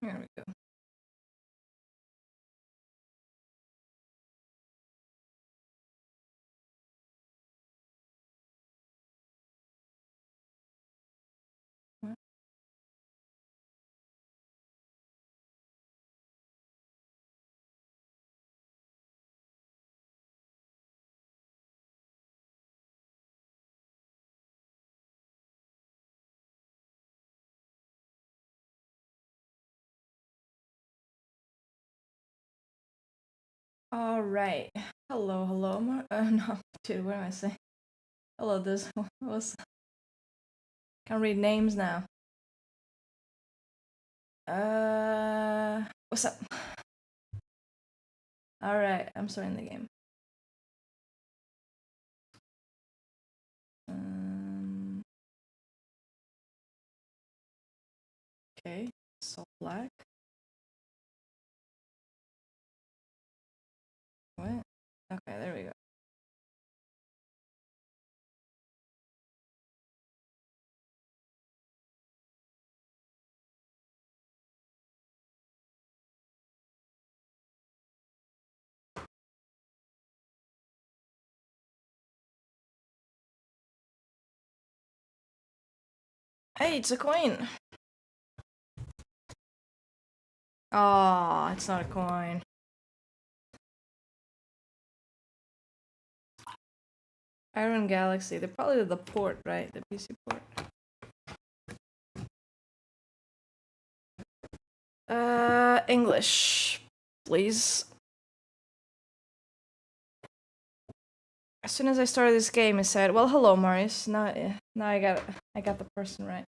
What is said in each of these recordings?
There we go. What? All right. Hello, hello. No, dude, what am I saying? Hello, this was. Can't read names now. What's up? All right, I'm starting the game. Okay, so black. What? Okay, there we go. Hey, it's a coin. Oh, it's not a coin. Iron Galaxy. They're probably the port, right? The PC port. English, please. As soon as I started this game, it said, "Well, hello, Marius." Now I got the person right.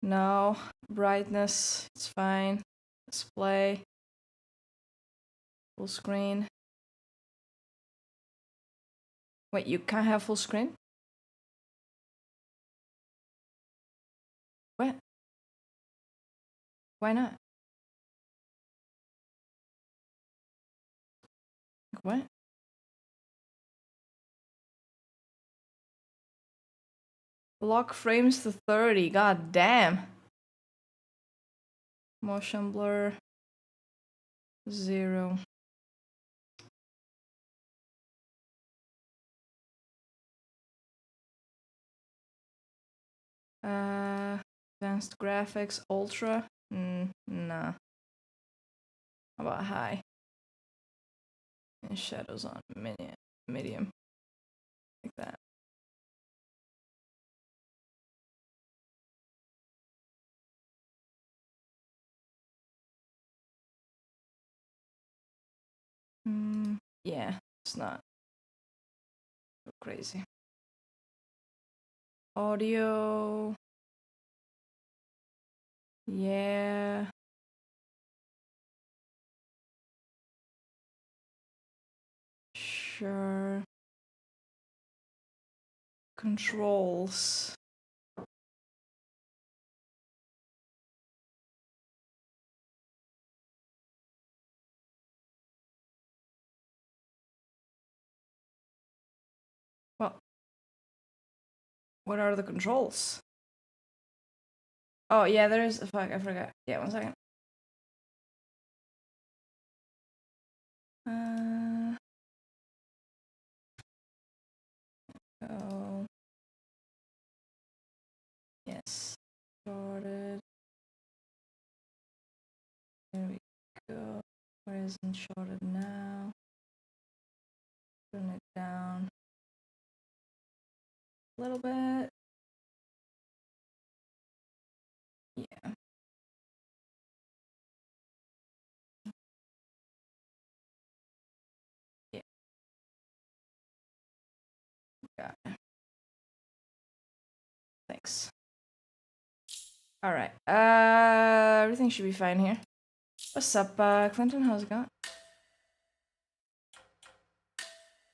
No, brightness, it's fine. Display, full screen. Wait, you can't have full screen? What? Why not? What? Lock frames to 30, god damn. Motion blur, 0. Advanced graphics, ultra? Nah. How about high? And shadows on medium. Like that. Yeah, it's not so crazy. Audio. Yeah. Sure. Controls. Well, what are the controls? Oh, yeah, there is. Fuck, I forgot. Yeah, 1 second. Oh. Yes. Started. There we go. Where is Uncharted now? Turn it down a little bit. Yeah. Yeah. Got it. Thanks. All right. Everything should be fine here. What's up, Clinton? How's it going?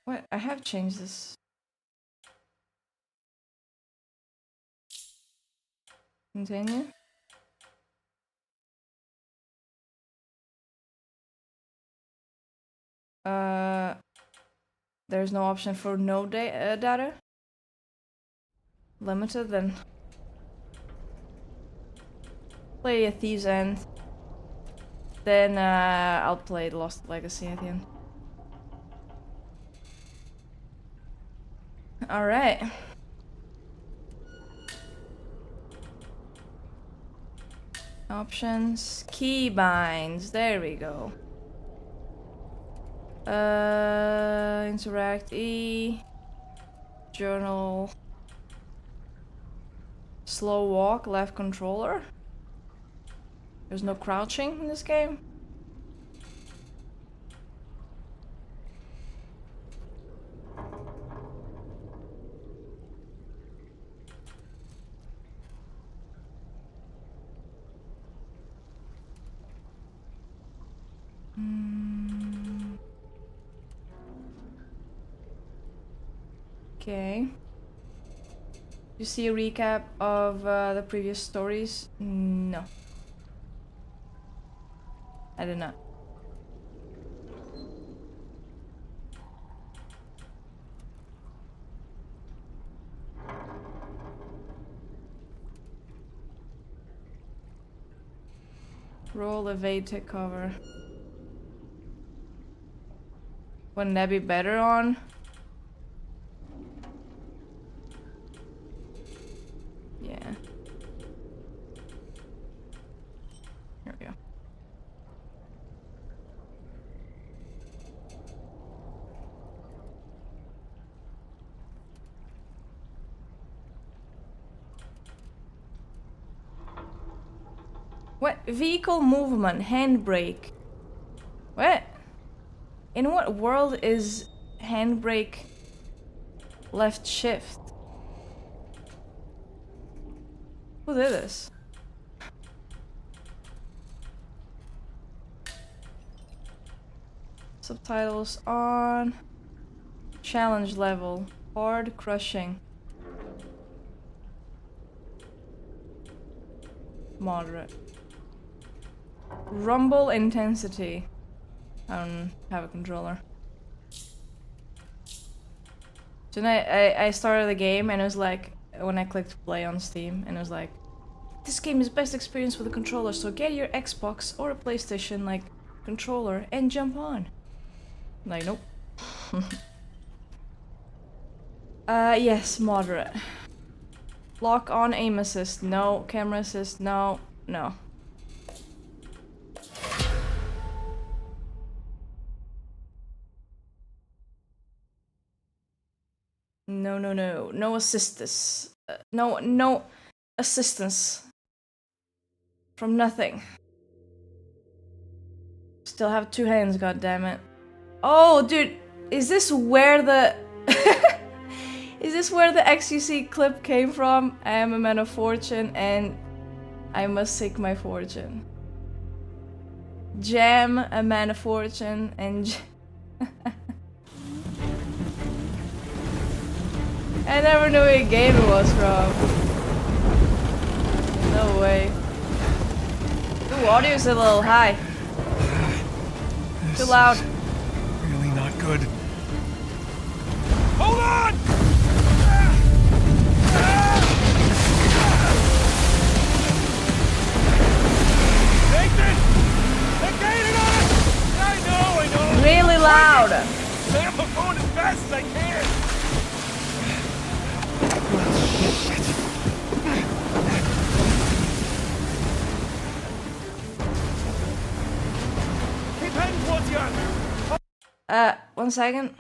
What? I have changed this. Continue. There's no option for no data. limited, then play a Thieves End. Then I'll play The Lost Legacy at the end. Alright. Options. Keybinds. There we go. Interact E. Journal. Slow walk, left controller. There's no crouching in this game. Okay. You see a recap of the previous stories? No. I did not. Roll, evade, take cover. Wouldn't that be better on? Yeah. Here we go. What? Vehicle movement, handbrake. What? In what world is handbrake left shift? Who did this? Subtitles on. Challenge level. Hard crushing. Moderate. Rumble intensity. I don't have a controller. So then I started the game and it was like, when I clicked play on Steam, and it was like, this game is best experience with a controller, so get your Xbox or a PlayStation like controller and jump on. I'm like, nope. Yes, moderate. Lock on aim assist, no. Camera assist, no. No. No, no, no. No assistance. No assistance. From nothing. Still have two hands, goddammit. Oh, dude, is this where the... Is this where the XQC clip came from? I am a man of fortune and I must seek my fortune. Jam, a man of fortune, and... I never knew what game it was from. No way. Ooh, audio's a little high. Too loud. Really not good. Hold on! Nathan! They're gaining on us! I know! Really loud. Man, I'm going as fast as I can! Keep heading towards the island! 1 second.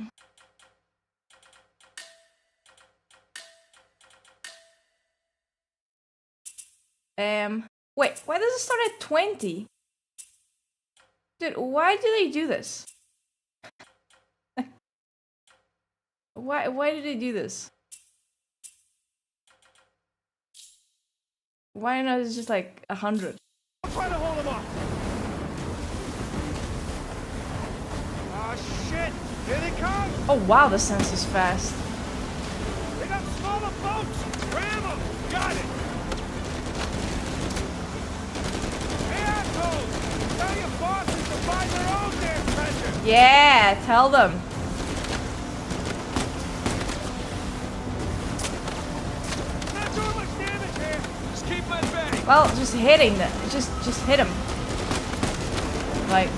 Wait, why does it start at 20? Dude, why do they do this? Why did they do this? Why not it's just like 100? I'm trying to hold him off! Ah, shit! Here they come! Oh wow, the sense is fast. They got smaller boats! Ram them! Got it! Hey, assholes! Tell your bosses to find their own damn treasure! Yeah, tell them. Well, just hitting them. Just hit him. Like.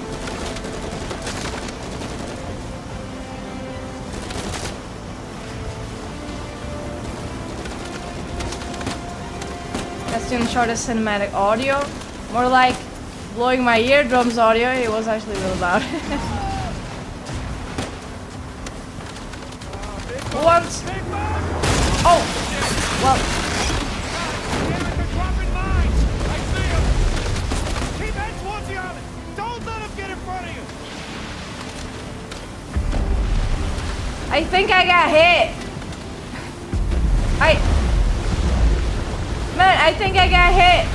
That's the Uncharted cinematic audio. More like blowing my eardrums audio. It was actually really loud. Once. Oh! Well. I think I got hit. Man, I think I got hit.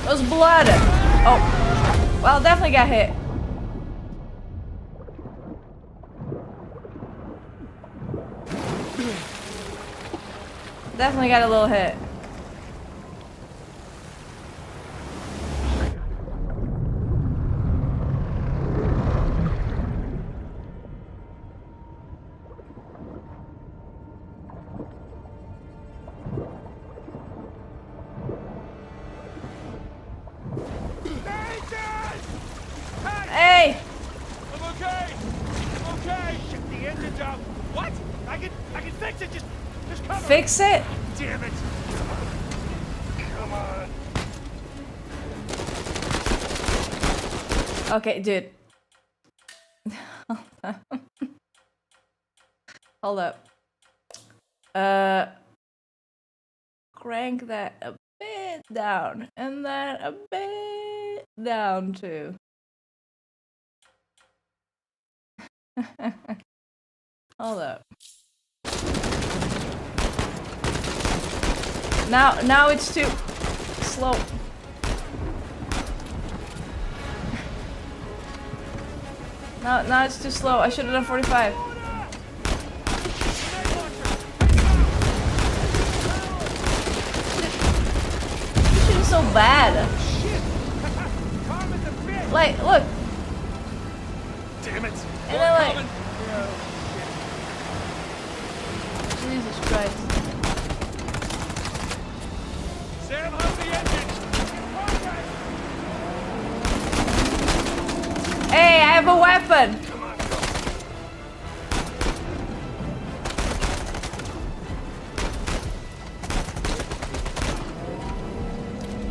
It was blood. Oh. Well, definitely got hit. Definitely got a little hit. Hey! I'm okay. I'm okay. Shit, the engine's out. What? I can fix it. Just come on. Fix it? Damn it. Come on. Okay, dude. Hold up. Crank that a bit down, and then a bit down too. Hold up. Now it's too slow. Now it's too slow. I should have done 45. Shooting so bad. Like, look. Damn it. And then like. Jesus Christ. Sam, how's the engine? Hey, I have a weapon. Come on, go.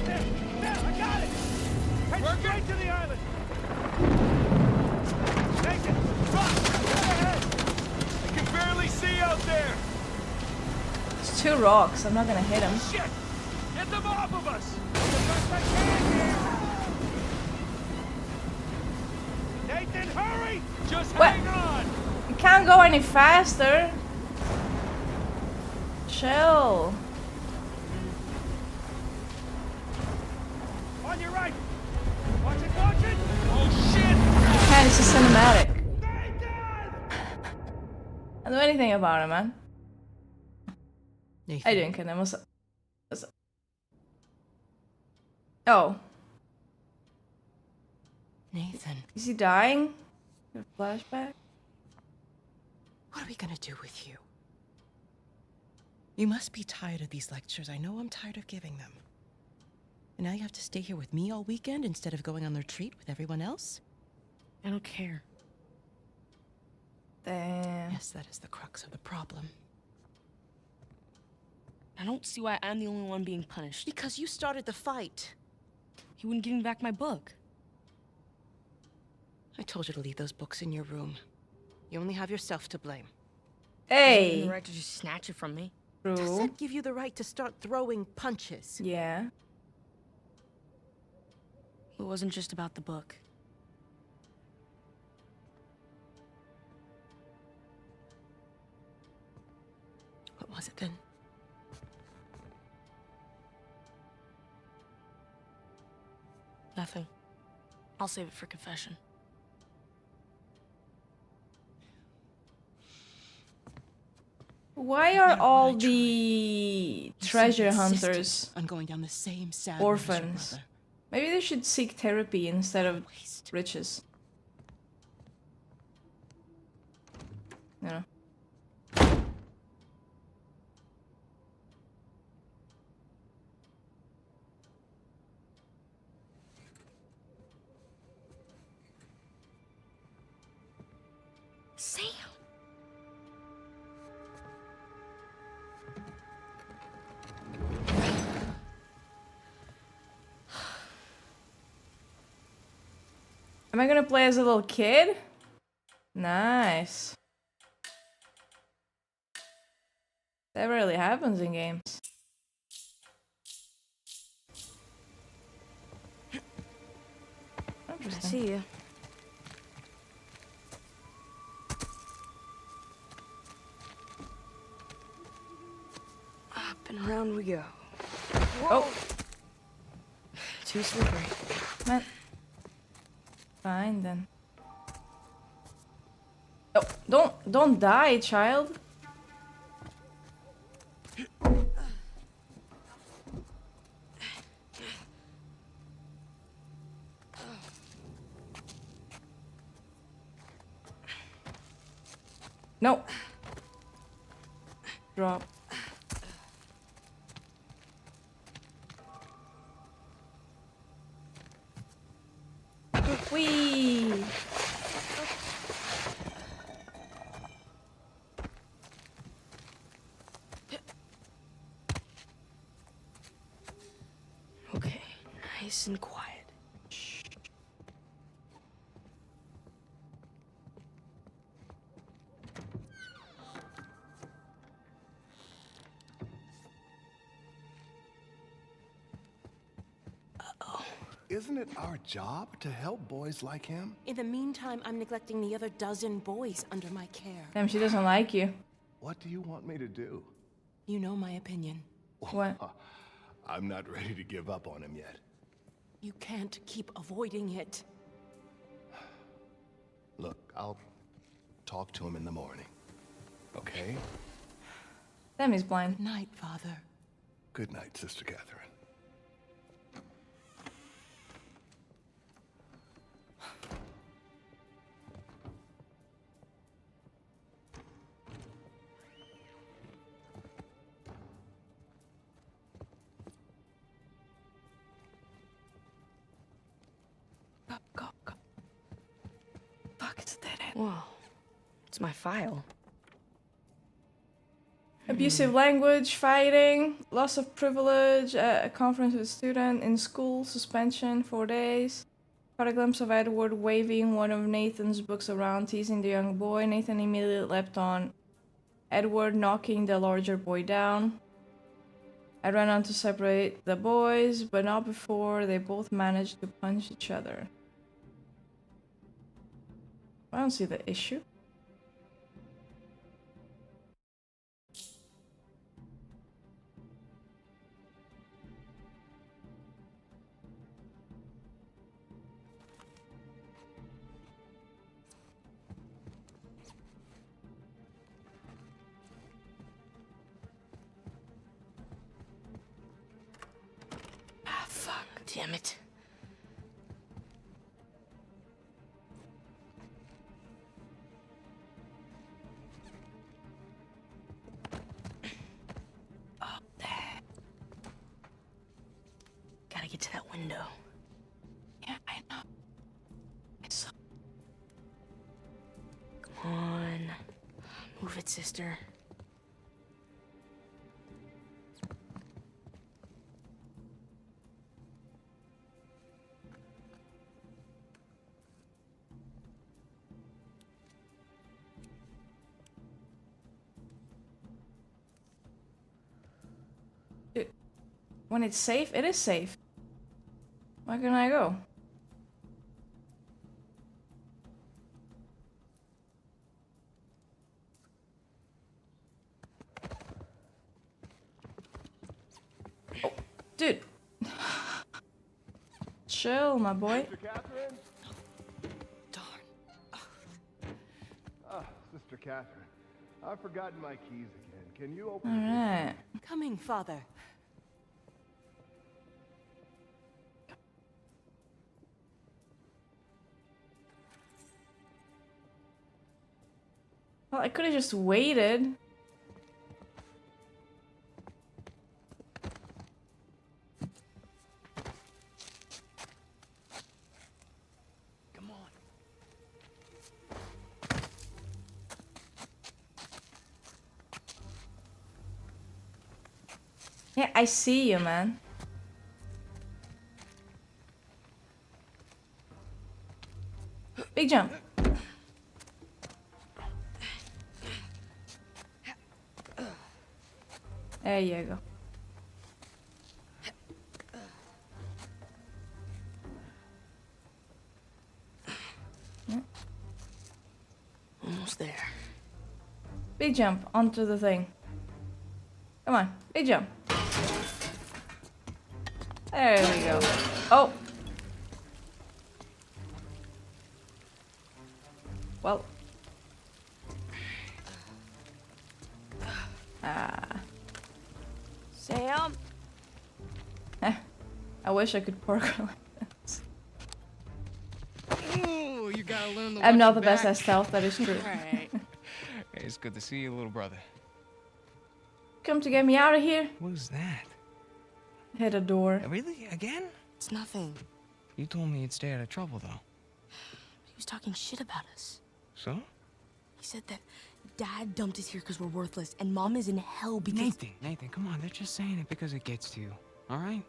There, I got it. Head straight to the island. Take it. Run. Right ahead. I can barely see out there. It's 2 rocks. I'm not gonna hit him. Shit! Get them off of us! The best I can here! Nathan, hurry! Just hang on! You can't go any faster. Chill. On your right! Watch it, watch it! Oh shit! Man, it's a cinematic. Nathan! I don't know anything about it, man. Nathan. I didn't kill him. What's up? Oh. Nathan, Is he dying? A flashback? what are we gonna do with you? You must be tired of these lectures. I know I'm tired of giving them. And now you have to stay here with me all weekend instead of going on the retreat with everyone else? I don't care. Damn. Yes, that is the crux of the problem. I don't see why I'm the only one being punished. Because you started the fight. He wouldn't give me back my book. I told you to leave those books in your room. You only have yourself to blame. He doesn't have Hey. the right to just snatch it from me. Does True. that give you the right to start throwing punches? Yeah. It wasn't just about the book. What was it then? Nothing. I'll save it for confession. Why are You know all what I tried? the You treasure so insistent hunters on going down the same sad road as your orphans? brother. Maybe they should seek therapy instead of Waste. riches. You know. Am I gonna play as a little kid? Nice. That rarely happens in games. I Interesting. see you. Up and around we go. Oh, Too slippery. man. Fine then. Oh, don't die, child. No. Drop. Whee! Okay, nice and quiet. Isn't it our job to help boys like him? In the meantime, I'm neglecting the other dozen boys under my care. Damn, she doesn't like you. What do you want me to do? You know my opinion. What? I'm not ready to give up on him yet. You can't keep avoiding it. Look, I'll talk to him in the morning. Okay? Damn, he's blind. Night, Father. Good night, Sister Catherine. Go. Fuck, it's a dead end. Whoa, it's my file. Abusive language, fighting, loss of privilege, a conference with student in school, suspension, 4 days. Caught a glimpse of Edward waving one of Nathan's books around, teasing the young boy. Nathan immediately leapt on Edward, knocking the larger boy down. I ran on to separate the boys, but not before they both managed to punch each other. I don't see the issue. Ah, fuck. Damn it. Oh, there. Gotta get to that window. Yeah, I know. I saw. Come on. Move it, sister. When it's safe, it is safe. Why can't I go? Oh, dude. Chill, my boy. Sister Catherine? Darn. Ah, Sister Catherine. I've forgotten my keys again. Can you open Alright. Coming, Father. Well, I could have just waited. Come on. Yeah, I see you, man. Big jump. There you go. Almost there. Big jump onto the thing. Come on, big jump. There we go. Oh. Well. Sam. I wish I could parkour like this. Ooh, you gotta learn to I'm watch not your the best back. at stealth, that is true. Hey, it's good to see you, little brother. Come to get me out of here? What's that? Hit a door. Really? Again? It's nothing. You told me you'd stay out of trouble, though. He was talking shit about us. So? He said that Dad dumped us here because we're worthless, and Mom is in hell because... Nathan, come on. They're just saying it because it gets to you, all right?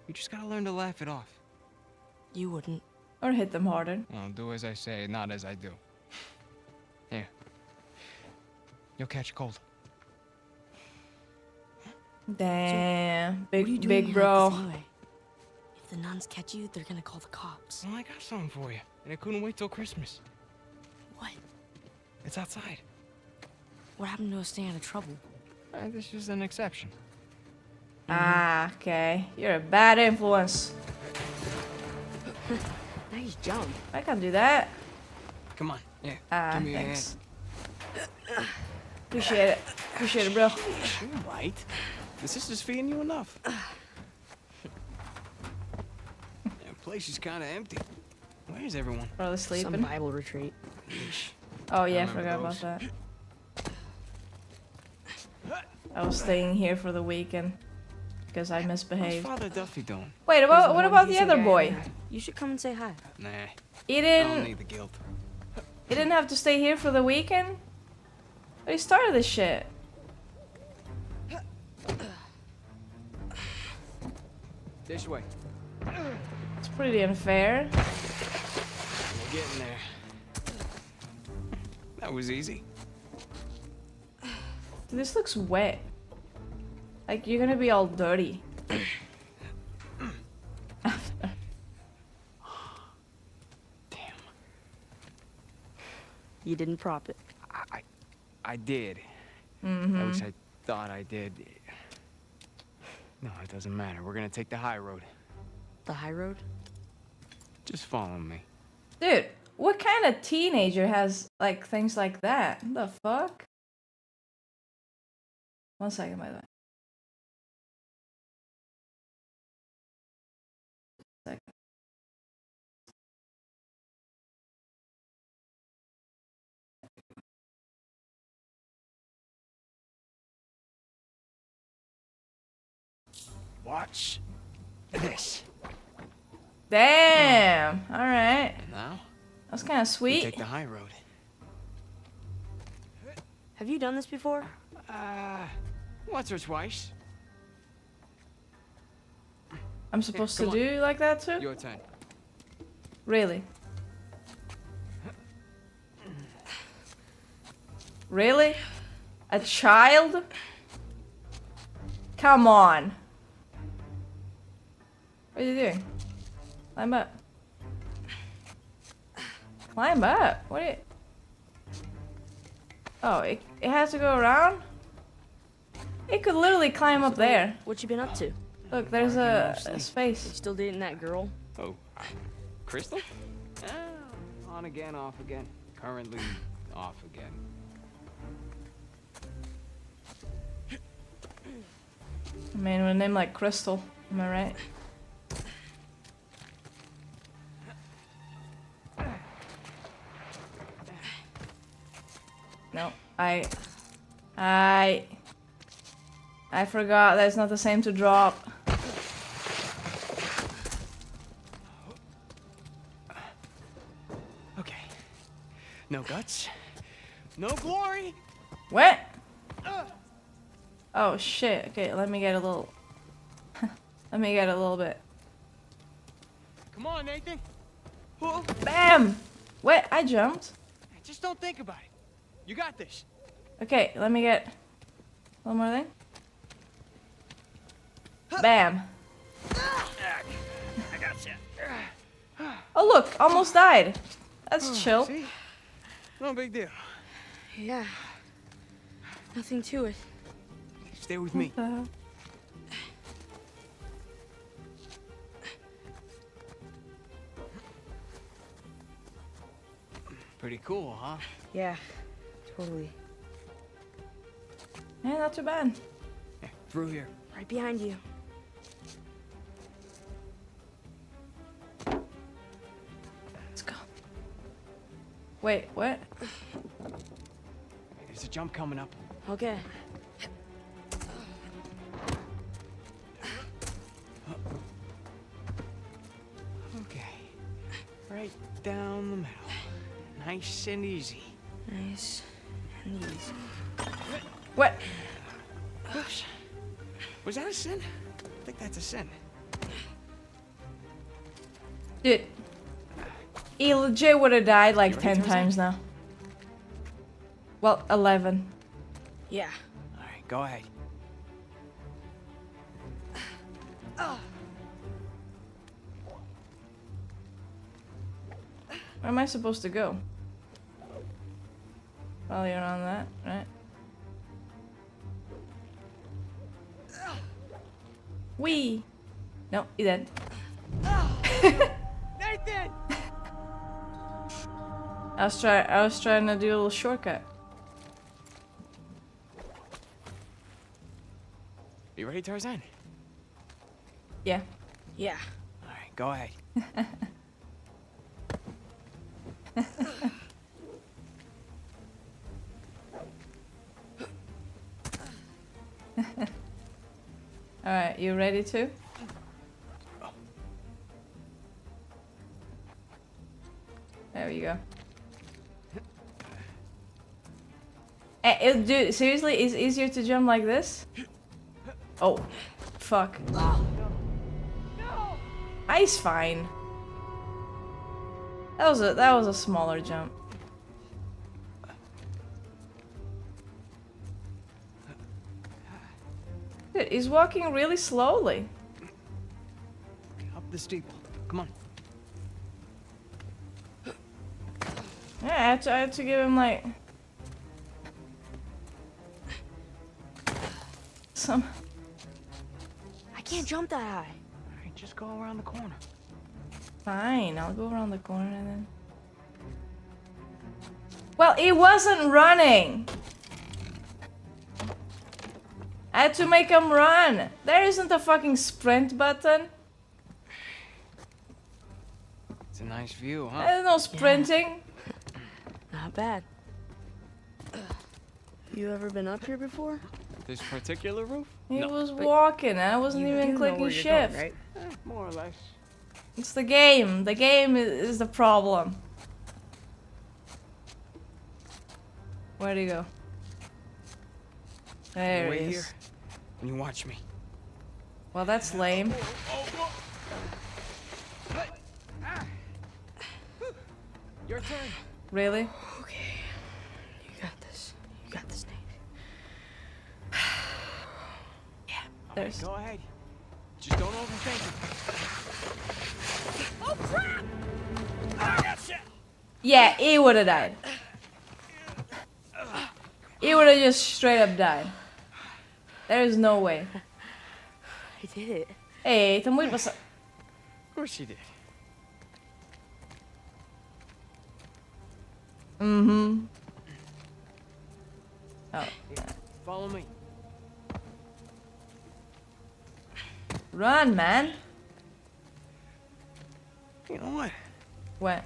You just gotta learn to laugh it off. You wouldn't. Or hit them harder. Well, do as I say, not as I do. Here. You'll catch a cold. Damn. What are you Big, doing big here bro. like this anyway? If the nuns catch you, they're gonna call the cops. Well, I got something for you, and I couldn't wait till Christmas. What? It's outside. What happened to us staying out of trouble? This is an exception. Ah, okay. You're a bad influence. Nice jump. I can't do that. Come on, yeah. Ah, give me thanks. Appreciate it. Appreciate it, bro. a hand. You're right. The sister's feeding you enough. The place is kind of empty. Where's everyone? Probably Some sleeping. Bible retreat. Oh yeah, I remember forgot those. about that. I was staying here for the weekend because I How's misbehaved. Father Duffy doing? Wait, what about the other boy? You should come and say hi. Nah, He I don't didn't. need the guilt. He didn't have to stay here for the weekend. But he started this shit. This way. It's pretty unfair. We're getting there. That was easy. This looks wet. Like you're gonna be all dirty. Damn. You didn't prop it. I did. Mm-hmm. At least I thought I did. No, it doesn't matter. We're gonna take the high road. The high road? Just follow me. Dude, what kind of teenager has like things like that? What the fuck? 1 second, by the way. Second. Watch this. Damn. All right. And now, That's kind of we sweet. take the high road. Have you done this before? Once or twice. I'm supposed to come on. do like that too? Your turn. Really? Really? A child? Come on. What are you doing? Climb up. Climb up? What are you... Oh, it has to go around? It could literally climb up there. What you been up to? Look, there's a space. You still dating that girl? Oh, Crystal? On again, off again. Currently off again. I mean, with a name like Crystal, am I right? No, I forgot that it's not the same to drop. Okay. No guts. No glory. What? Oh shit. Okay, let me get a little. Let me get a little bit. Come on, Nathan. Oh. Bam! Wait, I jumped. Just don't think about it. You got this. Okay, let me get one more thing. Bam. I gotcha. Oh look, almost died. That's chill. See? No big deal. Yeah. Nothing to it. Stay with me. Pretty cool, huh? Yeah, totally. Yeah, not too bad. Yeah, through here. Right behind you. Let's go. Wait, what? There's a jump coming up. Okay. Okay. Right down the middle. Nice and easy. Nice and easy. What? Oops. Was that a sin? I think that's a sin. Dude. He legit would have died like You 10 ready, Tarzan? times now. Well, 11. Yeah. All right, go ahead. Where am I supposed to go? Well, you're on that, right? Wee! No, he did. Nathan! I was trying to do a little shortcut. You ready, Tarzan? Yeah. Yeah. All right, go ahead. Alright, you ready too? There you go. Dude, seriously, it's easier to jump like this? Oh, fuck. He's fine. That was a smaller jump. Dude, he's walking really slowly. Up the steeple. Come on. Yeah, I had to give him like some. I can't jump that high. All right, just go around the corner. Fine, I'll go around the corner and then. Well, he wasn't running. I had to make him run. There isn't a fucking sprint button. It's a nice view, huh? There's no sprinting. Not bad. You ever been up here before? This particular roof? He was walking. I wasn't You do even know clicking where you're going, shift. right? More or less. It's the game. The game is the problem. Where'd he go? There Wait he here, is. and you watch me. Well, that's lame. Your turn. Really? Okay. You got this. You got this, Nate. There's. Go ahead. Just don't overthink it. Oh crap! I gotcha. Yeah, he would have died. He would have just straight up died. There is no way. I did it. Hey, te moet pas. Of course you did. Mm-hmm. Oh. Follow me. Run, man. You know what? What?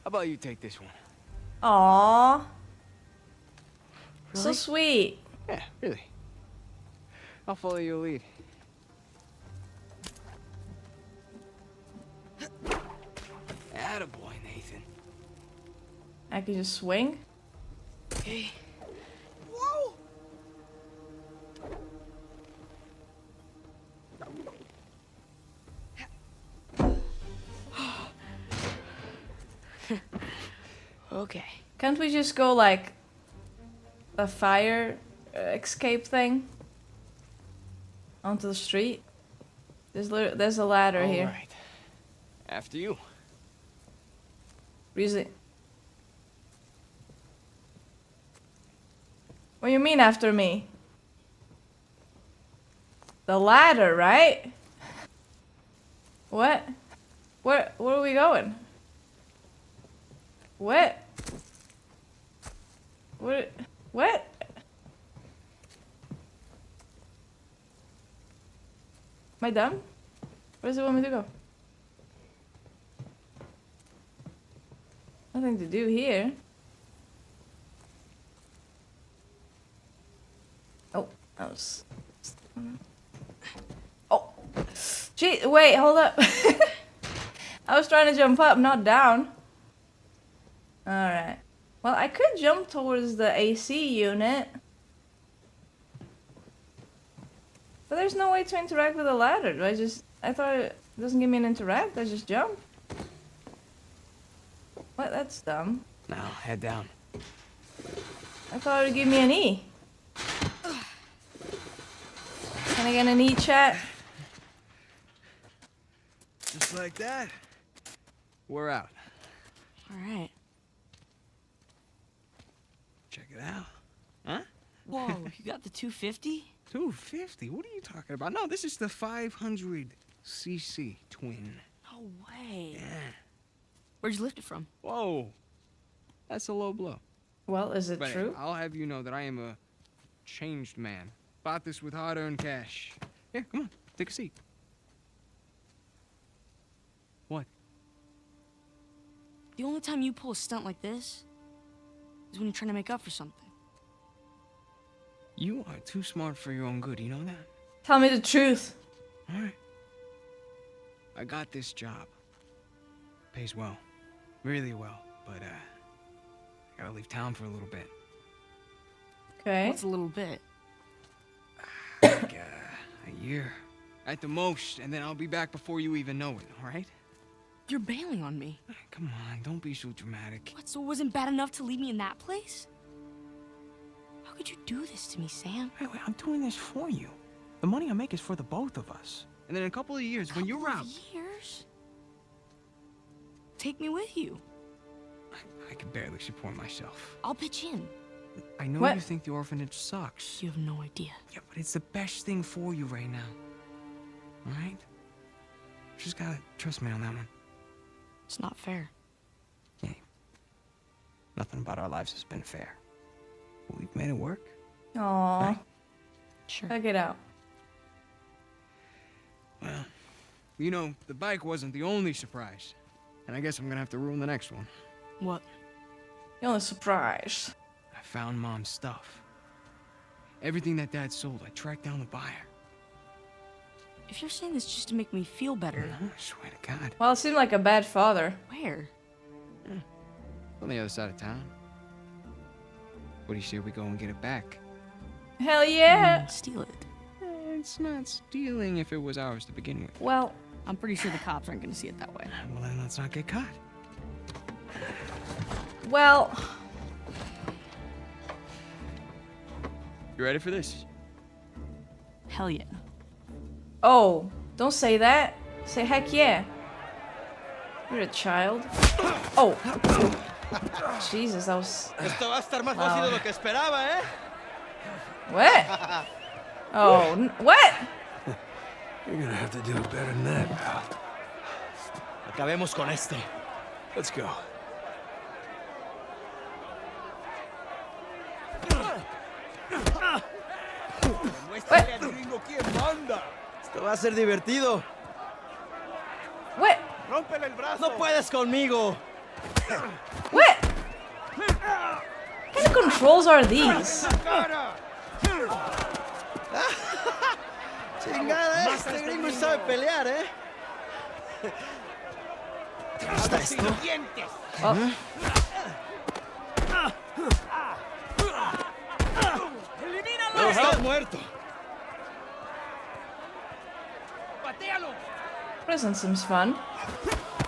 How about you take this one? Aww. So Really? sweet. Yeah, really. I'll follow your lead. Attaboy, Nathan. I can just swing. Okay. Whoa! Okay. Can't we just go like a fire escape thing onto the street? There's a ladder All here. right. After you. Reason. What do you mean after me? The ladder, right? What? Where are we going? What? What? What? Am I dumb? Where does it want me to go? Nothing to do here. Oh, I was... Oh! Gee, wait, hold up. I was trying to jump up, not down. Alright. Well, I could jump towards the AC unit. But there's no way to interact with the ladder. I thought it doesn't give me an interact, I just jump. What? That's dumb. Now, head down. I thought it would give me an E. Can I get an E, chat? Just like that. We're out. All right. Check it out. Huh? Whoa, you got the 250? 250? What are you talking about? No, this is the 500cc twin. No way. Yeah. Where'd you lift it from? Whoa. That's a low blow. Well, is it But true? I'll have you know that I am a changed man. Bought this with hard-earned cash. Here, come on. Take a seat. What? The only time you pull a stunt like this is when you're trying to make up for something. You are too smart for your own good, you know that? Tell me the truth. All right. I got this job. Pays well. Really well. But, I gotta leave town for a little bit. Okay. What's a little bit? Like, a year. At the most, and then I'll be back before you even know it, all right? You're bailing on me. Come on, don't be so dramatic. What, so it wasn't bad enough to leave me in that place? How could you do this to me, Sam? Wait, I'm doing this for you. The money I make is for the both of us. And then in a couple of years, when you're Couple out... of years? Take me with you. I can barely support myself. I'll pitch in. I know What? you think the orphanage sucks. You have no idea. Yeah, but it's the best thing for you right now. All right? Just gotta trust me on that one. It's not fair. Yeah. Nothing about our lives has been fair. But we've made it work. Aww. Right. Sure. Check it out. Well, you know, the bike wasn't the only surprise. And I guess I'm gonna have to ruin the next one. What? The only surprise. I found Mom's stuff. Everything that Dad sold, I tracked down the buyer. If you're saying this just to make me feel better, No, I swear to God. Well, it seemed like a bad father. where? On the other side of town. What do you say we go and get it back? Hell yeah! Steal it. It's not stealing if it was ours to begin with. Well, I'm pretty sure the cops aren't gonna see it that way. Well, then let's not get caught. well... You ready for this? Hell yeah. Oh, don't say that. Say heck yeah. You're a child. Oh. Jesus, that was... Esto va a estar más fácil de lo que esperaba, ¿eh? What? Oh, what? You're gonna have to do it better than that, pal. Acabemos con este. Let's go. Muéstrale al gringo quién manda. Esto va a ser divertido. What? ¡Rómpele el brazo! ¡No puedes conmigo! What? What kind of controls are these? Chingada, este gringo sabe pelear, ¿eh? ¿Te gusta esto? Oh. No, estás muerto. Prison seems fun.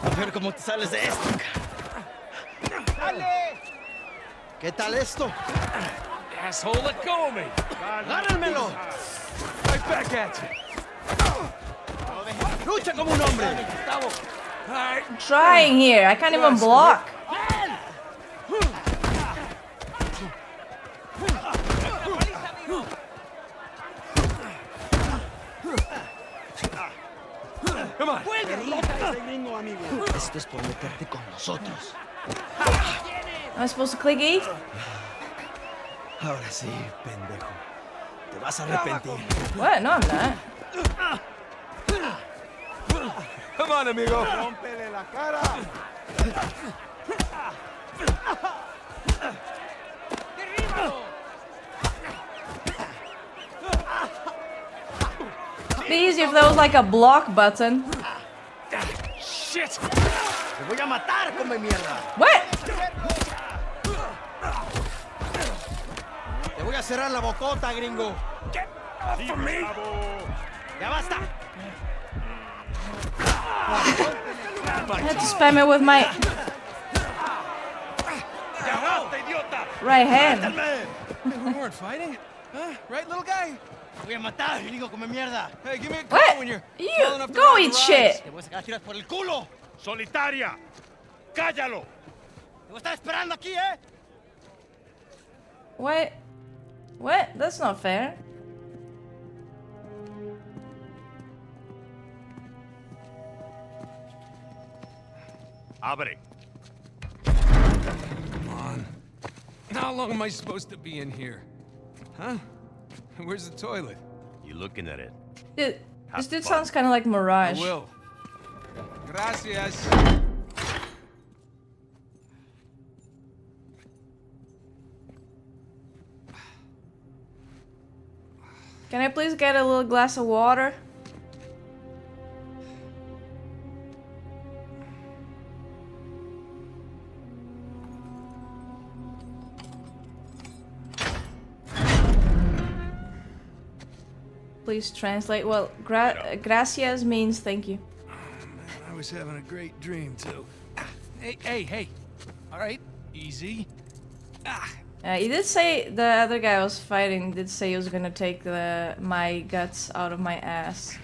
A ver cómo te sales de esto. ¡Dale! ¿Qué tal esto? Asshole, let go of me. ¡Agárrenmelo! Right back at you. ¡Lucha como un hombre! All right. I'm trying here. I can't even block. Come on. ¡Ese gringo, amigo! Esto es por meterte con nosotros. Am I supposed to click E? Ahora sí, pendejo. Te vas a arrepentir. What? No, I'm not. Come on, amigo. ¡Rómpele la cara! It'd be easy if there was like a block button. Shit. ¡Te voy a matar, come mierda! What? ¡Te voy a cerrar la bocota, gringo! Get off of me. ¡Ya basta! I had to spam it with my right hand. We weren't fighting? Huh? Right, little guy? ¡Te voy a matar, gringo, come mierda! Hey, give me a call What? when you're You tall enough to go ride eat the shit. ¡Te voy a sacar tiras por el culo! Solitaria. Cállalo. ¡Te voy a estar esperando aquí, eh! What? What? That's not fair. Abre. Come on. How long am I supposed to be in here? Huh? Where's the toilet? You looking at it? Dude, this dude fun. sounds kind of like I Mirage. will. Gracias. Can I please get a little glass of water? Please translate. Well, gracias means thank you. I was having a great dream, too. Hey. All right, easy. He did say the other guy I was fighting did say he was gonna take my guts out of my ass.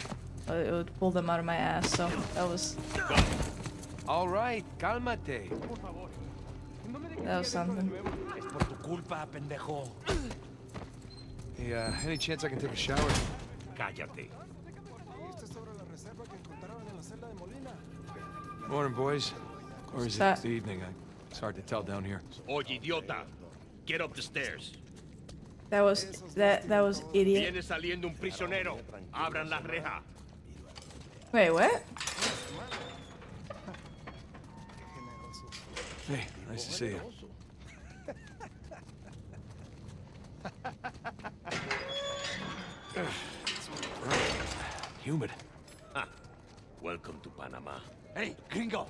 It would pull them out of my ass, so that was All right, cálmate. something. Es por tu culpa, pendejo. Hey, any chance I can take a shower? Cállate. Morning, boys. Or is What's it the evening? It's hard to tell down here. Oye, idiota. Get up the stairs. That was idiot. Viene saliendo un prisionero. Abran la reja. Wait, what? Hey, nice to see you. Humid. Welcome to Panama. ¡Hey, gringo!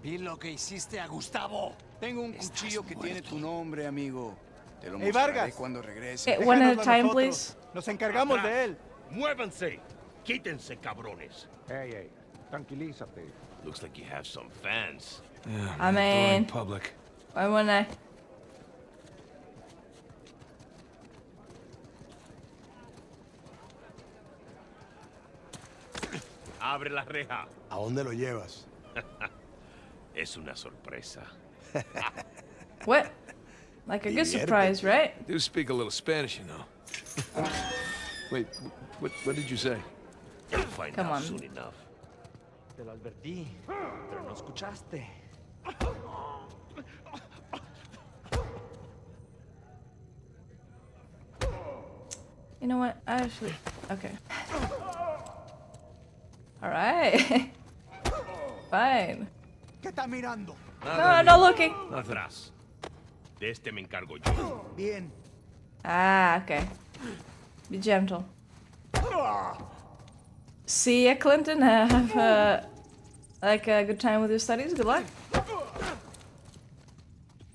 Vi lo que hiciste a Gustavo. Tengo un cuchillo que tiene tu nombre, amigo. Te lo mostraré cuando regrese. One at a time, please. Nos encargamos de él. Muévanse. Quítense, cabrones. Hey, tranquilízate. Looks like you have some fans. Yeah, I boring mean- public. Why wouldn't I? Abre la reja. ¿A dónde lo llevas? Es una sorpresa. What? Like a good surprise, right? Do speak a little Spanish, you know. Wait, what did you say? You'll find Come out on. soon enough. Te lo advertí, pero no escuchaste. You know what? Actually, okay. All right. Fine. ¿Qué estás mirando? No, no looking. Atrás. De este me encargo yo. Bien. Ah, okay. Be gentle. See ya, Clinton. Have like a good time with your studies. Good luck.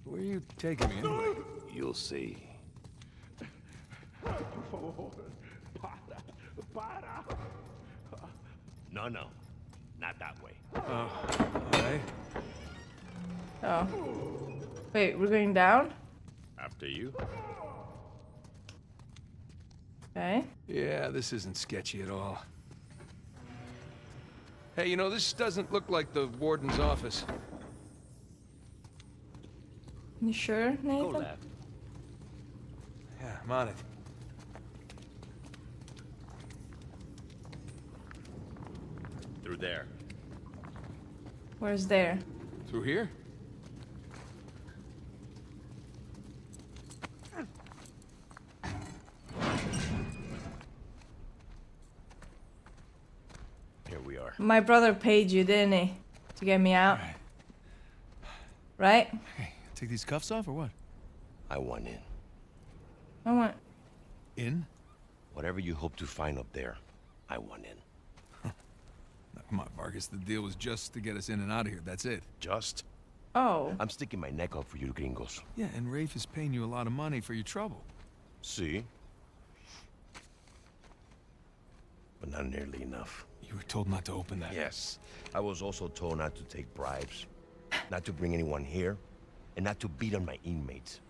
Where are you taking me anyway? You'll see. No, not that way. All right. Oh. Wait, we're going down? After you. Okay. Yeah, this isn't sketchy at all. Hey, you know, this doesn't look like the warden's office. You sure, Nathan? Go left. Yeah, I'm on it. Through there. Where's there? Through here? Here we are. My brother paid you, didn't he? To get me out. Right? Hey, take these cuffs off or what? I want in. I want... In? Whatever you hope to find up there, I want in. Now, come on, Vargas, the deal was just to get us in and out of here, that's it. Just? Oh. I'm sticking my neck out for you gringos. Yeah, and Rafe is paying you a lot of money for your trouble. See? But not nearly enough. You were told not to open that. Yes. I was also told not to take bribes, not to bring anyone here, and not to beat on my inmates.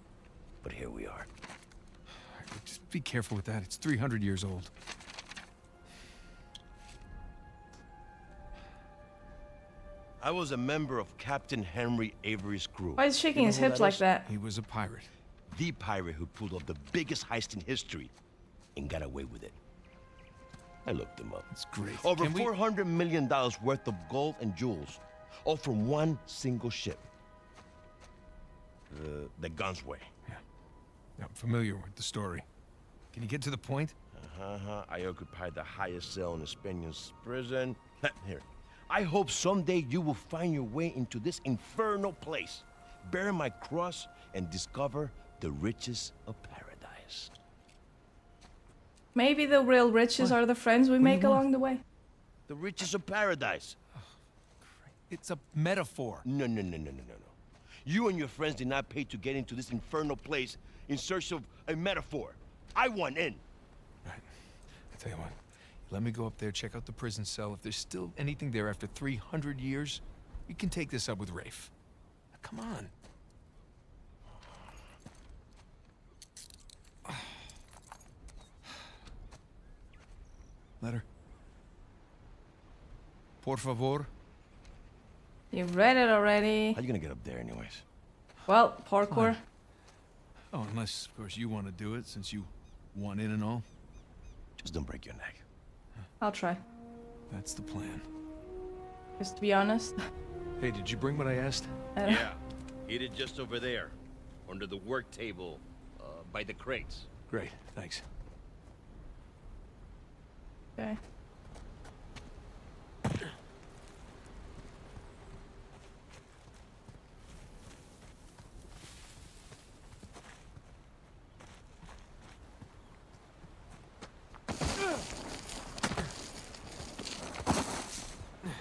But here we are. Just be careful with that. It's 300 years old. I was a member of Captain Henry Avery's crew. Why is he shaking his hips like that? He was a pirate. The pirate who pulled off the biggest heist in history and got away with it. I looked him up. That's great. Over $400 million worth of gold and jewels, all from one single ship. The Gunsway. Yeah. I'm familiar with the story. Can you get to the point? I occupied the highest cell in the Spaniards' prison. Here. I hope someday you will find your way into this infernal place, bear my cross, and discover the riches of paradise. Maybe the real riches are the friends we make along the way. The riches of paradise. It's a metaphor. No. You and your friends did not pay to get into this infernal place in search of a metaphor. I want in. Right. I tell you what. Let me go up there, check out the prison cell. If there's still anything there after 300 years, we can take this up with Rafe. Now, come on. Letter. Por favor. You read it already. How are you gonna get up there anyways? Well, parkour. Oh, unless, of course, you want to do it, since you want in and all. Just don't break your neck. I'll try. That's the plan. Just to be honest. Hey, did you bring what I asked? Yeah. Eat it just over there. Under the work table. By the crates. Great, thanks. Okay.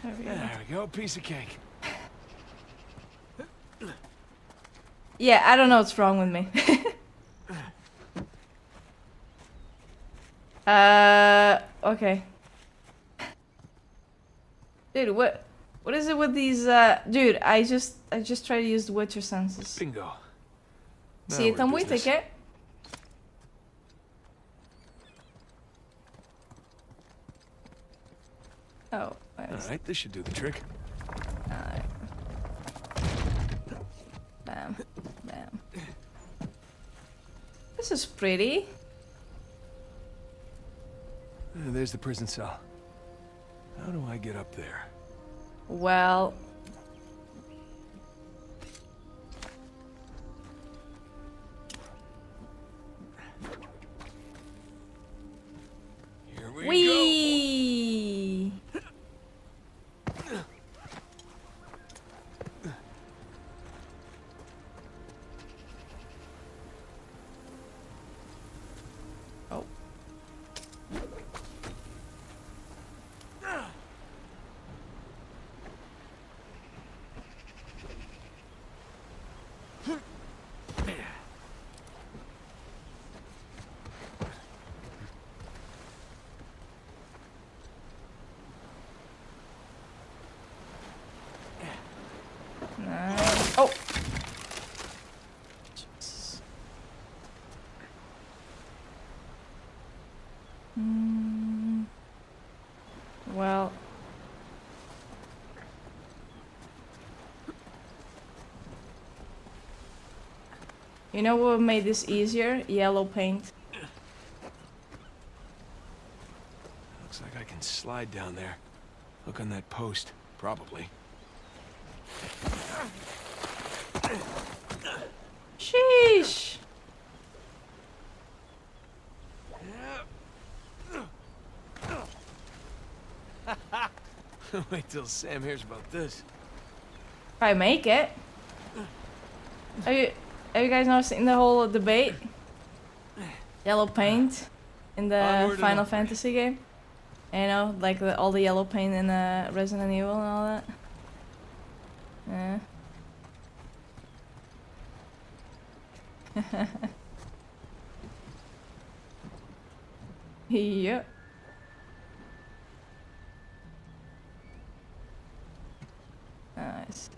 There we go, piece of cake. Yeah, I don't know what's wrong with me. Okay. Dude, what is it with these, dude, I just try to use the Witcher senses. Bingo. See, it's muy ticket. Oh. Alright, this should do the trick. Alright. Bam. Bam. This is pretty. There's the prison cell. How do I get up there? Well... Here we Whee! Oh. Nice. Oh! Jesus. You know what made this easier? Yellow paint. Looks like I can slide down there. Look on that post, probably. Sheesh. Wait till Sam hears about this. If I make it. Have you guys not seen the whole debate? Yellow paint in the Final Fantasy game? You know, like all the yellow paint in Resident Evil and all that. Yeah. Yep. I see.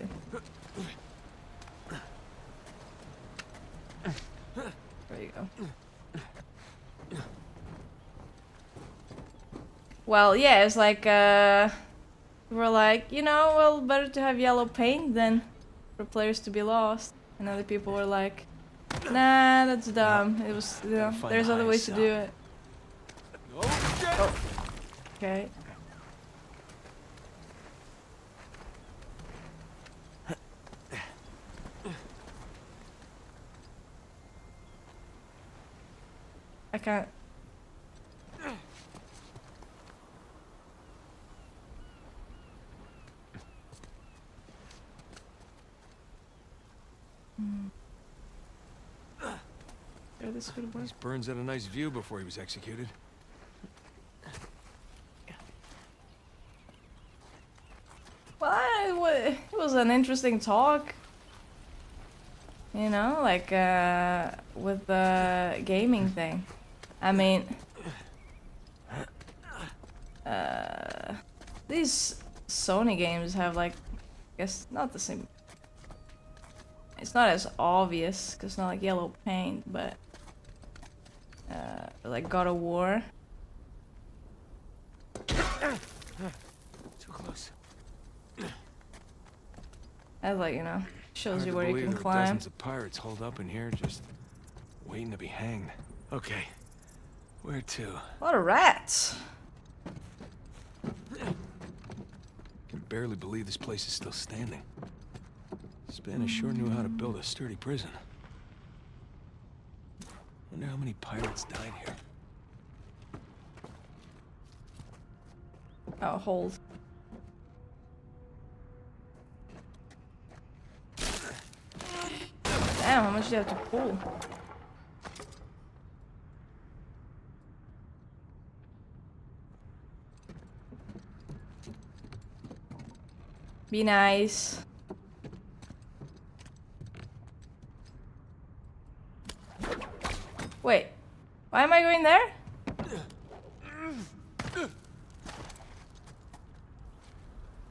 There you go. Well, yeah, it's like, we're like, you know, well, better to have yellow paint than for players to be lost. And other people were like, nah, that's dumb. It was, you know, there's other ways to do it. Oh. Okay. I can't. Sure, this could work. Burns had a nice view before he was executed. Well, it was an interesting talk. You know, like, with the gaming thing. I mean, these Sony games have, like, I guess not the same. It's not as obvious, because it's not like yellow paint, but, like God of War. Too close. That's like, you know, shows you where you can There are climb. dozens of pirates holed up in here, just waiting to be hanged. Okay, where to? A lot of rats. Can barely believe this place is still standing. Spanish sure knew how to build a sturdy prison. Wonder how many pirates died here. Oh, hold. Damn, how much do you have to pull? Be nice. Wait, why am I going there?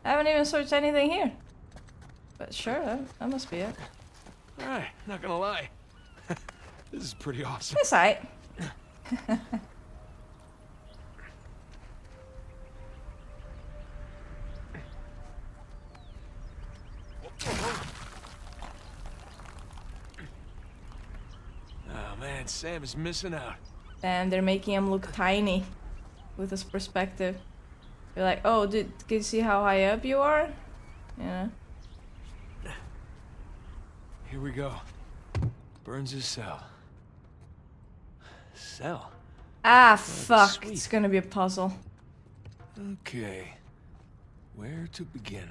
I haven't even searched anything here. But sure, that must be it. Alright, not gonna lie. This is pretty awesome. It's alright. Oh man, Sam is missing out. And they're making him look tiny with his perspective. You're like, oh, dude, can you see how high up you are? Yeah. Here we go. Burns' cell. Cell? Ah, fuck. sweet. It's gonna be a puzzle. Okay. Where to begin?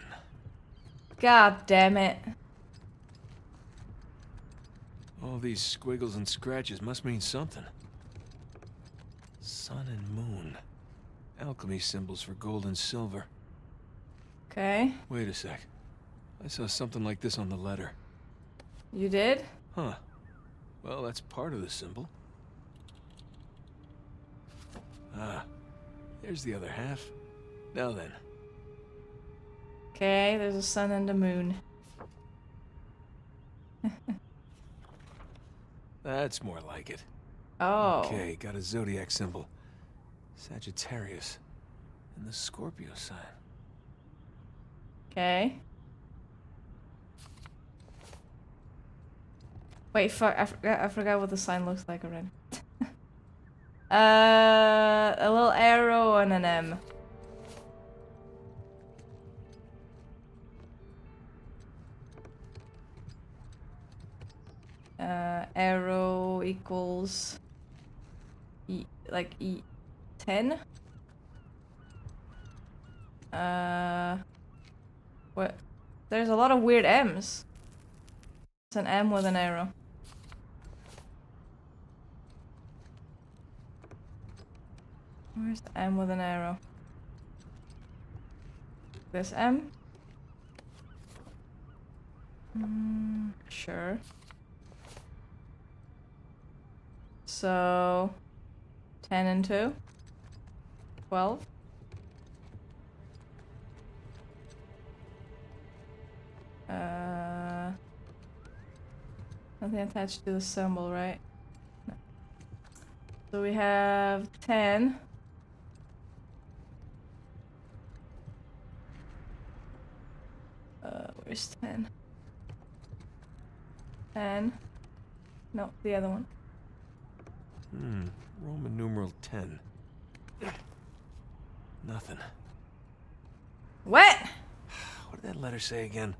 God damn it. All these squiggles and scratches must mean something. Sun and moon. Alchemy symbols for gold and silver. Okay. Wait a sec. I saw something like this on the letter. You did? Huh. Well, that's part of the symbol. Ah. There's the other half. Now then. Okay, there's a sun and a moon. That's more like it. Oh. Okay, got a zodiac symbol. Sagittarius. And the Scorpio sign. Okay. Wait, fuck, I forgot what the sign looks like already. A little arrow and an M. Arrow equals like E10. What? There's a lot of weird M's. It's an M with an arrow. Where's the M with an arrow? This M? Sure. So 10 and 2? 12? Nothing attached to the symbol, right? No. So we have 10. Where's 10? 10. No, the other one. Roman numeral 10. Nothing. What? What did that letter say again?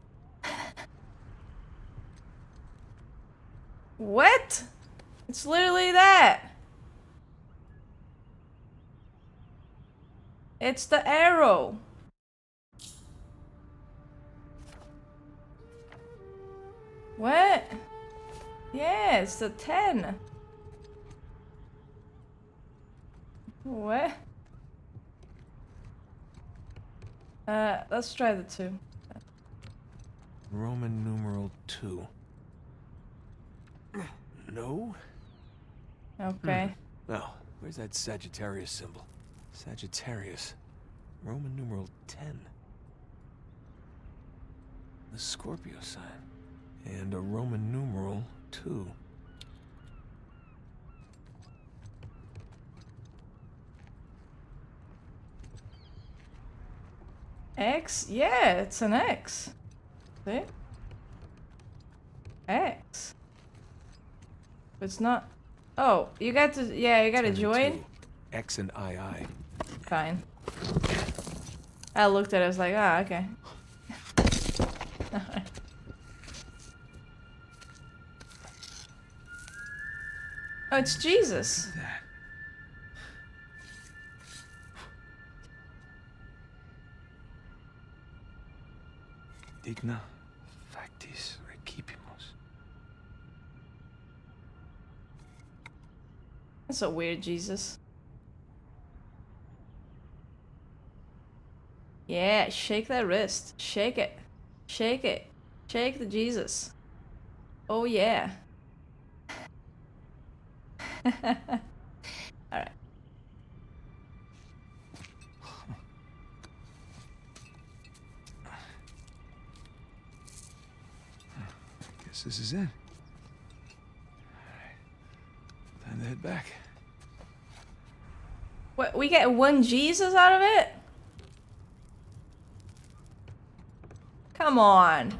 What? It's literally that. It's the arrow. What? Yeah, it's the 10. What? Let's try the 2. Roman numeral 2. No? Okay. Now, where's that Sagittarius symbol? Sagittarius. Roman numeral 10. The Scorpio sign. And a Roman numeral 2. X? Yeah, it's an X. See? X. It's not. Oh, you got to. Yeah, you gotta join. X and II. Fine. I looked at it, I was like, ah, okay. Oh, it's Jesus. Digna factis recipimus. That's a weird Jesus. Yeah, shake that wrist. Shake it. Shake it. Shake the Jesus. Oh yeah. Alright. Guess this is it. Alright. Time to head back. What, we get one Jesus out of it? Come on.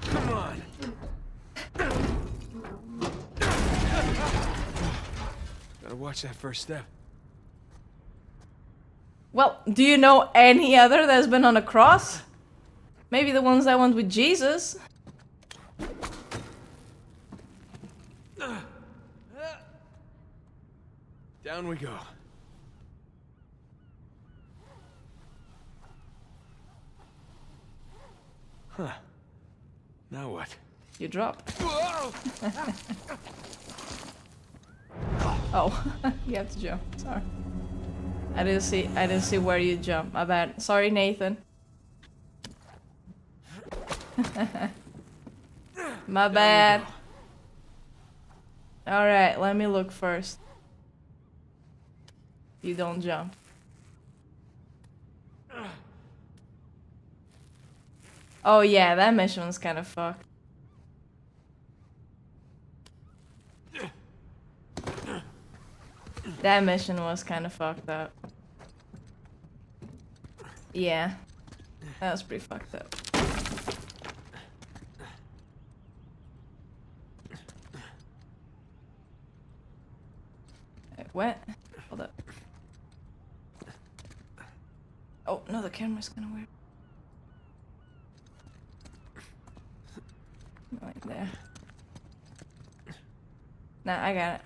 Come on. Gotta watch that first step. Well, do you know any other that's been on a cross? Maybe the ones that went with Jesus. Down we go. Huh. Now what? You drop. Oh, you have to jump. Sorry. I didn't see where you jump. My bad. Sorry, Nathan. My bad. Alright, let me look first. You don't jump. Oh yeah, that mission was kind of fucked. That mission was kind of fucked up. Yeah. That was pretty fucked up. what? Hold up. Oh, no, the camera's kind of weird. Right there. Nah, I got it.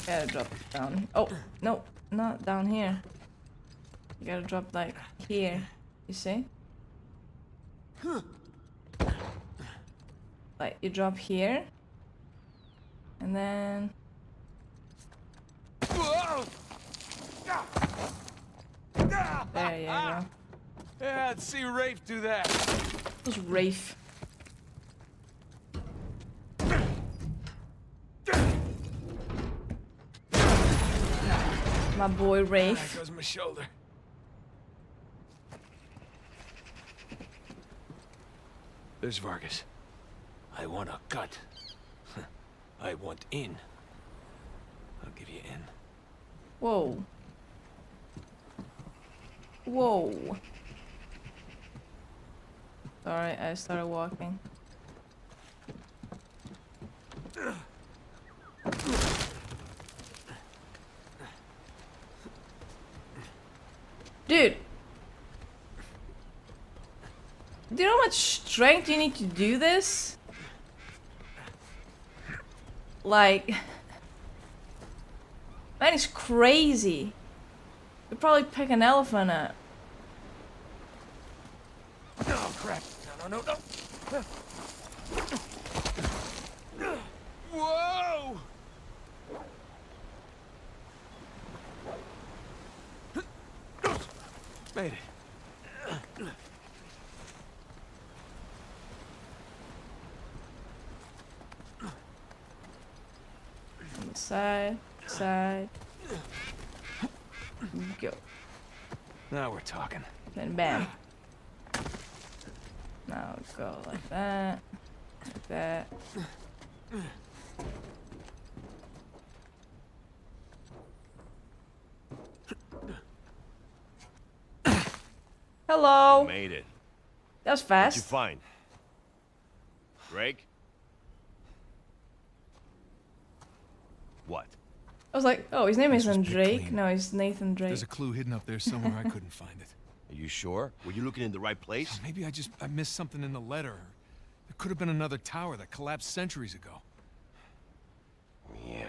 Gotta drop it down. Oh, no, not down here. You gotta drop like here. You see? Like you drop here, and then. There you go. Yeah, I'd see Rafe do that. Who's Rafe? My boy Rafe. There goes my shoulder. There's Vargas. I want a cut. I want in. I'll give you in. Whoa. Whoa. Sorry, I started walking. Dude. Do you know how much strength you need to do this? Like... That is crazy. You'd probably pick an elephant up. Oh, crap. No. Whoa! Made it. Side. Go. Now we're talking. Then bam. Now go like that. Like that. Hello. Made it. That was What'd fast. you find? Drake? What? I was like, oh, his name This was isn't picked Drake. clean. No, it's Nathan Drake. There's a clue hidden up there somewhere. I couldn't find it. Are you sure? Were you looking in the right place? Maybe I missed something in the letter. There could have been another tower that collapsed centuries ago. Yeah.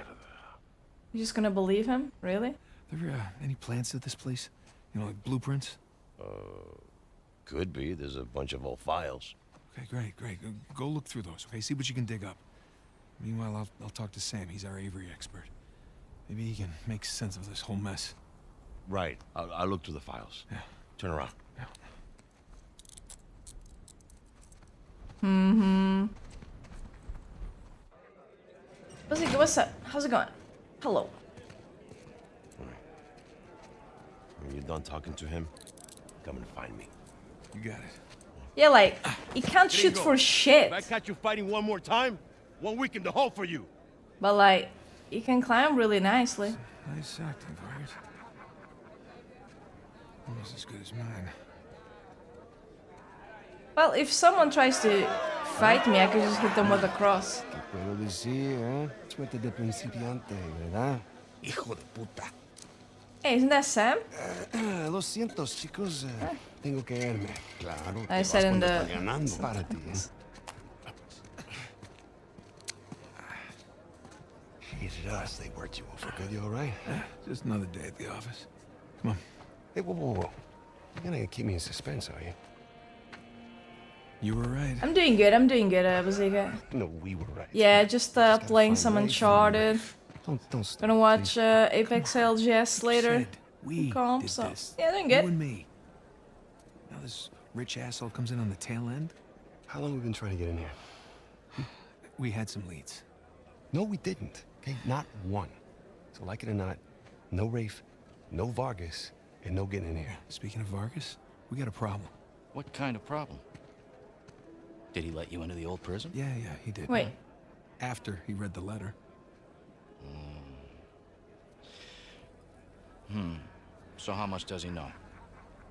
You just gonna believe him? Really? There any plans to this place? You know, like blueprints? Could be. There's a bunch of old files. Okay, great. Go look through those, okay? See what you can dig up. Meanwhile, I'll talk to Sam. He's our Avery expert. Maybe he can make sense of this whole mess. Right. I'll look through the files. Yeah. Turn around. Yeah. What's up? How's it going? Hello. When you're done talking to him, come and find me. You got it. Yeah, like, you can't shoot Gringo, for shit. If I catch you fighting one more time, 1 week in the hole for you. But like, you can climb really nicely. Nice acting, Vargas. Almost as good as mine. Well, if someone tries to fight me, I could just hit them with a cross. ¿Qué puedo decir, eh? Suerte de principiante, ¿verdad? Hijo de puta. Hey, isn't that Sam? Lo siento, chicos. Tengo que irme. Claro. I te said vas in cuando the- está ganando para ti, eh? Jesus, they worked you over good. You all right? Just another day at the office. Come on. Hey, whoa. You're gonna keep me in suspense, are you? You were right. I'm doing good, Baziga. No, we were right. Yeah, just gotta playing find some Rafe and Uncharted. Don't stop. Gonna watch Apex LGS later. Said we Comp, did so this. yeah, doing You good. and me. Now this rich asshole comes in on the tail end. How long have we been trying to get in here? We had some leads. No, we didn't. Okay, not one. So like it or not, no Rafe, no Vargas, and no getting in here. Speaking of Vargas, we got a problem. What kind of problem? Did he let you into the old prison? Yeah, he did. Wait. After he read the letter. So how much does he know?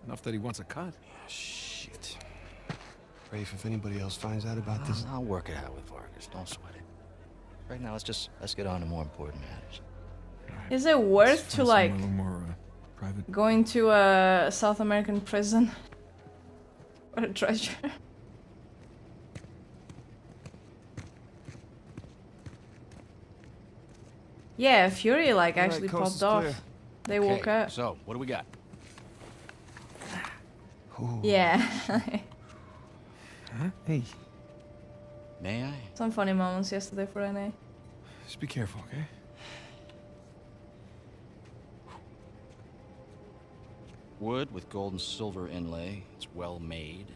Enough that he wants a cut. Shit. Rafe, if anybody else finds out about this... I'll work it out with Vargas. Don't sweat it. Right now, let's get on to more important matters. Is it worth to like A little more private. going to a South American prison for a treasure? Yeah, Fury like actually popped off. They woke up. So, what do we got? Yeah. Huh? Hey, May I? Some funny moments yesterday for NA. just be careful, okay? Wood with gold and silver inlay. It's well made.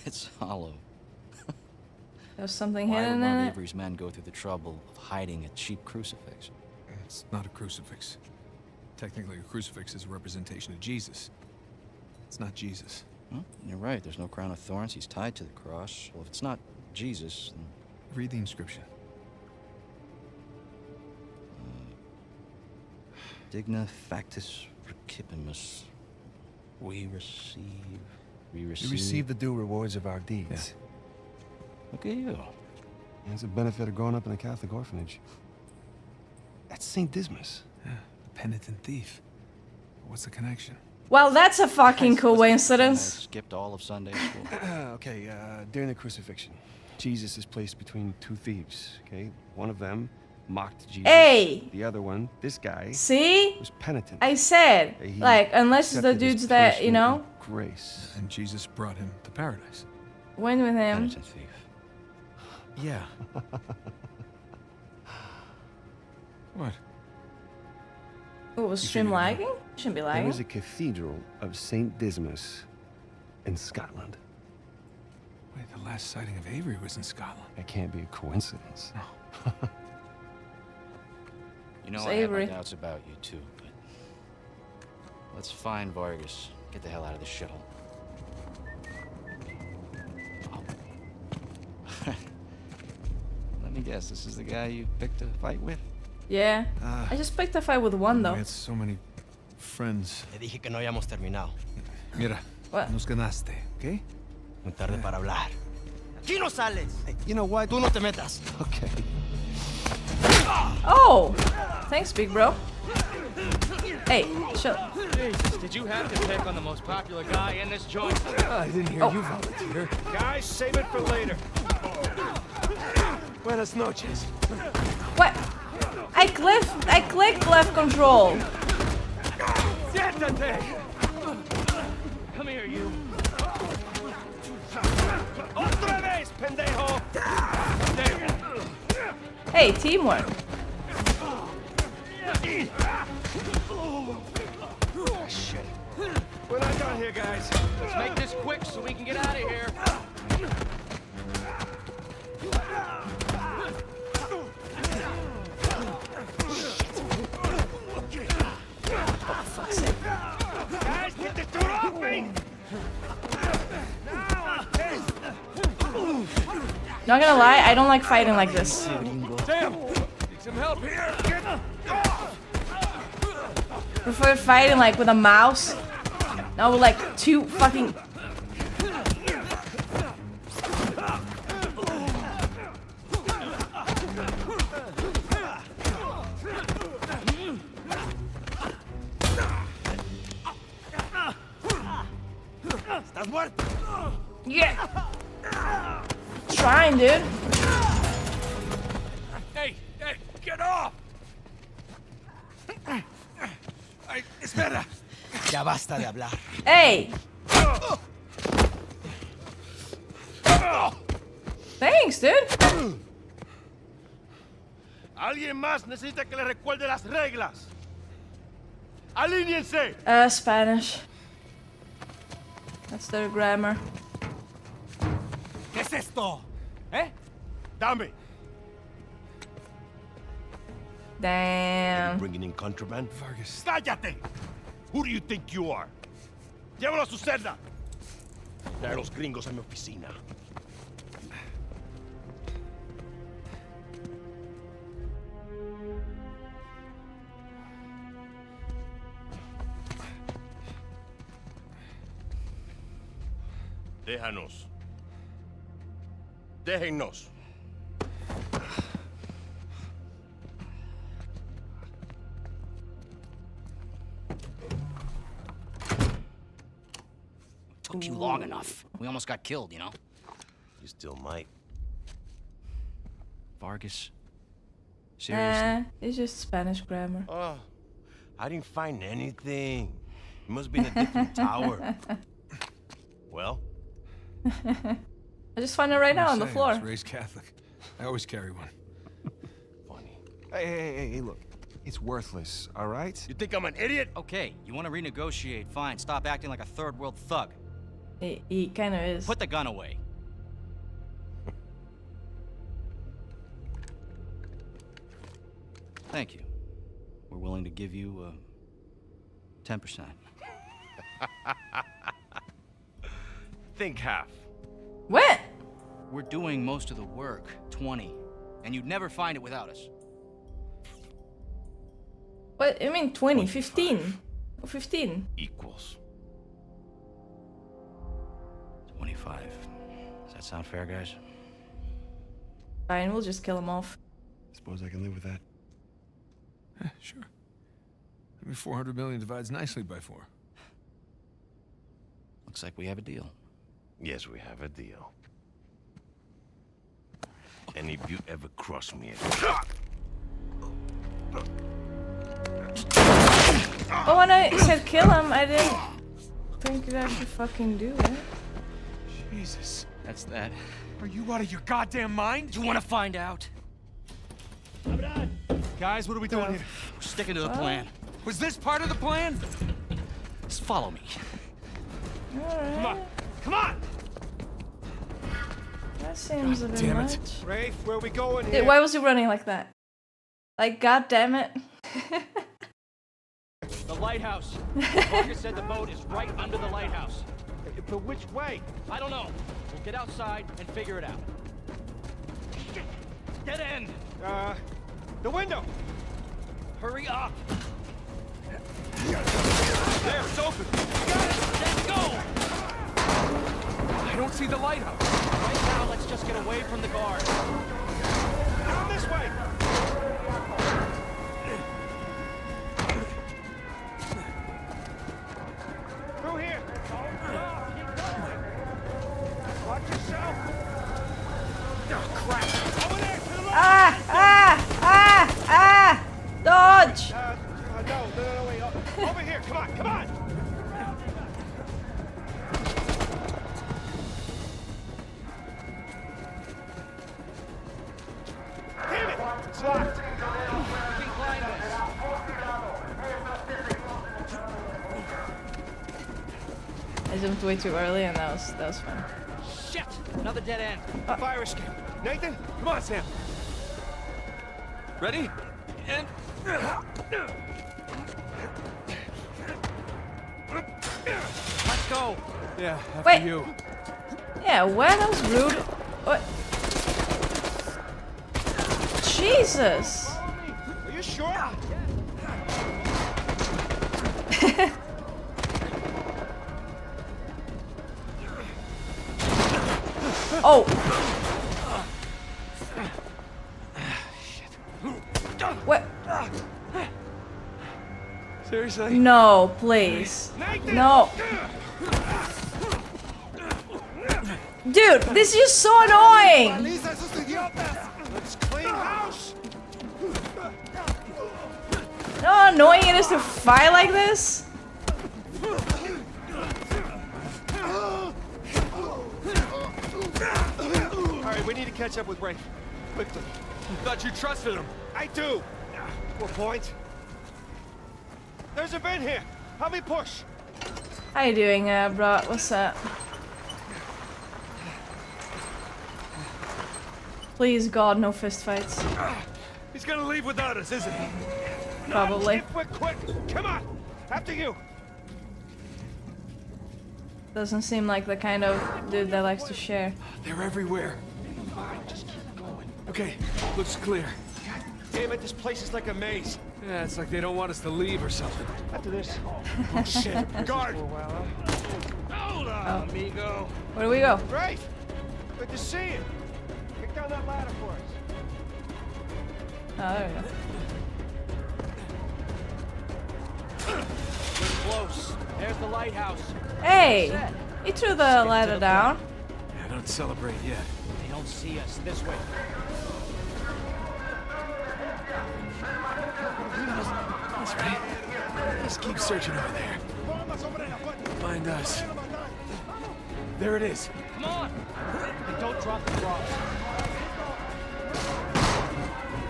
It's hollow. There's something Why hidden would one in of it. Avery's men go through the trouble of hiding a cheap crucifix? It's not a crucifix. Technically, a crucifix is a representation of Jesus. It's not Jesus. Well, you're right. There's no crown of thorns. He's tied to the cross. Well, if it's not Jesus, then... Read the inscription. Digna factus recipimus. We receive... We receive the due rewards of our deeds. Look at you. It's a benefit of growing up in a Catholic orphanage. That's St. Dismas. Yeah, the penitent thief. What's the connection? Well, that's a fucking coincidence. Skipped all of Sunday school. Okay, during the crucifixion, Jesus is placed between two thieves, okay? One of them mocked Jesus. Hey! The other one, this guy, See? was penitent. I said, He like, unless the accepted his dudes that, you know, punishment with grace. And Jesus brought him to paradise. went with him. Penitent thief. Yeah. What? Oh, was You stream figured it out. lagging? Shouldn't be There lagging. is a cathedral of St. Dismas in Scotland. Wait, the last sighting of Avery was in Scotland. That can't be a coincidence. You know, It's I have my Avery. doubts about you too, but... Let's find Vargas. Get the hell out of this shithole. Let me guess, this is the guy you picked a fight with? Yeah. I just picked a fight with one though. We had so many friends. Te dije que no habíamos terminado. Mira, What? nos ganaste, ¿ok? Muy tarde para hablar. Aquí no sales. Hey, you know what? Tú no te metas. Okay. Oh! Thanks, big bro. Hey, chill. Jesus, did you have to pick on the most popular guy in this joint? I didn't hear you volunteer. Guys, save it for later. Buenas noches. What? I clicked left control. Siéntate! Come here, you. Otra vez, pendejo! There. Hey, teamwork. Shit. We're not done here, guys. Let's make this quick so we can get out of here. Fuck's sake. Guys, get the dude off me! Not gonna lie, I don't like fighting like this. Damn! Need some help here! Get off! Prefer fighting like with a mouse. Not with like two fucking. ¿Estás muerto? Yeah! Trying, dude. Hey, get off! Ay, espera. Ya basta de hablar. Hey! Thanks, dude. Alguien más necesita que le recuerde las reglas. Alíñense. Spanish. That's their grammar. ¿Qué es esto? Dame. Damn. Bringing in contraband? Vargas. ¡Cállate! Who do you think you are? Llévalo a su celda. Trae a los gringos a mi oficina. Déjanos. Déjennos. took you long enough. We almost got killed, you know? You still might. Vargas? Seriously? It's just Spanish grammar. Oh, I didn't find anything. It must be in a different tower. Well? I just found it right now on the floor. I was raised Catholic. I always carry one. Funny. Hey, look. It's worthless, all right? You think I'm an idiot? Okay, you want to renegotiate? Fine. Stop acting like a third world thug. He kind of is. Put the gun away. Thank you. We're willing to give you 10%. Think half. What? We're doing most of the work. 20. And you'd never find it without us. What? I mean 20, 15. 15. Equals. 25. Does that sound fair, guys? Fine, we'll just kill him off. Suppose I can live with that. Sure. I mean, 400 million divides nicely by 4. Looks like we have a deal. Yes, we have a deal. And if you ever cross me again... Oh, when I said kill him, I didn't think you'd actually fucking do it. Jesus. That's that. Are you out of your goddamn mind? You want to find out? Guys, what are we doing here? We're sticking to the plan. Was this part of the plan? Just follow me. Alright. Come on. Come on! That seems a bit much. Rafe, where are we going here? Dude, why was he running like that? Like, god damn it. The lighthouse. Parker said the boat is right under the lighthouse. But which way? I don't know. We'll get outside and figure it out. Dead end! The window! Hurry up! There, it's open! Got it! Let's go! I don't see the lighthouse. Right now, let's just get away from the guard. Down this way! Through here! Watch yourself! Oh, crap! Over there, to the left! Dodge! No, wait. Over here, come on! Damn it! It's locked! I jumped way too early and that was fun. Shit! Another dead end. Fire escape. Nathan, come on, Sam. Ready? And... Let's go! Yeah, after Wait. you. Yeah, what? That was rude. What? Jesus! Are you sure? Oh! What? Seriously? No, please. No. Dude, this is so annoying! Let's clean house! You know how annoying it is to fight like this? Alright, we need to catch up with Rafe. Quickly. Thought you trusted him. I do! 4 points. There's a vent here. Help me push. How you doing, bro? What's up? Please, God, no fist fights. He's gonna leave without us, isn't he? Probably. If we're quick. Come on! After you! Doesn't seem like the kind of dude that likes to share. They're everywhere. Just keep going. Okay, looks clear. God damn it, this place is like a maze. Yeah, it's like they don't want us to leave or something. After this. Oh shit. Guard! Hold on, amigo. Where do we go? Rafe! Good to see you. Kick down that ladder for us. Oh, there we go. We're close. There's the lighthouse. Hey! He threw the ladder down. I don't celebrate yet. They don't see us. This way. That's right. Just keep searching over there. Find us. There it is. Come on! And don't drop the cross.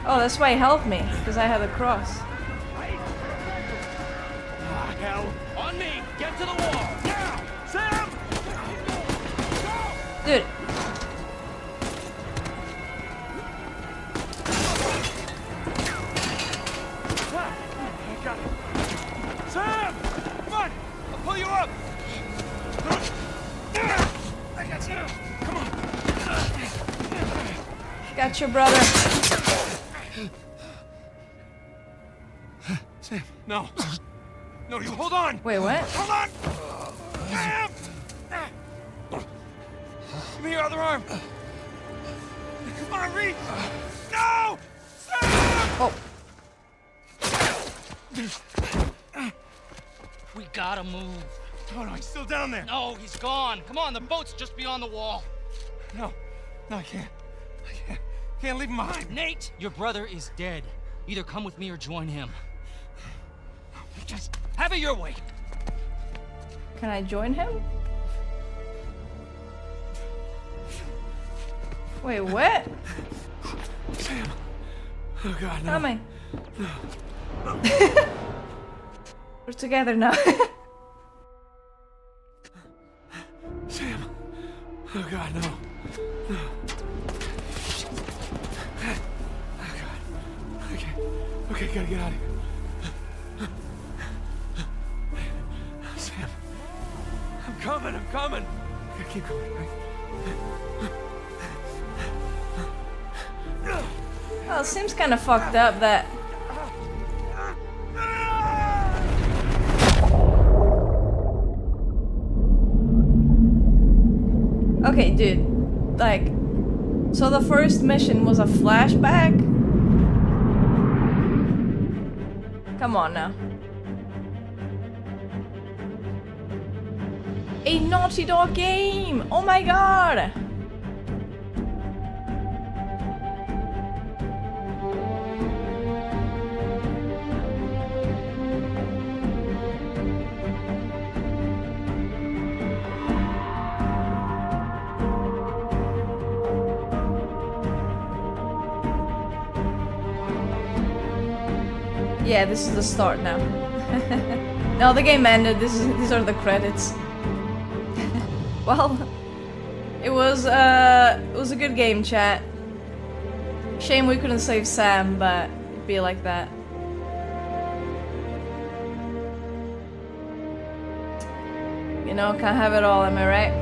Oh, that's why he helped me, because I had a cross. Ah, hell. On me! Get to the wall! Now! Sam! Dude. I got it. Sam! Come on! I'll pull you up! I got you. Come on. Got you, brother. Sam, no. No, you hold on! Wait, what? Hold on! Sam! Give me your other arm! Come on, reach! No! Sam! Oh. We gotta move. Oh, no, he's still down there. No, he's gone. Come on, the boat's just beyond the wall. No, I can't. Can't leave him behind. Nate, your brother is dead. Either come with me or join him. Just have it your way. Can I join him? Wait, what? Sam. Oh, God, no. Coming. We're together now. Sam. Oh, God, no. Oh, God. Okay, gotta get out of here. Sam. I'm coming. Okay, keep going, right? Well, it seems kind of fucked up that... Okay, dude. Like, so the first mission was a flashback? Come on now. A Naughty Dog game! Oh my god! Yeah, this is the start now. No, the game ended. These are the credits. Well, it was a good game, chat. Shame we couldn't save Sam, but it'd be like that. You know, can't have it all, am I right?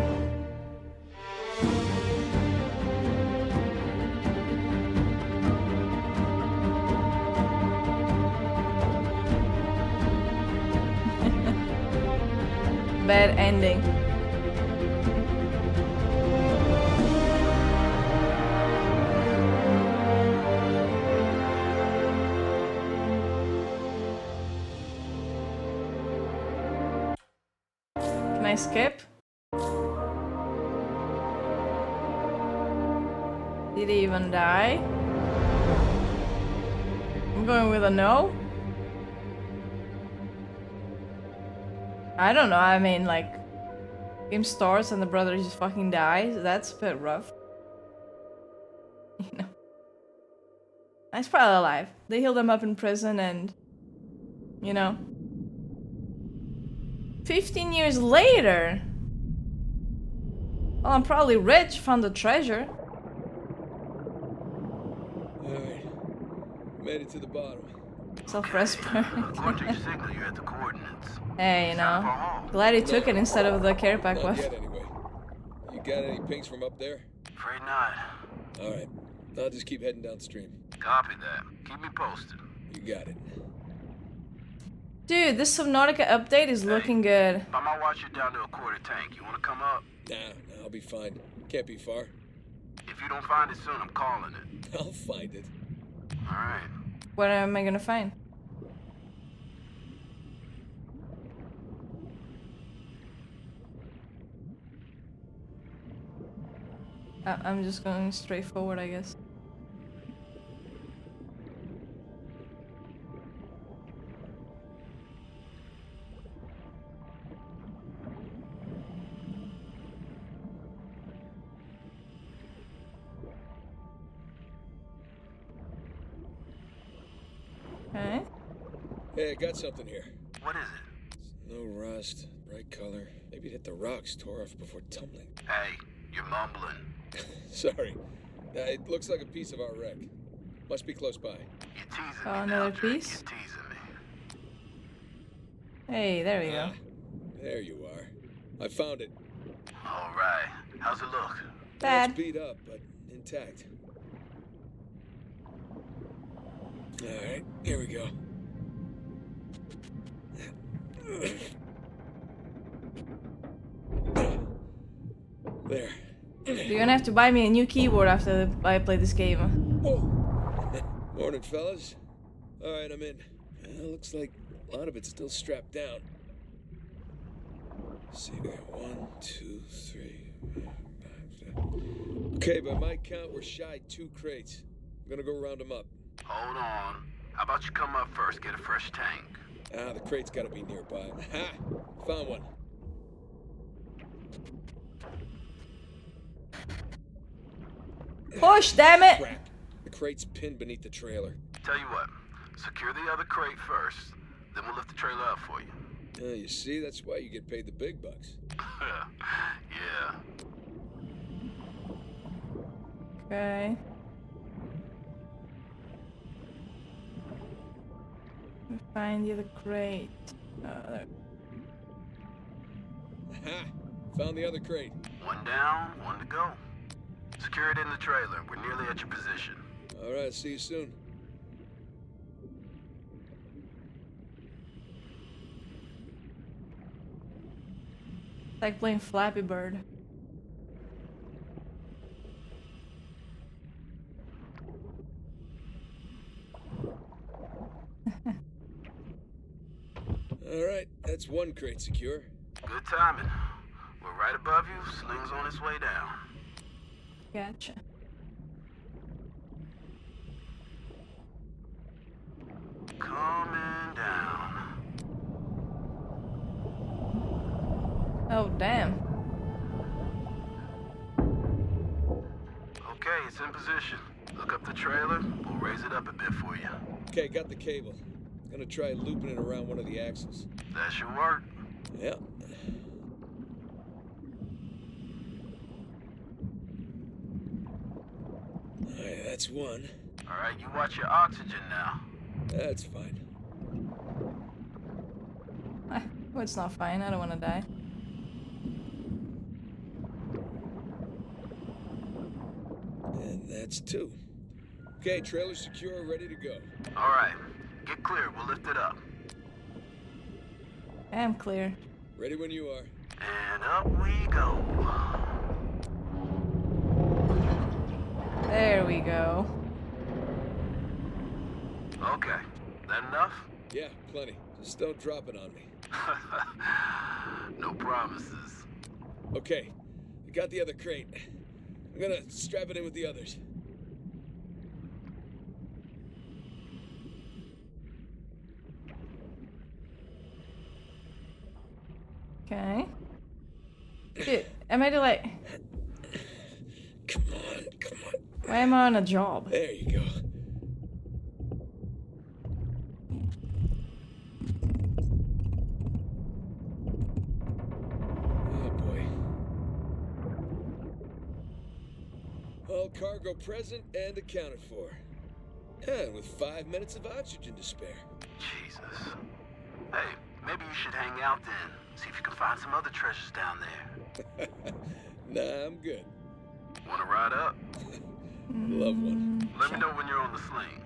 Bad ending. Can I skip? Did he even die? I'm going with a no. I don't know, I mean, like, game starts and the brother just fucking dies. That's a bit rough. You know. He's probably alive. They healed him up in prison and, you know. 15 years later! Well, I'm probably rich, found the treasure. Alright. Made it to the bottom. Self-respect. According to your signal, you're at the coordinates. Hey, you know. Glad he took it instead of the care pack Not weapon. yet, anyway. You got any pings from up there? Afraid not. Alright. I'll just keep heading downstream. Copy that. Keep me posted. You got it. Dude, this Subnautica update is looking good. I might watch you down to a quarter tank. You wanna come up? Nah, I'll be fine. Can't be far. If you don't find it soon, I'm calling it. I'll find it. Alright. What am I gonna find? I'm just going straight forward, I guess. Okay. Hey, I got something here. What is it? No rust, bright color. Maybe it hit the rocks, tore off before tumbling. Hey, you're mumbling. Sorry. It looks like a piece of our wreck. Must be close by. You're teasing Oh, me another now, Drake. piece? You're teasing me. Hey, there we go. There you are. I found it. All right. How's it look? Bad. It's beat up, but intact. Alright, here we go. There. You're gonna have to buy me a new keyboard after I play this game. Whoa. Morning, fellas. Alright, I'm in. Looks like a lot of it's still strapped down. Let's see, we got 1, 2, 3, 4, 5, 6. Okay, by my count, we're shy 2 crates. I'm gonna go round them up. Hold on. How about you come up first, get a fresh tank? The crate's gotta be nearby. Ha! Found one. Push, damn it! Crap. The crate's pinned beneath the trailer. Tell you what, secure the other crate first, then we'll lift the trailer up for you. You see, that's why you get paid the big bucks. Yeah. Okay. Find the other crate. There. Ha! Found the other crate. One down, one to go. Secure it in the trailer. We're nearly at your position. All right, see you soon. It's like playing Flappy Bird. All right, that's one crate secure. Good timing. We're right above you. Sling's on its way down. Gotcha. Coming down. Oh, damn. Okay, it's in position. Look up the trailer. We'll raise it up a bit for you. Okay, got the cable. Gonna try looping it around one of the axles. That should work. Yeah. Alright, that's one. Alright, you watch your oxygen now. That's fine. Oh, it's not fine. I don't want to die. And that's two. Okay, trailer secure, ready to go. Alright, get clear. We'll lift it up. I'm clear. Ready when you are. And up we go. There we go. Okay, that enough? Yeah, plenty. Just don't drop it on me. No promises. Okay, I got the other crate. I'm gonna strap it in with the others. Okay. Dude, am I delayed? Come on, come on. Why am I on a job? There you go. Oh boy. All cargo present and accounted for. And with 5 minutes of oxygen to spare. Jesus. Hey, maybe you should hang out then. See if you can find some other treasures down there. Nah, I'm good. Wanna ride up? Love one. Let me know when you're on the sling.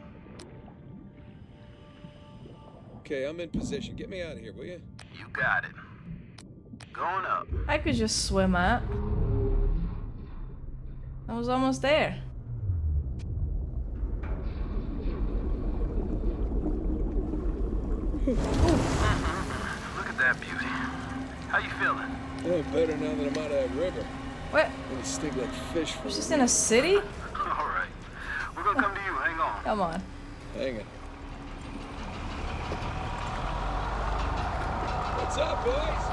Okay, I'm in position. Get me out of here, will you? You got it. Going up. I could just swim out. I was almost there. Look at that beauty. How you feeling? Oh, better now that I'm out of that river. What? Gonna stink like fish for We're just in a city? Alright. We're gonna come to you. Hang on. Come on. Hang it. What's up, boys?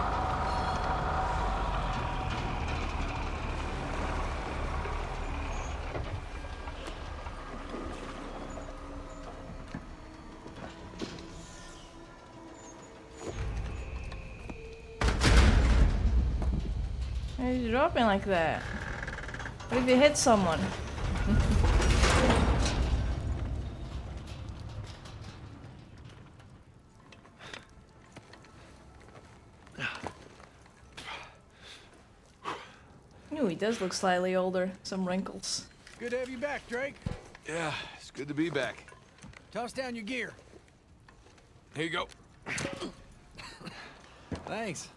Why are you dropping like that? What if you hit someone? Ooh, he does look slightly older. Some wrinkles. Good to have you back, Drake. Yeah, it's good to be back. Toss down your gear. Here you go. Thanks.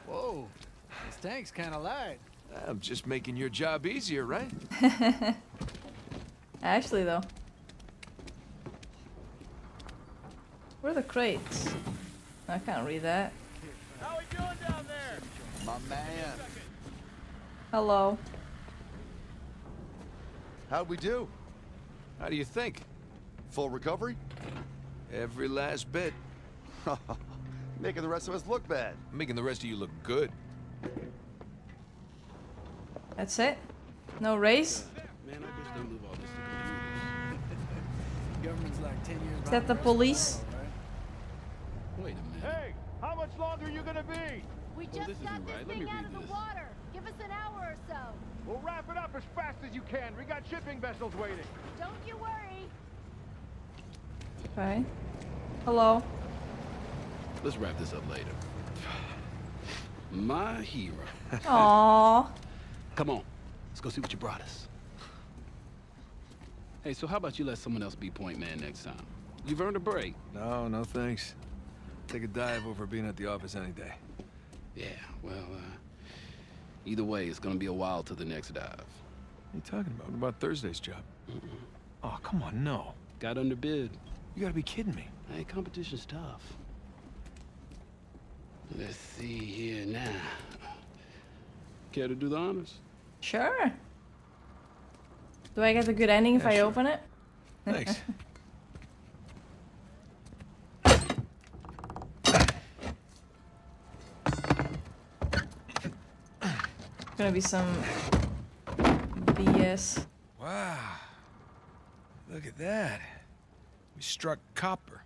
Whoa, this tank's kind of light. I'm just making your job easier, right? Actually, though. Where are the crates? I can't read that. How we doing down there? My man. Hello. How'd we do? How do you think? Full recovery? Every last bit. Making the rest of us look bad. Making the rest of you look good. That's it? No race? Man, I wish they move all this to computers. Government's like 10 years. Is that the police? Wait a minute. Hey, how much longer are you gonna be? We just got this thing out of the water. Give us an hour or so. We'll wrap it up as fast as you can. We got shipping vessels waiting. Don't you worry. Okay. Hello. Let's wrap this up later. My hero. Aww. Come on, let's go see what you brought us. Hey, so how about you let someone else be point man next time? You've earned a break. No, no thanks. Take a dive over being at the office any day. Yeah, well, either way, it's gonna be a while to the next dive. What are you talking about? What about Thursday's job? Oh, come on, no. Got underbid. You gotta be kidding me. Hey, competition's tough. Let's see here now. Care to do the honors? Sure. Do I get a good ending if I sure. open it? Thanks. Gonna be some BS. Wow. Look at that. We struck copper.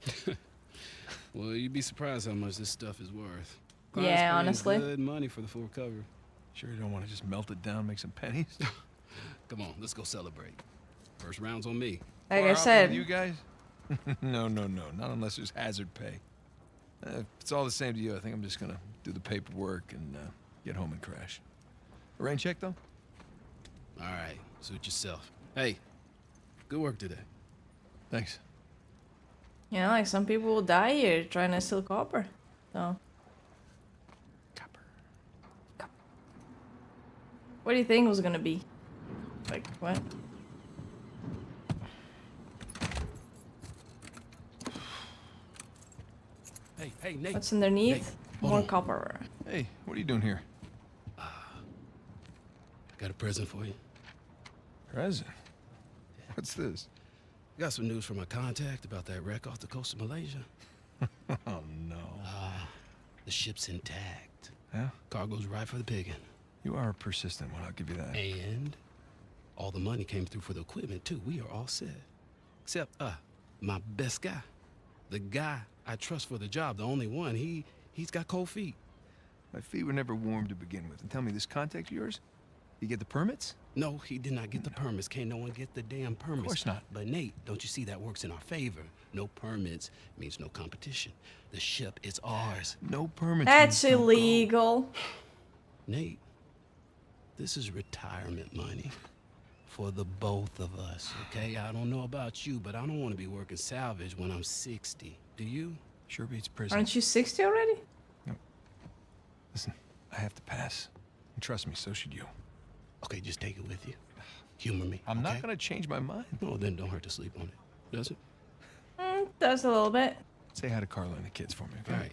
Well, you'd be surprised how much this stuff is worth. Yeah, Clients paying honestly. Good money for the full cover. Sure you don't want to just melt it down, make some pennies? Come on, let's go celebrate. First round's on me. Like Far I out said. with you guys? No, no, no. Not unless there's hazard pay. If it's all the same to you, I think I'm just gonna do the paperwork and get home and crash. Rain check, though? All right, suit yourself. Hey, good work today. Thanks. You know, like some people will die here trying to steal copper. So. Copper. What do you think it was gonna be? Like, what? Hey, Nate. What's underneath? Nate, hold More on. copper. Hey, what are you doing here? I got a present for you. Present? What's this? Got some news from my contact about that wreck off the coast of Malaysia. Oh, no. The ship's intact. Yeah? Cargo's right for the picking. You are a persistent one, I'll give you that. And all the money came through for the equipment, too. We are all set. Except, my best guy. The guy I trust for the job, the only one. He's got cold feet. My feet were never warm to begin with. And tell me, this contact of yours, you get the permits? No, he did not get the permits. Can't no one get the damn permits. Of course not. But Nate, don't you see that works in our favor? No permits means no competition. The ship is ours. No permits. That's means no go. illegal. Nate, this is retirement money for the both of us, okay? I don't know about you, but I don't want to be working salvage when I'm 60. Do you? Sure beats prison. Aren't you 60 already? No. Listen, I have to pass. And trust me, so should you. Okay, just take it with you. Humor me. I'm okay? not gonna change my mind. Oh, then don't hurt to sleep on it. Does it? Does a little bit. Say hi to Carla and the kids for me, okay? All right.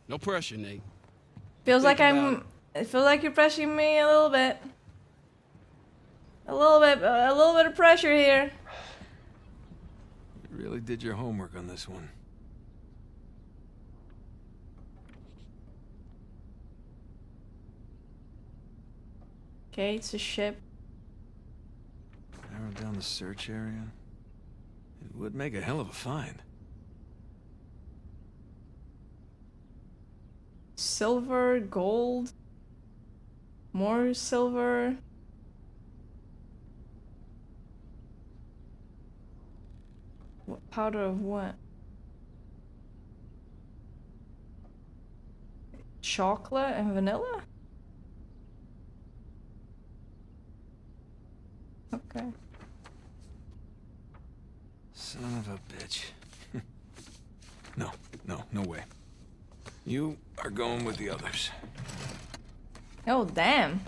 No pressure, Nate. Feels like Think about I feel like you're pressuring me a little bit. A little bit of pressure here. You really did your homework on this one. Okay, it's a ship. Narrow down the search area. It would make a hell of a find. Silver, gold, more silver. What powder of what? Chocolate and vanilla? Okay. Son of a bitch. No way. You are going with the others. Oh, damn.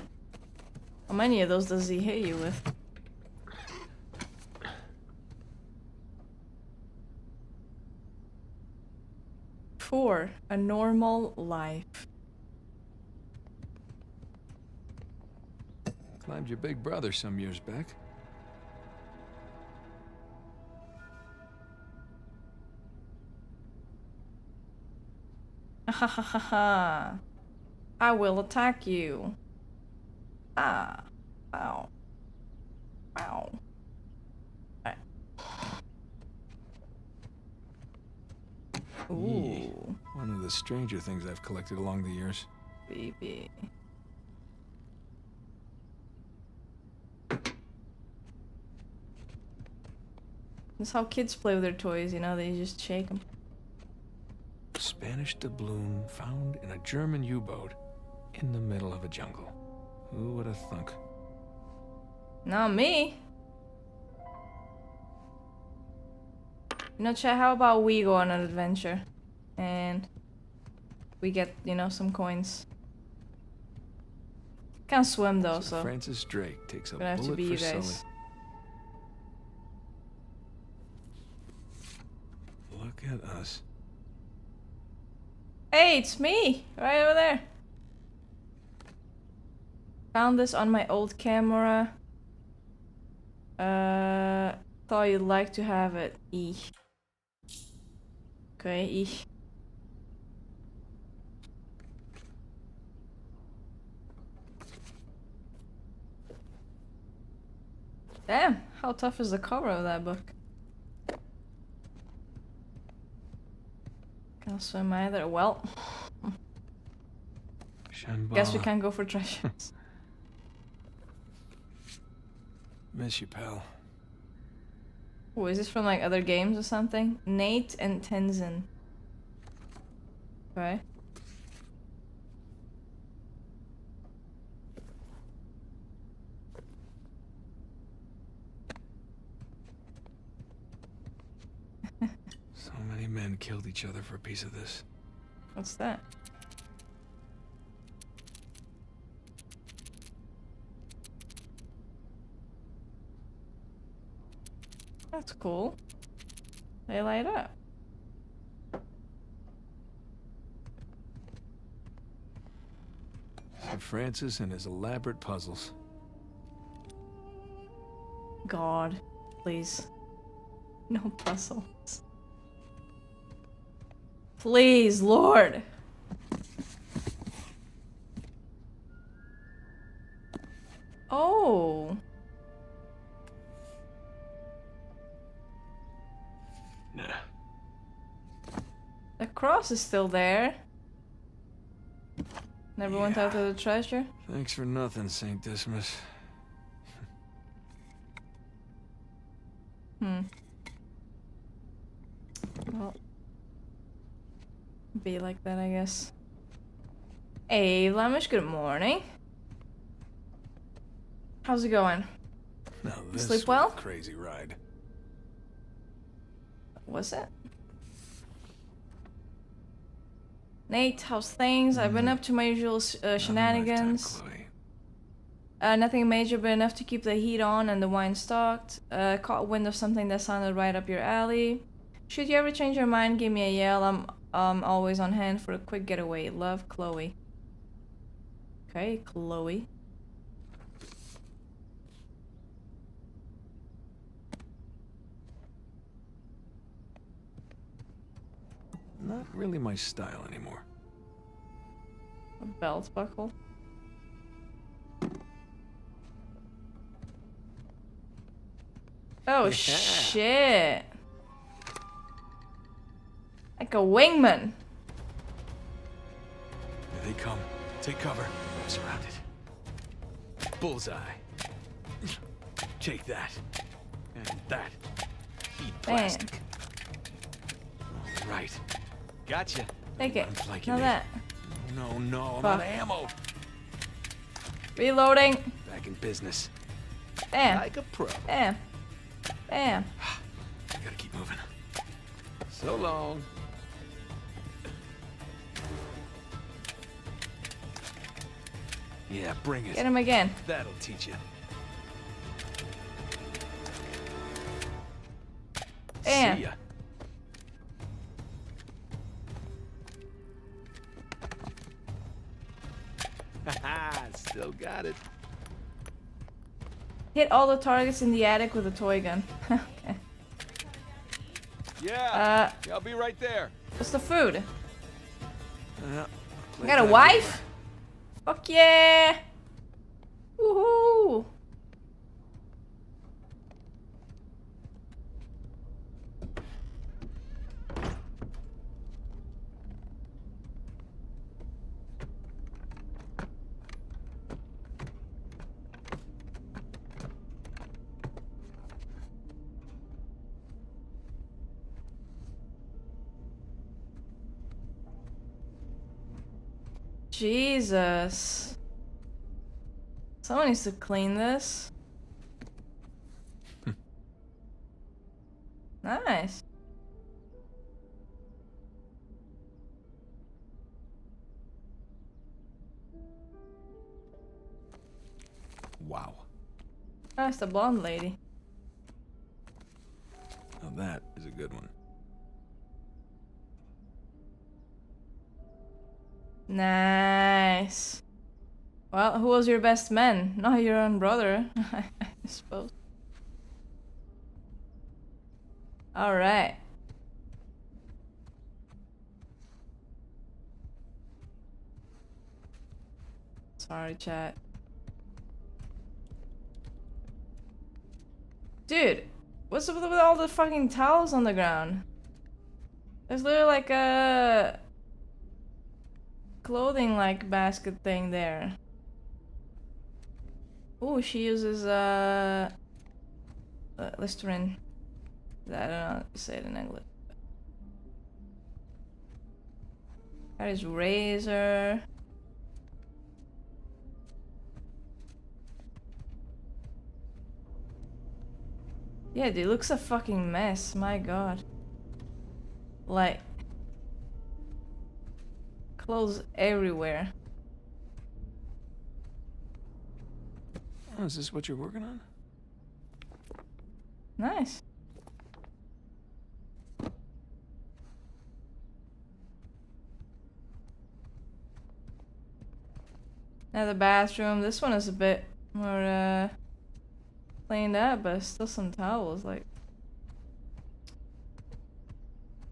How many of those does he hit you with? For a normal life. Climbed your big brother some years back. Ha ha ha ha. I will attack you. Ah. Ow. Ow. Right. Ooh. One of the stranger things I've collected along the years. Baby. That's how kids play with their toys, you know, they just shake them. Spanish doubloon found in a German U-boat in the middle of a jungle. Who would have thunk? Not me. You know, Chad, how about we go on an adventure? And we get, you know, some coins. Can't swim though, so Francis Drake takes a gonna have to bullet be for you guys. Sully. Look at us. Hey, it's me! Right over there. Found this on my old camera. Thought you'd like to have it. Eesh. Okay, eesh. Damn, how tough is the cover of that book? Can't swim either. Well, guess we can't go for treasures. Miss you, pal. Oh, is this from like other games or something? Nate and Tenzin. Okay. So many men killed each other for a piece of this. What's that? That's cool. They light up. Sir Francis and his elaborate puzzles. God, please. No puzzles. Please, Lord. Oh. Nah. The cross is still there. Never went after the treasure. Thanks for nothing, St. Dismas. Well, be like that, I guess. Hey, Flemish, good morning. How's it going? Now this Sleep was well? a crazy ride. Was it? Nate, how's things? I've been up to my usual shenanigans. Nothing major, but enough to keep the heat on and the wine stocked. Caught wind of something that sounded right up your alley. Should you ever change your mind, give me a yell. I'm always on hand for a quick getaway. Love, Chloe. Okay, Chloe. Not really my style anymore. A belt buckle. Oh shit! Like a wingman. Here they come. Take cover. I'm surrounded. Bullseye. Take that. And that. Eat plastic. All right. Gotcha. Take it. I'm flanking Now it. that. No, no, I'm Fuck. out of ammo. Reloading. Back in business. Bam. Like a pro. Bam. Bam. I gotta keep moving. So long. Yeah, bring it. Get him again. That'll teach you. Bam. See ya. Still got it. Hit all the targets in the attic with a toy gun. Okay. Yeah. I'll be right there. What's the food? Yeah. You got a wife? Fuck yeah! Woohoo! Jesus. Someone needs to clean this. Nice. Wow. That's the blonde lady. Now that is a good one. Nice. Well, who was your best man? Not your own brother, I suppose. Alright. Sorry, chat. Dude, what's up with all the fucking towels on the ground? There's literally like a clothing like basket thing there. Oh, she uses Listerine. I don't know how to say it in English. That is razor. Yeah, dude, looks a fucking mess. My god. Like, clothes everywhere. Oh, is this what you're working on? Nice. Now the bathroom. This one is a bit more cleaned up, but still some towels. Like,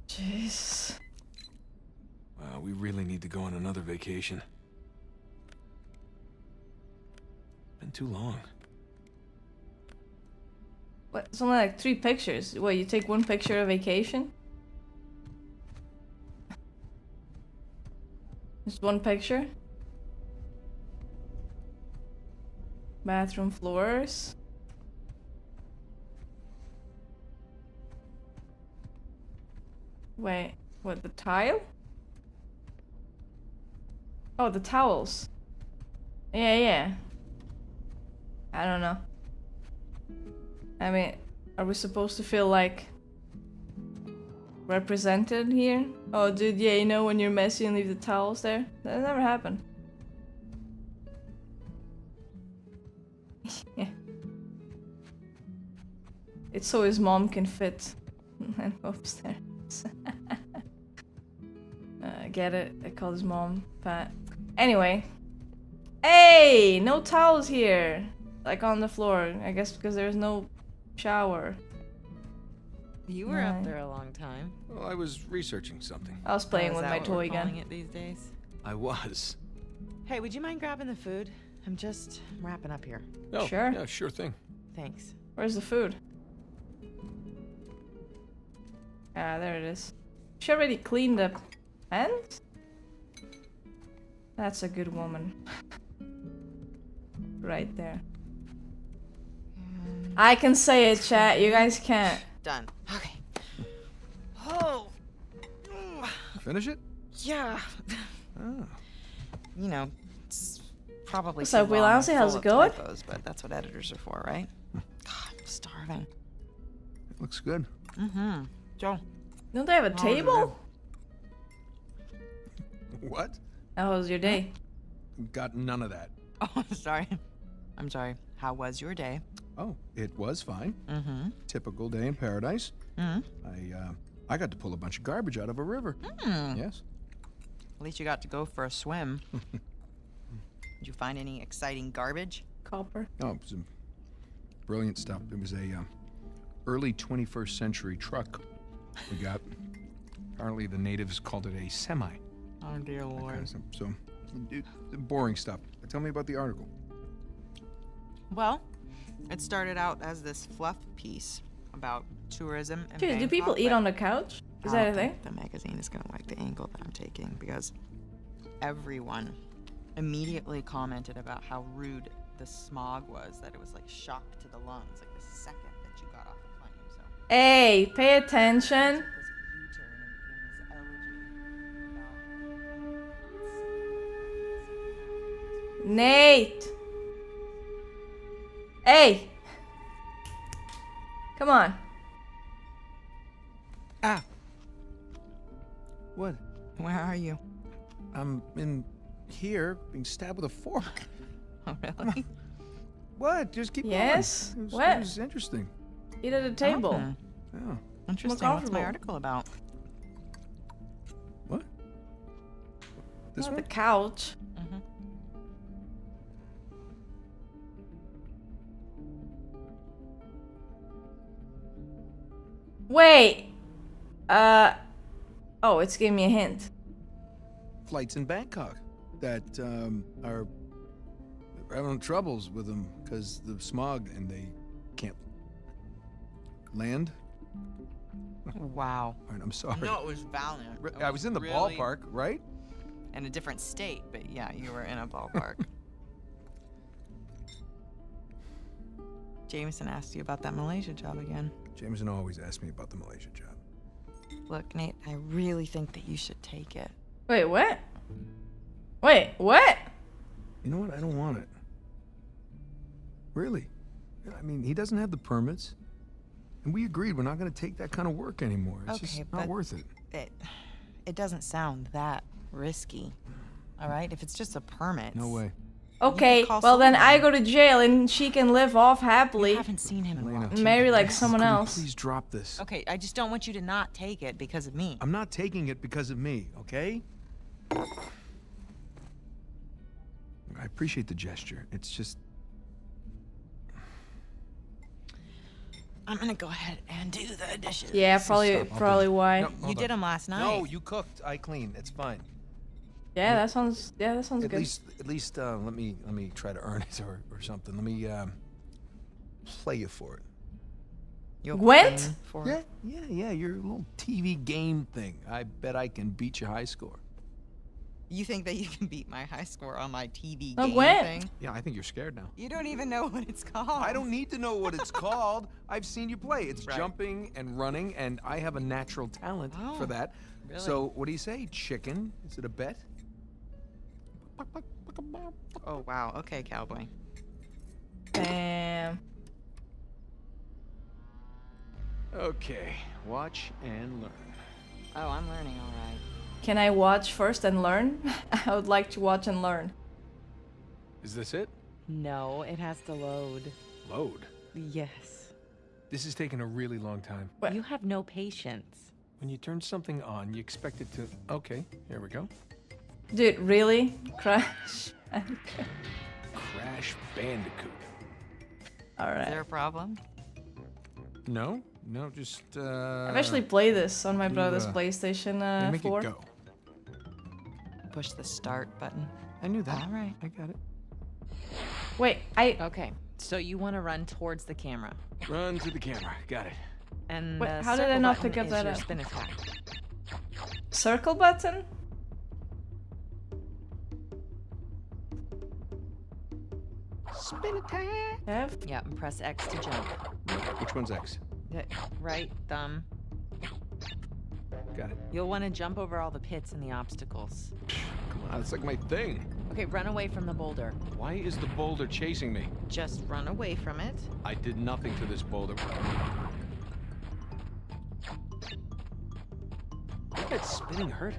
jeez. Wow, we really need to go on another vacation. Been too long. What? It's only like 3 pictures. What? You take 1 picture of vacation? Just 1 picture? Bathroom floors. Wait, what, the tile? Oh, the towels. Yeah. I don't know. I mean, are we supposed to feel like represented here? Oh, dude, yeah, you know when you're messy and leave the towels there? That never happened. Yeah. It's so his mom can fit and go upstairs. get it. I called his mom fat. Anyway. Hey! No towels here! Like on the floor. I guess because there's no shower. You were up there a long time. Well, I was researching something. I was playing Is with that my what toy we're calling again. it these days? I was. Hey, would you mind grabbing the food? I'm just wrapping up here. Oh, Sure. Yeah, sure thing. Thanks. Where's the food? Ah, there it is. She already cleaned the pans? That's a good woman. Right there. I can say it, chat. You guys can't. Done. Okay. Oh. Finish it? Yeah. Oh. You know, it's probably What's up, too Will long and Honestly? How's full it of going? typos, but that's what editors are for, right? God, I'm starving. It looks good. Mm-hmm. Joe. Don't they have a table? What? How was your day? Got none of that. Oh, I'm sorry. I'm sorry. How was your day? Oh, it was fine. Mm-hmm. Typical day in paradise. Mm-hmm. I got to pull a bunch of garbage out of a river. Mm. Yes. At least you got to go for a swim. Did you find any exciting garbage? Copper. Oh, it was some brilliant stuff. It was a early 21st century truck we got. Apparently the natives called it a semi. Oh, dear Lord. Kind of stuff. So, boring stuff. Tell me about the article. Well, it started out as this fluff piece about tourism and Dude, do Bangkok, people eat but on the couch? Is I that a don't thing? think the magazine is gonna like the angle that I'm taking because everyone immediately commented about how rude the smog was, that it was like shock to the lungs, like the second that you got off the plane. So Hey, pay attention. this U-turn and became this elegy about Nate! Hey! Come on. Ah! What? Where are you? I'm in here being stabbed with a fork. Oh, really? What? Just keep Yes? going. What? It was interesting. Eat at a table. Oh, Oh. interesting. What's comfortable. my article about? What? This Not one? the couch. Mm-hmm. Wait. Oh, it's giving me a hint. Flights in Bangkok that are having troubles with them because the smog and they can't land. Wow. All right, I'm sorry. No, it was valiant. It I was in the really ballpark, right? in a different state, but yeah, you were in a ballpark. Jameson asked you about that Malaysia job again. Jameson always asks me about the Malaysia job. Look, Nate, I really think that you should take it. Wait, what? Wait, what? You know what? I don't want it. Really. I mean, he doesn't have the permits. And we agreed we're not going to take that kind of work anymore. It's Okay, just not but worth it. It doesn't sound that risky. All right? If it's just a permit. No way. Okay, call well then someone. I go to jail and she can live off happily. You haven't seen him in a Elena, while. Marry like someone Can you else. please drop this. Okay, I just don't want you to not take it because of me. I'm not taking it because of me, okay? I appreciate the gesture. It's just... I'm gonna go ahead and do the dishes. Yeah, probably Stop, I'll probably do it. why. No, You hold did on. them last night. No, you cooked. I cleaned. It's fine. Yeah, that sounds good. At least, let me try to earn it or something. Let me play you for it. You'll Gwent? claim for it. Yeah. Your little TV game thing. I bet I can beat your high score. You think that you can beat my high score on my TV No, game Gwent. thing? Yeah, I think you're scared now. You don't even know what it's called. I don't need to know what it's called. I've seen you play. It's Right. jumping and running, and I have a natural talent for Oh, that. really? So, what do you say? Chicken? Is it a bet? Oh, wow. Okay, cowboy. Damn. Okay, watch and learn. Oh, I'm learning all right. Can I watch first and learn? I would like to watch and learn. Is this it? No, it has to load. Load. Yes. This is taking a really long time. What? You have no patience. When you turn something on, you expect it to... Okay, here we go. Dude, really? Crash. Crash Bandicoot. Alright. Is there a problem? No, no, just I've actually played this on my brother's yeah, PlayStation make 4. it go. Push the start button. I knew that. All right. I got it. Wait, Okay, so you want to run towards the camera. Run to the camera. Got it. And Wait, the how did I circle not button pick up is that your up? spin attack. Circle button? Spin attack. F? Yeah, and press X to jump. Which one's X? Right thumb. Got it. You'll want to jump over all the pits and the obstacles. Come on, it's like my thing. Okay, run away from the boulder. Why is the boulder chasing me? Just run away from it. I did nothing to this boulder. Did that spinning hurt?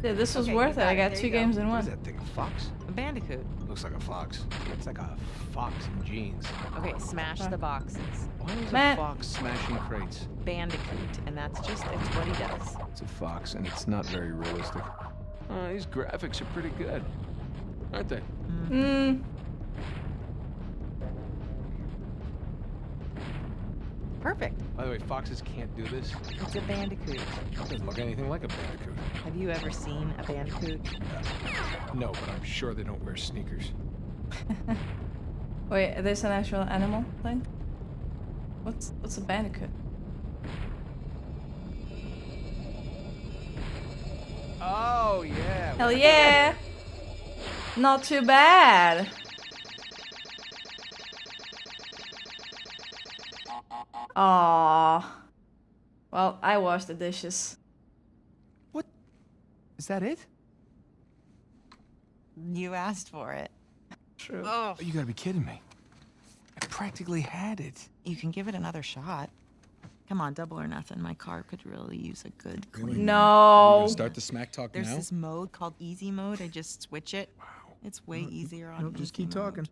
Dude, this was Okay, worth you it. got I it. got There 2 you go. games in What is one. that thing, a fox? A bandicoot. Looks like a fox. It's like a fox in jeans. Okay, smash the boxes. Why is Matt. a fox smashing crates? Bandicoot, and it's what he does. It's a fox, and it's not very realistic. These graphics are pretty good, aren't they? Hmm. Perfect. By the way, foxes can't do this. It's a bandicoot. It doesn't look anything like a bandicoot. Have you ever seen a bandicoot? No, but I'm sure they don't wear sneakers. Wait, there's an actual animal thing? What's a bandicoot? Oh, yeah. Hell yeah! Not too bad. Aww. Well, I washed the dishes. Is that it? You asked for it. True. Oh. You gotta be kidding me. I practically had it. You can give it another shot. Come on, double or nothing. My car could really use a good clean. No. Start the smack talk There's now? this mode called easy mode. I just switch it. Wow. It's way easier on No, just easy keep mode. talking.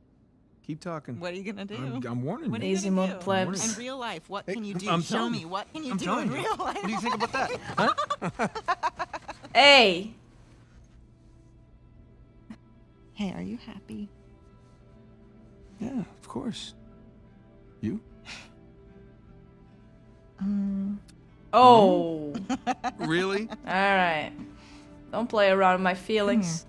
Keep talking. What are you gonna do? I'm warning What you. are you Easy gonna mode do? plebs. In real life, what Hey, can you do? I'm Show telling me. you. What can you I'm do telling in you. real life? What do you think about that? Hey! Hey, are you happy? Yeah, of course. You? Oh. Really? Alright. Don't play around with my feelings.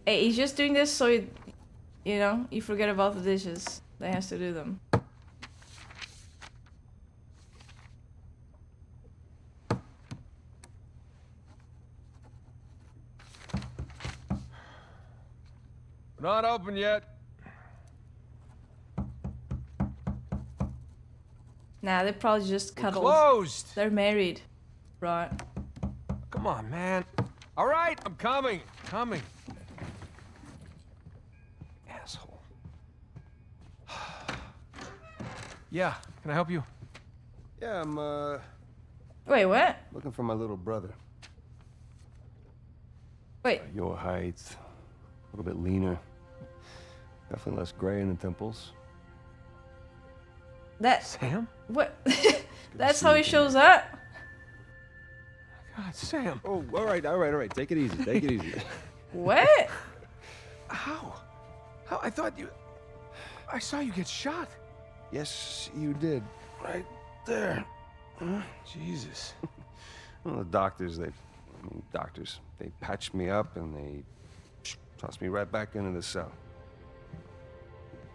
Hey, he's just doing this so you know, you forget about the dishes. They has to do them. Not open yet. Nah, they probably just We're cuddled. closed. They're married. Right. Come on, man. All right, I'm coming. Coming. Asshole. Yeah, can I help you? Yeah, I'm, Wait, what? looking for my little brother. Wait. Your height, a little bit leaner. Definitely less gray in the temples. That. Sam? What? That's how he shows up? God, Sam. Oh, all right. Take it easy. Take it easy. What? How? How? I thought you... I saw you get shot. Yes, you did. Right there. Huh? Jesus. Well, the doctors, they patched me up and they tossed me right back into the cell.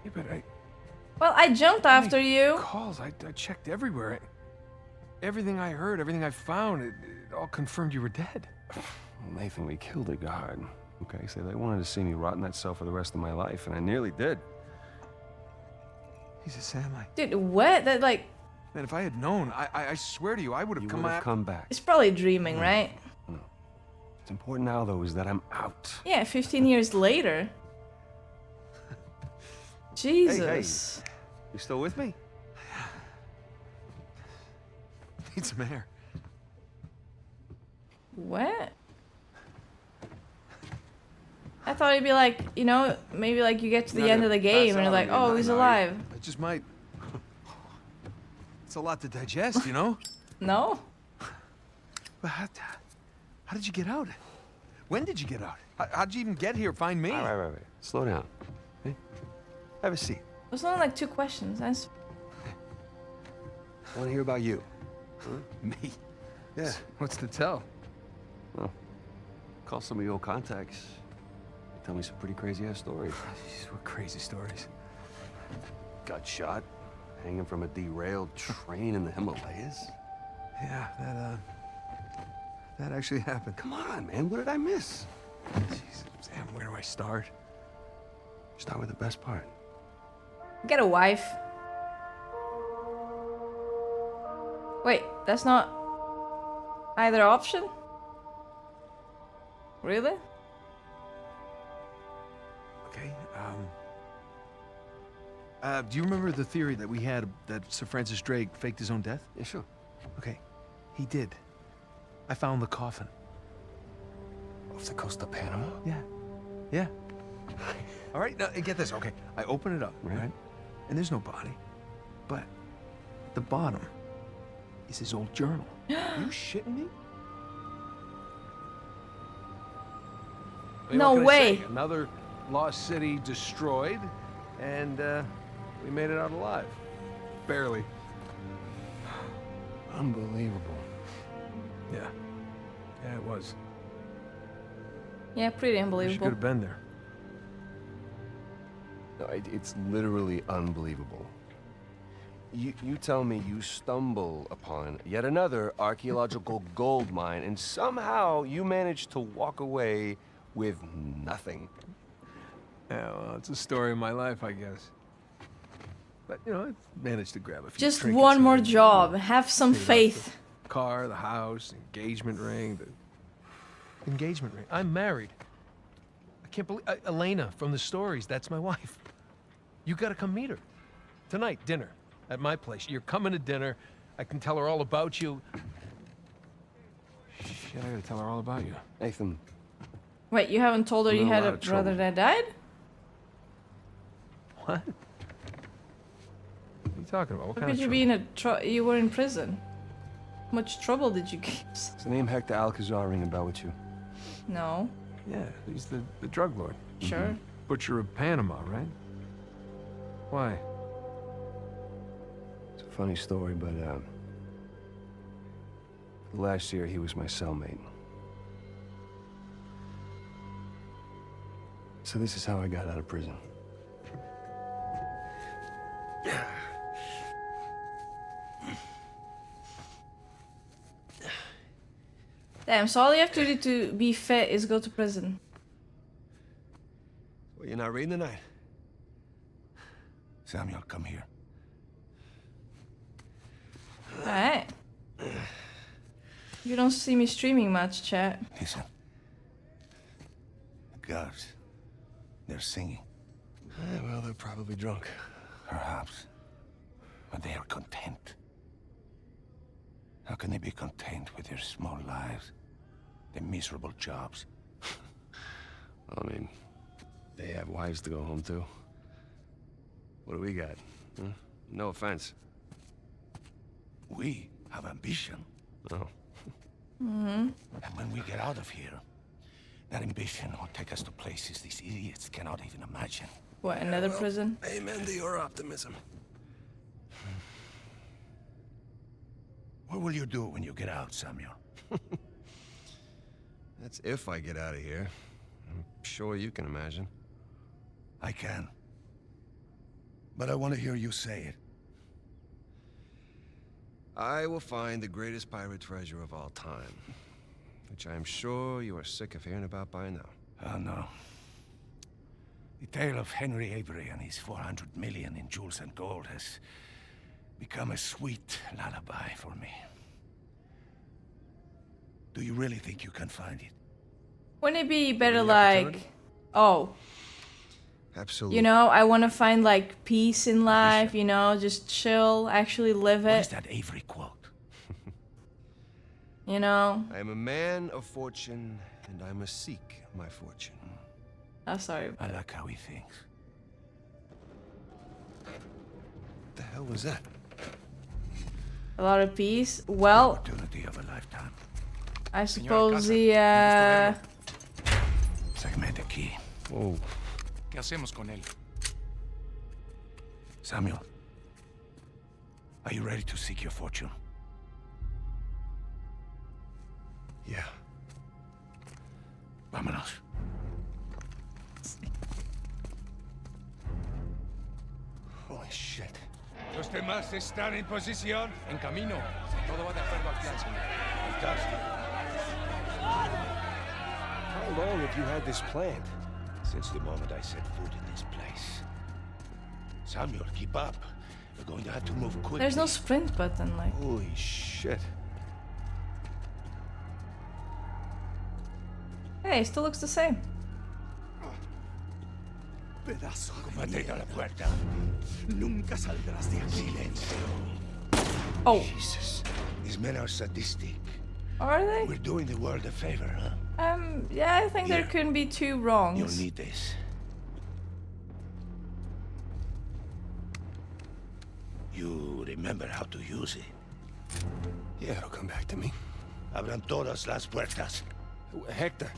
Yeah, but Well, I jumped after you. calls. I checked everywhere. Everything I heard, everything I found, it all confirmed you were dead. Well, they think we killed a guard. Okay, so they wanted to see me rot in that cell for the rest of my life, and I nearly did. Jesus, Sam, Dude, what? That like... Man, if I had known, I swear to you, I would have come back. It's probably dreaming, right? No. What's important now, though, is that I'm out. Yeah, 15 years later. Jesus. Hey, you still with me? Need some air. What? thought it'd be like, you know, maybe like you get to the Not end gonna of the game pass and you're out like, on me, oh, he's no, alive. I just might. It's a lot to digest, you know? No? But how did you get out? When did you get out? How'd you even get here? Find me? All right. Slow down. Okay? Have a seat. It was only like 2 questions. That's... I want to hear about you. Huh? Me? Yeah. What's to tell? Well, call some of your old contacts. Tell me some pretty crazy-ass stories. Jeez, what crazy stories. Got shot, hanging from a derailed train in the Himalayas. Yeah, that actually happened. Come on, man. What did I miss? Jeez, Sam, where do I start? Start with the best part. Get a wife. Wait, that's not either option? Really? Okay, do you remember the theory that we had that Sir Francis Drake faked his own death? Yeah, sure. Okay, he did. I found the coffin. Off the coast of Panama? Yeah. All right, now get this. Okay, I open it up, right? And there's no body, but at the bottom is his old journal. You shitting me? Hey, No what can I way. say? Another lost city destroyed, and we made it out alive. Barely. Unbelievable. Yeah. Yeah, it was. Yeah, pretty She unbelievable. could have been there. No, it's literally unbelievable. You tell me you stumble upon yet another archaeological gold mine, and somehow you manage to walk away with nothing. Yeah, well, it's a story of my life, I guess. But, you know, I managed to grab a few Just trinkets one and more everything. job. Have some Paid off faith. the car, the house, engagement ring, the engagement ring. I'm married. I can't believe Elena from the stories. That's my wife. You gotta come meet her tonight. Dinner at my place. You're coming to dinner. I can tell her all about you. Shit, I gotta tell her all about you. Nathan. Wait, you haven't told her I'm you in a had lot a of trouble. brother that died? What? What are you talking about? What How kind could of you trouble? be in you were in prison? How much trouble did you get? Does the name Hector Alcazar ring a bell with you? No. Yeah, he's the drug lord. Sure. Butcher of Panama, right? Why? It's a funny story, but last year he was my cellmate. So this is how I got out of prison. Damn, so all you have to do to be fit is go to prison. Well, you're not reading tonight? Samuel, come here. Alright. You don't see me streaming much, chat. Listen. The guards. They're singing. Well, they're probably drunk. Perhaps. But they are content. How can they be content with their small lives? Their miserable jobs? I mean, they have wives to go home to. What do we got? Huh? No offense. We have ambition. Oh. Mm-hmm. And when we get out of here, that ambition will take us to places these idiots cannot even imagine. What, another prison? Amen to your optimism. What will you do when you get out, Samuel? That's if I get out of here. I'm sure you can imagine. I can. But I want to hear you say it. I will find the greatest pirate treasure of all time, which I am sure you are sick of hearing about by now. Oh, no. The tale of Henry Avery and his 400 million in jewels and gold has become a sweet lullaby for me. Do you really think you can find it? Wouldn't it be better like, oh, Absolutely. you know, I want to find like peace in life, you know, just chill, actually live What it, is that Avery quote? you know? I am a man of fortune, and I must seek my fortune. Oh, sorry. I like how he thinks. The hell was that? A lot of peace. Well, Opportunity of a lifetime. I suppose the Sácame de aquí. Whoa. ¿Qué hacemos con él? Samuel, are you ready to seek your fortune? Yeah. Vámonos. Holy shit. Los demás están en posición. En camino. Todo va de acuerdo al plan, señor. Fantastic. How long have you had this planned? Since the moment I set foot in this place. Samuel, keep up. We're going to have to move quickly. there's no sprint button, like. Holy shit. Hey, it still looks the same. Pedazo de Mantén a la puerta. Nunca saldrás de aquí. Silencio. Oh. Jesus. These men are sadistic. Are they? We're doing the world a favor, huh? Yeah, I think there Here. couldn't be two You'll wrongs. need this. You remember how to use it. Yeah, it'll come back to me. Abran todas las puertas. Hector,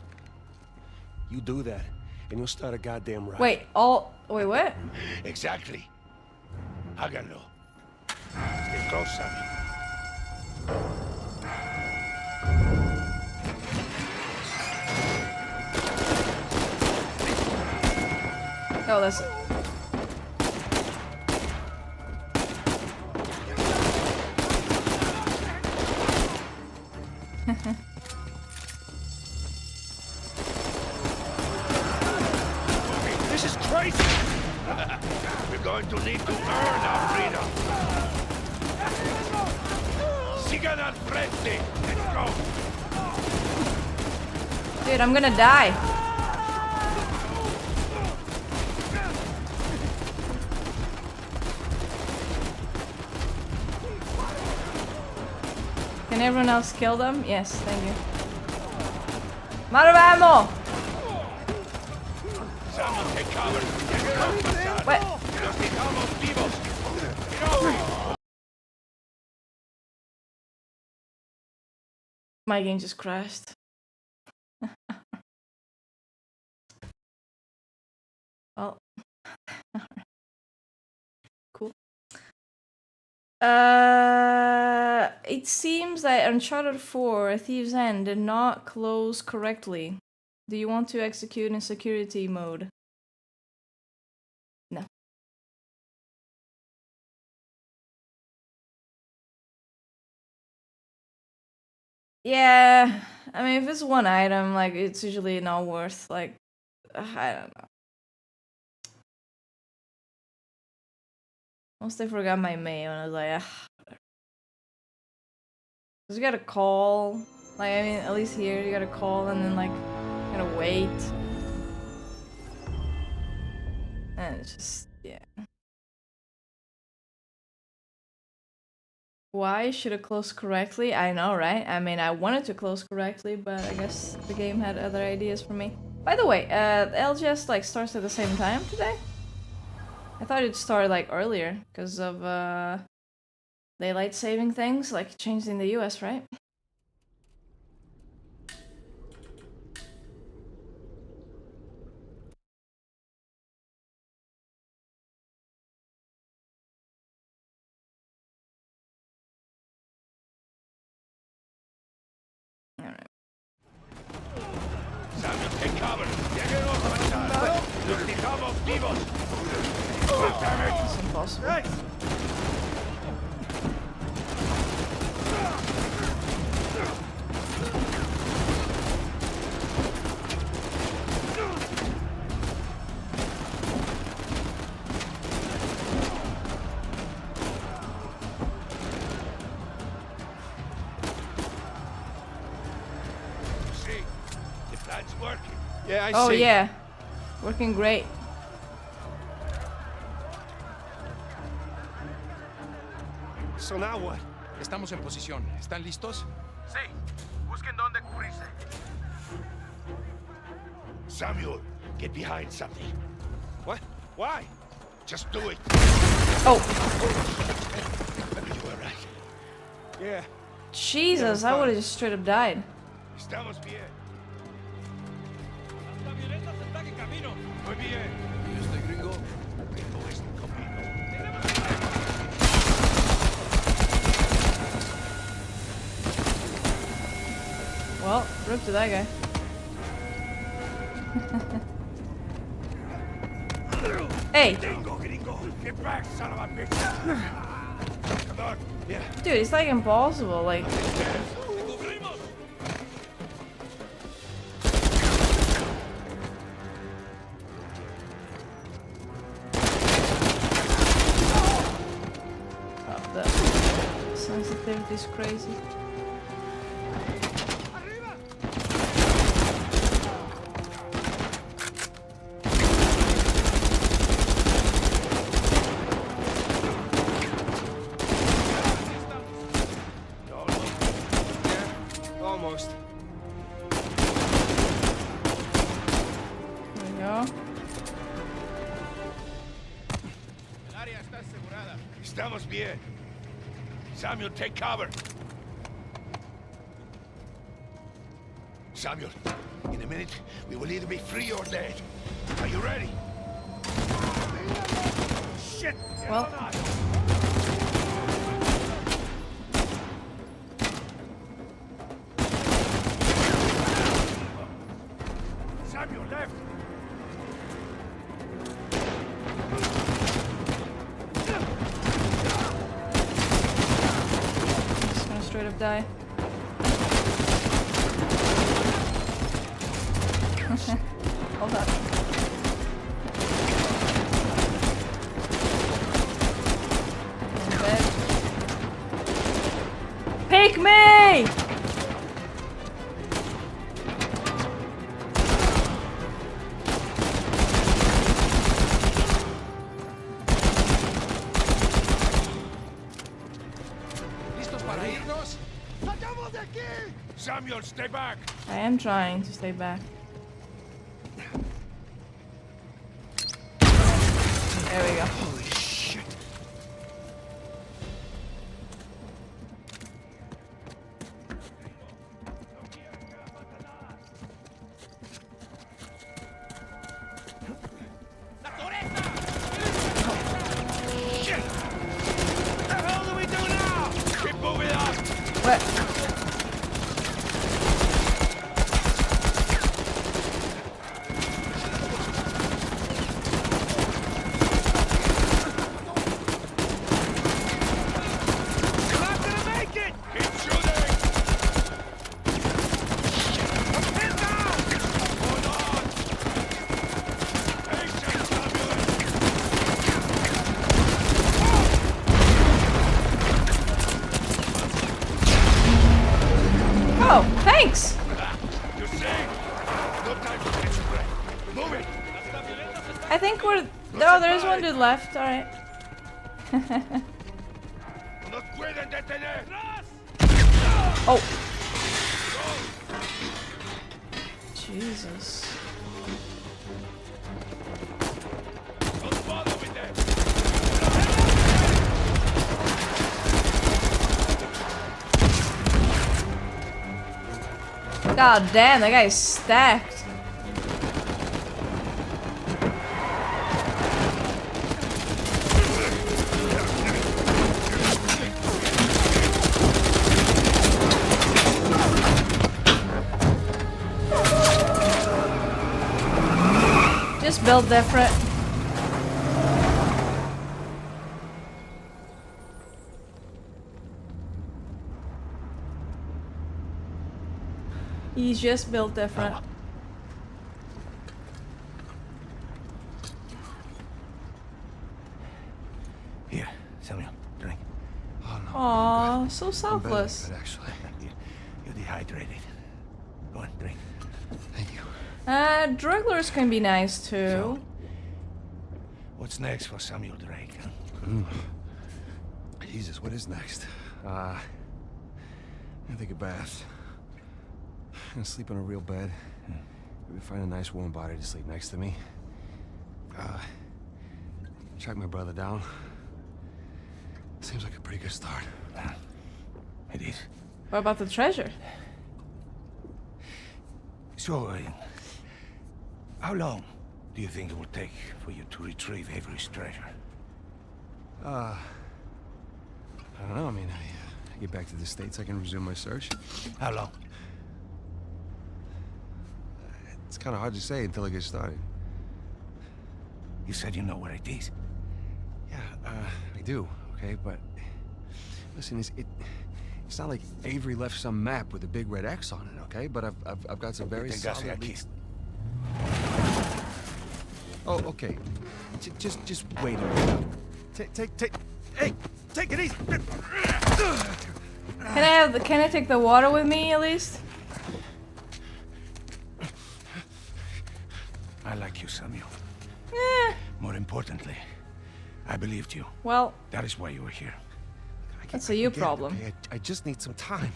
you do that, and you'll start a goddamn riot. Wait, what? Exactly. Háganlo. Stay close, Sammy. Oh, that's. This is crazy! We're going to need to earn our freedom. Sigan al frente! Let's go! Dude, I'm gonna die. Can everyone else kill them? Yes, thank you. I'm out of ammo! Samuel, take cover! What? Los dejamos vivos! Get over! My game just crashed. Well. Cool. It seems that Uncharted 4 A Thief's End did not close correctly. Do you want to execute in security mode? No. Yeah, I mean, if it's one item, like, it's usually not worth, like, I don't know. Once I forgot my mail, and I was like, cause you gotta call, like, I mean, at least here, you gotta call, and then, like, you gotta wait. And it's just, yeah. Why should it close correctly? I know, right? I mean, I wanted to close correctly, but I guess the game had other ideas for me. By the way, LGS, like, starts at the same time today? I thought it started, like, earlier, because of, daylight saving things, like, changed in the US, right? Samuel, take cover! Déjenos avanzar! ¡Los dejamos vivos! Damn it! It's impossible. Hey! See? The plan's working. Yeah, I Oh, see. yeah. Working great. So now what? Estamos en posición. ¿Están listos? Sí. Busquen dónde cubrirse. Samuel, Get behind something. What? Why? Just do it. Oh. You were right. Yeah. Jesus, I would have just straight up died. Estamos bien. La avioneta se está en camino. Muy bien. ¿Y este gringo? Gringo es en camino. Well, rip to that guy. Hey! Gringo, get back, son of a bitch! Come on, yeah. Dude, it's like impossible, like... Oh, the sensitivity is crazy. Almost. There we go. El área está asegurada. Estamos bien. Samuel, take cover. Samuel, in a minute, we will either be free or dead. Are you ready? Shit! Well. Samuel, left! Just gonna straight up die. Hold up. Pick me! ¿Listos para irnos? ¡Sacamos de aquí! Samuel, stay back! I am trying to stay back. There we go. Holy shit! Shit! What the hell do we do now? Keep moving up! What? You're not gonna make it! Keep shooting! I'm pinned down! Hold on! Patience, Samuel! Oh, thanks! You're safe! No time to catch your breath. Move it! I think we're... Oh, there's one dude left. Alright. ¡Nos pueden detener! Oh. Jesus. Don't bother with them! God damn, that guy's stacked. Just build different. He's just built different. Here, Samuel, drink. Oh no. Aw, so I'm selfless. better, but actually. You're dehydrated. Go on, drink. Thank you. Drug lords can be nice too. What's next for Samuel Drake? Huh? Jesus, what is next? I'm gonna take a bath. I'm gonna sleep on a real bed. Maybe find a nice warm body to sleep next to me. Track my brother down. Seems like a pretty good start. It is. What about the treasure? So, how long do you think it will take for you to retrieve Avery's treasure? I don't know. I mean, I get back to the States, I can resume my search. How long? It's kind of hard to say until I get started. You said you know where it is. Yeah, I do, okay? But listen, it's not like Avery left some map with a big red X on it, okay? But I've got some very solid leads. Oh, okay. Just wait a minute. Hey, take it easy. Can I take the water with me at least? I like you, Samuel. Eh. More importantly, I believed you. Well, that is why you were here. That's a you problem. Okay? I just need some time.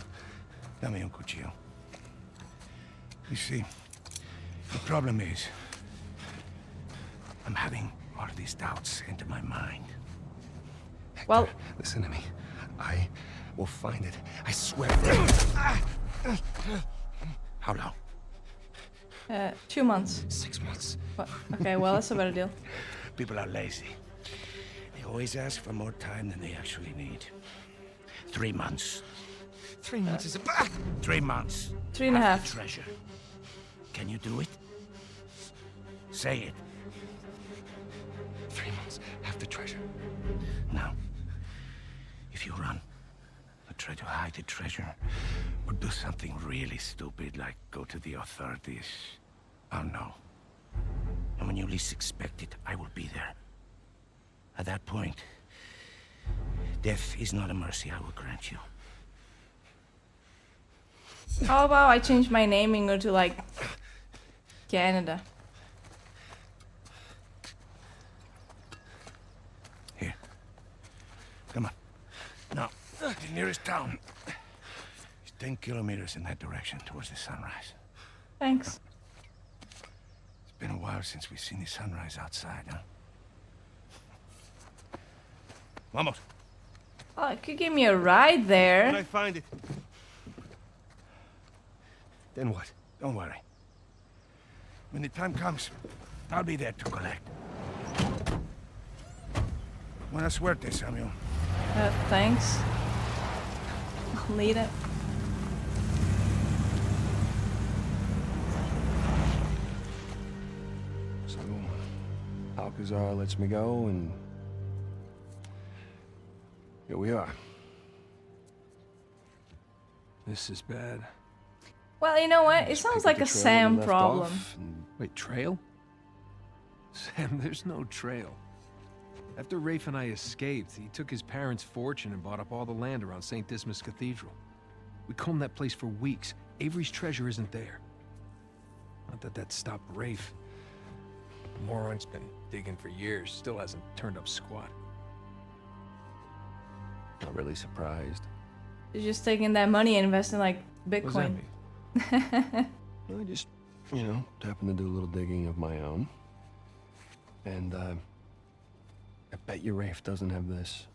Dame un cuchillo. You see, the problem is, I'm having all of these doubts into my mind. Hector, well, listen to me. I will find it. I swear. How long? 2 months. 6 months. What? Okay, well, that's a better deal. People are lazy. They always ask for more time than they actually need. 3 months. 3 months is a... 3 months. 3.5. Have the treasure. Can you do it? Say it. 3 months. Have the treasure. Now, if you run, or try to hide the treasure, or do something really stupid like go to the authorities, I'll know. And when you least expect it, I will be there. At that point, death is not a mercy I will grant you. How about I change my name and go to, like, Canada? Here. Come on. Now, the nearest town is 10 kilometers in that direction towards the sunrise. Thanks. It's been a while since we've seen the sunrise outside, huh? Vamos. Oh, it could give me a ride there. When I find it. Then what? Don't worry. When the time comes, I'll be there to collect. Buena suerte, Samuel. Thanks. I'll need it. So, Alcazar lets me go, and here we are. This is bad. Well, you know what? It sounds like a Sam problem. Wait, trail? Sam, there's no trail. After Rafe and I escaped, he took his parents' fortune and bought up all the land around St. Dismas Cathedral. We combed that place for weeks. Avery's treasure isn't there. Not that that stopped Rafe. The moron's been digging for years, still hasn't turned up squat. Not really surprised. You're just taking that money and investing like Bitcoin. What does that mean? I just, you know, happen to do a little digging of my own. And, I bet you Rafe doesn't have this.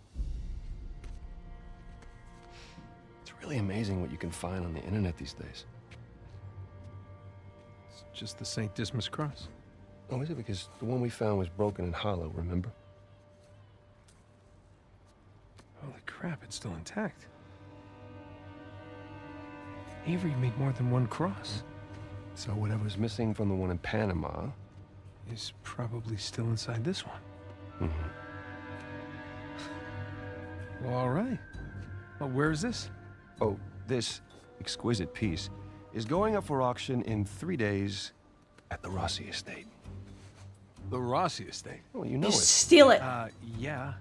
It's really amazing what you can find on the internet these days. It's just the St. Dismas cross. Oh, is it? Because the one we found was broken and hollow, remember? Holy crap, it's still intact. Avery made more than one cross. So whatever's missing from the one in Panama is probably still inside this one. Mm-hmm. Well, all right. Well, where is this? Oh, this exquisite piece is going up for auction in 3 days at the Rossi estate. The Rossi estate? Oh, you know You it. steal it. Yeah.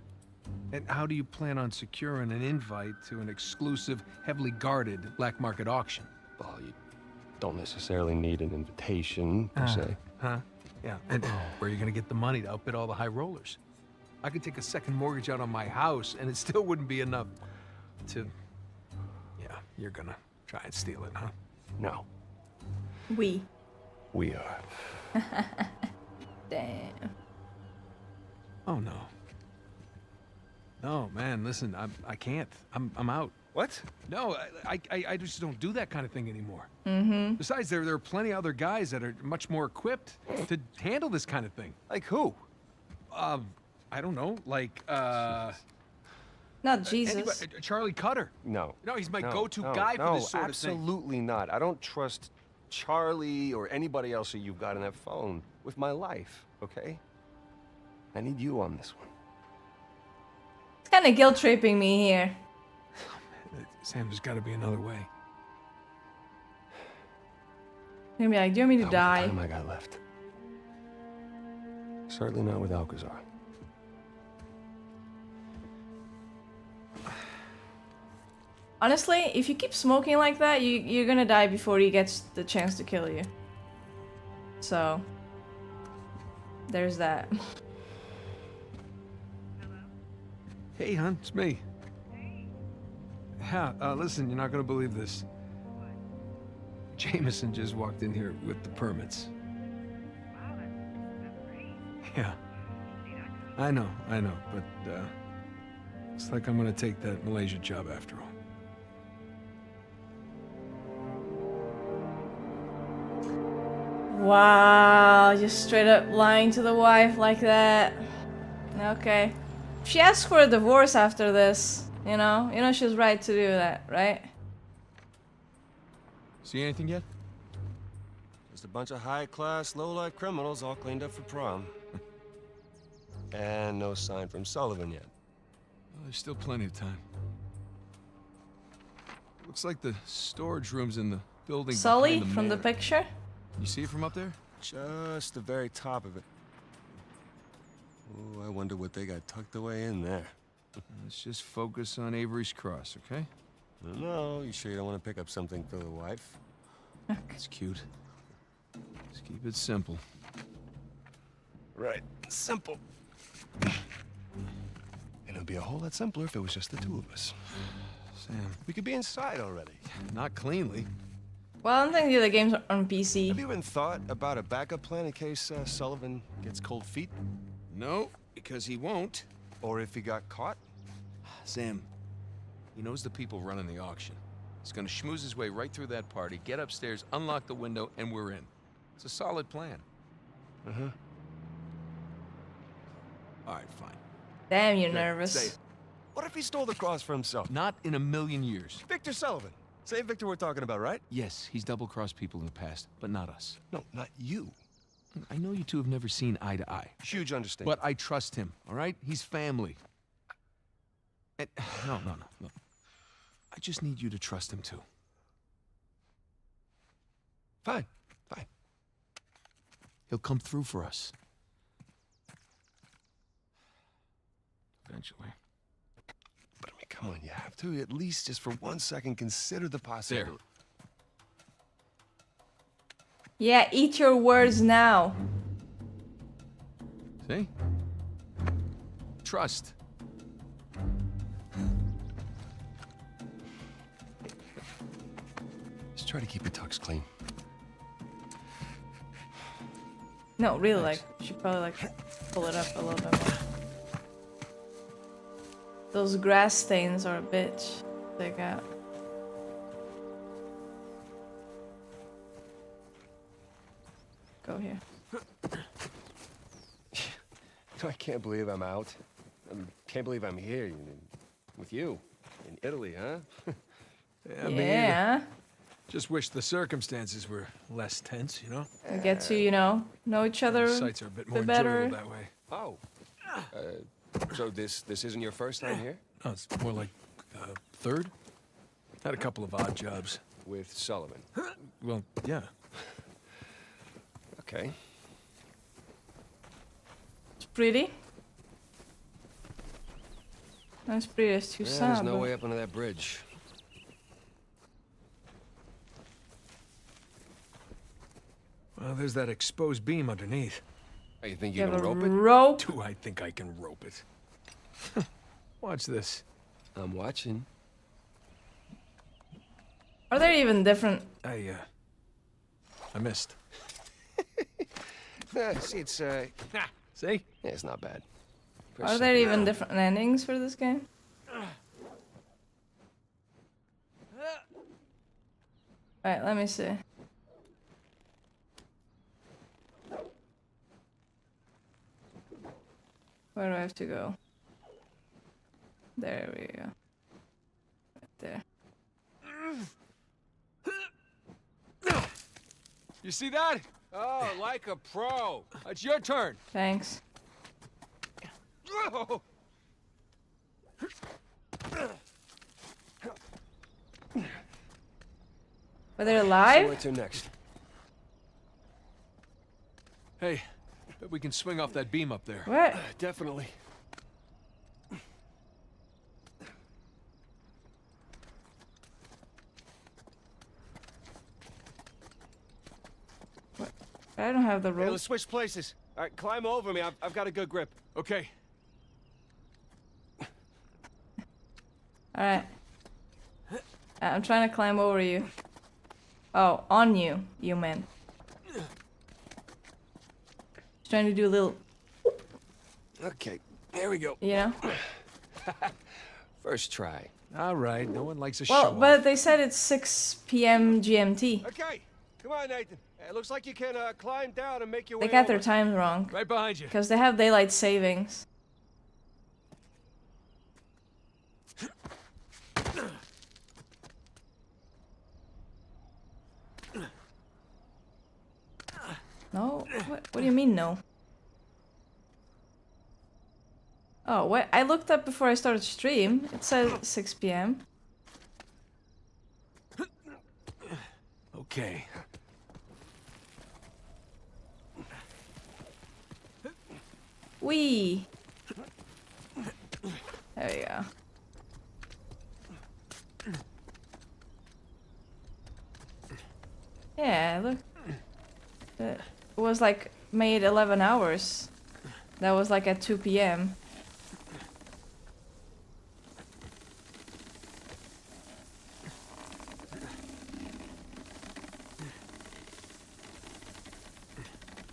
And how do you plan on securing an invite to an exclusive, heavily guarded black market auction? Well, you don't necessarily need an invitation, per se. Huh? Yeah. And where are you going to get the money to outbid all the high rollers? I could take a second mortgage out on my house, and it still wouldn't be enough to... Yeah, you're gonna try and steal it, huh? No. We. We are. Damn. Oh no. No, man, listen, I can't. I'm out. What? No, I just don't do that kind of thing anymore. Mm-hmm. Besides, there are plenty of other guys that are much more equipped to handle this kind of thing. Like who? I don't know, like, Not Jesus. anybody, Charlie Cutter. No. No, he's my No, go-to no, guy for this sort of thing. absolutely not. I don't trust Charlie or anybody else that you've got on that phone with my life, okay? I need you on this one. It's kind of guilt-tripping me here. Sam, there's got to be another way. You're gonna be like, do you want me to die? How much time I got left? Certainly not with Alcazar. Honestly, if you keep smoking like that, you're gonna die before he gets the chance to kill you. So, there's that. Hey, hon, it's me. Yeah, listen, you're not gonna believe this. Jameson just walked in here with the permits. Yeah. I know, but, looks like I'm gonna take that Malaysia job after all. Wow, just straight up lying to the wife like that. Okay. She asked for a divorce after this, you know she's right to do that, right? See anything yet? Just a bunch of high-class, low-life criminals all cleaned up for prom. And no sign from Sullivan yet. Well, there's still plenty of time. Looks like the storage room's in the building Sully behind the from the manor. picture? You see it from up there? Just the very top of it. Oh, I wonder what they got tucked away in there. Let's just focus on Avery's Cross, okay? No, you sure you don't want to pick up something for the wife? It's cute. Just keep it simple. Right. Simple. And it'd be a whole lot simpler if it was just the two of us. Sam. We could be inside already. Not cleanly. Well, I don't think the other games are on PC. Have you even thought about a backup plan in case Sullivan gets cold feet? No, because he won't. Or if he got caught? Sam, he knows the people running the auction. He's gonna schmooze his way right through that party, get upstairs, unlock the window, and we're in. It's a solid plan. Uh-huh. All right, fine. Damn, you're Good. nervous. Say it. What if he stole the cross for himself? Not in a million years. Victor Sullivan. Same Victor we're talking about, right? Yes, he's double-crossed people in the past, but not us. No, not you. I know you two have never seen eye to eye. Huge understanding. But I trust him, all right? He's family. And, no. I just need you to trust him, too. Fine. He'll come through for us. Eventually. But I mean, come on, you have to at least just for 1 second consider the possibility. There. Yeah, eat your words now. See? Trust. Just try to keep your tux clean. No, really, like, you should probably, like, pull it up a little bit more. Those grass stains are a bitch. Take out. Go here. I can't believe I'm out. I can't believe I'm here with you in Italy, huh? Yeah. Me either. Just wish the circumstances were less tense, you know? We get to, know each other Sights are a bit more better. enjoyable that way. Oh. So this isn't your first time here? No, it's more like third. Had a couple of odd jobs. With Sullivan? Well, yeah. Okay. It's pretty. Not as pretty as There's Tucson, no but... way up under that bridge. Well, there's that exposed beam underneath. Oh, you think You you have can a rope it? rope? Do I think I can rope it? Watch this. I'm watching. Are there even different... I missed. See, it's See? Yeah, it's not bad. Are there even different endings for this game? Alright, let me see. Where do I have to go? There we go. Right there. You see that? Oh, like a pro. It's your turn. Thanks. Whoa. Are they So alive? where to next? Hey, bet we can swing off that beam up there. What? Definitely. I don't have the Hey, rope. let's switch places. All right, climb over me. I've got a good grip. Okay. Alright. I'm trying to climb over you. Oh, on you, you meant. Just trying to do a little, Okay, there we go. you know? First try. All right, no one likes a Well, show but they said it's 6 p.m. GMT. Okay, come on, Nathan. It looks like you can climb down and make your They way got their over. times wrong. Right behind you. Because they have daylight savings. No? What do you mean no? Oh, what? I looked up before I started stream. It says 6 p.m. Okay. Wee. There we go. Yeah, look. It was like made 11 hours. That was like at 2 p.m.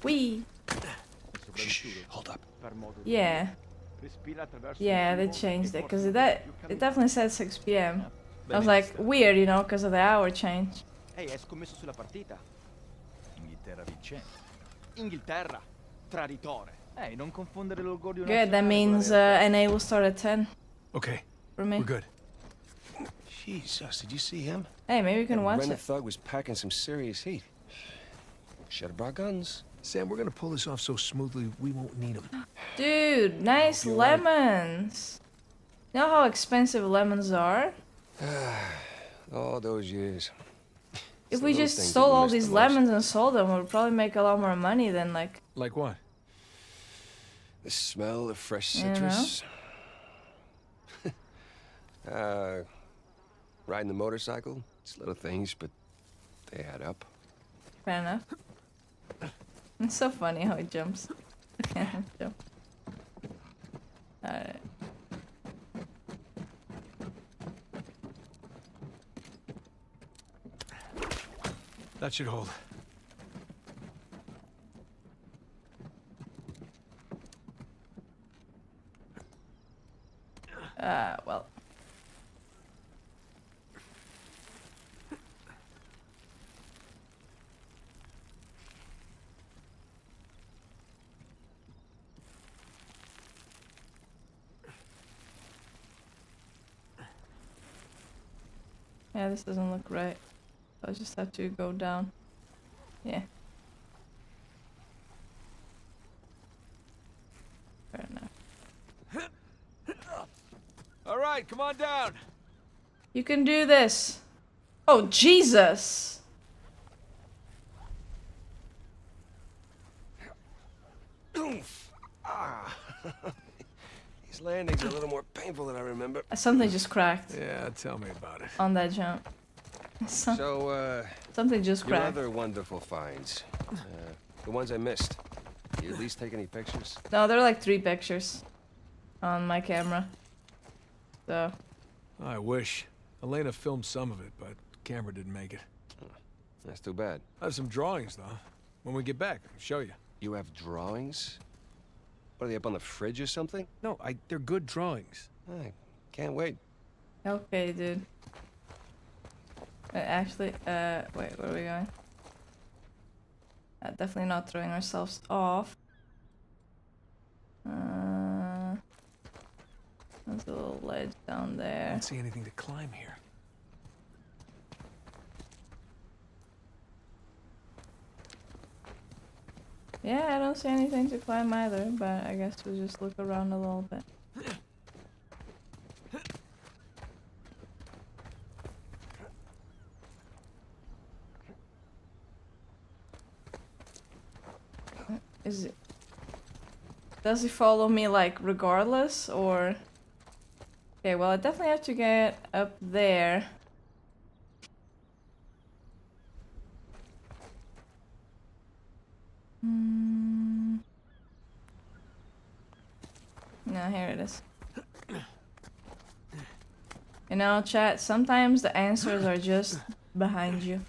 Wee. Shh, hold up. Yeah. Yeah, they changed it because it definitely said 6 p.m. I was like, weird, you know, because of the hour change. Ehi, hai scommesso sulla partita? Inghilterra vincente. Inghilterra, traditore. Ehi, non confondere l'orgoglio Good, that means NA will start at 10. Okay. For me. We're good. Jesus, did you see him? Hey, maybe we can watch Renner it. thug was packing some serious heat. Should have brought guns. Sam, we're gonna pull this off so smoothly we won't need them. Dude, nice lemons. You know how expensive lemons are? All those years. If we just stole all these lemons and sold them, we'd probably make a lot more money than like... Like what? The smell of fresh You know? citrus. Riding the motorcycle. It's little things, but they add up. Fair enough. It's so funny how he jumps. Jump. Alright. That should hold. Well. Yeah, this doesn't look right. I'll just have to go down. Yeah. Fair enough. All right, come on down. You can do this. Oh, Jesus. These landings are a little more painful than I remember. Something just cracked Yeah, tell me about it. on that jump. Something just your cracked. other wonderful finds. The ones I missed. You at least take any pictures? No, there are like 3 pictures on my camera. So. I wish. Elena filmed some of it, but camera didn't make it. That's too bad. I have some drawings, though. When we get back, I'll show you. You have drawings? What, are they up on the fridge or something? No, they're good drawings. I can't wait. Okay, dude. Actually, wait, where are we going? Definitely not throwing ourselves off. There's a little ledge down there. I don't see anything to climb here. Yeah, I don't see anything to climb either, but I guess we'll just look around a little bit. Is it... Does he follow me, like, regardless, or... Okay, well, I definitely have to get up there. No, here it is. You know, chat, sometimes the answers are just behind you.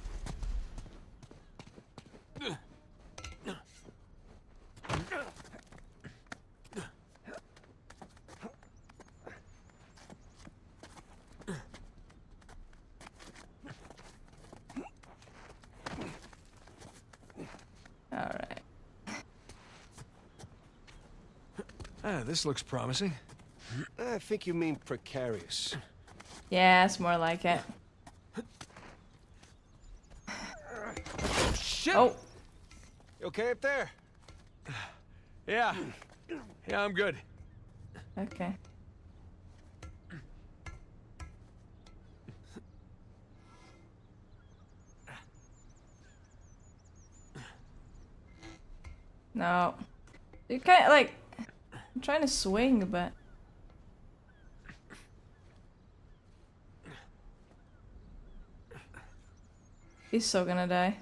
Alright. This looks promising. I think you mean precarious. Yeah, it's more like it. Shit! Oh! You okay up there? Yeah. Yeah, I'm good. Okay. No. You can't, like... I'm trying to swing, but... He's so gonna die.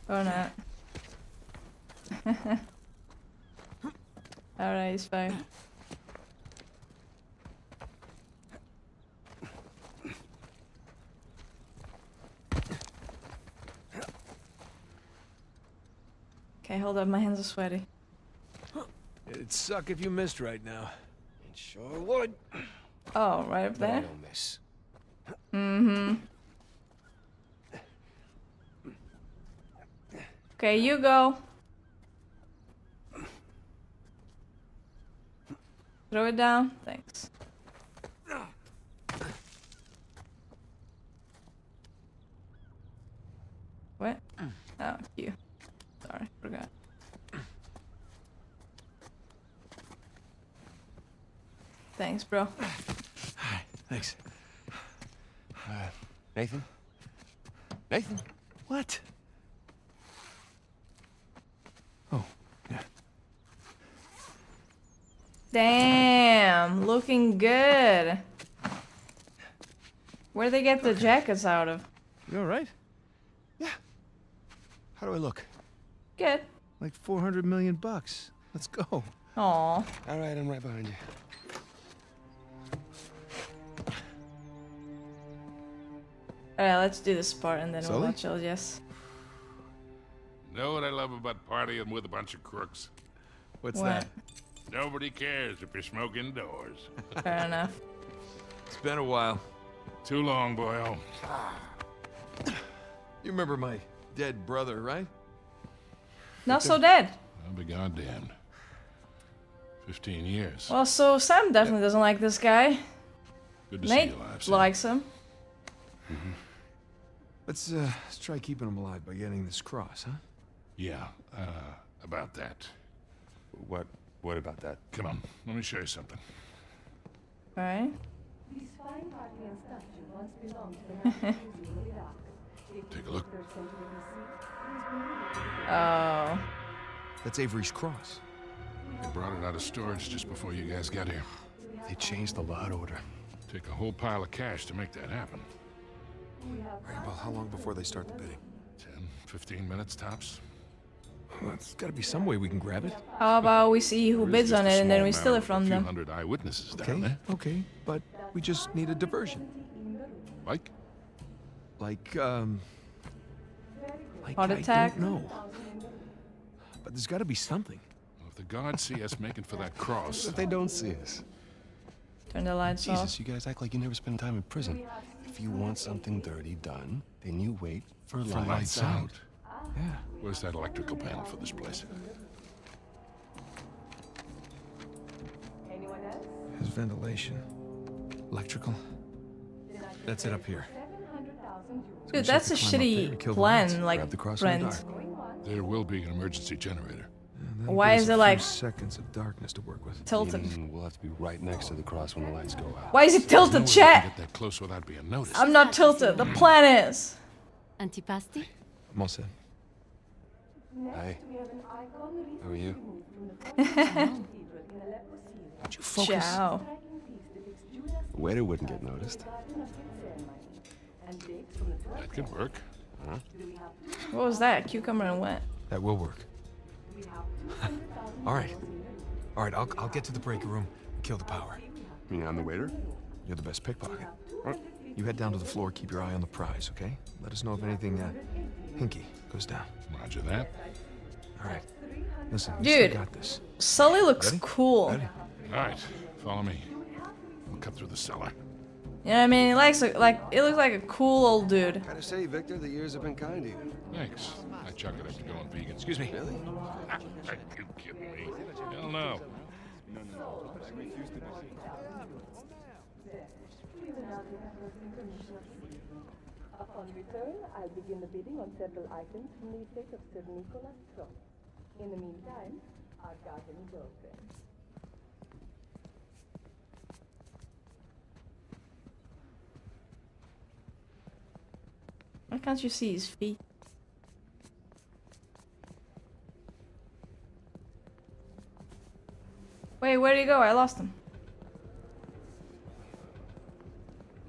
Or not. Alright, he's fine. Okay, hold up, my hands are sweaty. It'd suck if you missed right now. It sure would. Oh, right up But I there? don't miss. Mm-hmm. Okay, you go. Throw it down. Thanks. What? Oh, you. Sorry, forgot. Thanks, bro. Thanks. Nathan? Nathan? What? Oh, yeah. Damn, looking good. Where'd they get the jackets out of? You alright? How do I look? Good. Like 400 million bucks. Let's go. Aw. All right, I'm right behind you. Alright, let's do this part and then we'll Sully? watch LGS. Know what I love about partying with a bunch of crooks? What's What? that? Nobody cares if you smoke indoors. Fair enough. It's been a while. Too long, boyo. You remember my dead brother, right? Not so dead. I'll be goddamned. 15 years. Well, so Sam definitely doesn't like this guy. Good to Nate see you alive, Sam. likes him. Let's try keeping him alive by getting this cross, huh? Yeah, about that. What about that? Come on, let me show you something. Alright. Take a look. Oh. That's Avery's cross. They brought it out of storage just before you guys got here. They changed the lot order. Take a whole pile of cash to make that happen. Right, well, how long before they start the bidding? 10, 15 minutes tops. Well, there's got to be some way we can grab it. How about we see who There is bids just on a it and then small we steal matter it of from a few them? hundred eyewitnesses Okay, down there. okay, but we just need a diversion. Like? Like Heart attack? I don't know. But there's got to be something. Well, if the guards see us making for that cross... If they don't see us. Turn the lights off. Jesus, you guys act like you never spend time in prison. If you want something dirty done, then you wait for lights out. Yeah. Where's that electrical panel for this place? There's ventilation. Electrical. That's it up here. Dude, that's a shitty plan, like, Brent. There will be an emergency generator. Why is it like seconds of darkness to work with? Tilted? We'll have to be right next to the cross when the lights go out. Why is it tilted, No chat? get that close without being noticed. I'm not tilted. The plan is. Antipasti? I'm all set. Hi. How are you? Would you focus? Ciao. The waiter wouldn't get noticed. That could work. Huh? What was that? Cucumber and what? That will work. All right. All right, I'll get to the break room and kill the power. You mean I'm the waiter? You're the best pickpocket. You head down to the floor, keep your eye on the prize, okay? Let us know if anything, hinky goes down. Roger that. All right. Listen, Dude, got this. Sully looks Ready? cool. Ready? All right, follow me. We'll cut through the cellar. You know what I mean? He likes it looks like a cool old dude. Gotta say, Victor, the years have been kind to you. Thanks. I chuck it after going vegan. Excuse me. Really? Are you kidding me? Hell no. Upon return, I'll begin the bidding on several items from the estate of Sir Nicholas Trump. In the meantime, our garden girlfriend. Why can't you see his feet? Wait, where'd he go? I lost him.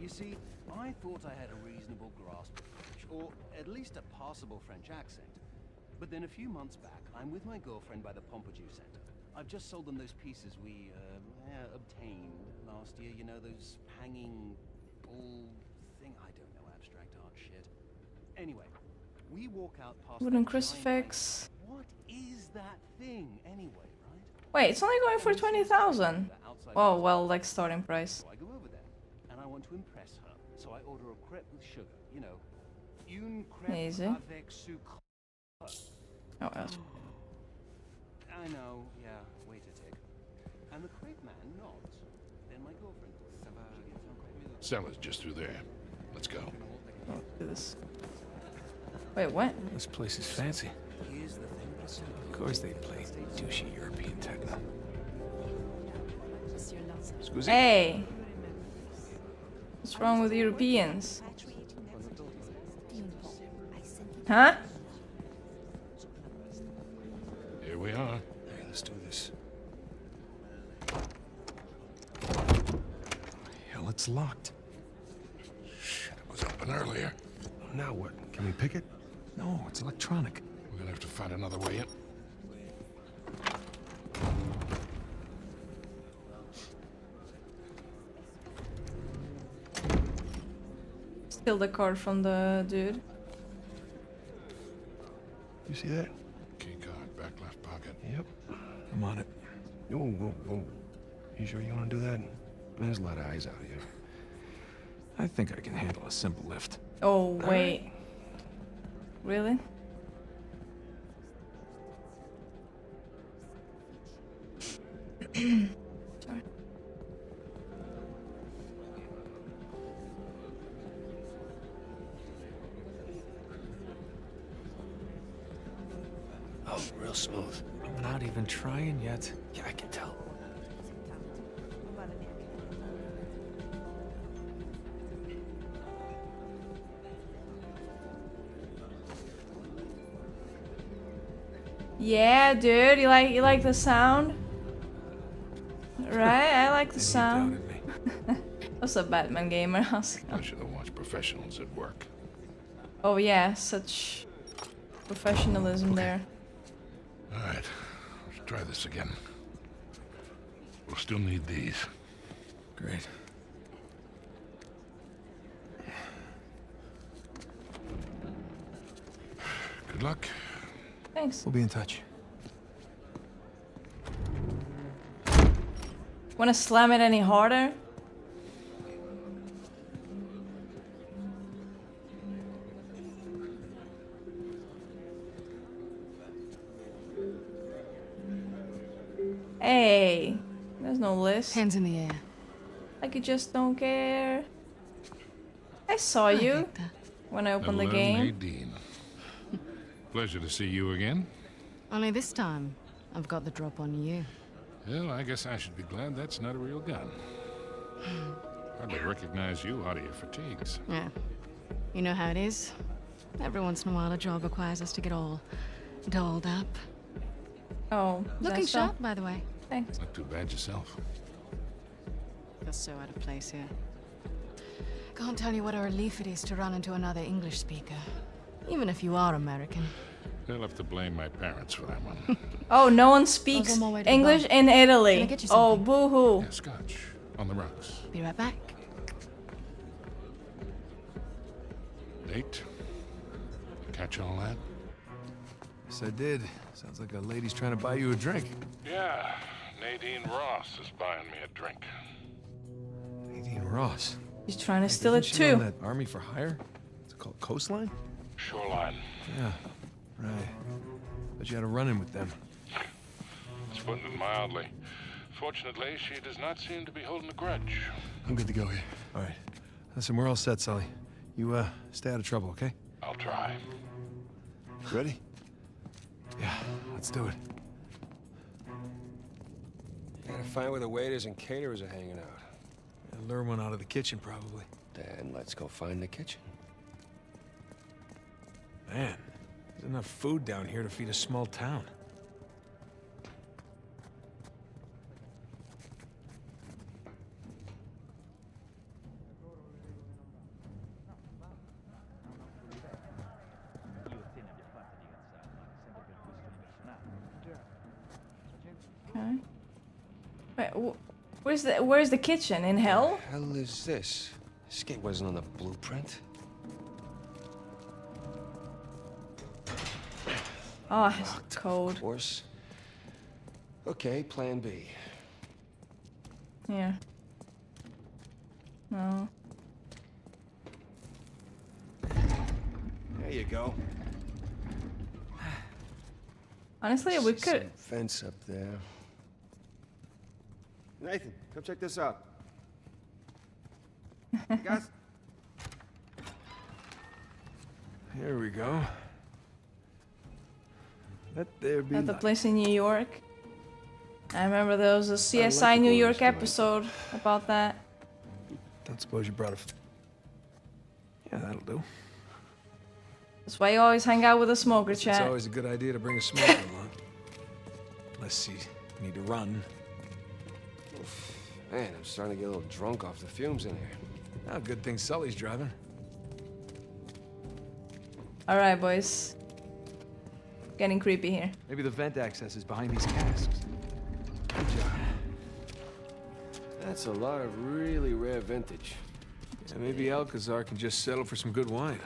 You see, I thought I had a reasonable grasp of French, or at least a passable French accent. But then a few months back, I'm with my girlfriend by the Pompidou Center. I've just sold them those pieces we obtained last year. You know, those hanging bull thing. I don't know abstract art shit. Anyway, we walk out past. Wooden crucifix. What is that thing anyway, right? Wait, it's only going for 20,000. Oh well, like starting price. So I go over there, and I want to impress her. So I order a crepe with sugar. You know, une crepe Easy. avec sucre. Oh, that's I know, yeah, wait a tick. And the crepe man nods. Then my girlfriend orders. Cellar's just through there. Let's go. oh, do this. Wait, what? This place is fancy. Here's the thing. Of course they play douchey European techno. Scusi? Hey! What's wrong with Europeans? Huh? Here we are. Hey, let's do this. Hell, it's locked. Shit, it was open earlier. Now what? Can we pick it? No, it's electronic. We're gonna have to find another way in. Steal the card from the dude. You see that? Key card, back left pocket. Yep. I'm on it. Whoa, whoa, whoa. You sure you want to do that? There's a lot of eyes out here. I think I can handle a simple lift. Oh, wait. Really? Sorry. Oh, real smooth. I'm not even trying yet. Yeah, I can tell. Yeah, dude, you like the sound? Right? I like the sound. What's a Batman gamer? Pleasure to watch professionals at work. Oh yeah, such professionalism there. Alright, let's try this again. We'll still need these. Great. Good Good luck. Thanks. We'll be in touch. Wanna slam it any harder? Hey, there's no list. Hands in the air. Like you just don't care. I saw you when I opened the Hello, game. Nadine. Pleasure to see you again. Only this time, I've got the drop on you. Well, I guess I should be glad that's not a real gun. Hardly recognize you out of your fatigues. Yeah. You know how it is? Every once in a while, a job requires us to get all dolled up. Oh, Looking that's sharp, by the way. Thanks. Not too bad yourself. Feel so out of place here. Can't tell you what a relief it is to run into another English speaker. Even if you are American. They'll have to blame my parents for that one. Oh, no one speaks on my way to the English bar. in Italy. Can I get you Oh, something? boo-hoo. Yeah, scotch. On the rocks. Be right back. Nate? Catch all that? Yes, I did. Sounds like a lady's trying to buy you a drink. Yeah, Nadine Ross is buying me a drink. Nadine Ross. He's trying to Hey, steal it doesn't she own too. that Army for Hire? It's called Coastline? Shoreline. Yeah, right. Bet you had a run-in with them. It's putting it mildly. Fortunately, she does not seem to be holding a grudge. I'm good to go here. All right. Listen, we're all set, Sully. You, stay out of trouble, okay? I'll try. Ready? Yeah, let's do it. Gotta find where the waiters and caterers are hanging out. Lure one out of the kitchen, probably. Then let's go find the kitchen. Man, there's enough food down here to feed a small town. Okay. Wait, where's the kitchen? In hell? What the hell is this? This gate wasn't on the blueprint. Oh, it's cold. Of course. Okay, plan B. Here. No. There you go. Honestly, we could. Some fence up there. Nathan, come check this out. You guys? Here we go. Let there be At the light. place in New York. I remember there was a CSI like New the York bonus episode about that. Don't suppose you brought a... Yeah, that'll do. That's why you always hang out with a smoker, It's chat. always a good idea to bring a smoker along. Unless you need to run. Oof. Man, I'm starting to get a little drunk off the fumes in here. Oh, good thing Sully's driving. Alright, boys. Getting creepy here. Maybe the vent access is behind these casks. Good job. That's a lot of really rare vintage. Yeah, maybe Alcazar can just settle for some good wine.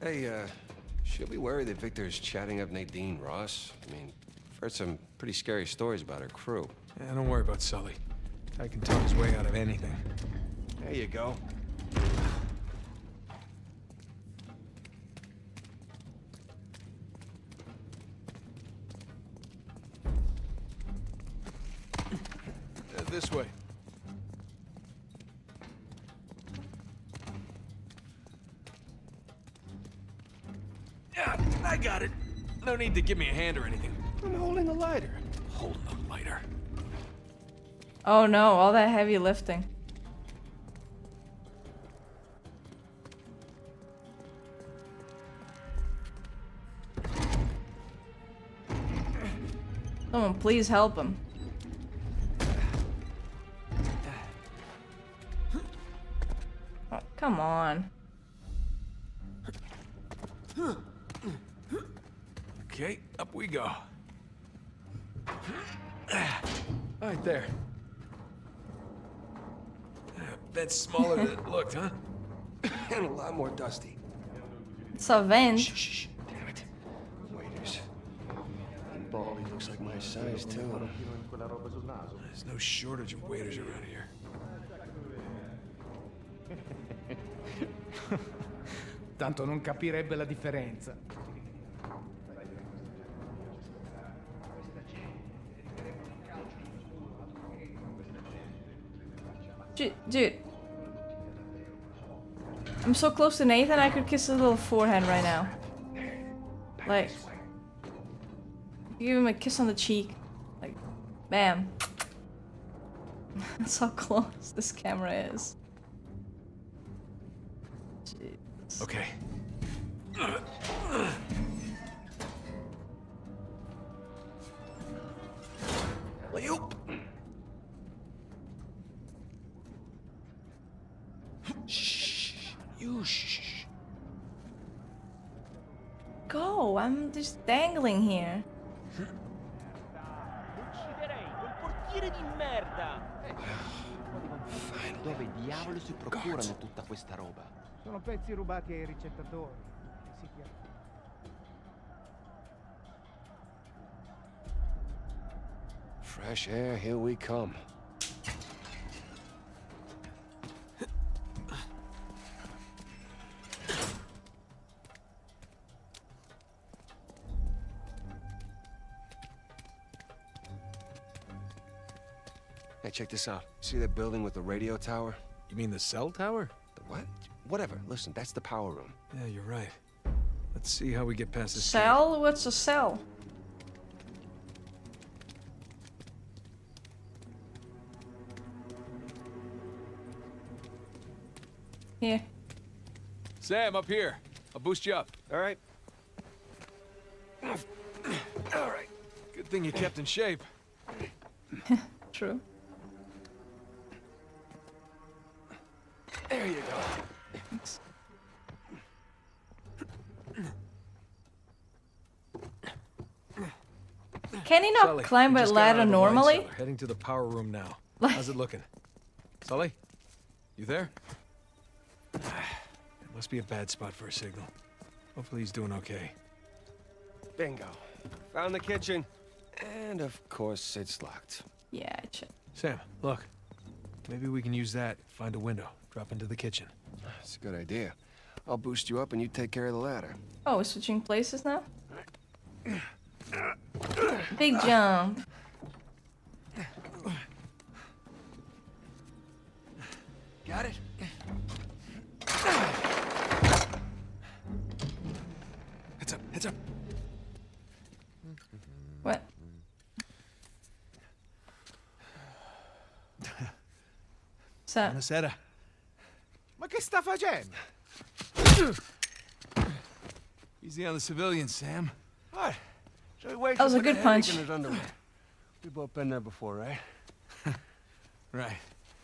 Hey, should we worry that Victor is chatting up Nadine Ross? I mean, I've heard some pretty scary stories about her crew. Yeah, don't worry about Sully. I can talk his way out of anything. There you go. This way. Yeah, I got it. No need to give me a hand or anything. I'm holding a lighter. Holding a lighter. Oh no, all that heavy lifting. Someone please help him. Oh, come on. Okay, up we go. Right there. That's smaller than it looked, huh? And a lot more dusty. It's a vent. Shh. Damn it. Baldy looks like my size, too. There's no shortage of waiters around here. Tanto non capirebbe la differenza. Dude. I'm so close to Nathan, I could kiss his little forehead right now. Like, give him a kiss on the cheek. Like, bam. That's how close this camera is. Jeez. Okay. Alley-oop. Shh. You shh. Go, I'm just dangling here. Ucciderei quel portiere di merda! Dove diavolo si procurano tutta questa roba? Sono pezzi rubati ai ricettatori. Si chiama. Fresh air, here we come. Hey, check this out. See that building with the radio tower? You mean the cell tower? The what? Whatever. Listen, that's the power room. Yeah, you're right. Let's see how we get past this. Cell? What's a cell? Here. Sam, up here. I'll boost you up. All right. All right. Good thing you kept in shape. True. There you go. Thanks. Can he not Sully, climb we a just got out ladder of the wine normally? cellar, heading to the power room now. How's it looking? Sully? You there? It must be a bad spot for a signal. Hopefully he's doing okay. Bingo. Found the kitchen. And of course, it's locked. Yeah, I checked. Sam, look. Maybe we can use that. Find a window. Drop into the kitchen. That's a good idea. I'll boost you up and you take care of the ladder. Oh, we're switching places now? Big jump. Got it? Heads up, heads up. What? Sam. Buonasera. Ma che sta facendo? Easy on the civilians, Sam. What? So he wakes That was up a with good headache punch. in his underwear. We've both been there before, right? Right.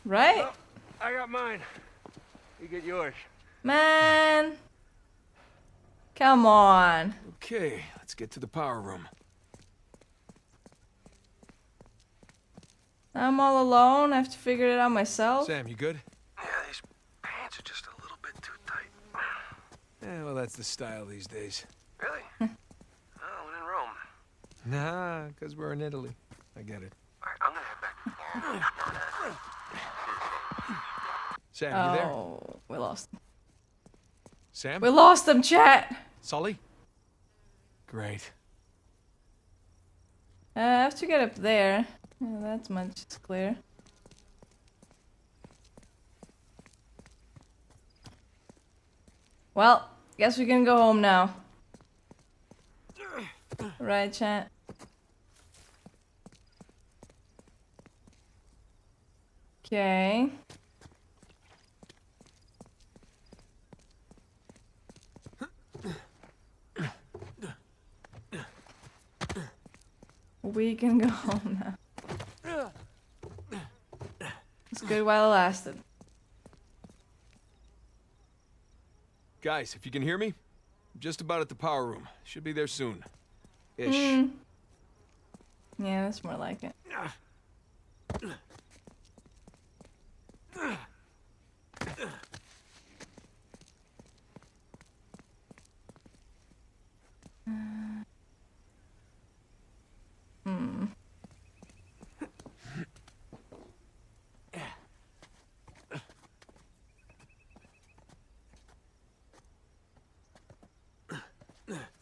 Right? Well, I got mine. You get yours. Man. Come on. Okay, let's get to the power room. I'm all alone. I have to figure it out myself. Sam, you good? Yeah, these pants are just a little bit too tight. Yeah, well, that's the style these days. Really? Oh, when in Rome. Nah, because we're in Italy. I get it. All right, I'm gonna head back. Sam, you there? Oh, we lost him. Sam? We lost him, chat. Sully? Great. I have to get up there. Yeah, that's much clear. Well, guess we can go home now. Right, chat? Okay. We can go home now. It's good while it lasted. Guys, if you can hear me, I'm just about at the power room. Should be there soon. Ish. Yeah, that's more like it.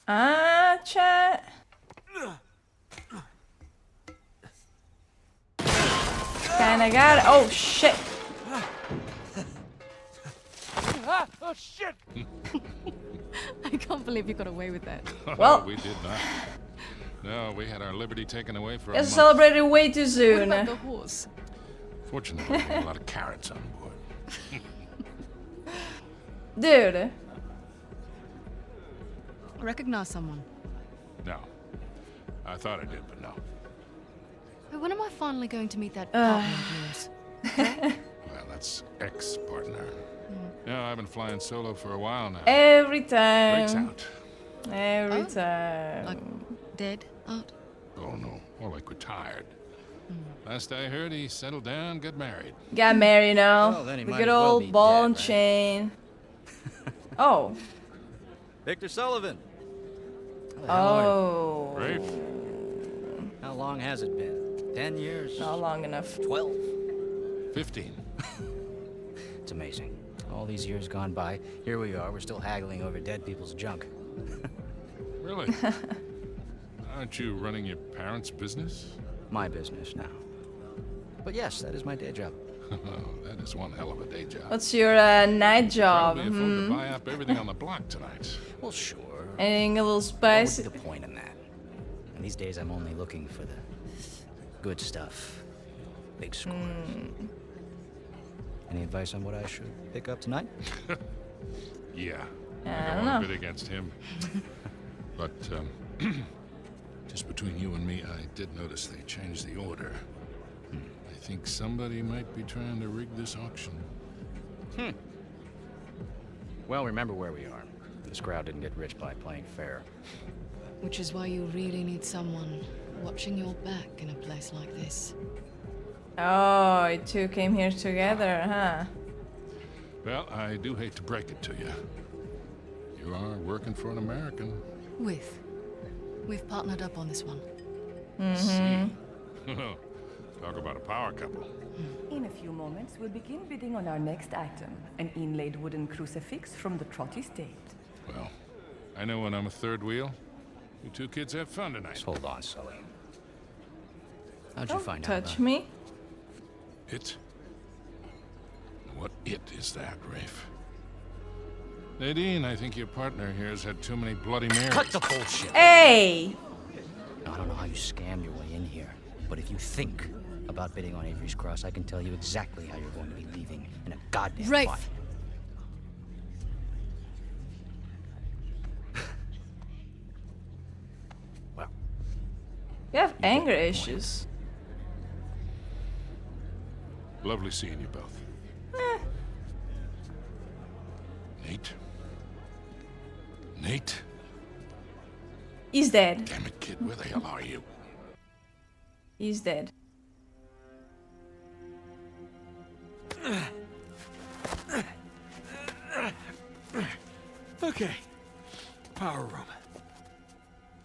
Ah, chat. Kinda got it. Oh shit. Oh shit! I can't believe you got away with that. Well, we did not. No, we had our liberty taken away for a you month. celebrated way too soon. What about the horse? Fortunately, we had a lot of carrots on board. Dude. Recognize someone. No. I thought I did, but no. Hey, when am I finally going to meet that partner of yours? Well, that's ex-partner. No, I've been flying solo for a while now. Every time. Breaks out. Every time. Like dead out? Oh, no. More like retired. Last I heard, he settled down, got married. Got married now. Well, then he The might good as well old be ball dead, and right? chain. Oh. Victor Sullivan. Oh. Rafe? How long has it been? 10 years? Not long enough. 12? 15. It's amazing. All these years gone by, here we are, we're still haggling over dead people's junk. Really? Aren't you running your parents' business? My business now. But yes, that is my day job. Oh, that is one hell of a day job. What's your night job? Probably afford to buy up everything on the block tonight. Well, sure. Anything a little What spicy? would be the point in that? And these days I'm only looking for the good stuff. Big scores. Any advice on what I should pick up tonight? Yeah. I don't want know. to bid against him. But, just between you and me, I did notice they changed the order. I think somebody might be trying to rig this auction. Well, remember where we are. This crowd didn't get rich by playing fair. Which is why you really need someone watching your back in a place like this. Oh, you two came here together, huh? Well, I do hate to break it to you. You are working for an American. We've partnered up on this one. Talk about a power couple. In a few moments, we'll begin bidding on our next item, an inlaid wooden crucifix from the Trot Estate. Well, I know when I'm a third wheel. You two kids have fun tonight. Just hold on, Sully. How'd you Don't find out touch about me. It? What it is that, Rafe? Nadine, I think your partner here has had too many Bloody Marys. Cut the bullshit! Hey! Now, I don't know how you scammed your way in here, but if you think about bidding on Avery's Cross, I can tell you exactly how you're going to be leaving in a goddamn Rafe! fight. Well, You have anger issues. Lovely seeing you both. Nate? Nate? He's dead. Damn it, kid, where the hell are you? He's dead. Okay. Power room.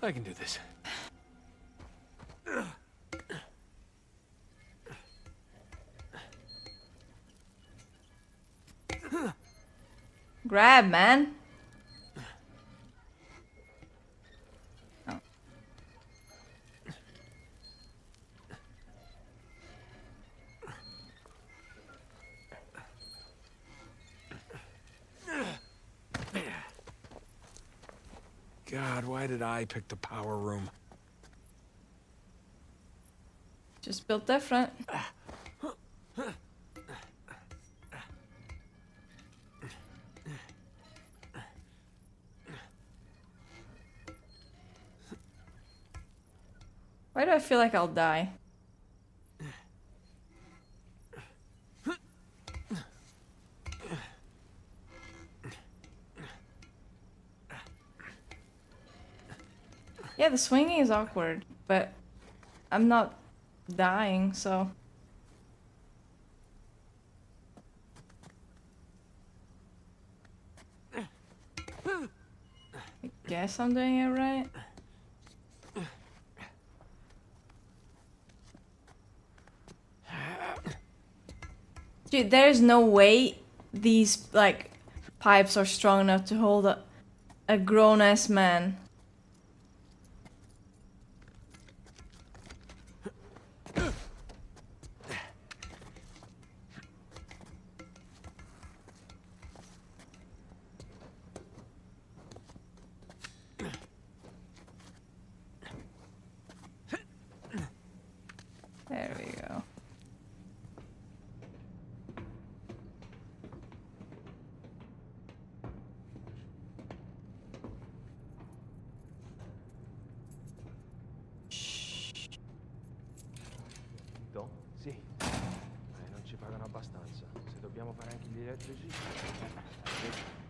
I can do this. Grab, man. Oh. God, why did I pick the power room? Just built different. Why do I feel like I'll die? Yeah, the swinging is awkward, but I'm not dying, so... I guess I'm doing it right. Dude, there's no way these, like, pipes are strong enough to hold a grown-ass man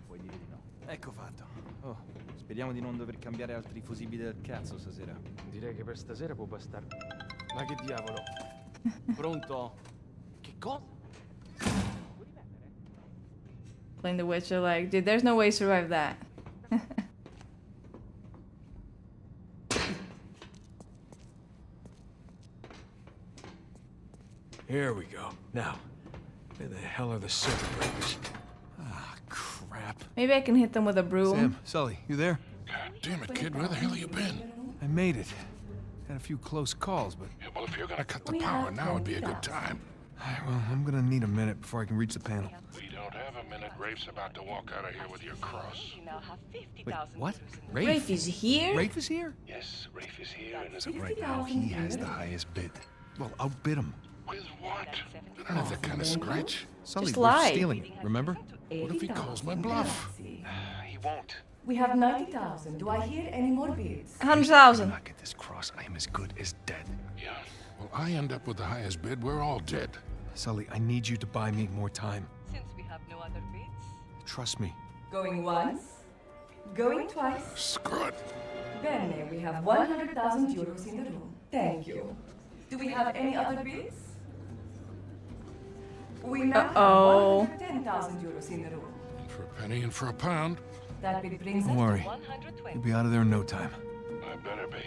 Puoi dire di no. Ecco fatto. Oh, speriamo di non dover cambiare altri fusibili del cazzo stasera. Direi che per stasera può bastare. Ma che diavolo? Pronto? Che cosa? Playing The Witcher, like, dude, there's no way to survive that. Here we go. Now, where the hell are the circuit breakers? Ah, crap. Maybe I can hit them with a broom. Sam, Sully, you there? God damn it, kid, where the hell you been? I made it. Had a few close calls, but... Yeah, well, if you're gonna cut the power, now would be a good time. Well, I'm gonna need a minute before I can reach the panel. We don't have a minute. Rafe's about to walk out of here with your cross. Wait, what? Rafe is here? Rafe is here? Yes, Rafe is here, and as So right now, he has the highest bid. Well, outbid him. With what? I don't have that kind of scratch. Sully, Just we're lie. stealing it, remember? What if he calls my bluff? He won't. We have 90,000. Do I hear any more bids? 100,000. Not get this cross. I am as good as dead. Yeah. Well, I end up with the highest bid. We're all dead. Sully, I need you to buy me more time. Since we have no other bids. Trust me. Going once. Going twice. Screw it. Bene, we have 100,000 euros in the room. Thank you. Do we have any other bids? We now Uh-oh. have 110,000 euros in the room. For a penny and for a pound. That bid brings Don't us worry. to 120. You'll be out of there in no time. I better be.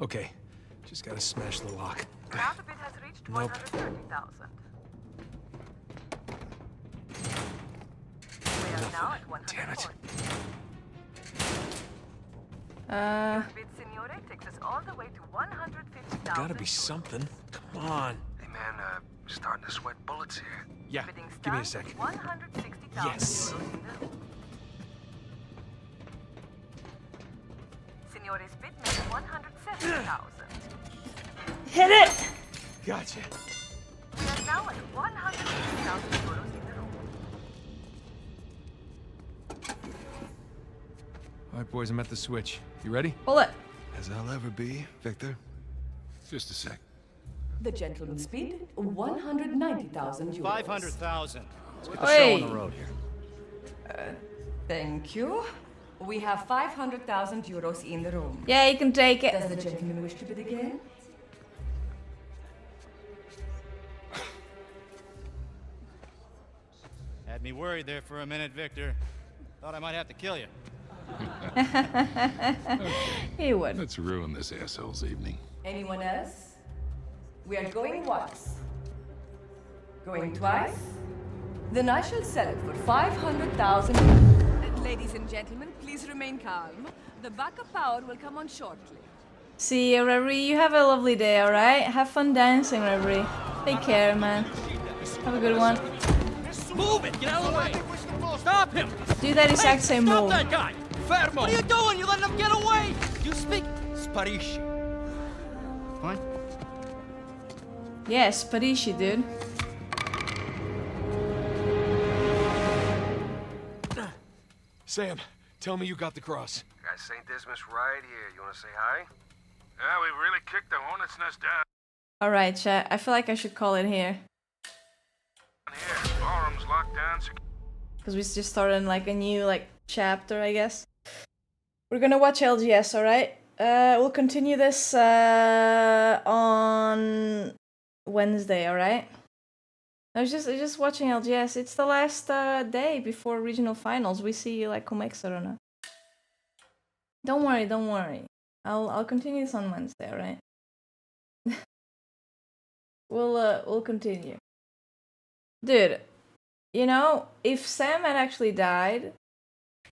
Okay. Just gotta smash the lock. Now the bid has reached Nope. 130,000. We are now at 140. Damn it. Bid Signore takes us all the way to 150,000. Gotta be something. Come on. Hey, man, starting to sweat bullets here. Yeah, Bidding give me a stands sec. at 160,000 Yes. euros in the room. Signore's bid makes 170,000. Hit it! Gotcha. We are now at 150,000 euros in the room. All right, boys, I'm at the switch. You ready? Pull it. As I'll ever be, Victor. Just a sec. The gentleman's bid, 190,000 euros. 500,000. Let's get the show on the road here. Thank you. We have 500,000 euros in the room. Yeah, you can take it. Does the gentleman wish to bid again? Had me worried there for a minute, Victor. Thought I might have to kill you. He would. Let's ruin this asshole's evening. Anyone else? We are going once. Going twice? Then I shall sell it for 500,000. Ladies and gentlemen, please remain calm. The backup power will come on shortly. See you, Reverie. You have a lovely day, alright? Have fun dancing, Reverie. Take care, man. Have a good one. Move it! Get out of the way! Stop him! Do that exact same Stop move. that guy! Fermo! What are you doing? You letting him get away! You speak Sparisci. Fine. Yes, Parishi, dude. Sam, tell me you got the cross. Got St. Dismas right here. You want to say hi? Yeah, we really kicked the hornet's nest down Alright, chat. I feel like I should call it here. here. Barroom's locked down. Because we just started like a new chapter, I guess. We're gonna watch LGS, alright? We'll continue this on Wednesday, alright? I was just watching LGS. It's the last day before regional finals. We see who makes it or not. Don't worry, don't worry. I'll continue this on Wednesday, alright? We'll continue. Dude, you know, if Sam had actually died,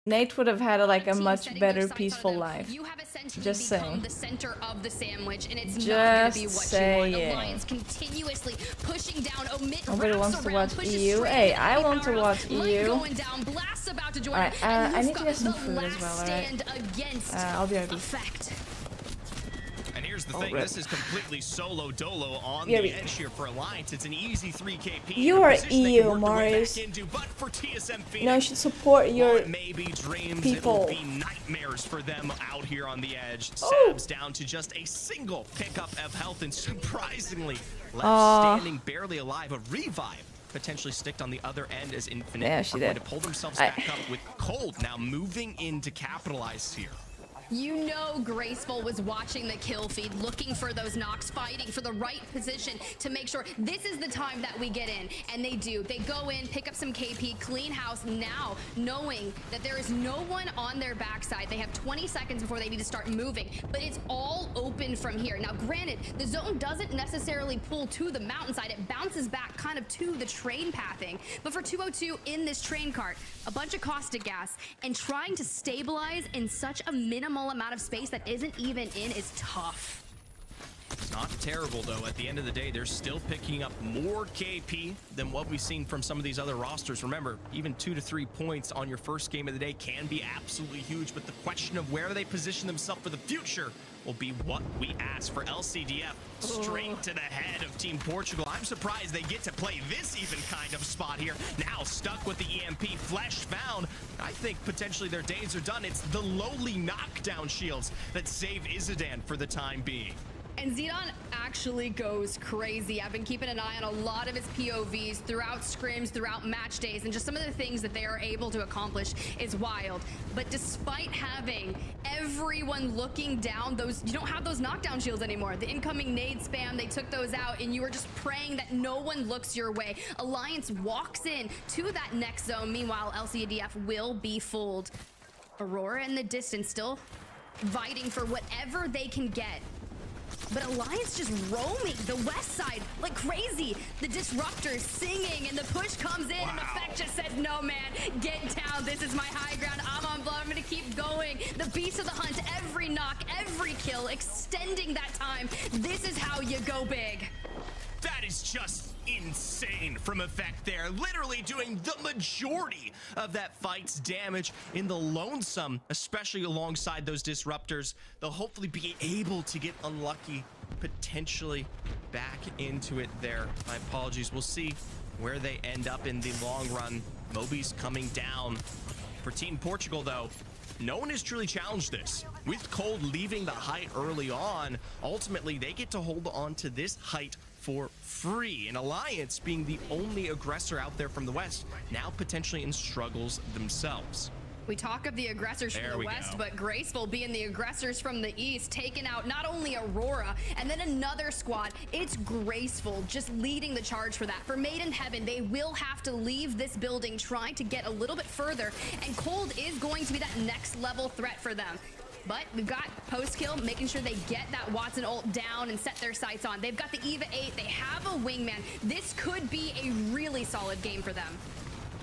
Nate would have had a much better peaceful life. You have essentially Just become saying. the center of the sandwich, and it's Just not going to be what saying. you want. Alliance continuously pushing down, omit Nobody wraps wants to around, watch pushes EU. straight Hey, into I the want to power watch Mike EU. going down, Blast's about to join, Alright, and I you've need to got get some the food as well, last alright? stand against I'll be right back. effect. And here's here's the Oh, thing. rip. This is completely solo dolo on Yeah, the edge here for Alliance. It's an easy 3 KP. You a are position they can EU, work their way Marius. back into, but for TSM Phoenix, You know, you should support while your it may be dreams, people. it will be nightmares for them out here on the edge. Oh. Sabs down to just a single pickup of health, and surprisingly left Aw. standing barely alive. A revive potentially sticked on the other end as Infinite Yeah, are she going did. to pull themselves I- back up with Cold now moving in to capitalize here. You know Graceful was watching the kill feed, looking for those knocks, fighting for the right position to make sure this is the time that we get in. And they do. They go in, pick up some KP, clean house now, knowing that there is no one on their backside. They have 20 seconds before they need to start moving, but it's all open from here. Now, granted, the zone doesn't necessarily pull to the mountainside. It bounces back kind of to the train pathing. But for 202 in this train cart, a bunch of caustic gas, and trying to stabilize in such a minimal amount of space that isn't even in is tough. Not terrible, though. At the end of the day, they're still picking up more KP than what we've seen from some of these other rosters. Remember, even 2 to 3 points on your first game of the day can be absolutely huge, but the question of where they position themselves for the future will be what we ask for LCDF. Straight to the head of Team Portugal. I'm surprised they get to play this even kind of spot here. Now stuck with the EMP, flesh found. I think potentially their days are done. It's the lowly knockdown shields that save Izidan for the time being. And Zidane actually goes crazy. I've been keeping an eye on a lot of his POVs throughout scrims, throughout match days, and just some of the things that they are able to accomplish is wild. But despite having everyone looking down, you don't have those knockdown shields anymore. The incoming nade spam, they took those out, and you are just praying that no one looks your way. Alliance walks in to that next zone. Meanwhile, LCDF will be fooled. Aurora in the distance, still fighting for whatever they can get. But Alliance just roaming the west side like crazy. The disruptors singing, and the push comes in, and Effect just says, no, man, get down. This is my high ground. I'm on blood. I'm going to keep going. The beast of the hunt, every knock, every kill, extending that time. This is how you go big. That is just insane from Effect there. Literally doing the majority of that fight's damage in the lonesome, especially alongside those disruptors. They'll hopefully be able to get unlucky, potentially back into it there. My apologies. We'll see where they end up in the long run. Moby's coming down. For Team Portugal, though, no one has truly challenged this. With Cold leaving the height early on, ultimately they get to hold on to this height for free. And Alliance, being the only aggressor out there from the west, now potentially in struggles themselves. We talk of the aggressors from the west, but Graceful being the aggressors from the east, taking out not only Aurora and then another squad. It's Graceful just leading the charge for that. For Made in Heaven, they will have to leave this building trying to get a little bit further, and Cold is going to be that next level threat for them. But we've got post-kill, making sure they get that Watson ult down and set their sights on. They've got the Eva 8. They have a wingman. This could be a really solid game for them.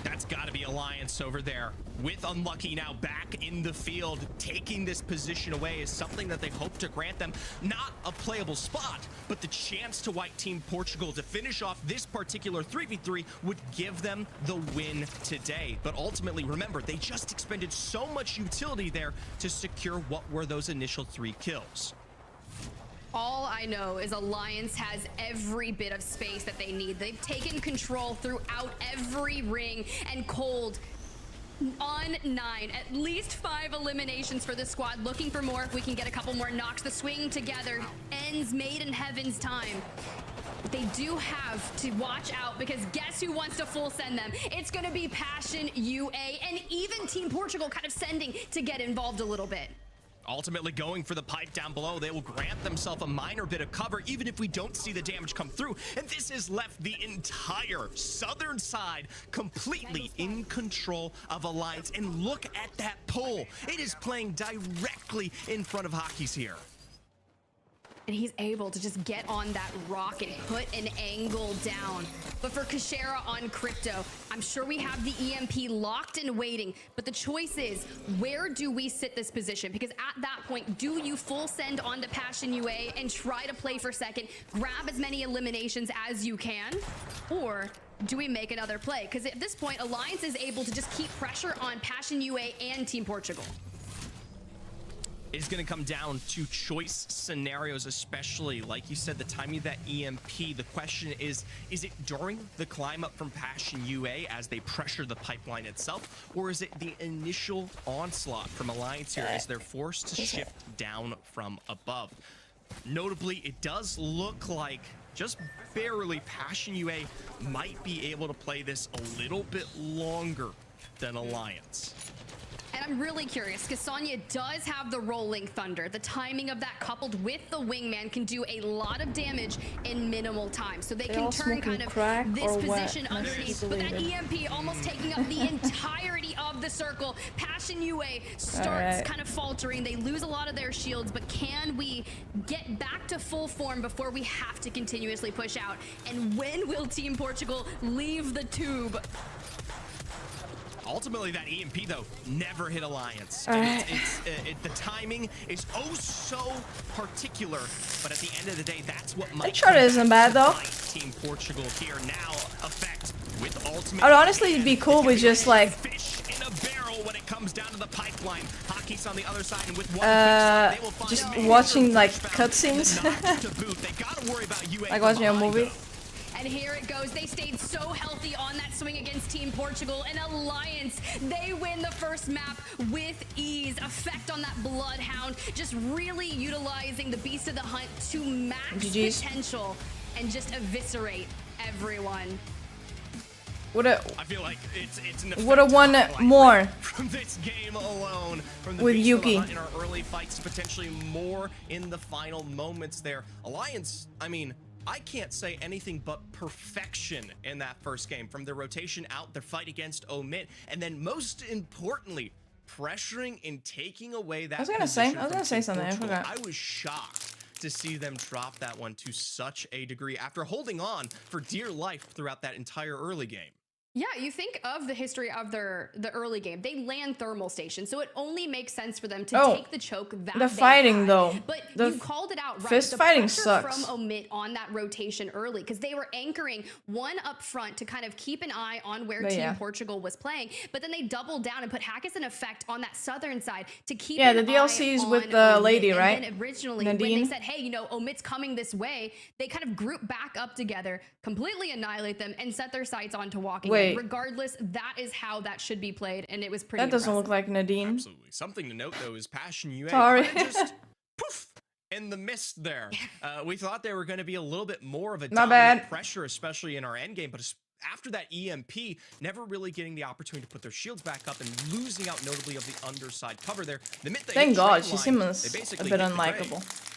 That's got to be Alliance over there. With Unlucky now back in the field, taking this position away is something that they hope to grant them. Not a playable spot, but the chance to wipe Team Portugal to finish off this particular 3v3 would give them the win today. But ultimately, remember, they just expended so much utility there to secure what were those initial 3 kills. All I know is Alliance has every bit of space that they need. They've taken control throughout every ring, and Cold on 9. At least 5 eliminations for this squad. Looking for more if we can get a couple more knocks. The swing together ends Made in Heaven's time. They do have to watch out, because guess who wants to full send them? It's going to be Passion, UA, and even Team Portugal kind of sending to get involved a little bit. Ultimately going for the pipe down below. They will grant themselves a minor bit of cover, even if we don't see the damage come through. And this has left the entire southern side completely in control of Alliance. And look at that pull. It is playing directly in front of Hockey's here. And he's able to just get on that rock and put an angle down. But for Kashera on Crypto, I'm sure we have the EMP locked and waiting, but the choice is, where do we sit this position? Because at that point, do you full send onto Passion UA and try to play for second, grab as many eliminations as you can? Or do we make another play? Because at this point, Alliance is able to just keep pressure on Passion UA and Team Portugal. It's going to come down to choice scenarios, especially, like you said, the timing of that EMP. The question is it during the climb up from Passion UA as they pressure the pipeline itself, or is it the initial onslaught from Alliance here as they're forced to shift down from above? Notably, it does look like just barely Passion UA might be able to play this a little bit longer than Alliance. And I'm really curious because Sonya does have the rolling thunder. The timing of that coupled with the wingman can do a lot of damage in minimal time. So they can turn kind of this position underneath. But that EMP almost taking up the entirety of the circle. Passion UA starts kind of faltering. They lose a lot of their shields, but can we get back to full form before we have to continuously push out? And when will Team Portugal leave the tube? Ultimately, that EMP, though, never hit Alliance. And the timing is oh so particular, but at the end of the day, that's what might Uncharted isn't bad, though. Team Portugal here now effect with ultimate. I'd honestly it'd be cool with just like fish in a barrel when it comes down to the pipeline. Hockey's on the other side, and with one they will find just watching like cutscenes. Like watching a movie. And here it goes. They stayed so healthy on that swing against Team Portugal. And Alliance, they win the first map with ease. Effect on that Bloodhound, just really utilizing the Beast of the Hunt to max potential and just eviscerate everyone. I feel like it's an would have won more from this game alone. From the with Beast Yuki of the Hunt in our early fights, potentially more in the final moments there. Alliance, I mean, I can't say anything but perfection in that first game. From the rotation out, their fight against Omit, and then most importantly, pressuring and taking away that. I was gonna say something. I forgot. I was shocked to see them drop that one to such a degree after holding on for dear life throughout that entire early game. Yeah, you think of the history of the early game. They land thermal stations, so it only makes sense for them to take the choke that the fighting had. But you called it out, right? Fist the fighting pressure sucks. From Omit on that rotation early because they were anchoring one up front to kind of keep an eye on where Team Portugal was playing, but then they doubled down and put Hackett in effect on that southern side to keep the DLCs with the Omit. lady, And right? then originally, Nadine. when they said, "Hey, you know, Omit's coming this way," they kind of grouped back up together, completely annihilate them, and set their sights onto walking. Wait. Regardless, that is how that should be played, and it was pretty That doesn't impressive. look like Nadine. Absolutely. Something to note though is Passion UA Sorry. just poof in the mist there. We thought they were going to be a little bit more of a Not dominant bad. pressure, especially in our end game, but after that EMP, never really getting the opportunity to put their shields back up and losing out notably of the underside cover there. The minute they Thank hit God, trade she line, seems they a basically bit hit the grave. unlikable.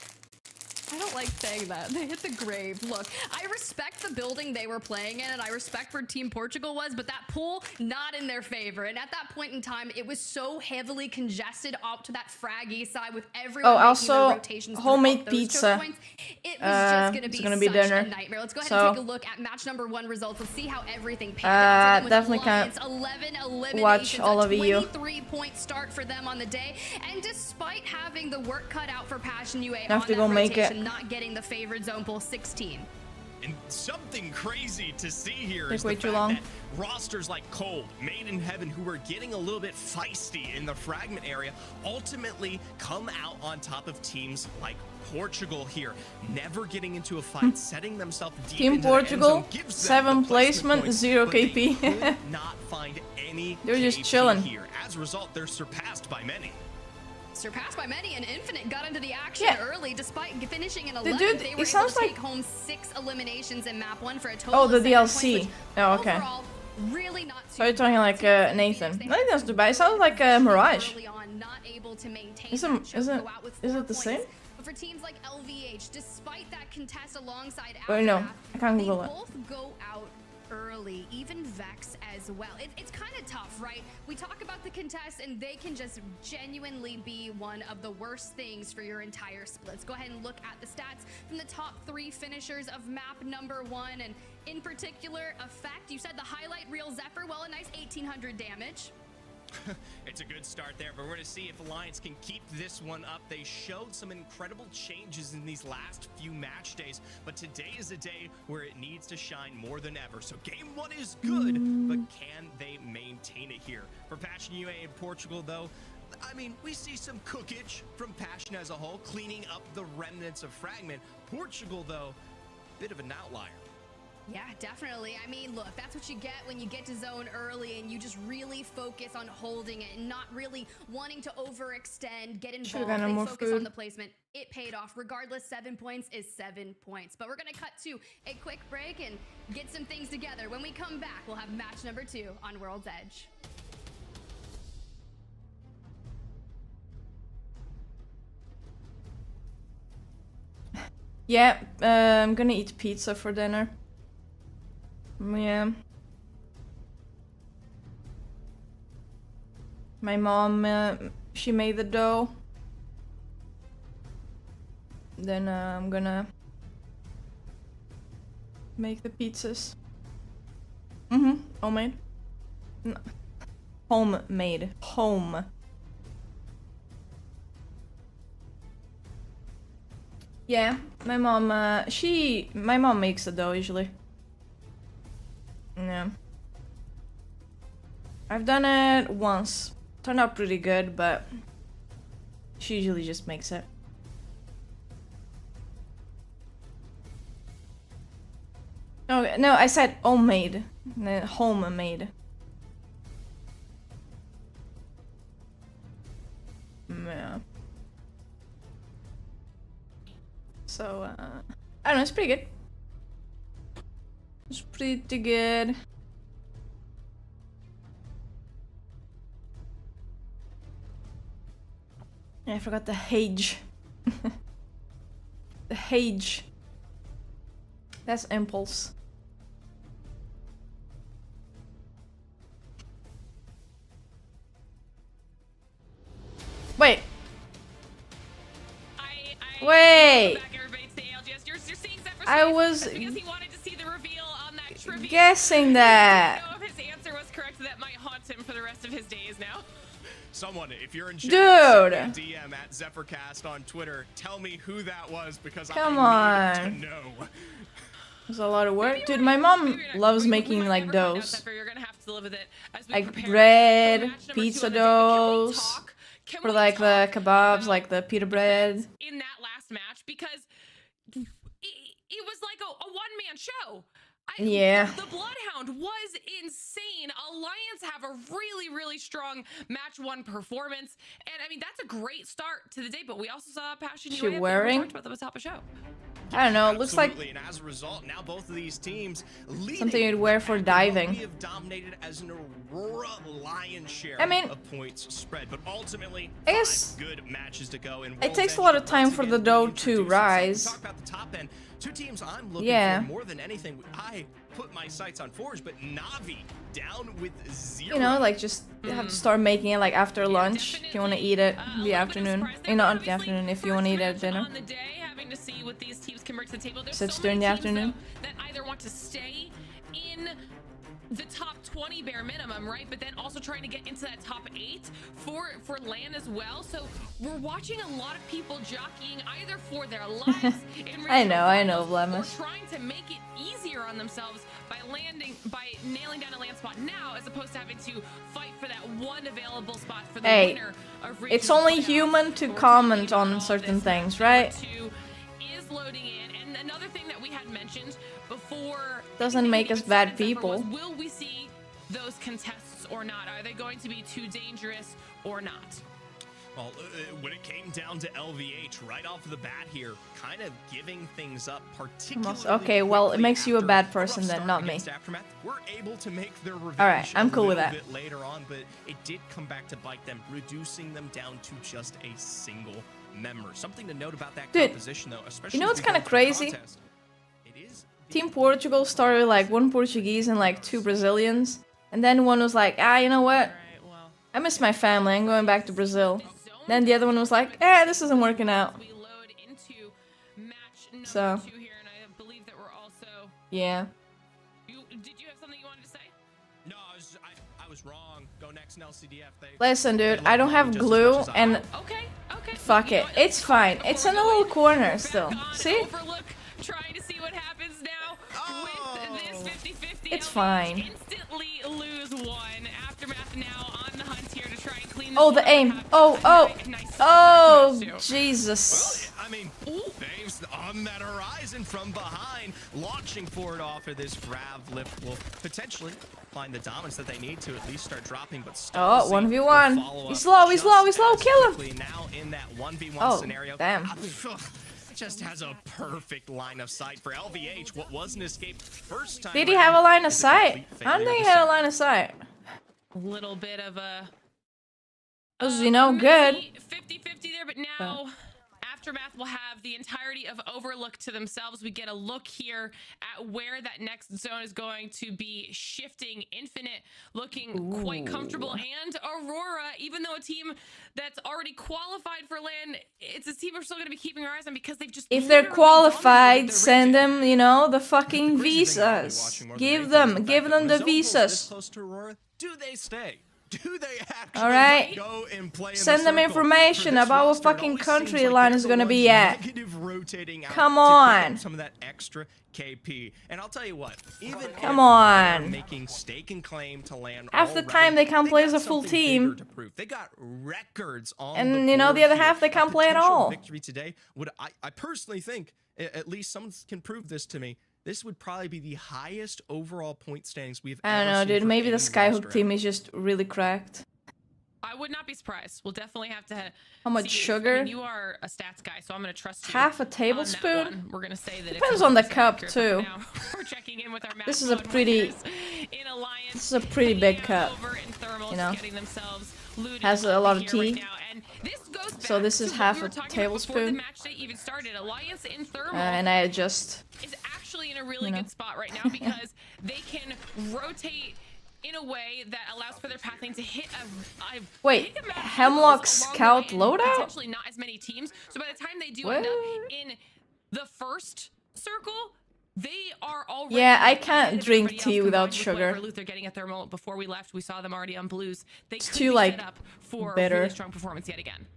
I don't like saying that. They hit the grave. Look, I respect the building they were playing in, and I respect where Team Portugal was, but that pool, not in their favor. And at that point in time, it was so heavily congested up to that fraggy side with everyone making also their rotations homemade throughout those pizza. choke points. It was just It's going gonna to be be such dinner. a nightmare. Let's go ahead So, and take a look at match number 1 results. Let's see how everything panned out for them. definitely with can't Alliance, 11 eliminations, watch all of a you. 23-point start for them on the day. And despite having the work cut out for Passion UA Have on to that go make it. rotation, not getting the favorite zone pool 16. And something crazy to see here Take is way the too fact long. that rosters like Cold, Made in Heaven, who were getting a little bit feisty in the fragment area, ultimately come out on top of teams like Portugal here, never getting into a fight, setting themselves deep Team into the end Portugal, zone, gives them 7 the placement placement, points, 0 but they KP. could not find any They're just KP chilling. here. As a result, they're surpassed by many. Surpassed by many, and Infinite got into the action early despite finishing in 11th. dude, they it were able sounds to like- take home 6 eliminations in map 1 for a total Oh, the of 7 points, DLC. which Oh, okay. overall, really not So you're talking like Nathan. Nathan's too bad. It sounds like Mirage. early on, not able to maintain Is that it, choke, is it, go out with is 4 it the points. same? But for teams like LVH, despite that contest alongside Wait, no. Aftermath, I can't they Google it. both go out early, even Vex as well. It's kind of tough, right? We talk about the contest, and they can just genuinely be one of the worst things for your entire split. Let's go ahead and look at the stats from the top 3 finishers of map number 1, and in particular, Effect. You said the highlight reel Zephyr, well, a nice 1800 damage. It's a good start there, but we're going to see if Alliance can keep this one up. They showed some incredible changes in these last few match days, but today is a day where it needs to shine more than ever. So game 1 is good, but can they maintain it here? For Passion UA in Portugal, though, I mean, we see some cookage from Passion as a whole, cleaning up the remnants of Fragment. Portugal, though, bit of an outlier. Yeah, definitely. I mean, look, that's what you get when you get to zone early and you just really focus on holding it and not really wanting to overextend, get involved, and focus on the placement. It paid off. Regardless, 7 points is 7 points. But we're going to cut to a quick break and get some things together. When we come back, we'll have match number 2 on World's Edge. Yeah, I'm gonna eat pizza for dinner. Yeah. My mom, she made the dough. Then I'm gonna make the pizzas. Homemade. No. Homemade. Home. Yeah, my mom, my mom makes the dough usually. Yeah. I've done it once. Turned out pretty good, but she usually just makes it. Oh, no, I said homemade. Homemade. Yeah. So, I don't know, it's pretty good. It's pretty good. Yeah, I forgot the Hage. The Hage. That's Impulse. Wait. Wait. I was guessing that. I don't know if his answer was correct. That might haunt him for the rest of his days now. Someone, if you're in Dude. chat, DM at Zephyrcast on Twitter. Tell me who that was because Come I on. need to know. There's a lot of work. Dude, my mom loves making like doughs. You're gonna have to live with it as we Like prepare bread, for pizza doughs. For like the kebabs, like the pita bread. in that last match because it was like a one-man show. Yeah. The Bloodhound was insane. Alliance have a really, really strong match 1 performance. And I mean, that's a great start to the day, but we also saw Passion She UAF. wearing? We talked about them at the top of the show. I don't know, it looks like Absolutely, and as a result, now both of these teams leading something you'd wear for diving. we have dominated as an Aurora lion's share I mean, of points spread, but ultimately I guess 5 good matches to go. And it takes a lot of time for the dough to rise. Talk about the top end. 2 teams I'm looking Yeah. for more than anything. I put my sights on Forge, but Navi down with 0. You know, like just have to start making it like after lunch if you want to eat it in the afternoon. Not in the afternoon if you want to eat it at dinner. On the day, having to see what these teams can bring to the table. There's So it's so during many the teams, afternoon? though, that either want to stay in the top 20 bare minimum, right? But then also trying to get into that top 8 for LAN as well. So we're watching a lot of people jockeying either for their lives in I know, or Blemis. trying to make it easier on themselves by nailing down a LAN spot now, as opposed to having to fight for that one available spot for the Hey, winner of it's regional only playoffs. human to comment on certain things, right? Is loading in, and another thing that we had mentioned before Doesn't make us bad people. will we see those contests or not? Are they going to be too dangerous or not? Well, when it came down to LVH right off the bat here, kind of giving things up, particularly Okay, well, it quickly makes you a after bad rough person then, start not me. against Aftermath, we're able to make their revenge Alright, I'm cool with a that. little bit later on, but it did come back to bite them, reducing them down to just a single member. Something to note about that Dude, composition, though, especially you know as what's we go kind of into the crazy? contest. Team Portugal started with like 1 Portuguese and like 2 Brazilians. And then one was like, you know what? I miss my family, I'm going back to Brazil. Then the other one was like, this isn't working out. So, yeah. Did you have something you wanted to say? No, I was wrong. Go next in LCDF. Listen, dude, I don't have glue and fuck it. It's fine. It's in a little corner still. See? Trying to see what happens now with this 50-50. It's fine. Instantly lose 1. Aftermath now on the hunt here to try and clean Oh, the aim. Oh, Jesus. I mean, Dave's on that horizon from behind, launching forward off of this grab lift will potentially find the dominance that they need to at least start dropping. But oh, 1v1. He's low, kill him. Now in that 1v1 scenario. Damn. Just has a perfect line of sight for LVH. What was an escape first time. Did he have a line of sight? I don't think he had a line of sight. A little bit of a... Was, you know, good. 50-50 there, but now... Aftermath will have the entirety of Overlook to themselves. We get a look here at where that next zone is going to be shifting. Infinite looking quite comfortable, and Aurora, even though a team that's already qualified for LAN, it's a team we're still going to be keeping our eyes on because they've just... If they're qualified, send them, you know, the fucking visas. Give them the visas. Close to Aurora, do they stay? Do they actually Alright, go and play send them information about what fucking country line is gonna be at. Come on. Some of that extra KP. And I'll tell you what, even come on. Making stake and claim to land half the time they can't play as a full team. They got records on and you know the other half they can't play at all. Victory today would I personally think, at least someone can prove this to me, this would probably be the highest overall point standings we've ever seen. I don't know, dude. Maybe the Skyhook team is just really cracked. I would not be surprised. We'll definitely have to. How much sugar? I mean, you are a stats guy, so I'm going to trust you. Half a tablespoon? We're going to say that depends on the cup too. We're checking in with our this is a pretty. This is a pretty big cup. You know, has a lot of tea. So this is half a tablespoon. And I adjust. Is actually in a really good spot right now because they can rotate in a way that allows for their pathing to hit a wait, Hemlock Scout loadout? Potentially not as many teams. So by the time they do end up in the first circle, they are already. Yeah, I can't drink tea without sugar. They're getting a thermal. Before we left, we saw them already on blues. They it's too like set up for bitter. Really strong performance yet again.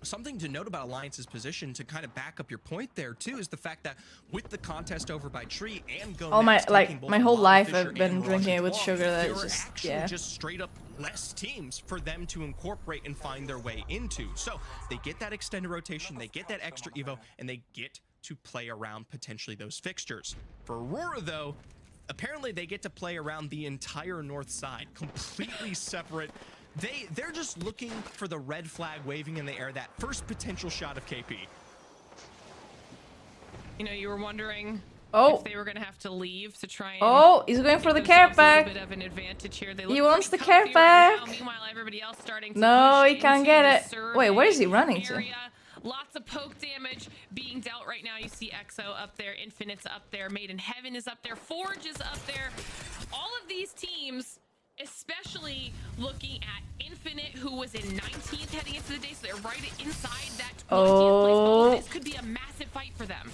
Something to note about Alliance's position to kind of back up your point there too is the fact that with the contest over by Tree and Go next, my whole life I've been drinking it with sugar. That's just just straight up less teams for them to incorporate and find their way into. So they get that extended rotation, they get that extra evo, and they get to play around potentially those fixtures. For Aurora though, apparently they get to play around the entire north side, completely separate. They're just looking for the red flag waving in the air, that first potential shot of KP. You know, you were wondering if they were going to have to leave to try and he's going for the care pack. He wants the care pack. Meanwhile, everybody else starting to no, he can't get it. Wait, where is he running to? Lots of poke damage being dealt right now. You see EXO up there, Infinite's up there, Made in Heaven is up there, Forge is up there. All of these teams, especially looking at Infinite, who was in 19th heading into the day, so they're right inside that 20th place. This could be a massive fight for them.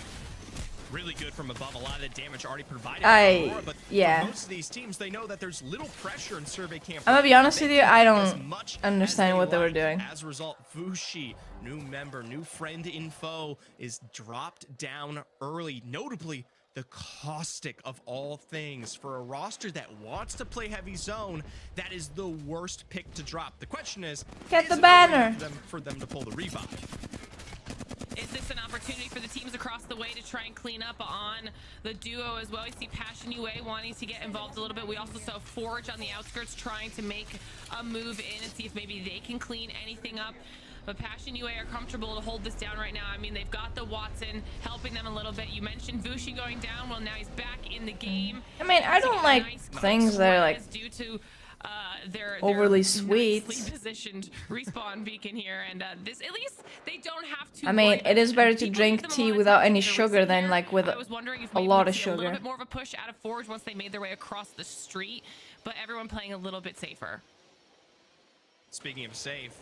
Really good from above. A lot of the damage already provided by Aurora, but for most of these teams, they know that there's little pressure in survey camp. I'm gonna be honest with you, I don't understand what they were doing. As a result, Vushi, new member, new friend info, is dropped down early. Notably, the caustic of all things for a roster that wants to play heavy zone, that is the worst pick to drop. The question is, get the banner for them to pull the revive. Is this an opportunity for the teams across the way to try and clean up on the duo as well? We see Passion UA wanting to get involved a little bit. We also saw Forge on the outskirts trying to make a move in and see if maybe they can clean anything up. But Passion UA are comfortable to hold this down right now. I mean, they've got the Watson helping them a little bit. You mentioned Vushi going down. Well, now he's back in the game. I mean, I don't like things that are like due to their overly sweet. Positioned respawn beacon here, and this at least they don't have to. I mean, it is better to drink tea without any sugar than like with a lot of sugar. A little bit more of a push out of Forge once they made their way across the street, but everyone playing a little bit safer. Speaking of safe,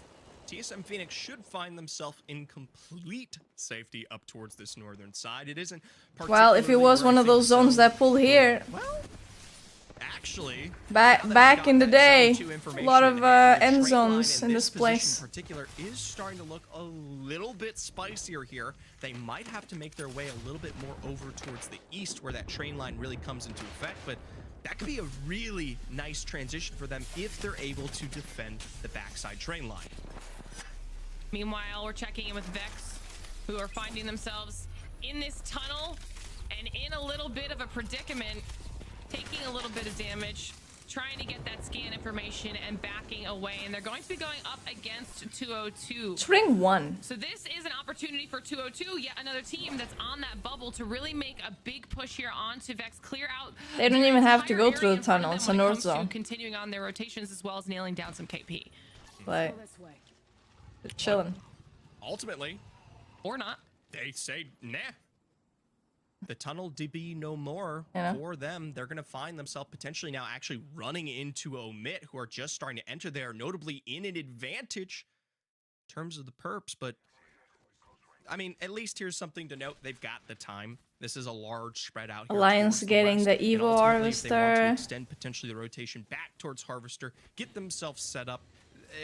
TSM Phoenix should find themselves in complete safety up towards this northern side. It isn't. Well, if it was one of those zones that pull here. Well, actually, back in the day, a lot of end zones in this place. In particular, is starting to look a little bit spicier here. They might have to make their way a little bit more over towards the east, where that train line really comes into effect. But that could be a really nice transition for them if they're able to defend the backside train line. Meanwhile, we're checking in with Vex, who are finding themselves in this tunnel and in a little bit of a predicament, taking a little bit of damage, trying to get that scan information and backing away. And they're going to be going up against 202. It's ring 1. So this is an opportunity for 202, yet another team that's on that bubble, to really make a big push here onto Vex, clear out. They don't even have to go through the tunnel. It's a north zone. Continuing on their rotations as well as nailing down some KP. Like, they're chilling. Ultimately, or not, they say nah. The tunnel to be no more Yeah. for them. They're going to find themselves potentially now actually running into Omit, who are just starting to enter there, notably in an advantage in terms of the perps. But, I mean, at least here's something to note. They've got the time. This is a large spread out here. Alliance getting the And Evo ultimately, if they want to Harvester. extend potentially the rotation back towards Harvester, get themselves set up,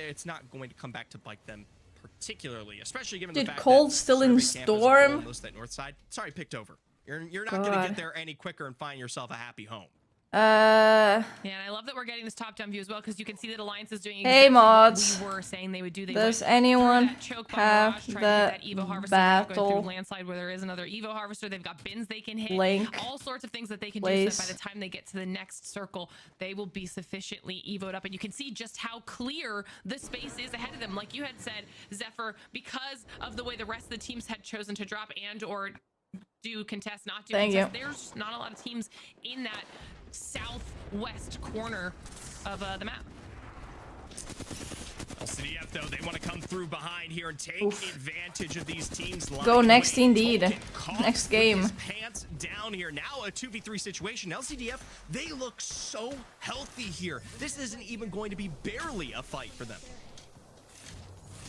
it's not going to come back to bite them particularly, especially given the Dude, fact Cold that still in Survey Camp is Storm? almost that north side. Sorry, picked over. You're not going to God. get there any quicker and find yourself a happy home. Yeah, and I love that we're getting this top-down view as well, because you can see that Alliance is doing Hey, exactly mods. what we were saying they would do. They Does went anyone through that choke by have Mirage, trying to the get that Evo Harvester, now going battle through Landslide where there is another Evo Harvester. They've got bins they can hit, link, all sorts of things that they can do, please? so that by the time they get to the next circle, they will be sufficiently Evo'd up. And you can see just how clear the space is ahead of them. Like you had said, Zephyr, because of the way the rest of the teams had chosen to drop and or do contest, not do Thank contest, you. there's not a lot of teams in that southwest corner of the map. LCDF, though, they want to come through behind here and take advantage of these teams. Go next indeed. Next game. Pants down here. Now a 2v3 situation. LCDF, they look so healthy here. This isn't even going to be barely a fight for them.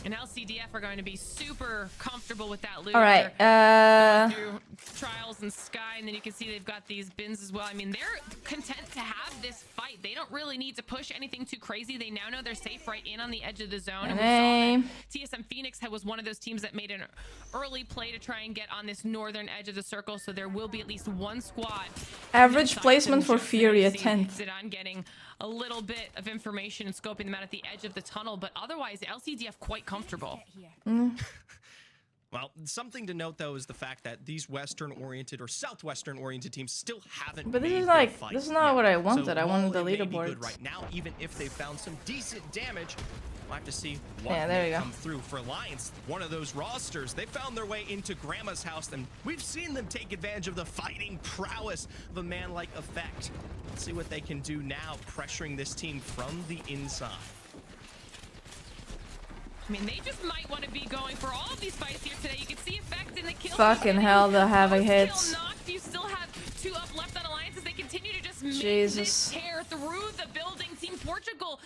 And LCDF are going to be super comfortable with that loot. All right. They're going through Trials and Sky, and then you can see they've got these bins as well. I mean, they're content to have this fight. They don't really need to push anything too crazy. They now know they're safe right in on the edge of the zone. And we saw that TSM Phoenix was one of those teams that made an early play to try and get on this northern edge of the circle. So there will be at least one squad. Average placement for Fury at 10th. On getting a little bit of information and scoping them out at the edge of the tunnel, but otherwise LCDF quite comfortable. Well, something to note though is the fact that these Western-oriented or Southwestern-oriented teams still haven't. But this made is their like, fight this is not yet. what I wanted. So I wanted the while it may be good leaderboards. right now, even if they found some decent damage, we'll have to see what Yeah, there may you go. come through for Alliance. One of those rosters, they found their way into Grandma's house, and we've seen them take advantage of the fighting prowess of a man like Effect. Let's see what they can do now, pressuring this team from the inside. I mean, they just might want to be going for all of these fights here today. You can see Effect in the kill. Fucking hell, the heavy hits. Knocked. You still have two up left on Alliance as they continue to just make Jesus. this tear through the building. Team Portugal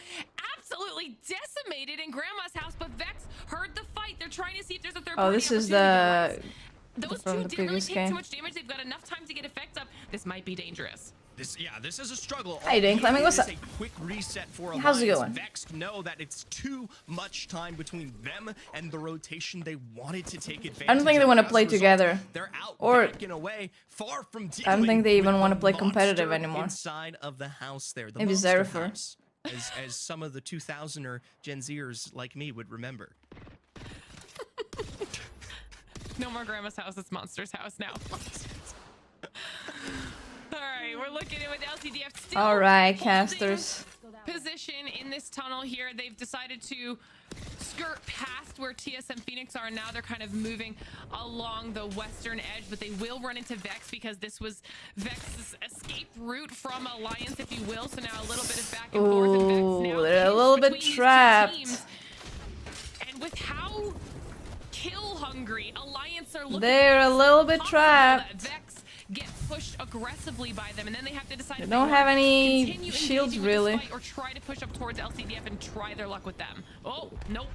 absolutely decimated in Grandma's house, but Vex heard the fight. They're trying to see if there's a third Oh, party this is opportunity. the Those from two the didn't really previous take game. too much damage. They've got enough time to get Effect up. This might be dangerous. This is a struggle. How you doing, Clemming? What's It is up? a quick reset for How's it Alliance. going? Vex know that it's too much time between them and the rotation they wanted to take advantage of. I don't think they want to As a play result, together. They're out Or backing away, far from I don't think they dealing even with want to the play competitive monster anymore. Inside of the house there. The Maybe monster Zephyr. house, as some of the 2000er Gen Zers like me would remember. No more Grandma's house. It's Monster's house now. All right, we're looking at with LCDF still All right, holding casters. position in this tunnel here. They've decided to skirt past where TSM Phoenix are. Now they're kind of moving along the western edge, but they will run into Vex because this was Vex's escape route from Alliance, if you will. So now a little bit of back and forth. And Vex now Ooh, they're a little bit between these two trapped. teams. And with how kill hungry Alliance are looking, They're a little bit possible trapped. that Vex get pushed aggressively by them, and then they have to decide They if don't they have want to any continue shields, engaging with this really. fight or try to push up towards LCDF and try their luck with them. Oh, nope.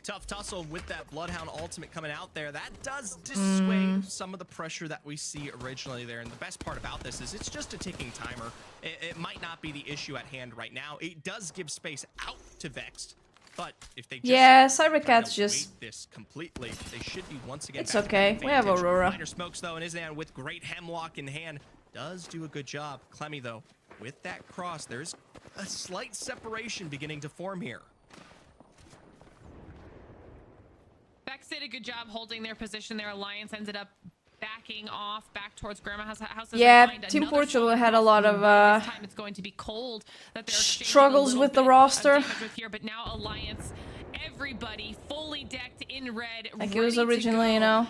Tough tussle with that Bloodhound ultimate coming out there. That does dissuade some of the pressure that we see originally there. And the best part about this is it's just a ticking timer. It might not be the issue at hand right now. It does give space out to Vex But if they just Yeah, Cybercat's just... wait this completely, they should be once again. It's back okay. in We have advantage. Aurora. Minor Smokes though, and Isnan with great hemlock in hand does do a good job. Clemmy though, with that cross, there's a slight separation beginning to form here. Bex did a good job holding their position. Their alliance ended up backing off back towards Grandma House. Yeah, Team Portugal had a lot of This time it's going to be cold that they're struggles with the roster. Here, but now Alliance, everybody fully decked in red. Like it was originally, you know,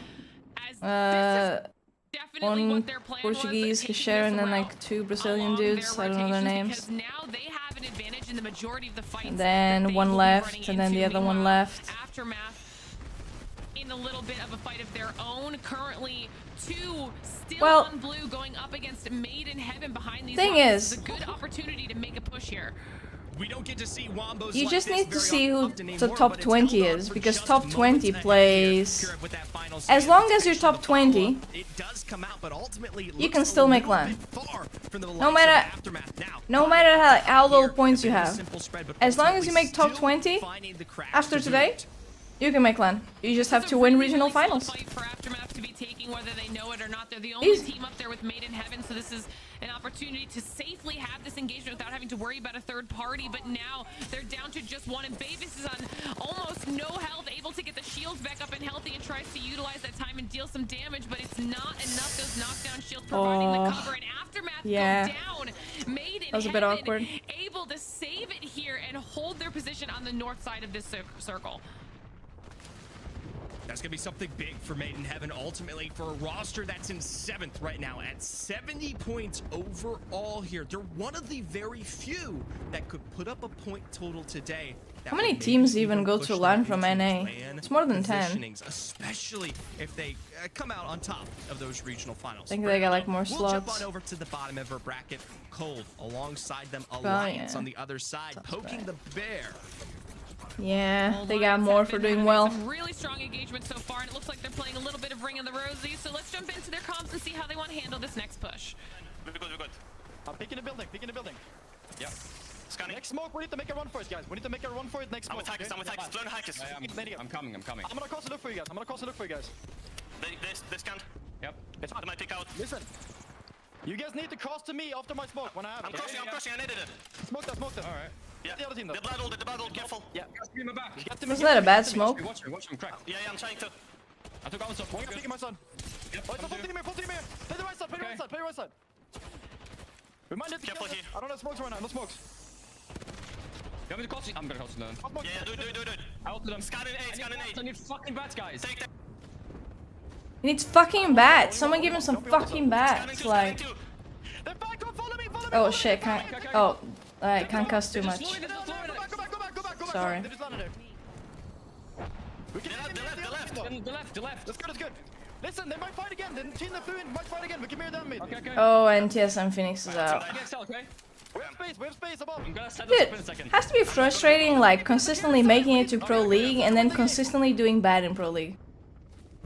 one Portuguese, Kishare, and then like 2 Brazilian dudes. I don't know their names. Now they have an advantage in the majority of the fights. And then one left, and then the other one left. Aftermath in a little bit of a fight of their own. Currently 2 still on blue going up against Made in Heaven behind these Thing lines. is, It's a good opportunity to make a push here. We don't get to see Wombos. You like just this need to very see who often the anymore, top but it's 20 held on is, for because just top 20 moments ahead plays... here with that final As stand. long as you're top 20, It does come out, but ultimately it you looks can a still make little LAN. bit far from the No likes of matter, Aftermath now. no matter how little points you have. Simple spread, but As long as ultimately you make top still 20 finding the cracks after to do today, it. you can make LAN. You just have to win regional finals. Fight for Aftermath to be taking, whether they know it or not. They're the only team up there with Made in Heaven, so this is an opportunity to safely have this engagement without having to worry about a third party. But now they're down to just 1, and Bavis is on almost no health, able to get the shields back up and healthy, and tries to utilize that time and deal some damage, but it's not enough. Those knockdown shields providing the cover, and Aftermath go down. Made in That was a bit Heaven awkward. able to save it here and hold their position on the north side of this circle. That's going to be something big for Made in Heaven, ultimately, for a roster that's in 7th right now at 70 points overall here. They're one of the very few that could put up a point total today. How many teams even go to LAN from NA? It's more than 10. Especially if they come out on top of those regional finals. I think they got like more We'll jump slots. on over to the bottom of our bracket. Cold alongside them, Alliance on the other side, poking the bear. Yeah, they got more for doing well. Some really strong engagement so far, and it looks like they're playing a little bit of Ring of the Rosies. So let's jump into their comps and see how they want to handle this next push. We're good, we're good. I'm picking the building, Yeah. Scanning. Next smoke, we need to make a run for it, guys. We need to make a run for it next smoke. I'm with hackers, Blown hackers. I'm coming. I'm gonna cross the look for you guys. They scanned. Yep. It's hard. They might pick out. Listen. You guys need to cross to me after my smoke when I have it. I'm crossing, I needed it. Smoke that. Alright. Yeah. The other team though. The battle, careful. Yeah. Give me back. Wasn't that a bad smoke? Watch him, crack. Yeah, I'm trying to. I took out some. One guy picking my son. Yep. Oh, it's full team here. Play the right side, play the right side. Remind it to careful here. I don't have smokes right now, no smokes. You want me to cross it? I'm gonna cross it down. Yeah, do it. I ulted them. Scan in 8. I need fucking bats, guys. Take that. He needs fucking bats. Someone give him some fucking bats. Like. Oh shit! Can't. Oh, I can't cuss too much. Sorry. The left. That's good. Listen, they might fight again. The team that flew in might fight again. We can mirror them mid. Okay. Oh, and TSM Phoenix is out. We have space above. Dude, has to be frustrating, like consistently making it to Pro League and then consistently doing bad in Pro League.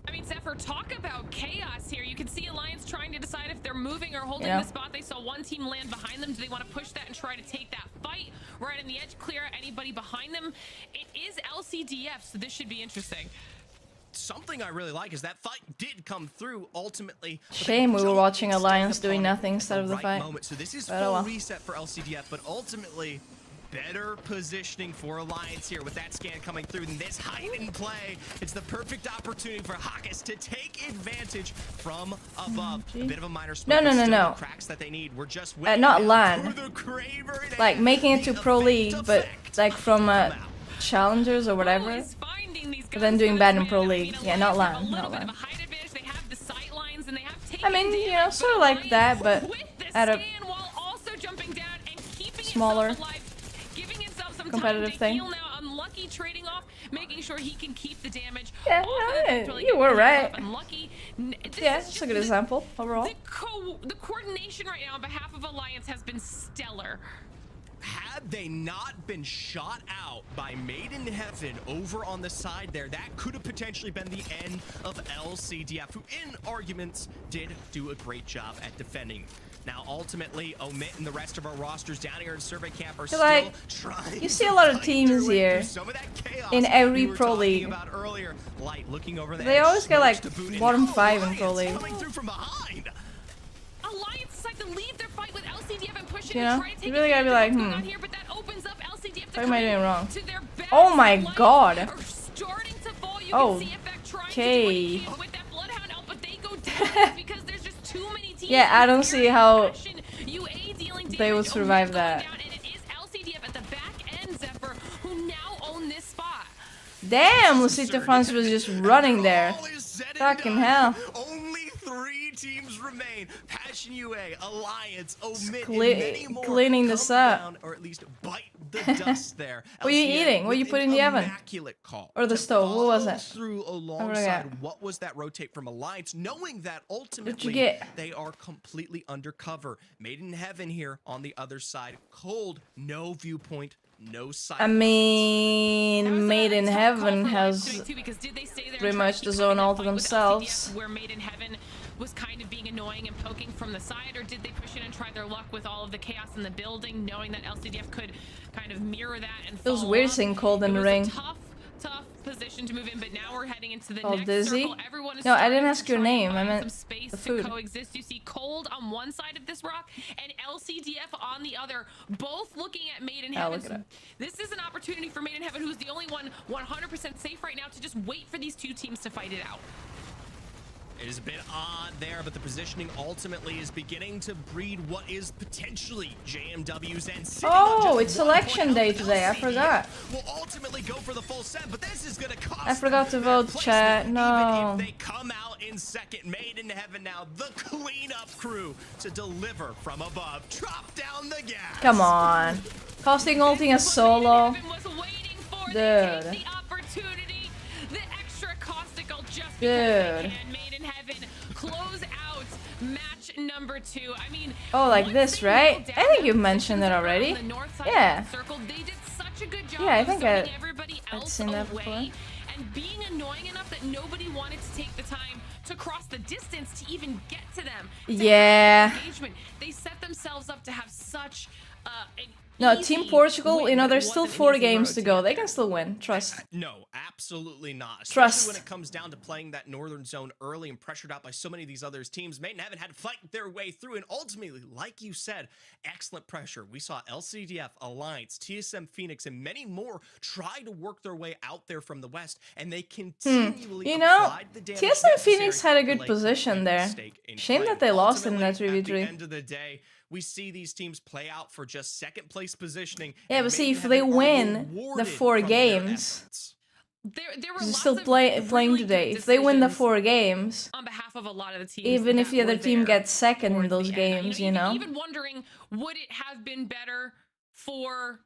I mean, Zephyr, talk about chaos here. You can see Alliance trying to decide if they're moving or holding Yeah. the spot. They saw one team land behind them. Do they want to push that and try to take that fight right on the edge, clear out anybody behind them? It is LCDF, so this should be interesting. Something I really like is that fight did come through ultimately. Shame we were watching Alliance doing nothing instead of the fight. So this is But oh full well. reset for LCDF, but ultimately better positioning for Alliance here with that scan coming through and this hide and play. It's the perfect opportunity for Hawkes to take advantage from above. A bit of a minor smoke. No. Cracks that they need. We're just Not LAN. Like making it to Pro League, but like from challengers or whatever. But then doing bad in Pro League. Yeah, not LAN. I mean, you know, sort of like that, but at a smaller competitive thing. Unlucky trading off, making sure he can keep the damage. Yeah, you were right. Yeah, it's a good example overall. The coordination right now on behalf of Alliance has been stellar. Have they not been shot out by Made in Heaven over on the side there, that could have potentially been the end of LCDF, who in arguments did do a great job at defending. Now, ultimately, Omit and the rest of our rosters down here in Survey Camp are still trying. You see a lot of teams here in every pro league. Earlier, Light looking over the They edge, always get like bottom 5 in pro league. coming through from behind. Alliance decide to leave their fight with LCDF and push it You and know, try to take you really gotta be like, advantage of what's going on here, but that opens up LCDF to what am I doing wrong? to their best. Oh my god. Are starting to fall. You Oh, can see Effect trying okay. to do it with that Bloodhound out, but they go down because there's just too many teams. Yeah, I don't see how UA dealing they would survive that. down, and it is LCDF at the back end, Zephyr, who now own this spot. Damn, Lucita France was just running there. Fucking hell. Only 3 teams remain. Passion UA, Alliance, Omit, and many more. Cleaning this up. Down, or at least bite the dust there. What are you LCDF eating? What you with put in an the oven? immaculate call Or the to stove? What was follow it? Through I alongside forgot. what was that rotate from Alliance, knowing that What'd ultimately you get? they are completely undercover. Made in Heaven here on the other side. Cold, no viewpoint, no sight. I mean, Made in Heaven has pretty much the zone all to themselves. Where Made in Heaven was kind of being annoying and poking from the side, or did they push in and try their luck with all of the chaos in the building, knowing that LCDF could kind of mirror that and It was follow weird up? seeing Cold in It the was a ring. tough position to move in, but now we're heading into the All next dizzy? circle. Everyone is No, I starting didn't to ask your try and name. I find meant some space the to food. coexist. You see Cold on one side of this rock and LCDF on the other, both looking at Made in I'll Heaven. look it up. This is an opportunity for Made in Heaven, who's the only one 100% safe right now, to just wait for these two teams to fight it out. It is a bit odd there, but the positioning ultimately is beginning to breed what is potentially JMW's end. Oh, it's election day today. I forgot. Will ultimately go for the full set, but this is going to cost I forgot to vote, chat. No. Even if they come out in second. Made in Heaven now, the cleanup crew to deliver from above. Drop down the gas. Come on. Costing ulting a solo. Dude. Opportunity, the extra caustic just Dude. Made in Heaven close out match number 2. I mean, Oh, like this, right? I think you've mentioned it already. Yeah. circle, they did such a good job Yeah, I of think zoning everybody I'd else seen that away before. and being annoying enough that nobody wanted to take the time to cross the distance to even get to them. To have Yeah. engagement. They set themselves up to have such an No, easy Team Portugal, win, you know, but it there's still wasn't an 4 easy games road to go. They can still win. Trust. No, absolutely not. Especially Trust. when it comes down to playing that northern zone early and pressured out by so many of these other teams. Made in Heaven had to fight their way through, and ultimately, like you said, excellent pressure. We saw LCDF, Alliance, TSM Phoenix, and many more try to work their way out there from the west, and they continually You know, applied the damage TSM Phoenix necessary had a to good lay position there. stake in Shame claim. that they lost in that Ultimately, 3v3. At the end of the day, we see these teams play out for just second place positioning. Yeah, and but see, Made in if they Heaven are win the rewarded 4 from their games, efforts. There were you're lots still of playing really today. good If they win the decisions 4 games, on behalf of a lot of the teams, even if that the other were team there gets second in towards those the end. games, you know? Even wondering, would it have been better for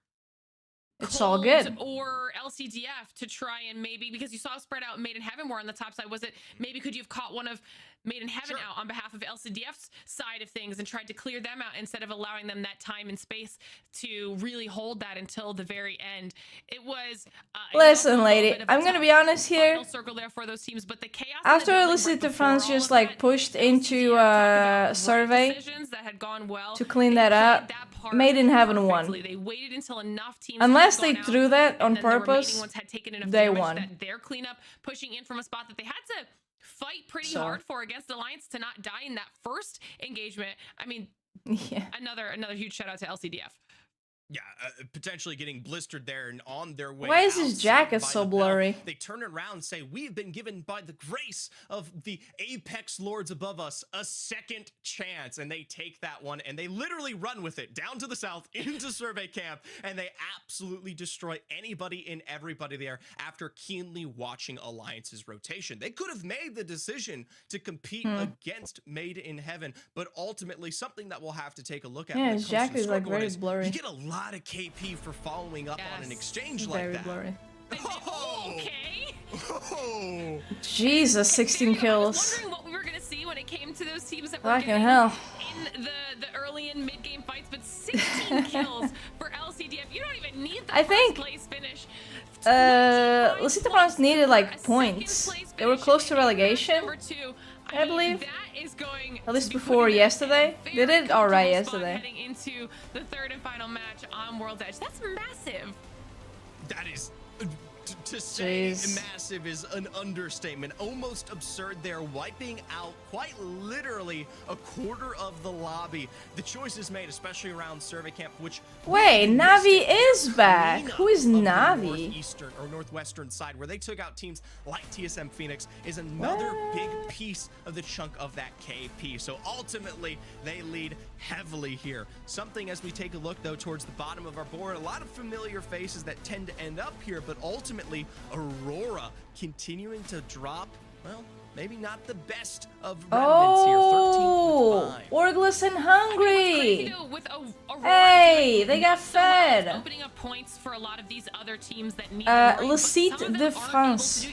It's all Cold good. or LCDF to try and maybe, because you saw spread out Made in Heaven more on the top side, was it maybe could you have caught one of Made in Heaven out on behalf of LCDF's side of things and tried to clear them out instead of allowing them that time and space to really hold that until the very end? It was Listen, lady, I'm gonna be honest here. final circle there for those teams, but the chaos After Lucita France just like pushed into survey to clean that up, Made in Heaven won. They waited until enough teams Unless had they gone threw out, that on and then the remaining purpose, ones had taken enough they damage won. that their cleanup pushing in from a spot that they had to fight pretty So- hard for against Alliance to not die in that first engagement. I mean, Yeah. another huge shout out to LCDF. Yeah, potentially getting blistered there and on their way. Why is his outside jacket by so the bell. blurry? They turn around and say, "We've been given by the grace of the Apex Lords above us a second chance," and they take that one and they literally run with it down to the south into Survey Camp, and they absolutely destroy anybody and everybody there after keenly watching Alliance's rotation. They could have made the decision to compete against Made in Heaven, but ultimately something that we'll have to take a look at. Yeah, when it his comes to jacket is like Scoreboard very blurry. You get a lot of KP for following up on an exchange like Very that. blurry. Oh, okay. Jesus, 16 kills. Wondering what we were gonna see when it came to those teams that were Fucking getting hell. in the early and mid game fights, but 16 kills for LCDF. You don't even need the I think first place finish. Lusita France needed like points. They were close to relegation, I believe. At least before yesterday. They did alright yesterday. Heading into the third and final match on World's Edge. That's massive. That is, to say Jeez. massive is an understatement. Almost absurd. They're wiping out quite literally a quarter of the lobby. The choices made, especially around survey camp, which Wait, Navi is back. Who is Navi? Northeastern or northwestern side, where they took out teams like TSM Phoenix, is another big piece of the chunk of that KP. So ultimately, they lead heavily here. Something as we take a look though towards the bottom of our board, a lot of familiar faces that tend to end up here, but ultimately Aurora continuing to drop, well, maybe not the best of remnants here. 13 Orgless and hungry. Though, with Aurora Hey, they got so well, it's fed. opening up points for a lot of these other teams that need Le Site de France,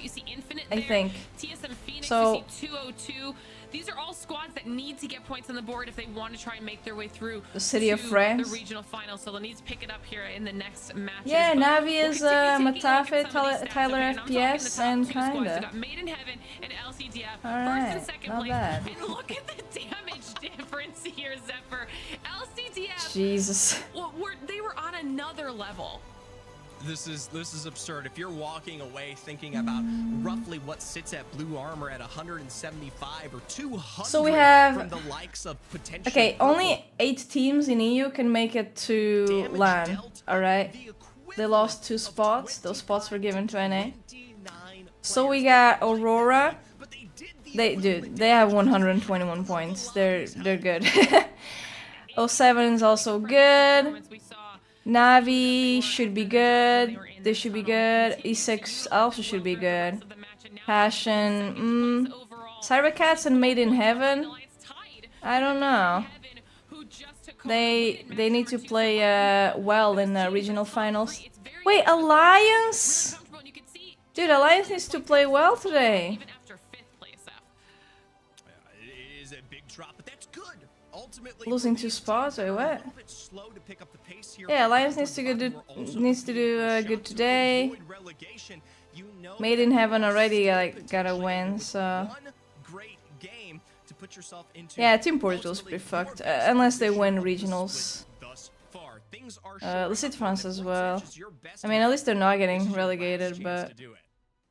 I think. TSM Phoenix, So, you see 202. These are all squads that need to get points on the board if they want to try and make their way through the city of France. the regional finals. So they'll need to pick it up here in the next matches. Yeah, But Navi we'll is continue taking a look Matafe, at some of these stats, Tyler okay? And I'm talking the FPS, top and two squads. We kinda. got Made in Heaven and LCDF first Alright, and second not place. bad. And look at the damage difference here, Zephyr. LCDF. Jesus. Well, they were on another level. This is absurd. If you're walking away thinking about roughly what sits at blue armor at 175 or 200 So we have from the likes of potential okay, only 8 teams in EU can make it to LAN. Alright. They lost 2 spots. Those spots were given to NA. So we got Aurora. They have 121 points. They're good. 07 is also good. Navi should be good. They should be good. E6 also should be good. Passion. Cybercats and Made in Heaven. I don't know. They need to play well in the regional finals. Wait, Alliance? Dude, Alliance needs to play well today. It is a big drop, but that's good. Ultimately, Losing 2 spots? Wait, what? Yeah, Alliance needs to do good today. Made in Heaven already gotta win, so yeah, Team Portugal's pretty fucked unless they win regionals. Lucid France as well. I mean, at least they're not getting relegated, but.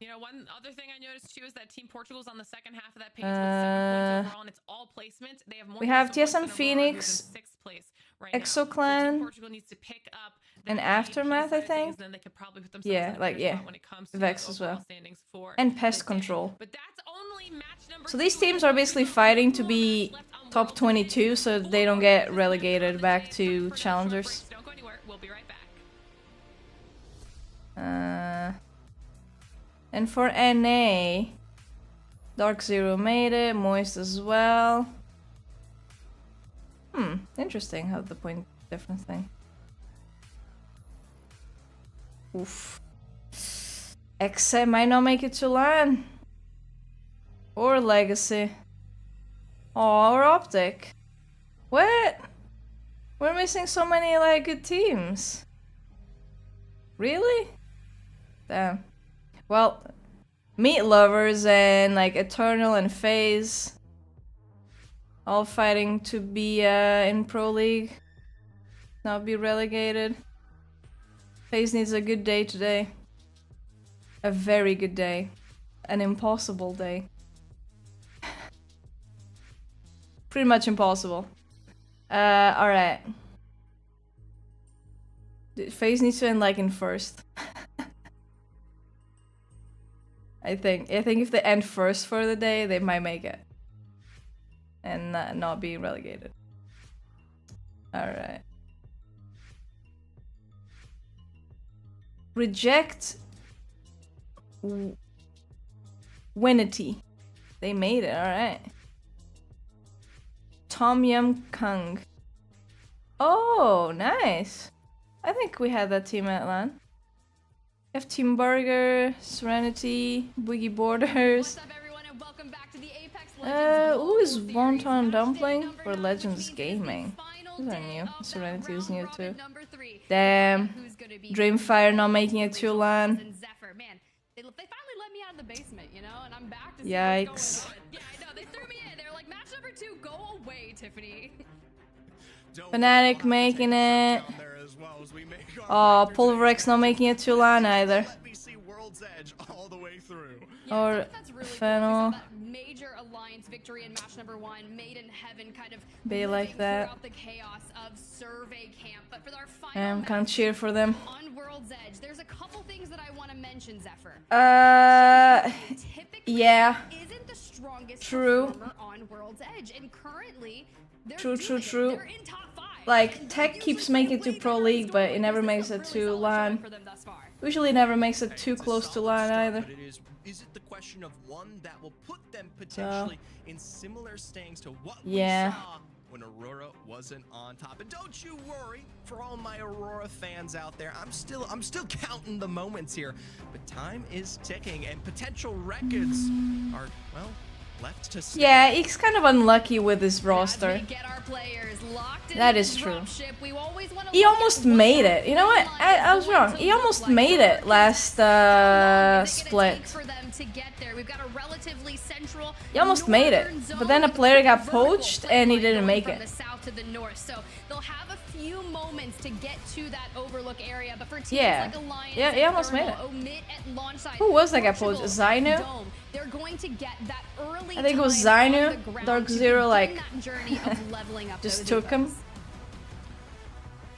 You know, one other thing I noticed too is that Team Portugal's on the second half of that page with 7 points overall, and it's all placement. They have more. We have points TSM than Phoenix, Aurora, who's in 6th place right now. Exo So Clan, Team Portugal needs to pick up and Aftermath, I think. then they could probably put themselves Yeah, in a like better yeah, spot when it comes to Vex the as well, overall standings for and Pest Control. But that's only match number. So these teams are basically fighting to be top 22, so they don't get relegated back to challengers. Don't go anywhere. We'll be right back. And for NA, Dark Zero made it, Moist as well. Interesting how the point difference thing. Oof. XM might not make it to LAN. Or Legacy. Oh, or Optic. What? We're missing so many like good teams. Really? Damn. Well, Meat Lovers and like Eternal and FaZe all fighting to be in Pro League, not be relegated. FaZe needs a good day today. A very good day. An impossible day. Pretty much impossible. Alright. FaZe needs to end like in first. I think if they end first for the day, they might make it. And not be relegated. Alright. Reject Winity. They made it, alright. Tom Yum Kung. Oh, nice. I think we had that team at LAN. We have Team Burger, Serenity, Boogie Borders. What's up, everyone, and welcome back to the Apex Who is Wonton Dumpling for Legends Gaming? These are new. Serenity is new too. Damn. Dreamfire not making it to LAN. They finally let me out of the basement, you know, and I'm back to Yikes. Yeah, I know. They threw me in. They're like, match number 2, go away, Tiffany. Fnatic making it. Oh, Pulverex not making it to LAN either. Or Fennel. Major alliance victory in match number 1, made in heaven, kind of Be like that. throughout the chaos of survey camp. But for our final Can't cheer for them. on World's Edge, there's a couple things that I want to mention, Zephyr. Yeah. Isn't the strongest True. performer on World's Edge, and currently True. Like, Tech keeps making it to Pro League, but it never makes it to LAN. Usually never makes it too close to LAN either. Is it the question of one that will put them potentially in similar standings to what we saw when Aurora wasn't on top? And don't you worry, for all my Aurora fans out there, I'm still counting the moments here. But time is ticking, and potential records are, well, left to stay. Yeah, he's kind of unlucky with his roster. That is true. He almost made it. You know what? I was wrong. He almost made it last split. He almost made it, but then a player got poached and he didn't make it. Few moments to get to that overlook area, but for teams Yeah, like Alliance yeah, he almost made it. Who was that guy poached? Zainu? They're going to get that early I think it was Zainu. Dark Zero like just took him.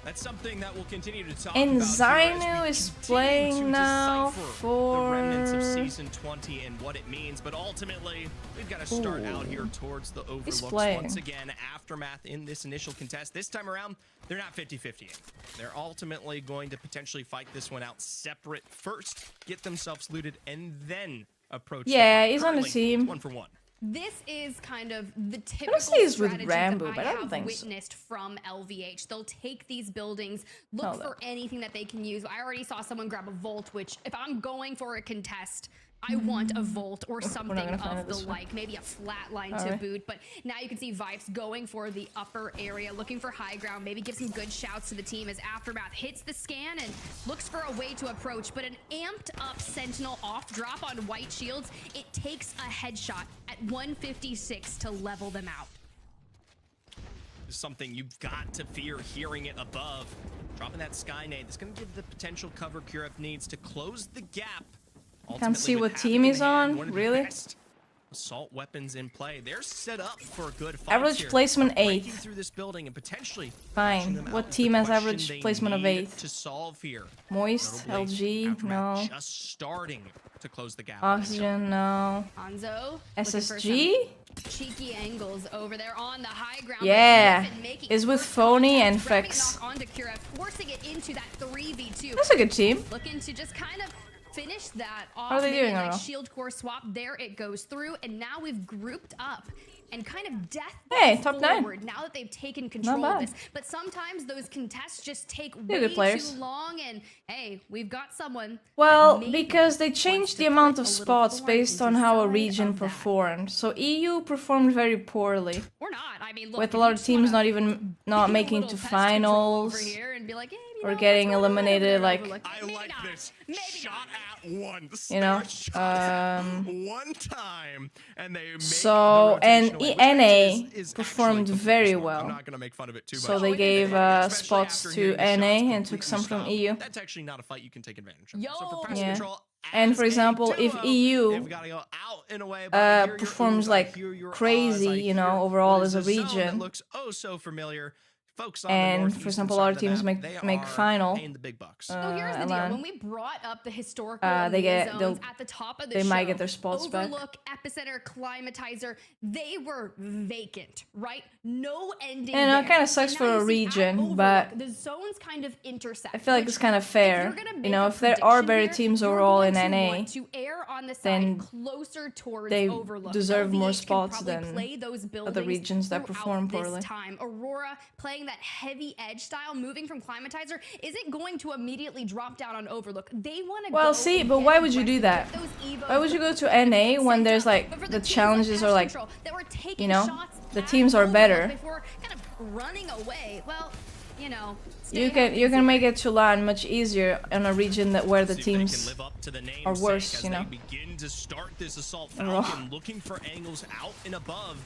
That's something that we'll continue to talk And about. Zainu is playing now for the remnants of season 20 and what it means, but ultimately we've got to start out here towards the overlooks once again. Aftermath in this initial contest. This time around, they're not 50-50. They're ultimately going to potentially fight this one out separate first, get themselves looted, and then approach. Yeah, he's on the team. 1-for-1. This is kind of the typical say he's with strategy Rambo, that but I don't have think so. witnessed from LVH. They'll take these buildings, look for anything that they can use. I already saw someone grab a vault, which if I'm going for a contest, I want a vault or something of the like, maybe a flat line to boot. But now you can see Vipes going for the upper area, looking for high ground, maybe give some good shouts to the team as Aftermath hits the scan and looks for a way to approach. But an amped up Sentinel off drop on White Shields, it takes a headshot at 156 to level them out. This is something you've got to fear hearing it above. Dropping that Sky Nade, that's going to give the potential cover Kuref needs to close the gap. Can't see what team he's on, really? Assault weapons in play. They're set up for a good fight. Average placement 8th. Through this building and potentially fine. What team has average placement of 8th? To solve here. Moist, LG, no. Just starting to close the gap. Oxygen, no. Hanzo, SSG? cheeky angles over there on the high ground. Yeah, is with Phony and Fex. Forcing it into that 3v2. That's a good team. Looking to just kind of finish that off. How are they doing? Like shield core swap. There it goes through, and now we've grouped up and kind of death top 9. now that they've taken control of this. But sometimes those contests just take way players. too long, and hey, we've got someone. Well, because they changed the amount of spots based on how a region performed. So EU performed very poorly. Or not. I mean, look, with a lot of teams not making it to finals or getting eliminated. Like, I like this. Shot at once. You know, one time, and they so and NA performed very well. I'm not gonna make fun of it too much. So they gave spots to NA and took some from EU. That's actually not a fight you can take advantage of. So for press control, and for example, if EU performs like crazy, you know, overall as a region, looks oh so familiar. And for example, a lot of teams make final. So here's the deal: when we brought up the historical they zones at the top of the show, might get their spots Overlook, Epicenter, Climatizer, they were vacant, right? No ending. And it kind of sucks for a region, but the zones kind of intersect. I feel like it's kind of fair. You know, if there are better teams overall in NA, then they deserve more spots than other regions that perform poorly. Aurora playing that heavy edge style, moving from Climatizer, isn't going to immediately drop down on Overlook. They want to Well, see, but why would you do that? Why would you go to NA when there's like the challenges are like, you know, the teams are better. Before kind of running away. Well, you know, You can make it to LAN much easier in a region that where the teams are worse, you know. Begin to start this assault. Falcon looking for angles out and above.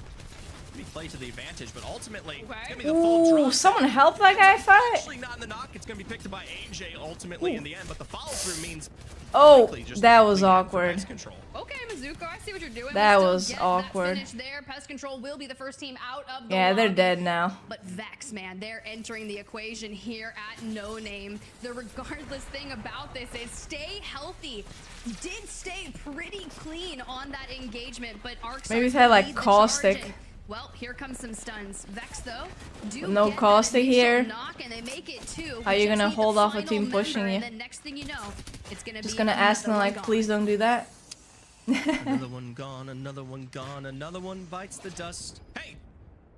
Play to the advantage, but ultimately it's gonna be the full Ooh, drop. someone help that guy fight? Actually not in the knock. It's gonna be picked up by AJ ultimately in the end, but the follow through means Oh, that was awkward. Okay, Mizuko, I see what you're doing. That was awkward. That finish there. Pest Control will be the first team out of the Yeah, they're lobby. dead now. But Vex, man, they're entering the equation here at No Name. The regardless thing about this is stay healthy. Did stay pretty clean on that engagement, but Arc Maybe if I had like lead the caustic. charge, and, well, here comes some stuns. Vex though, No caustic here. knock, and they make it too. How are you Just gonna need the hold off a final team pushing member, you? and then next thing you know, it's gonna Just be gonna ask them another like, one please don't do that. Another one gone, another one gone, another one bites the dust. Hey,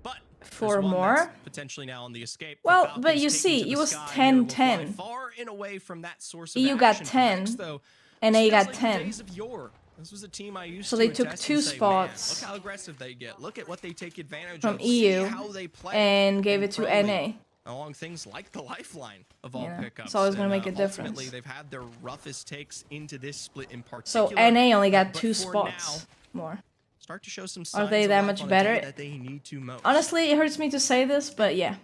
but 4 more. potentially now on the escape. Well, but you see, it was 10-10. Far and away from that source of EU got action for 10, Vex, though. and A Feels got like the 10. days of yore. This was a team I used So to they took attest 2 and say, spots Man, look how aggressive they get. Look at what they take advantage from of. See EU how they play and gave it to incredibly NA. Along things like the lifeline of all You know, pickups. it's always gonna And, make a difference. Ultimately, they've had their roughest takes into this split in So particular. NA only got but 2 for spots now, more. start to show some Are signs they of that life much on a day better? that they need to most. Honestly, it hurts me to say this, but yeah.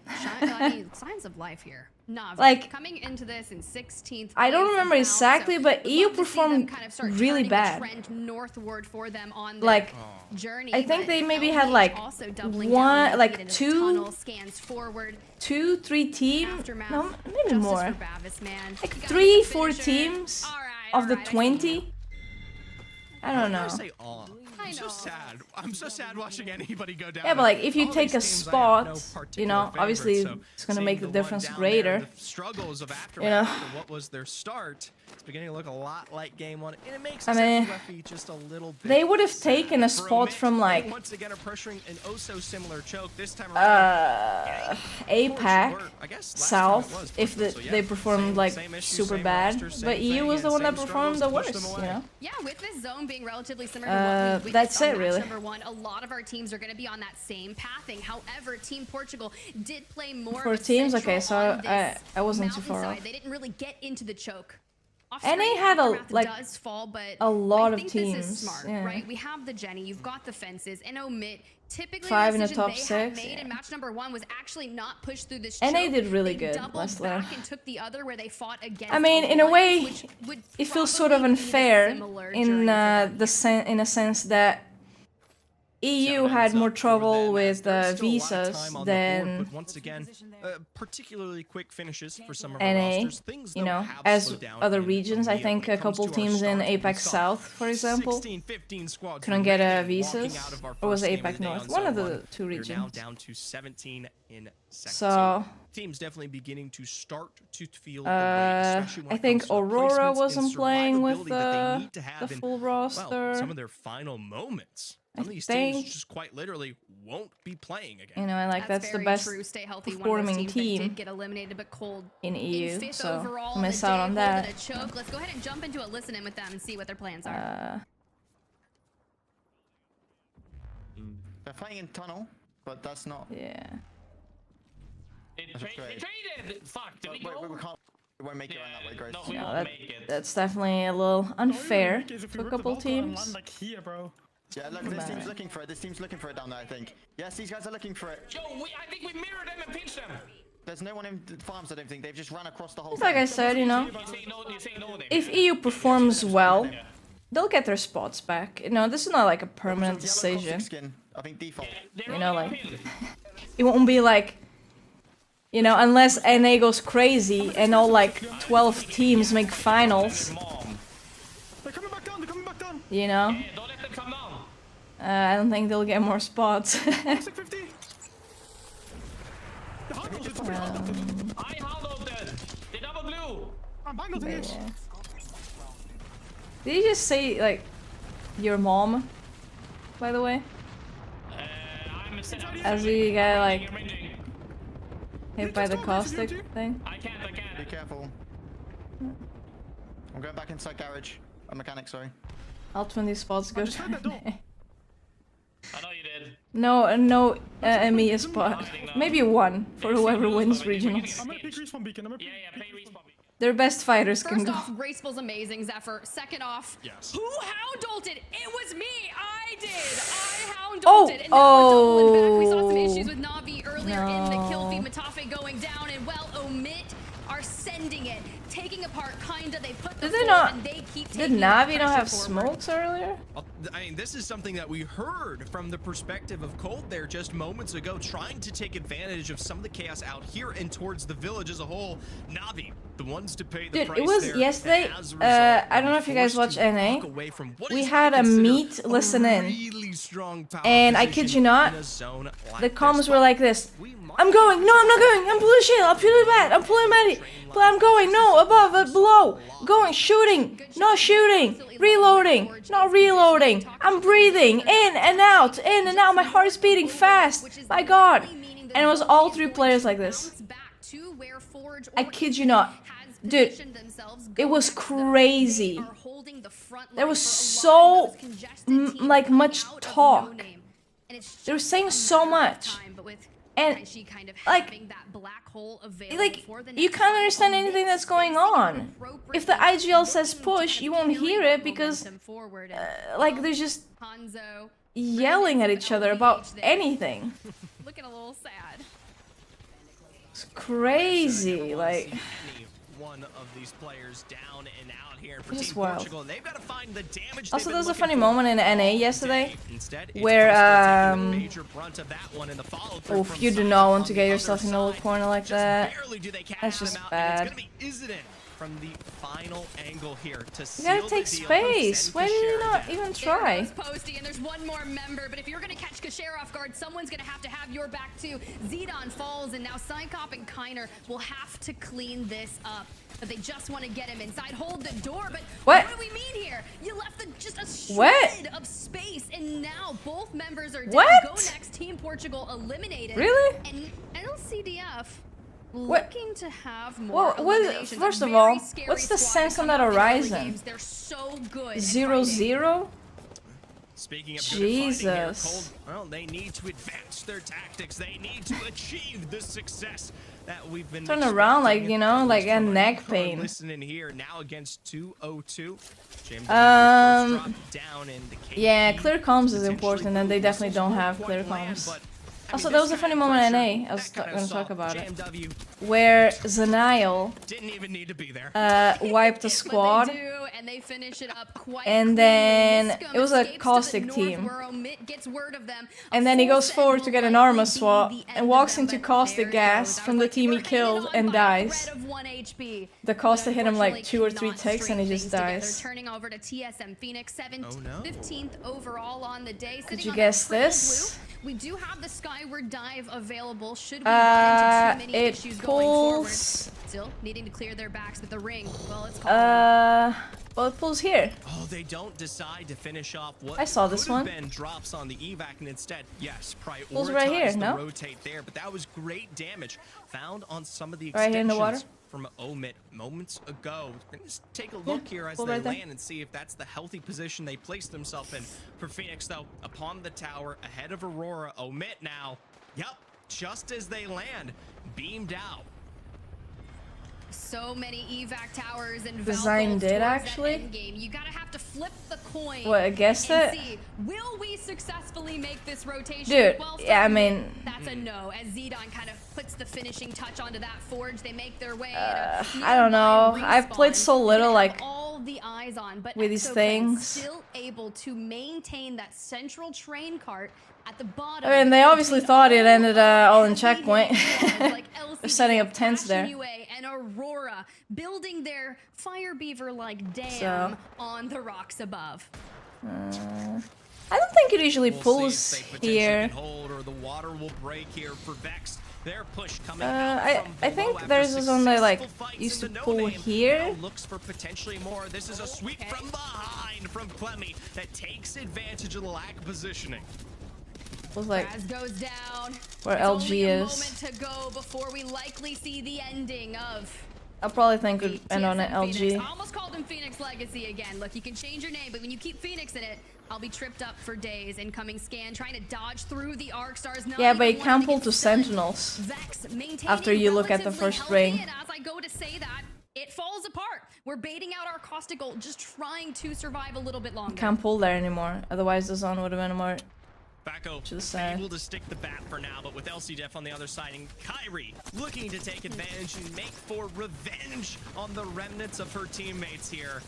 I mean, signs of life here. Nah, Like, coming into this in 16th. I don't place remember now, exactly, so but we'd EU love to see them performed kind of start really turning the bad. trend northward for them on their Like, journey. I think but they maybe LH had like also doubling one, down, like looking into the 2, tunnel, scans forward. 2, 3 teams. Aftermath. No, maybe Justice more. for Bavis, man. Like You gotta 3, get the 4 finisher. teams All of the right, I see 20. I don't know. Say aw. I'm so sad. I'm so sad watching anybody go down. Yeah, but like if you all take these a teams, I have no spot, you particular know, favorite, obviously so it's gonna seeing make the one difference down greater. there, the struggles of aftermath You know. for what was their start, it's beginning to look a lot like game 1, and it makes I mean, SFUFE just a little bit. they would have taken a For spot Omit, from they like once again are pressuring an oh so similar choke this time around. APAC I guess last time it South was if Portugal, so yeah, they performed like same issue, super same bad, roster, same but EU thing, was the and one that same performed the struggles to push worst, them you away. know. Yeah, with this zone being relatively similar to what we That's witnessed it, on match really. number 1, a lot of our teams are going to be on that same pathing. However, Team Portugal did play more For of a teams, central okay, so on I this wasn't too far mountainside. off. They didn't really get into the choke. NA had a like does fall, but a lot I of think teams. This is smart, Yeah. right? We have the Jenny, you've got the fences, and Omit. Typically, 5 the in the decision top they 6, had made yeah. in match number 1 was actually not push through this NA choke. did really They good doubled last lane. back and took the other where they fought against I mean, in a Alliance, way, which would it feels sort of probably be the unfair similar in journey in a sense that EU had more trouble with visas than But once again, particularly quick finishes for some of NA, our rosters. Things you though know, have as slowed down other in regions. I EMEA think when a it comes couple to our teams in start. We APAC saw South, for example, 16, 15 squads couldn't get remaining, visas, walking out of our or was first it game of APAC the day North? on One of zone the 1. 2 We're now regions. down to 17 in second. So, teams definitely beginning to start to feel the weight, especially when I it think comes to Aurora placements and wasn't playing with survivability that they need to the have in, full well, roster. some of their final moments. Some of these think- teams just quite literally won't be playing again. You know, and like that's the very best true. Stay healthy. One of those performing teams that team did get eliminated, but cold in EU, fifth so overall to miss the out day, on holding that. a choke. Let's go ahead and jump into it, listen in with them, and see what their plans are. They're fighting in tunnel, but that's not. Yeah. They traded! Fuck, did we go? We won't make it around that way, Grace. No, we No, won't that, make it. that's definitely a little unfair for a couple teams. Like here, bro. Yeah, look, this team's looking for it. This team's looking for it down there, I think. Yes, these guys are looking for it. Yo, I think we mirrored them and pinched them. There's no one in the farms, I don't think. They've just run across the whole It's like I said, you know, if EU performs well, they'll get their spots back. You know, this is not like a permanent decision. I think default. You know, like, it won't be like, you know, unless NA goes crazy and all like 12 teams make finals. You know? Don't let them come down. I don't think they'll get more spots. I handled it. They double blue. Yeah. Did you just say, like, your mom, by the way? I'm As you guy, like, hit by the caustic thing. I can't. Be careful. I'm going back inside garage. A mechanic, sorry. Alt when these spots go to I know you did. No, Emea spot. Maybe one for whoever wins regionals. I'm gonna pick respawn beacon. Yeah, pay respawn. Their best fighters can First go. off, graceful's amazing, Zephyr. Second off, yes. Who hound-ulted? It was me! I did! I hound-ulted! Oh, And now we're doubling back. We saw some oh. issues with Na'Vi earlier in the kill feed. Matafe going down, and well, Omit are sending it. Taking apart kinda, they put the Did they forward, not? and they keep Did taking Na'Vi the not have pressure forward. smokes earlier? I mean, this is something that we heard from the perspective of Colt there just moments ago, trying to take advantage of some of the chaos out here and towards the village as a whole. Na'Vi, the ones to pay the Dude, price it was there, yesterday. and as a result, I don't know if you guys watch forced to NA. walk away from what We is had a considered meet listen in, really strong power and I kid position you not, in a zone like the this. comms were like this. I'm going. No, I'm not going. I'm pulling shield. I'm pulling bad. I'm pulling medic. But I'm going. No, above, below. Going, shooting. Not shooting. Reloading. Not reloading. I'm breathing in and out. In and out. My heart's beating fast. My God. And it was all 3 players like this. I kid you not. Dude, it was crazy. There was so like much talk. They were saying so much. And like you can't understand anything that's going on. If the IGL says push, you won't hear it because like they're just yelling at each other about anything. Looking a little sad. It's crazy, like. One of these players down and out here for It's Team wild. Portugal, and they've got to find the damage. Also, they've there was a been funny looking for moment in NA yesterday Instead, it's where Costa taking the major brunt of that one in the follow-through oh, from if you do Sofia not want on to the get other yourself in a little side. corner like Just that, barely do they catch that's them just out, and bad. it's gonna be Izidin from the final angle here to You seal gotta the take deal. space. Send Why did you Kasher not down. even try? There goes Posty, and there's one more member, but if you're gonna catch Kasher off guard, someone's gonna have to have your back too. Zidon falls, and now Psychop and Kiner will have to clean this up. But they just want to get him inside, hold the door, but What? do we mean here? You left just a What? shred of space, and now both members are down. What? Go next, Team Portugal eliminated. Really? And LCDF What? looking to have more What? eliminations. First A of all, very scary what's the squad sense to on come that out in early horizon? games. They're so good. at 0-0? fighting. Speaking of good at fighting here, Jesus. Cole, well, they need to advance their tactics. They need to achieve the success that we've been Turn around, like, expecting you know, at like a least from neck our pain. Listening here now against 202. James down in the cave. Yeah, clear comms is important, and they definitely don't have clear comms. Also, there was a funny moment in NA, I was gonna talk about it, where Zanail Didn't even need to be there. wiped a squad, But they do, and they finish it up quite and cleanly. then Niscum it was a escapes to the caustic north team. where Omit gets word of them. And then he goes forward to get an armor swap, and walks into caustic gas from the team he killed, and dies. Of 1 HP. The caustic hit him like Unfortunately, 2 or could 3 not ticks, and he string just things together. dies. Turning over to TSM Phoenix, 15th overall on the day. Could sitting you on guess that triple this? blue. We do have the Skyward Dive available. Should we run into too many It issues going forward? pulls. Still needing to clear their backs with the ring. Well, it's calling. Well, it pulls here. Oh, they don't decide to finish off what I saw this could have one. been drops on the evac, and instead, yes, Pulls right here, prioritize the no? rotate there. But that was great damage found on some of the Right here in the water? extensions from Omit moments ago. We're gonna just take a look here as pull they right there. land and see if that's the healthy position they placed themselves in. For Phoenix, though, upon the tower, ahead of Aurora, Omit now. Yep, just as they land, beamed out. So many evac towers and Design Valkyries did, towards that actually. end game. You gotta have to flip the coin. What, I guessed and it? See, will we successfully make this rotation? Dude, Well, yeah, I certainly mean- that's a no. As Zidon kind of puts the finishing touch onto that forge, they make their way. I don't know. I've played so little, like, all the eyes on, but with these Exoplane's things. still able to maintain that central train cart at the bottom. I mean, they obviously thought it ended all in checkpoint. like They're setting up tents there. UA and Aurora building their fire beaver like dam So. on the rocks above. I don't think it usually We'll pulls see if they potentially here. can hold, or the water will break here for Vex. Their push coming I think theirs is on the, like, used to pull here. Looks for potentially more. This is a sweep from behind from Clemmy that takes advantage of the lack of positioning. was like Raz goes down. where It's LG only a is. moment to go before we likely see the ending of I'll probably think would end on an TSM Phoenix. LG. I almost called him Phoenix Legacy again. Look, you can change your name, but when you keep Phoenix in it, I'll be tripped up for days. Incoming scan, trying to dodge through the Arc Stars. Yeah, but you can't pull to Sentinels after you look at the first ring. And as I go to say that, it falls apart. We're baiting out our caustic gold, just trying to survive a little bit longer. Can't pull there anymore. Otherwise, the zone would have been more. Backo able to stick the bat for now, but with LCDF on the other side and Kyrie looking to take advantage and make for revenge on the remnants of her teammates here.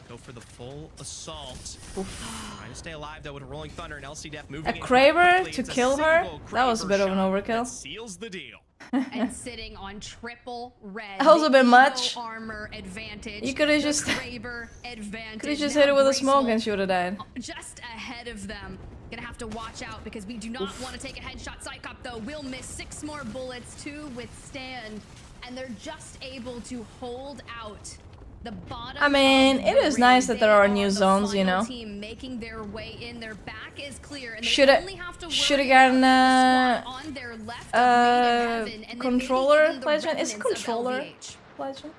Go for the full assault. Trying to stay alive though with a Rolling Thunder and LCDF moving A Kraber in to kill her? That was a bit of an overkill. Seals the deal. And sitting on triple red. That was a bit much. Armor advantage. You could have just advantage. could have just hit her with a smoke and she would have died. Just ahead of them. Gonna have to watch out because we do not want to take a headshot. Psychop though will miss 6 more bullets to withstand, and they're just able to hold out. The bottom. I mean, it is nice that there are new zones, you know. Team making their way in. Their back is clear, and Should have gotten controller legend. Is it controller legend?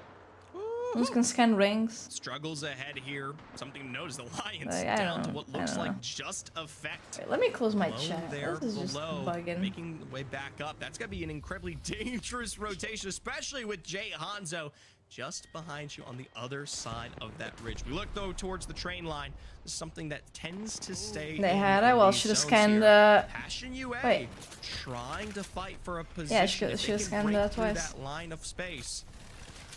I'm just gonna scan rings. Struggles ahead here. Something to notice. The Lions Like, I down don't to know, what I looks don't like know. just effect. Wait, let me close my Low chat. there This is just below, bugging. making the way back up. That's gonna be an incredibly dangerous rotation, especially with Jay Hanzo just behind you on the other side of that ridge. We look though towards the train line. This is something that tends to stay. They had I well should have scanned Passion UA wait. trying to fight for a position. Yeah, should If they have can scanned break that through twice. that line of space.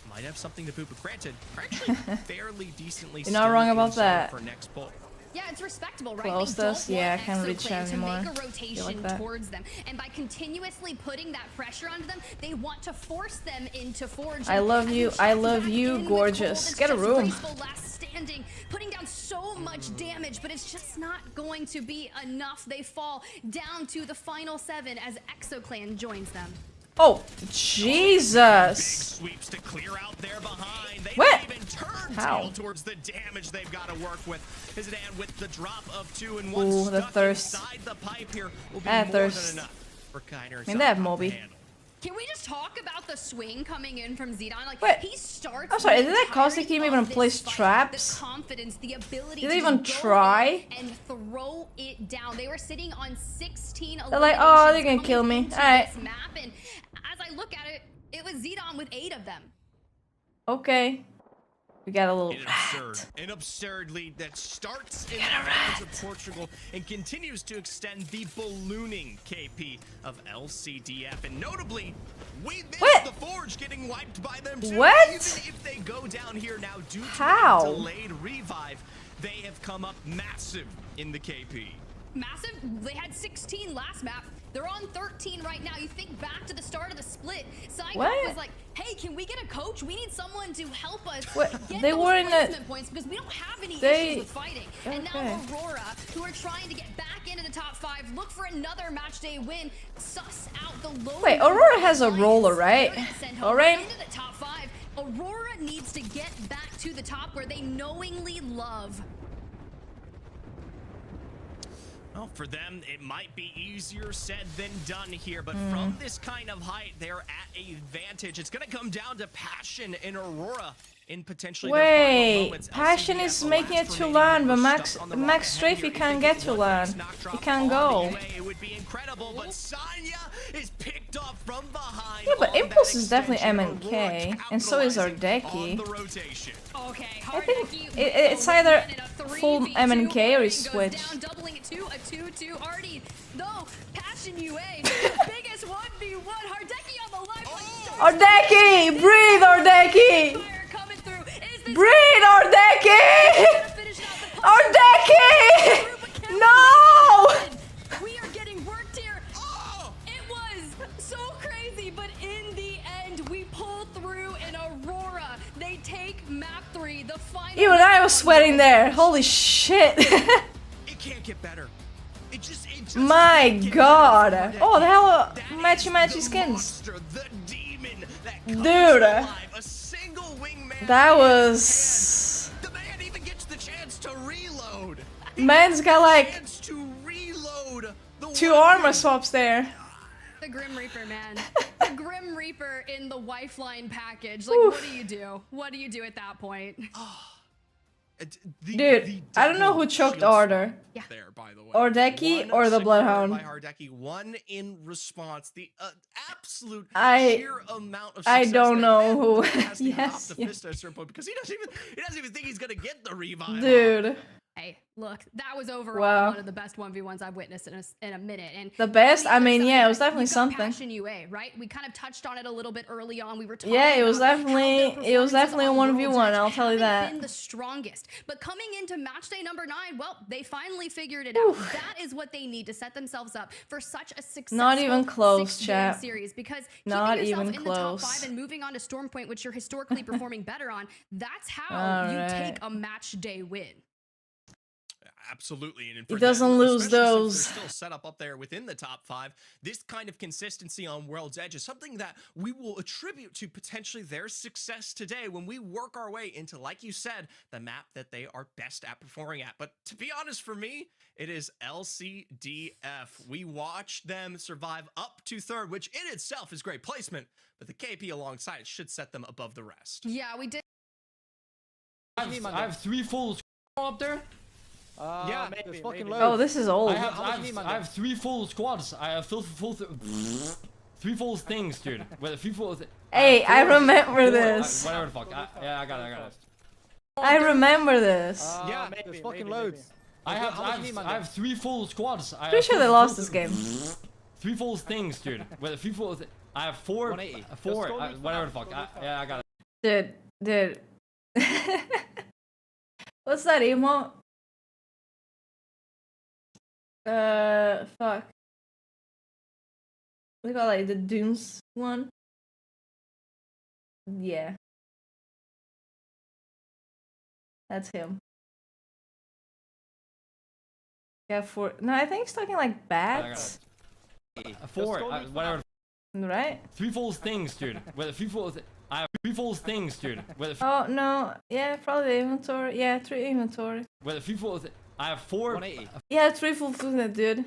Might have something to poop, but granted, we're actually fairly decently. You're not wrong about still that. For next pull. Yeah, it's respectable, right? Close They don't this? Yeah, want I can't reach Exoclan that anymore. to make a Feel rotation like that. towards them, and by continuously putting that pressure onto them, they want to force them into forging. I love you. I love you, gorgeous. Get a room. Last standing, putting down so much damage, but it's just not going to be enough. They fall down to the final 7 as Exoclan joins them. Oh, Jesus! Sweeps to clear out there behind. They What? don't even turn How? tail towards the damage they've got to work with. Zidan with the drop of 2 and 1 Ooh, the stuck thirst. inside the pipe here will be That more thirst. than enough for Kiner. I mean, they have Moby. Can we just talk about the swing coming in from Zidane? Like, Wait, he starts. I'm sorry, the did that caustic team even place traps? The confidence, the ability Did to they even just go try? in and throw it down. They were sitting on 16. They're like, oh, they're gonna eliminations kill me. coming into Alright. this map, and as I look at it, it was Zidane with 8 of them. Okay. We got a little An absurd lead that starts in the hands of Portugal and continues to extend the ballooning KP of LCDF. And notably, we missed the Forge getting wiped by them too. What? Even if they go down here now due to How? a delayed revive, they have come up massive in the KP. Massive. They had 16 last map. They're on 13 right now. You think back to the start of the split. Psycho What? was like, hey, can we get a coach? We need someone to help us What? get They those were in placement points because we don't have any issues with fighting. And now Okay. Aurora, who are trying to get back into the top 5, look for another match day win, suss out the low. Wait, Aurora has a roller, right? Alright. Into the top 5. Aurora needs to get back to the top where they knowingly love. Well, for them, it might be easier said than done here, but from this kind of height, they're at a advantage. It's going to come down to Passion and Aurora in potentially their final Wait, moments. Passion is making it to land, but Max Strafey can't get to land. He can't go. It would be incredible, but Sanya is picked off from behind. Yeah, but Impulse is definitely MNK, and so is Ardeki. Okay, I think it's either full MNK or he switched. Down, doubling it to a 2-2 already. No, Passion UA, biggest 1v1. Hardeki on the life. Ardeki! Breathe, Ardeki! Breathe, Ardeki! Ardeki! No! We are getting worked here. It was so crazy, but in the end, we pull through in Aurora. They take map 3, the final. Even I was sweating there. Holy shit. It can't get better. It just My god. Oh, the hell, matchy skins. Dude. That was... The man even gets the chance to reload. Man's got like... To reload the 2 armor swaps there. The Grim Reaper, man. The Grim Reaper in the Wifeline package. Like, what do you do? What do you do at that point? Dude, I don't know who choked harder. There, by the way. Ordeki or the Bloodhound. By Hardeki, one in response. The absolute I sheer amount of I success don't that know who. has to Yes. off the fist at a certain point because he doesn't even think he's gonna get the revive. Dude. Hey, look, that was overall Wow. one of the best 1v1s I've witnessed in a minute. And The best? I mean, yeah, it was definitely you got something. Passion UA, right? We kind of touched on it a little bit early on. We were talking Yeah, it was about how definitely their a performances on 1v1, World's I'll Edge tell you haven't that. been the strongest. But coming into match day number 9, well, they finally figured it out. That is what they need to set themselves up for such a successful Not even close, 6-game chat. series. Because Not keeping yourself even in the top close. 5 and moving on to Stormpoint, which you're historically performing better on, that's how you Alright. take a match day win. Absolutely, and He doesn't lose especially since those. they're still set up there within the top 5. This kind of consistency on World's Edge is something that we will attribute to potentially their success today when we work our way into, like you said, the map that they are best at performing at. But to be honest, for me, it is LCDF. We watched them survive up to 3rd, which in itself is great placement, but the KP alongside it should set them above the rest. Yeah, we did. I have 3 full up there. Yeah, maybe. Oh, this is old. I have 3 full squads. I have full 3 full things, dude. With 3 full. Hey, I remember this. Whatever the fuck. Yeah, I got it. I remember this. Yeah, maybe. There's fucking loads. I have 3 full squads. Pretty sure they lost this game. 3 full things, dude. With 3 full. I have 4. Whatever the fuck. Yeah, I got it. Dude. What's that emote? Fuck. We got like the Dunes one. Yeah. That's him. Yeah, 4. No, I think he's talking like bats. 4. Whatever. Right? 3 full things, dude. With 3 full. I have 3 full things, dude. With Oh no. Yeah, probably the inventory. Yeah, 3 inventory. With 3 full. I have 4. Yeah, 3 full food, dude.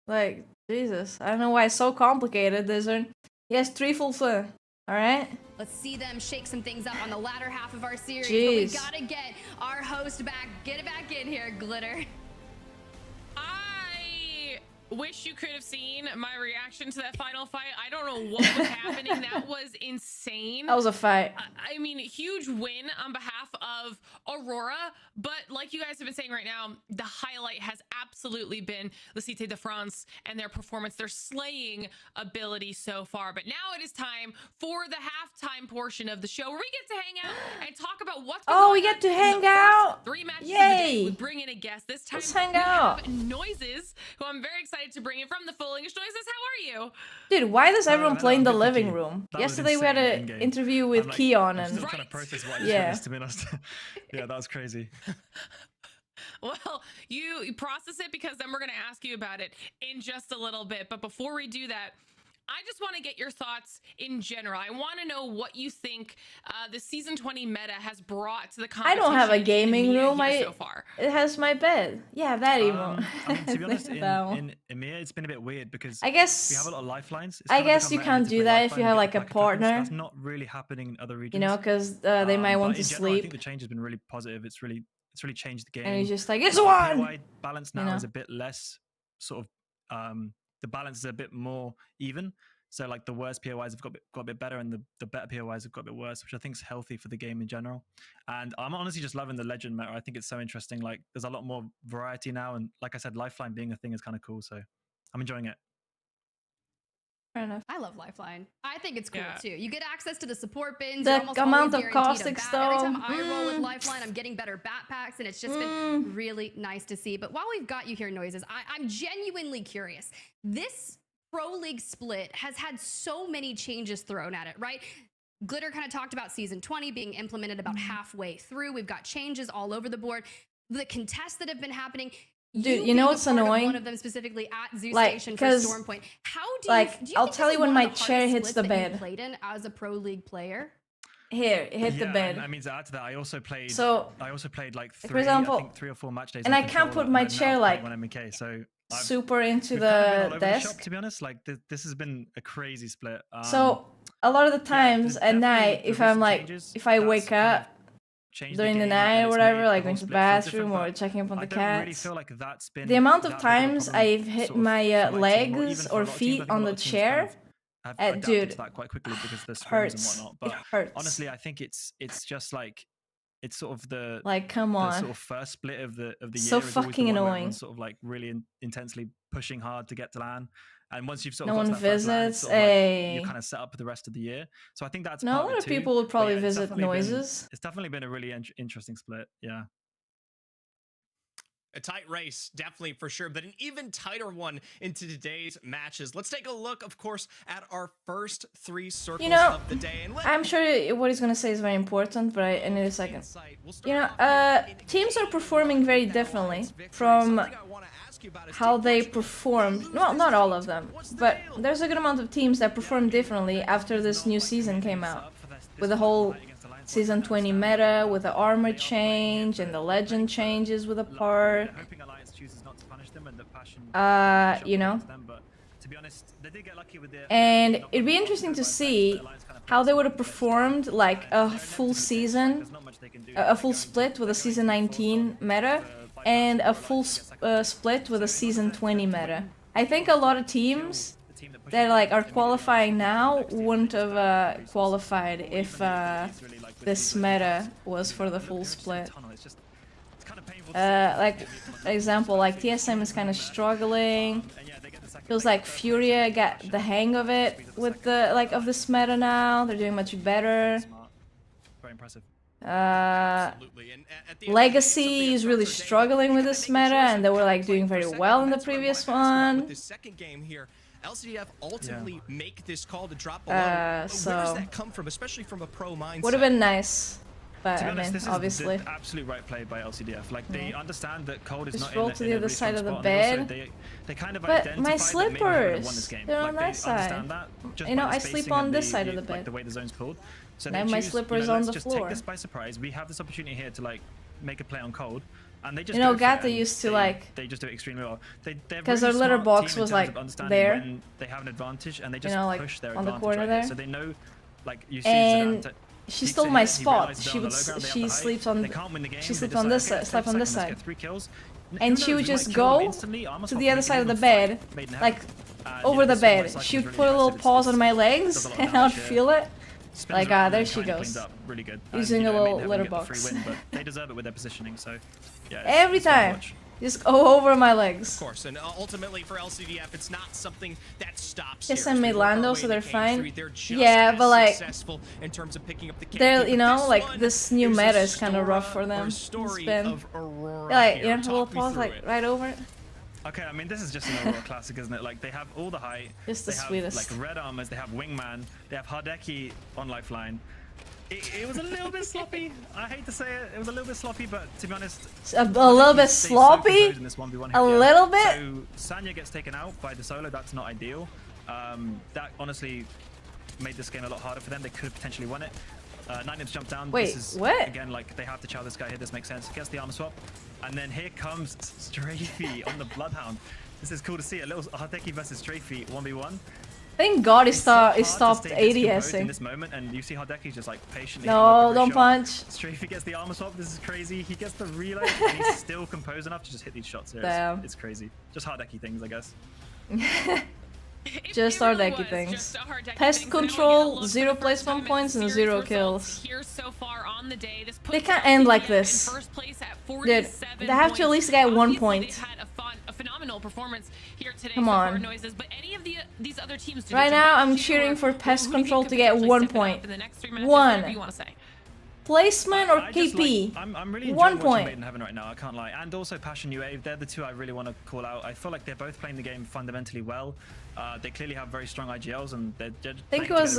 Like, Jesus. I don't know why it's so complicated, Lizard. Yes, 3 full food. Alright? Let's see them shake some things up on the latter half of our series. Jeez. But we gotta get our host back. Get it back in here, Glitter. I wish you could have seen my reaction to that final fight. I don't know what was happening. That was insane. That was a fight. I mean, huge win on behalf of Aurora, but like you guys have been saying right now, the highlight has absolutely been the Cité de France and their performance, their slaying ability so far. But now it is time for the halftime portion of the show where we get to hang out and talk about what's been Oh, we going get to on in hang the out. first 3 matches of the Yay. day. We bring in a guest. This time Let's hang we out. have Noises, who I'm very excited to bring in from the Full English. Noises, how are you? Dude, why does everyone play in the good, living thank you. room? That was Yesterday we had insane an in-game. interview with I'm Keon I'm and still trying to process what I just yeah. witnessed, to be honest. Yeah, that was crazy. Well, you process it because then we're going to ask you about it in just a little bit. But before we do that, I just want to get your thoughts in general. I want to know what you think the season 20 meta has brought to the I competition. don't have a in gaming Emea room. here so far. It has my bed. Yeah, that emote. I mean, to be honest, That one. in Emea, it's been a bit weird because I guess- we have a lot of lifelines. It's I kind of guess become you meta can't to do play that if lifeline you and have get like the a pack happens. partner. That's not really happening in other regions. You know, because they might want but to in general, I sleep. think the change has been really positive. It's really changed the game. And he's just like, "It's The one!" POI balance now You know? is a bit less sort of the balance is a bit more even. So like the worst POIs have got a bit better, and the better POIs have got a bit worse, which I think is healthy for the game in general. And I'm honestly just loving the legend meta. I think it's so interesting. Like there's a lot more variety now, and like I said, lifeline being a thing is kind of cool. So I'm enjoying it. Fair enough. I love Lifeline. I think it's cool Yeah. too. You get access to the support bins. The you're almost amount always of guaranteed a caustics, bat. Every though. time I roll with Lifeline, I'm getting better bat packs, and it's just been really nice to see. But while we've got you here, Noises, I'm genuinely curious. This Pro League split has had so many changes thrown at it, right? Glitter kind of talked about season 20 being implemented about halfway through. We've got changes all over the board. The contests that have been happening. Dude, you know being a what's part of annoying? One of them specifically at Zoo Like, Station for 'cause, Stormpoint. How do you? like, Do you I'll think tell this you is when one my of the chair hardest hits splits the that you've bed. played in as a Pro League player? Here, hit the bed. I mean, to add to that, I also played. So, like for example, I think 3 or 4 match days. And I can't put my chair like super into the desk. To be honest, like this has been a crazy split. So a lot of the times at night, if I'm like, if I wake up during the night or whatever, like going to the bathroom or checking up on the cats, the amount of times I've hit my legs or feet on the chair. I've dude, that quite quickly because there's hurts. and whatnot. But it hurts. honestly, I think it's just like it's sort of the come on, the sort of first split of the year. So fucking annoying. Sort of like really intensely pushing hard to get to LAN, and once you've sort no of one got to that visits. first LAN, you're kind of set up for the rest of the year. So I think that's a lot of people would probably visit noises. It's definitely been a really interesting split. Yeah. A tight race, definitely for sure, but an even tighter one into today's matches. Let's take a look, of course, at our first 3 circles of the day. And I'm sure what he's gonna say is very important, but I need a second. Teams are performing very differently from how they performed. Well, not all of them, but there's a good amount of teams that perform differently after this new season came out, with the whole Season 20 meta, with the armor change and the legend changes with the part. You know. And it'd be interesting to see how they would have performed like a full season, a full split with a Season 19 meta, and a full split with a Season 20 meta. I think a lot of teams that like are qualifying now wouldn't have qualified if this meta was for the full split. Like example, like TSM is kind of struggling. Feels like Furia got the hang of it with the of this meta now. They're doing much better. Very impressive. Legacy is really struggling with this meta, and they were like doing very well in the previous one. This second game here, LCDF ultimately make this call to drop below. Where does that come from, especially from a pro mindset? Would have been nice, but to be honest, this obviously is the absolute right play by LCDF. Like they understand that Cold is just not roll in to the other side of the bed. They kind of but my slippers, they're on that side. You know, I sleep on this side of the bed. Like the way the zone's pulled. So I have my slippers on the floor. Take this by surprise. We have this opportunity here to like make a play on Cold. And they just Gata used to they just do it extremely well. Because their litter box was like there. When they have an advantage and they just push their on the advantage corner there. So they know, like you see. And she stole my spot. She sleeps on. She sleeps on this side. Slept on this side. And she would just go to the other side of the bed, like over the bed. She would put a little paws on my legs, and I'd feel it. Like there she goes. Really good. Using a little litter box. But they deserve it with their positioning. So yeah. Every time. Just go over my legs. Of course, and ultimately for LCDF, it's not something that stops. Yes, I'm Midlando, so they're fine. Yeah, but like, in terms of picking up the they're like this new meta is kind of rough for them. It's been like a little pause like right over it. Okay, I mean this is just an Aurora classic, isn't it? Like they have all the height. Just the they sweetest. Have like red armors. They have wingman. They have Hardeki on lifeline. It was a little bit sloppy. I hate to say it. It was a little bit sloppy, but to be honest, a little bit sloppy. A little bit. So Sanya gets taken out by the solo. That's not ideal. That honestly made this game a lot harder for them. They could have potentially won it. Nightnips jump down. Wait, this is, what? Again, like they have to chow this guy here. This makes sense. Gets the armor swap, and then here comes Strafey on the Bloodhound. This is cool to see. A little Hardeki versus Strafey 1v1. Thank God he stopped ADSing. In this moment, and you see Hardeki's just like patiently. No, don't punch. Strafey gets the armor swap. This is crazy. He gets the reload, and he's still composed enough to just hit these shots here. Damn. It's crazy. Just Hardeki things, I guess. Just Hardeki things. Pest control, 0 placement points and 0 kills. They can't end like this. Dude, they have to at least get 1 point. Phenomenal performance here today. Come on. Noises, but any of these other teams right now, I'm cheering for Pest Control to get 1 point. 1. Placement or KP. I'm really enjoying 1 watching point. Made in Heaven right now, I can't lie. And also Passion UA, they're the two I really want to call out. I feel like they're both playing the game fundamentally well. They clearly have very strong IGLs, and they're I think it was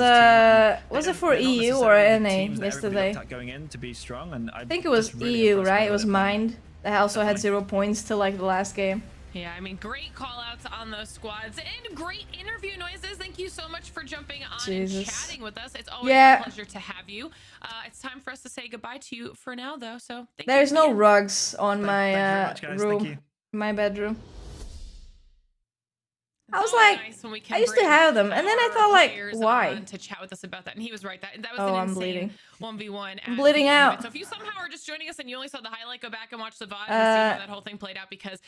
it for EU or NA yesterday? Going in to be strong, and I think it was EU, right? It was Mind. That also had 0 points till like the last game. Yeah, I mean, great call outs on those squads and great interview noises. Thank you so much for jumping on and chatting with us. It's always a pleasure to have you. It's time for us to say goodbye to you for now, though. So thank you. There's no rugs on my much, guys. room, my bedroom. I was like, I used to have them, and then I thought, like, why? To chat with us about that, and he was right. That was Oh, an I'm insane bleeding. 1v1. I'm bleeding out. So if you somehow are just joining us and you only saw the highlight, go back and watch the VOD and see how that whole thing played out, because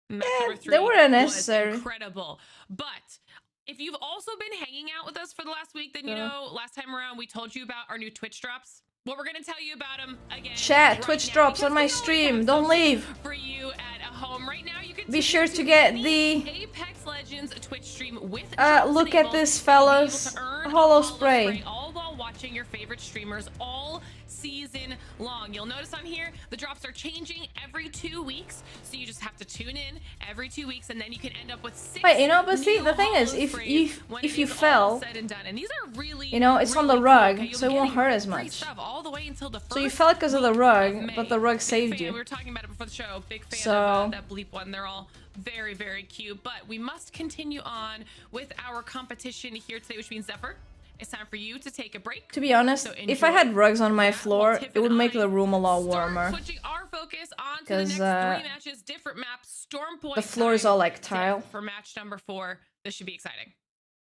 match number 3 they weren't necessary. was incredible. But if you've also been hanging out with us for the last week, then you know last time around we told you about our new Twitch drops. Well, we're gonna tell you about them again. Chat, Twitch drops on my stream. Don't leave. For you at home right now, you can be sure to get the Apex Legends Twitch stream with look at this, fellas. Hollow spray. All while watching your favorite streamers all season long. You'll notice on here the drops are changing every 2 weeks, so you just have to tune in every 2 weeks, and then you can end up with 6. Wait, you know, but see, the thing is, if you fell, and these are really, you know, it's on the rug, so it won't hurt as much. All the way until the So you fell because of the rug, but the rug saved you. We were talking about it before the show. Big fan of that bleep one. They're all very, very cute. But we must continue on with our competition here today, which means Zephyr, it's time for you to take a break. To be honest, if I had rugs on my floor, it would make the room a lot warmer. Switching our focus on to the next 3 matches, different maps, Stormpoint. The floor is all like tile. For match number 4, this should be exciting.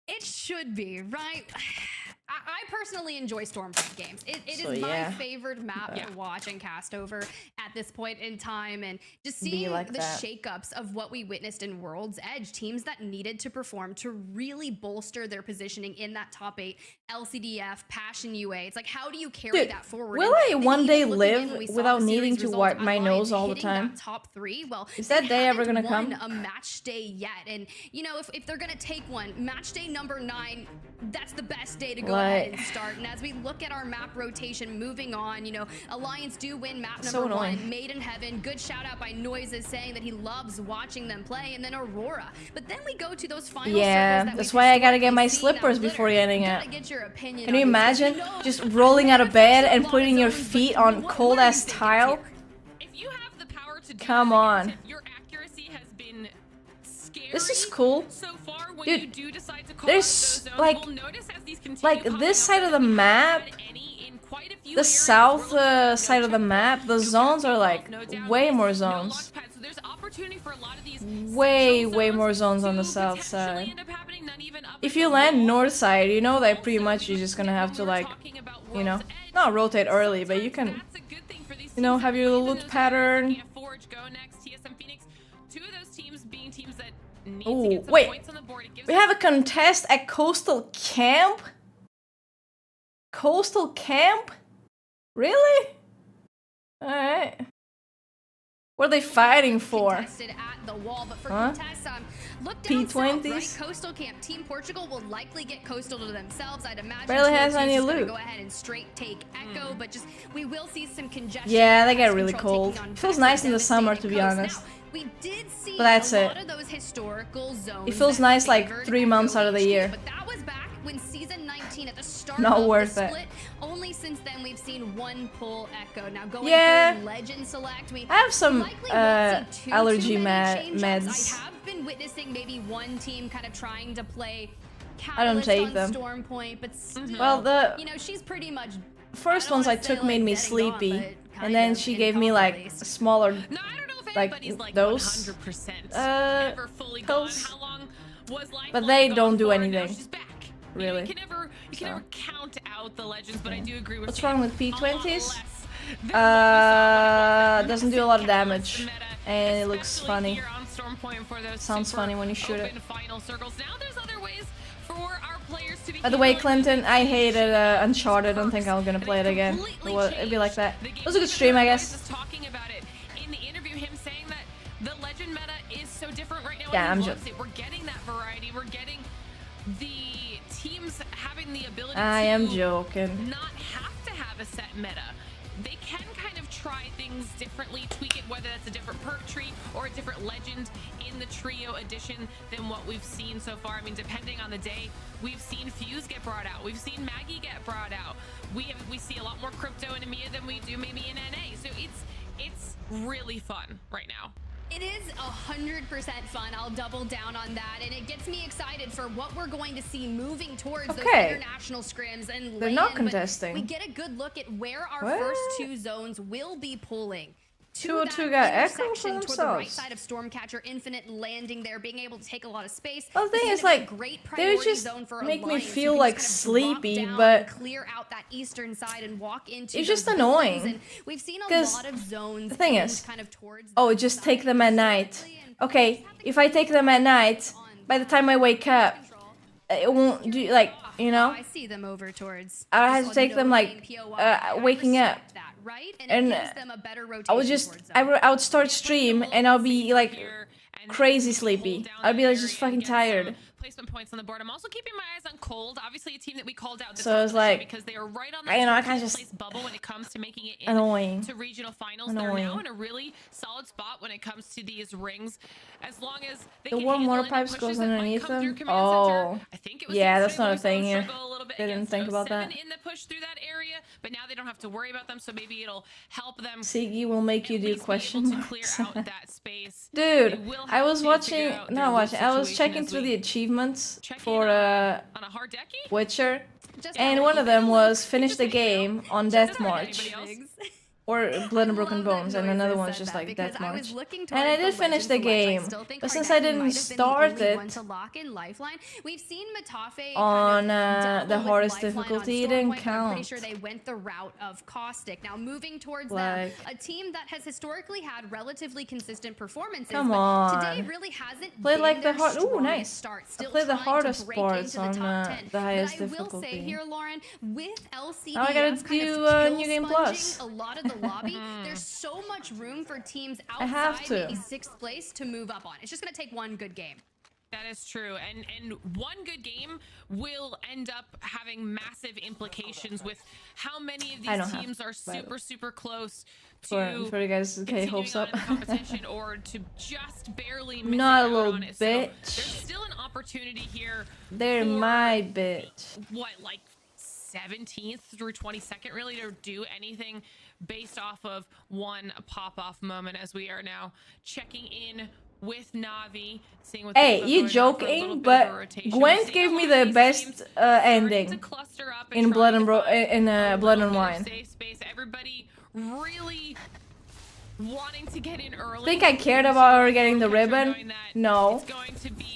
It should be, right? I personally enjoy Stormpoint games. It So, is my yeah. favorite map to watch and cast over at this point in time. And just seeing like the that. shakeups of what we witnessed in World's Edge, teams that needed to perform to really bolster their positioning in that top 8, LCDF, Passion UA. It's like, how do you carry Dude, that forward? will I And one even day looking in live when we saw without the needing series to results, wipe my Alliance nose all the hitting time? that top 3, well, Is that they day ever haven't gonna won come? a match day yet. And, you know, if they're going to take one, match day number 9, that's the best day to go ahead and start. And as we look at our map rotation moving on, you know, Alliance do win map So number 1, annoying. Made in Heaven. Good shout out by Noises saying that he loves watching them play, and then Aurora. But then we go to those final Yeah, circles that that's we've why I gotta get my historically seen. slippers Now, before Glitter, getting gotta out. get your opinion Can you on this. imagine We know just rolling out of bed and putting your feet on cold ass tile? Come on. Your accuracy has been scary. This is cool. So far, when Dude, you do decide to call there's out those zones, like we'll notice as these continue like coming this up side of the map, the south side of the map, the zones are like way more zones. Way more zones on the south side. If you land north side, you know that pretty much you're just gonna have to, like, you know, not rotate early, but you can, you know, have your loot pattern. Oh, wait. We have a contest at Coastal Camp? Coastal Camp? Really? Alright. What are they fighting for? Contested at the wall, but for Huh? contests, look down south, P20s? right? Coastal Camp. Team Portugal will likely get Coastal to themselves. I'd imagine Barely Team has Ortiz any is gonna loot. Go ahead and straight take Echo, but just we will see some congestion. Yeah, they get Pest really Control cold. taking on Feels Vex nice in the and summer, to be Devastating honest. Coast. Now, we did see But that's a it. lot of those historical zones. It feels that nice like favored 3 months out of the HQ, year. But that was back when season 19 at the start Not of worth the it. split. Only since then we've seen one pull Echo. Now going Yeah. through Legend Select, we I have some likely won't see too allergy many change-ups. meds. I have been witnessing maybe one team kind of trying to play I don't Catalyst take on them. Stormpoint, but still, Well, the you know, she's pretty much first ones I took made me sleepy, and then she gave me like smaller, like those ever fully gone. pills. How long was life But they gone don't do for? Now anything, she's back. really. You can never count out the legends, but I do agree with What's you. wrong with P20s? Doesn't do a lot of damage, and it looks funny. Sounds funny when you shoot it. Final circles. Now there's other ways for our players to be. By the way, Clinton, I hated Uncharted. I don't think I'm gonna play it again. It'd be like that. It was a good stream, I guess. Talking about it in the interview, him saying that the legend meta is so different right now. Yeah, and he I'm loves it. We're getting that variety. We're getting the teams having the ability I to am joking. not have to have a set meta. They can kind of try things differently, tweak it, whether that's a different perk tree or a different legend in the trio edition than what we've seen so far. I mean, depending on the day, we've seen Fuse get brought out. We've seen Maggie get brought out. We see a lot more crypto in Emea than we do maybe in NA. So it's really fun right now. It is 100% fun. I'll double down on that, and it gets me excited for what we're going to see moving towards those international scrims and they're not contesting. We get a good look at where our What? first two zones will be pulling. 202 got echo for toward the right themselves. side of Stormcatcher, Infinite landing there, being able to take a lot of space. Well, the thing This is, gonna be like, a great they priority just zone for make me Alliance. You feel can like just kind of drop sleepy, down but and clear out that eastern side and walk into it's those just buildings. annoying. And we've seen a 'Cause lot of zones the thing aimed is, kind of towards oh, just take them at night. Okay, if I take them at night, by the time I wake up, it won't do, like, you know? I see them over towards. I have to take them, like, waking up. Right? And it gives them a better I would just, I would start stream and I'll be, like, crazy sleepy. I'd be, like, just fucking tired. Placement points on the board. I'm also keeping my eyes on Cold, obviously a team that we called out this So it's like, because they are right on you know, I the can't just place bubble when it comes to making it annoying. to regional finals. They're now in a really solid spot when it comes to these rings. As long as they The can warm handle water any pipes pushes goes that might underneath come through them. command Oh, center. I think it was yeah, yesterday that's not where a we saw them thing here. struggle a little bit They didn't against think about 07 that. in the push through that area, but now they don't have to worry about them, so maybe it'll help them. Sigi will make you do question to clear marks. out that space. Dude, will I have was to watching, figure out not their watching, I was situation checking as through we the achievements for on a hard decky. Witcher, and one of them was finish the game on Death March. Or Blood and Broken Bones, and another one's just like Death March. And I did finish the game, but since I didn't start it We've seen Matafe on the dabble with hardest Lifeline difficulty, on it didn't Stormpoint, but I'm pretty count. sure they went the route of Caustic. Now moving towards Like- them, a team that has historically had relatively consistent performances. Come but on. Today really hasn't Played been like the their hard. Ooh, strongest nice. start. I Still played the trying to hardest break parts into on the top 10. the highest But I will difficulty. say here, Lauren, with LCD, Now I gotta do New Game Plus. a lot of the lobby, there's so much room for teams I have outside to. maybe 6th place to move up on. It's just gonna take one good game. That is true, and one good game will end up having massive implications with how many of I these don't have teams are to, by the way. super close For you guys to get hopes up. competition or to just barely miss Not a out little on it. bitch. So there's still an opportunity here. They're my bitch. What, like 17th through 22nd, really, to do anything based off of one pop-off moment, as we are now checking in with Navi, seeing what Hey, you joking? But Gwent gave me the best ending in Blood and Blood and Wine. Everybody really wanting to get in early. Think I cared about her getting the ribbon? No.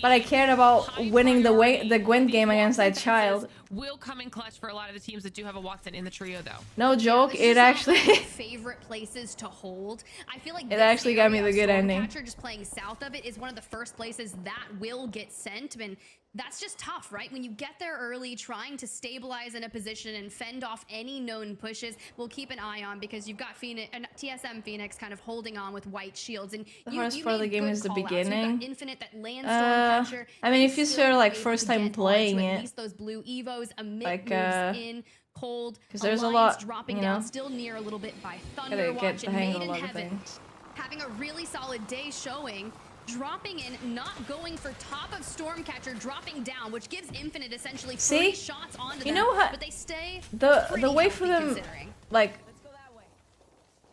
But I cared about winning the Gwent game against that child. Will come in clutch for a lot of the teams that do have a Watson in the trio, though. No joke, it actually favorite places to hold. I feel like it actually got me the good ending. Stormcatcher, just playing south of it, is one of the first places that will get sent. I mean, that's just tough, right? When you get there early, trying to stabilize in a position and fend off any known pushes, we'll keep an eye on, because you've got Phoenix and TSM Phoenix kind of holding on with white shields. And The hardest part of the made game good is the call-outs. You've got beginning. Infinite that lands Stormcatcher, I mean, and if you still sort like able first to time get playing onto at it, least those blue evos, Emea like, moves in Cold, because there's a Alliance lot, dropping you down, know, still near a little bit by gotta Thunderwatch get the and hang of a Made in lot of Heaven, things. having a really solid day showing, dropping in, not going for top of Stormcatcher, dropping down, which gives Infinite essentially See? 3 shots onto You them, know how but they stay the way for healthy them, considering. like,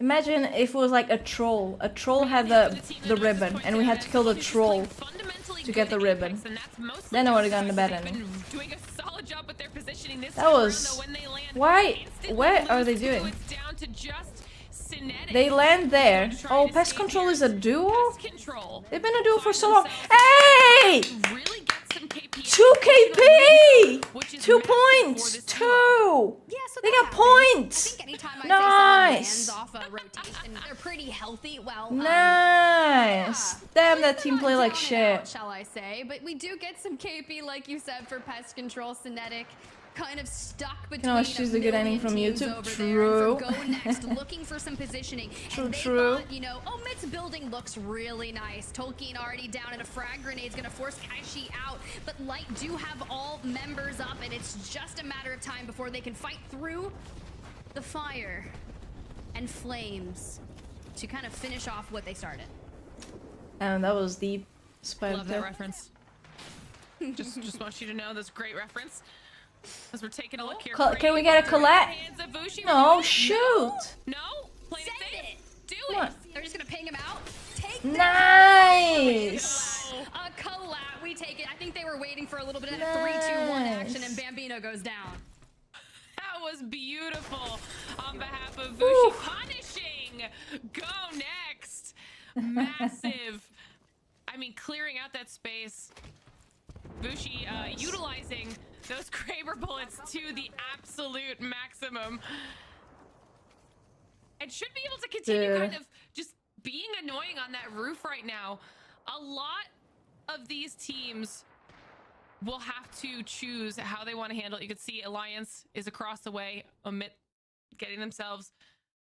imagine if it was like a troll. A troll had the ribbon, and we had to kill the troll to get the ribbon. Then I would have gotten the bad ending. Doing a solid job with their positioning this That time was around, though, when they land, why? What are they doing? it's down to just Cinetic. They land there. Oh, pest control is a duo? Control. They've been a duo for so long. Hey! 2 KP! 2 points! 2! They got points! Nice! Off a rotation, they're pretty healthy. Well, Nice! Damn, that team play like shit. shall I say? But we do get some KP, like you said, for pest control. Cinetic kind of stuck between. You know, she's a good ending from YouTube. True. Go next, looking for some positioning. True, and they true. thought, you know, oh, Mitt's building looks really nice. Tolkien already down, and a frag grenade's gonna force Kashi out. But Light do have all members up, and it's just a matter of time before they can fight through the fire and flames to kind of finish off what they started. And that was deep. Love that reference. just want you to know that's a great reference. As we're taking a look here. Can we get a collect? No, shoot! No? Play it. Do Come on. They're just gonna ping him out. Take Nice! Nice. A collab. We take it. I think they were waiting for a little bit of that 3-2-1 action, and Bambino goes down. That was beautiful on behalf of Vushi. Punishing. Go next. Massive. I mean, clearing out that space. Vushi utilizing those Kraber bullets to the absolute maximum. And should be able to continue kind of just being annoying on that roof right now. A lot of these teams will have to choose how they want to handle it. You can see Alliance is across the way, getting themselves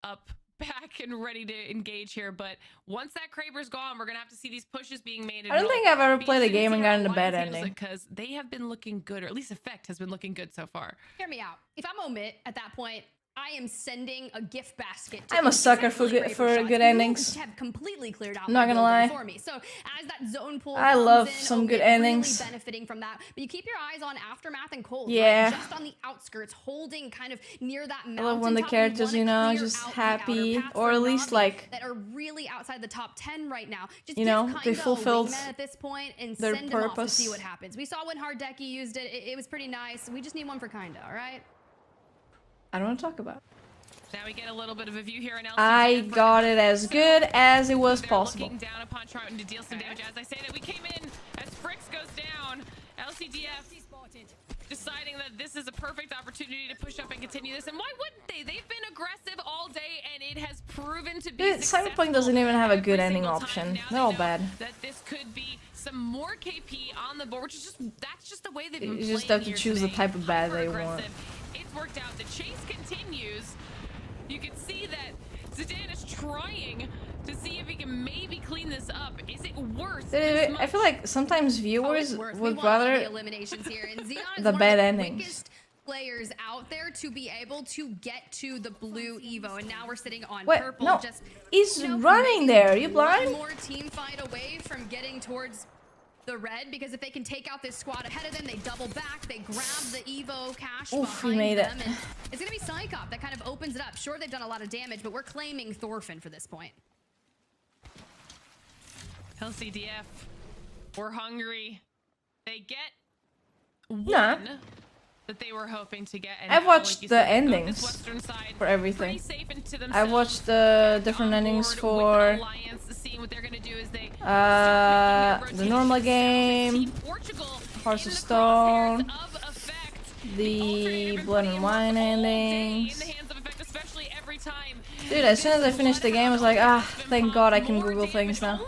up, back, and ready to engage here. But once that Kraber's gone, we're gonna have to see these pushes being made. I don't think I've ever played a game and gotten a bad ending. Because they have been looking good, or at least Effect has been looking good so far. Hear me out. If I'm Omit at that point, I am sending a gift basket. I'm a sucker for good endings. Have completely cleared out. Not gonna lie. For me. So as that zone pool I love some good endings. Really benefiting from that, but you keep your eyes on Aftermath and Cold. Yeah. Right? Just on the outskirts, holding kind of near that mountain. I love when the characters, you know, just happy, or at least like that are really outside the top 10 right now. Just you know, they fulfilled at this point and their send them off to purpose. see what happens. We saw when Hardeki used it. It was pretty nice. We just need one for Kinda. All right. I don't want to talk about. Now we get a little bit of a view here in LCDF. I got it as good as it was possible. Looking down upon trying to deal some damage. As I say that, we came in as Fricks goes down. LCDF deciding that this is a perfect opportunity to push up and continue this. And why wouldn't they? They've been aggressive all day, and it has proven to be Dude, Cyberpunk doesn't even have a good ending option. They're all bad. That this could be some more KP on the board, which is that's just the way they've been You just have to choose the type of bad they want. It's worked out. The chase continues. You can see that Zidane is trying to see if he can maybe clean this up. Is it worth this much? I feel like sometimes viewers would rather the the bad endings. Players out there to be able to get to the blue Evo, and now we're sitting on Wait, purple. no, Just he's running there. Are you blind? One more team fight away from getting towards the red, because if they can take out this squad ahead of them, they double back, they grab the Evo cash behind he made them, it. and it's gonna be Psychop that kind of opens it up. Sure, they've done a lot of damage, but we're claiming Thorfinn for this point. LCDF, we're hungry. They get one that they were hoping to get. And I've now, watched like you the said, endings this western side, for everything. pretty safe into I've themselves. watched the different endings for Alliance, seeing what they're gonna do is they the normal game, Hearts of Stone, the Blood and Wine endings. Dude, as soon as I finished the game, I was like, thank God I can Google things now.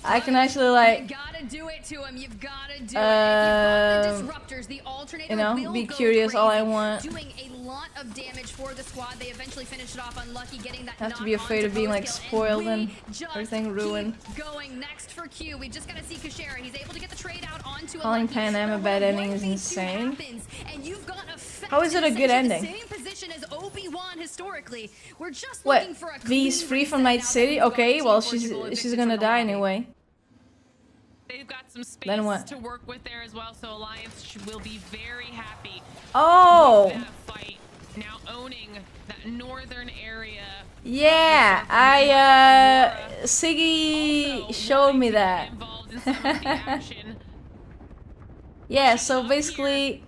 I can actually like, gotta do it to him. You've gotta do it. If you've got the disruptors, the alternator you know, will be go curious all I crazy, want. doing a lot of damage for the squad. They eventually finished it off unlucky, getting that I have to be afraid of being like spoiled and everything ruined. Going next for Q. We just gotta see Kashera. He's able to get the trade out onto Calling Pan Am a bad ending is insane. How is it a good ending? Same position as Obi-Wan historically. We're just What? looking for a V's free from Night City? Okay, well she's gonna die anyway. They've got some space Then what? to work with there as well, so Alliance will be very happy. Oh! With that fight. Now owning that northern area. Yeah, Siggy showed me that. Yeah, so basically,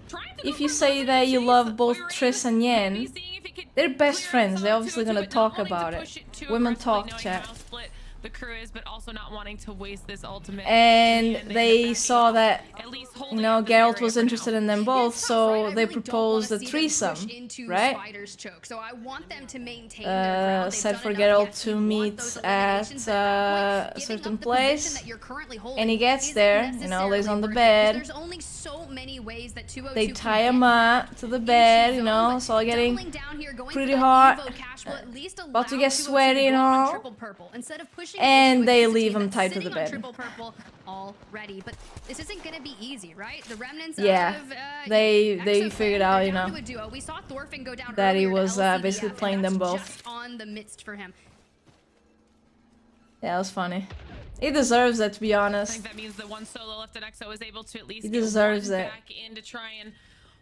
if you say that you love both Triss and Yen, they're best friends. They're obviously gonna talk about it. Women talk, chat. The crew is, but also not wanting to waste this ultimate. And they saw that, you know, Geralt was interested in them both, so they proposed a threesome, right? So I want them to maintain said for Geralt to meet at a certain place, and he gets there, you know, lays on the bed. There's only so many ways that 202 They tie him up to the bed, you know, it's all getting pretty hot, about to get sweaty and all, and they leave him tied to the bed. Already, but this isn't gonna be easy, right? The remnants Yeah, of, they figured out, you know, we saw Thorfinn go down that he earlier to was LCDF, basically and playing them that's both. just on the midst for him. Yeah, it was funny. He deserves it, to be honest. I think that means the one solo left in EXO is able to at least He get deserves one it. back in to try and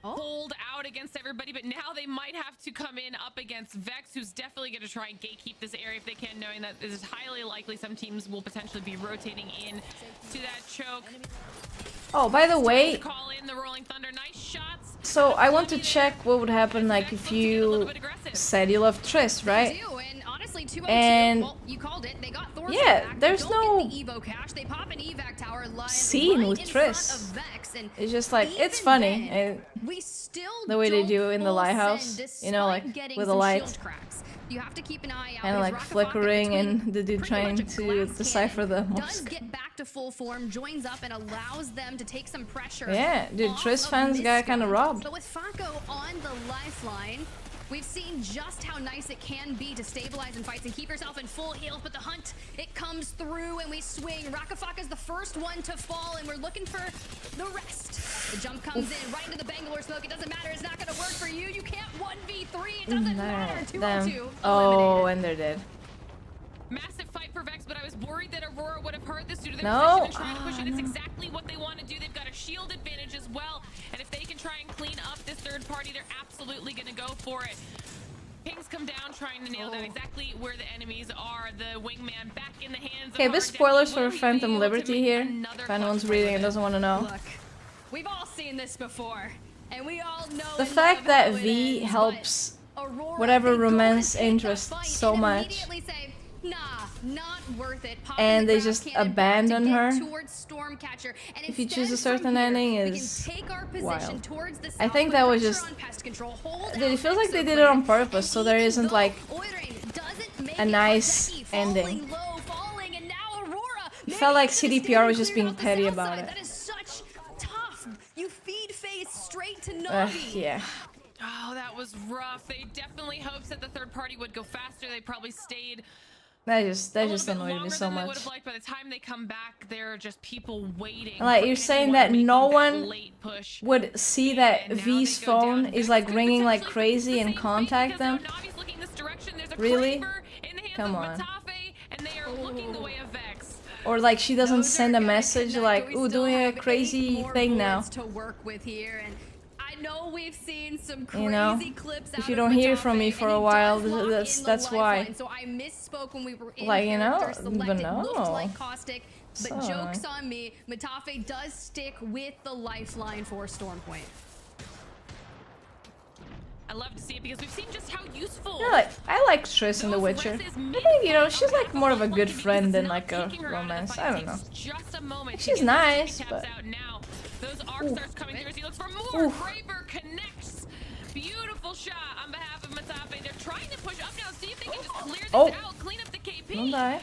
hold out against everybody, but now they might have to come in up against Vex, who's definitely going to try and gatekeep this area if they can, knowing that it is highly likely some teams will potentially be rotating in to that choke. Oh, by the way, Call in the Rolling Thunder. Nice shots. so I want to check what would happen like if you said you love Triss, right? And you called it. They got yeah, there's no they pop an evac tower scene with Triss. It's just like, it's funny. And the way they do in the lighthouse, you know, like with the light. You have to keep an eye out. And like flickering and the dude trying to decipher the does mosque. get back to full form, joins up and allows them to take some pressure. Yeah, dude, Triss fans got kind of robbed. But with Fako on the lifeline, we've seen just how nice it can be to stabilize in fights and keep yourself in full heals, but the hunt, it comes through and we swing. Rakafaka's the first one to fall and we're looking for the rest. The jump comes in right into the Bangalore smoke. It doesn't matter, it's not gonna work for you. You can't 1v3, it doesn't matter. 2-on-2. Oh, and they're dead. Massive fight for Vex, but I was worried that Aurora would have heard this due to their No. position and trying to push it. It's exactly what they want to do. They've got a shield advantage as well, and if they can try and clean up this third party, they're absolutely going to go for it. Pings come down, trying to nail down exactly where the enemies are. The wingman back in the hands Okay, of bit spoilers for Phantom Liberty here. If anyone's reading and doesn't want to know. Look, we've all seen this before, and we all know The fact that V helps whatever romance interests so much, nah, not worth it. and they just abandon her towards Stormcatcher, and if you choose a certain ending is take our wild. position towards the I think that was just... Dude, it feels like they did it on purpose, so there isn't like a nice ending. It felt like CDPR was just being petty about it. That is such tough. You feed face straight to Navi. Yeah. Oh, that was rough. They definitely hoped that the third party would go faster. They probably stayed That just annoyed me so than they would much. have liked. By the time they come back, there are just people waiting. Like, for you're saying anyone that making no that one late push. would see that V's phone is like ringing like crazy and contact them? Really? Come on. And they are looking the way of Vex. Or like she doesn't send a message like, ooh, doing a crazy thing now. To work with here, and I know we've seen some crazy You know, clips if you don't hear from me for a while, that's why. So I misspoke when we were in Like, you know, character but selected, no. looked like Caustic, but So joke's on me. Matafe does stick with the lifeline for Stormpoint. I love to see it because we've seen just how useful. Yeah, like, I like Triss in The Witcher. I think, you know, she's like more of a good friend than like a romance. I don't know. Just a moment. She's nice, but... Out now. Those arc starts coming through as he looks for more. Kraber connects. Beautiful shot on behalf of Matafe. They're trying to push up now. See if they can just clear this out, clean up the KP. Don't die.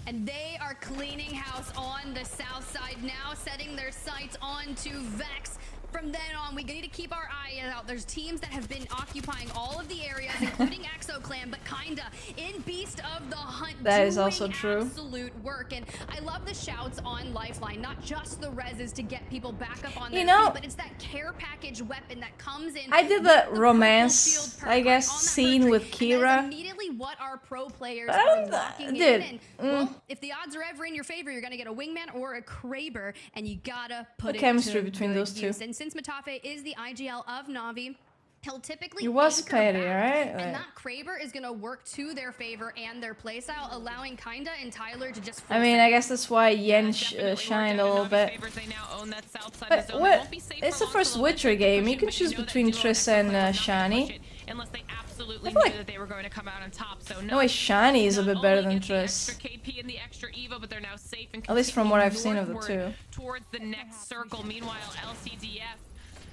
And they are cleaning house on the south side now, setting their sights onto Vex. From then on, we need to keep our eye out. There's teams that have been occupying all of the areas, including Exo Clan, but kinda in Beast of the Hunt. That is also true. Absolute work, and I love the shouts on Lifeline. Not just the reses to get people back up on their You know, feet, but it's that care package weapon that comes in. I did the romance, I guess, scene with Kira. Immediately, what our pro players But I are don't- locking dude, in. And, well, if the odds are ever in your favor, you're gonna get a wingman or a Kraber, and you gotta put The it chemistry to between good those two. use. And since Matafe is the IGL of Navi, he'll typically It was anchor petty, back, right? and Like- that Kraber is gonna work to their favor and their playstyle, allowing Kinda and Tyler to just. I mean, I guess that's why Yen shined a little bit. But what? It's the first Witcher game. You can choose between Triss and Shani. Unless they absolutely I knew feel like- that they were going to come out on top. So No way, Shani is a bit better than Triss. KP and the extra Evo, but they're now safe and At least from what I've continuing seen of the northward two. towards the next circle. Meanwhile, LCDF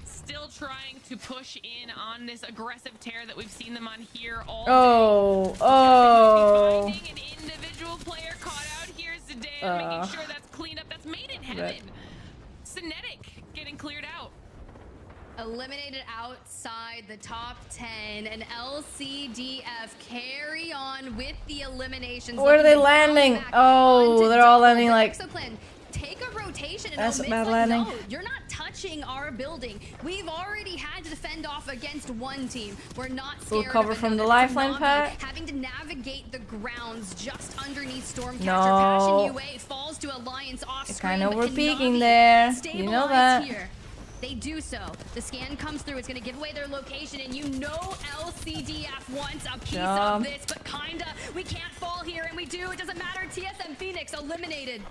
still trying to push in on this aggressive tear that we've seen them on here all day. Oh. Finding an individual player caught out here is Zidane, making sure that's cleaned up. That's made in heaven. Cinetic getting cleared out. Eliminated outside the top 10, and LCDF carry on with the eliminations. Where are they landing? Oh, they're all landing like... Exoplan, take a rotation and That's a omits bad like, landing. no, you're not touching our building. We've already had to defend off against one team. We're not Full scared cover of from the another. lifeline Navi pack. having to navigate the grounds just underneath Stormcatcher. No. Passion UA falls to Alliance off They screen, kind of but were can peeking Navi there. You know stabilize that. here? They do so. The scan comes through. It's going to give away their location, and you know LCDF wants a piece of this, but kinda. We can't fall here, and we do. It doesn't matter. TSM Phoenix eliminated.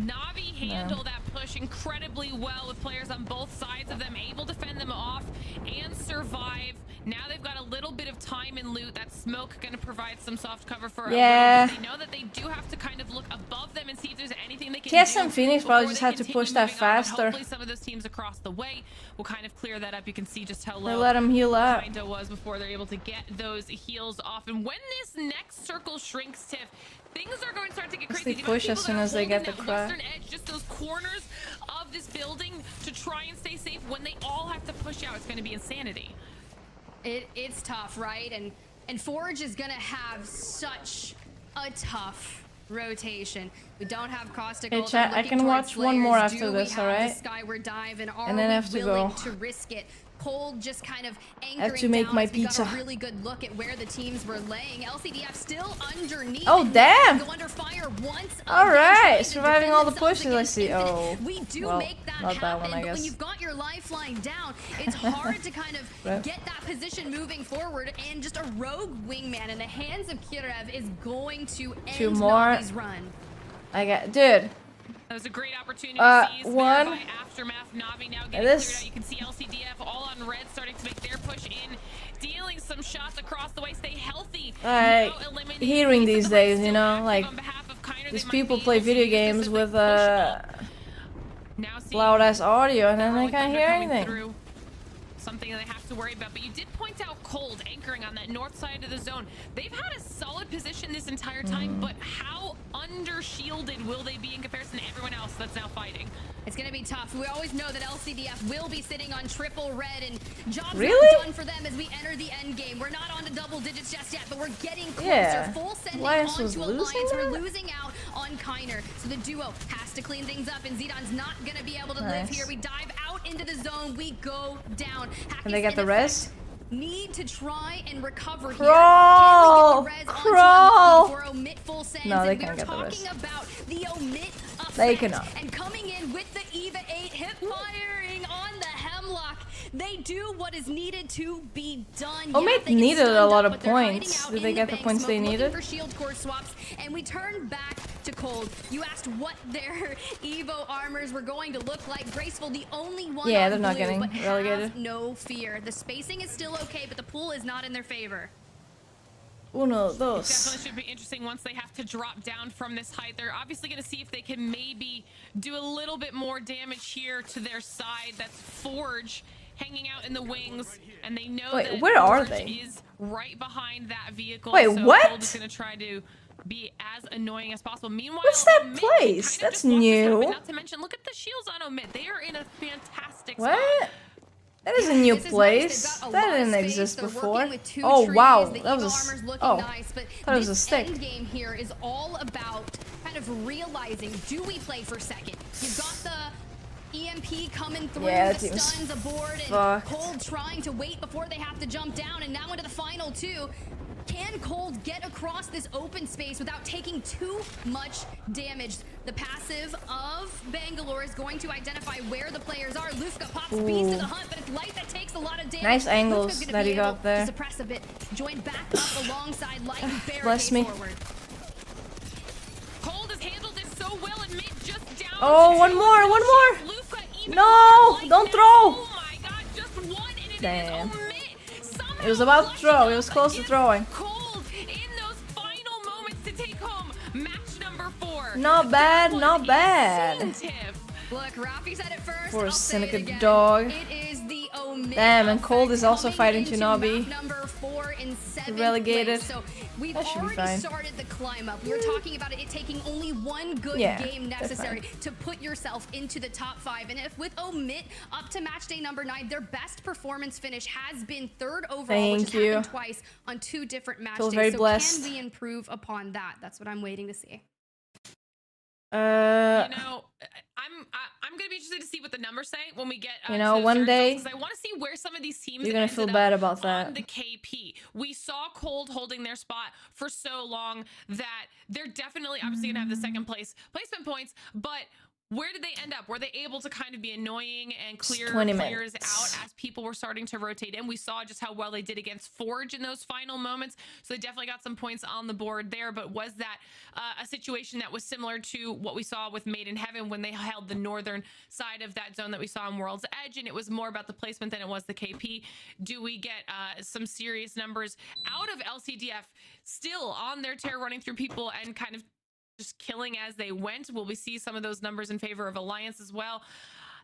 Navi handle that push incredibly well with players on both sides of them, able to fend them off and survive. Now they've got a little bit of time and loot. That smoke going to provide some soft cover for a little bit. They know that they do have to kind of look above them and see if there's anything they can do. TSM Phoenix probably just had to push that faster. Hopefully some of those teams across the way will kind of clear that up. You can see just how low they let them heal up. Kinda was before they're able to get those heals off. And when this next circle shrinks, Tiff, things are going to start to get crazy. They push as soon as they get the crack. Western edge, just those corners of this building to try and stay safe. When they all have to push out, it's going to be insanity. It's tough, right? And Forge is gonna have such a tough rotation. We don't have caustic. Hey chat, I can watch one more after this, alright? Skyward dive, and then I have to go. To risk it. Cold just kind of anchoring I have to make down my as we pizza. got a really good look at where the teams were laying. LCDF still underneath. Oh damn! Go under fire once. Alright, surviving all the pushes I see. Oh, we do well, make that not happen, that one, I but when guess. you've got your lifeline down, it's hard to kind of get that position moving forward, and just a rogue wingman in the hands of Kirev is going to end Two more. Navi's run. I got, dude. That was a great opportunity to seize one. by Aftermath. Navi now getting This. cleared out. You can see LCDF all on red starting to make their push in, dealing some shots across the way. Stay healthy. Hearing these days, you know, like these people play video games with loud ass audio and then they can't hear anything. Something that they have to worry about. But you did point out Cold anchoring on that north side of the zone. They've had a solid position this entire time, but how under-shielded will they be in comparison to everyone else that's now fighting? It's going to be tough. We always know that LCDF will be sitting on triple red, and job's Really? not done for them as we enter the end game. We're not on to double digits just yet, but we're getting closer. Yeah. Full sending Alliance was onto losing Alliance. We're that? losing out on Kiner. So the duo has to clean things up, and Zidon's not going to be able to live Nice. here. We dive out into the zone. We go down. Can they get the res? Need to try and recover Crawl! here. Crawl! For omit full sends, No, they and we can't are get the res. talking about the omit effect. They cannot. And coming in with the EVA 8, hip firing on the Hemlock. They do what is needed to be done. Omit they get needed a stunned lot up, of but they're hiding points. out Did in they get the bank points smoke, they looking needed? for shield core swaps, and we turn back to Cold. You asked what their Evo armors were going to look like. Graceful, the only one Yeah, on they're not blue, getting but relegated. have no fear. The spacing is still okay, but the pool is not in their favor. Uno, It dos. definitely should be interesting once they have to drop down from this height. They're obviously going to see if they can maybe do a little bit more damage here to their side. That's Forge hanging out in the wings, and they know Wait, that where are Forge they? is right behind that vehicle. Wait, so what? Cold is going to try to be as annoying as possible. Meanwhile, What's that Omit place? kind of That's just walks this new. happen. Not to mention, look at the shields on Omit. They are in a fantastic What? spot. That is a new This is nice. place. They've got a That lot of didn't space. exist They're before. working with two Oh trees. wow, The that was a. Evo armor's looking Oh, nice, but thought it was a this stick. end game here is all about kind of realizing, do we play for second? You've got the EMP coming through, Yeah, the that team's stuns aboard, and fucked. Cold trying to wait before they have to jump down, and now into the final two. Can Cold get across this open space without taking too much damage? The passive of Bangalore is going to identify where the players are. Lufka pops beast to the hunt, but it's light that takes a lot of damage. Nice angles Lufka's gonna that be he got able there. to suppress a bit, join back up alongside Light and Bless barricade me. forward. Cold has handled this so well, and Mid just down. Oh, one more, one more. No, don't throw. Damn. It was about to throw. It was close to throwing. Cold in those final moments to take home match number 4. Not bad, not bad. Look, Rafi said it first. Poor I'll say it Seneca again. dog. It is the omit Damn, and effect Cold is also coming fighting into Tsunabi. map number 4 in 7th Relegated. place. So we've That should be already fine. started the climb up. We were talking about it taking only one good Yeah, game that's necessary fine. to put yourself into the top 5. And if with omit up to match day number 9, their best performance finish has been 3rd overall, which Thank has you. happened twice on 2 different match Feel days. very So blessed. can we improve upon that? That's what I'm waiting to see. You know, I'm gonna be interested to see what the numbers say when we get. You know, to one those day, results, 'cause I want to see where some of these teams. you're gonna ended feel up bad about on that. the KP. We saw Cold holding their spot for so long that they're definitely obviously gonna have the second place placement points, but where did they end up? Were they able to kind of be annoying and clear 20 players minutes. out as people were starting to rotate in? We saw just how well they did against Forge in those final moments. So they definitely got some points on the board there. But was that a situation that was similar to what we saw with Made in Heaven when they held the northern side of that zone that we saw in World's Edge? And it was more about the placement than it was the KP. Do we get some serious numbers out of LCDF still on their tear, running through people and kind of just killing as they went? Will we see some of those numbers in favor of Alliance as well?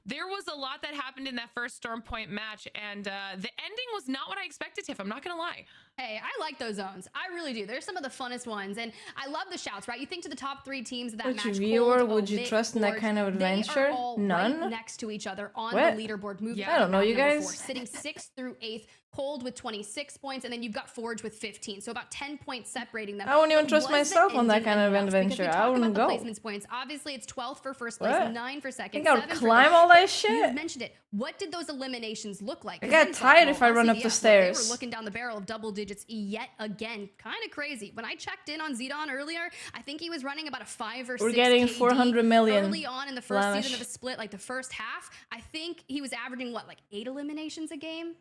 There was a lot that happened in that first Storm Point match, and the ending was not what I expected, Tiff. I'm not gonna lie. Hey, I like those zones. I really do. They're some of the funnest ones, and I love the shouts, right? You think to the top 3 teams of that match. Which viewer Cold, would you Omit, trust in that Forge, kind of they adventure? are all None? right next to each other on What? the leaderboard. Moving I don't know, you number guys. 4, sitting 6th through 8th. Cold with 26 points, and then you've got Forge with 15. So about 10 points separating them. I wouldn't even trust Was the myself on that ending kind of enough? Because we adventure. I talk wouldn't about go. the placements points. Obviously, it's 12 for first place, What? 9 for second, Think I would 7 for climb third. all that shit? You mentioned it. What did those eliminations look like? I 'Cause get then tired well, if I run up the LCDF, They stairs. were looking down the barrel of double digits yet again. Kind of crazy. When I checked in on Zidon earlier, I think he was running about a 5 or 6 We're getting KD 400 million. early on in the first Flemish. season of the split, like the first half. I think he was averaging what, like 8 eliminations a game?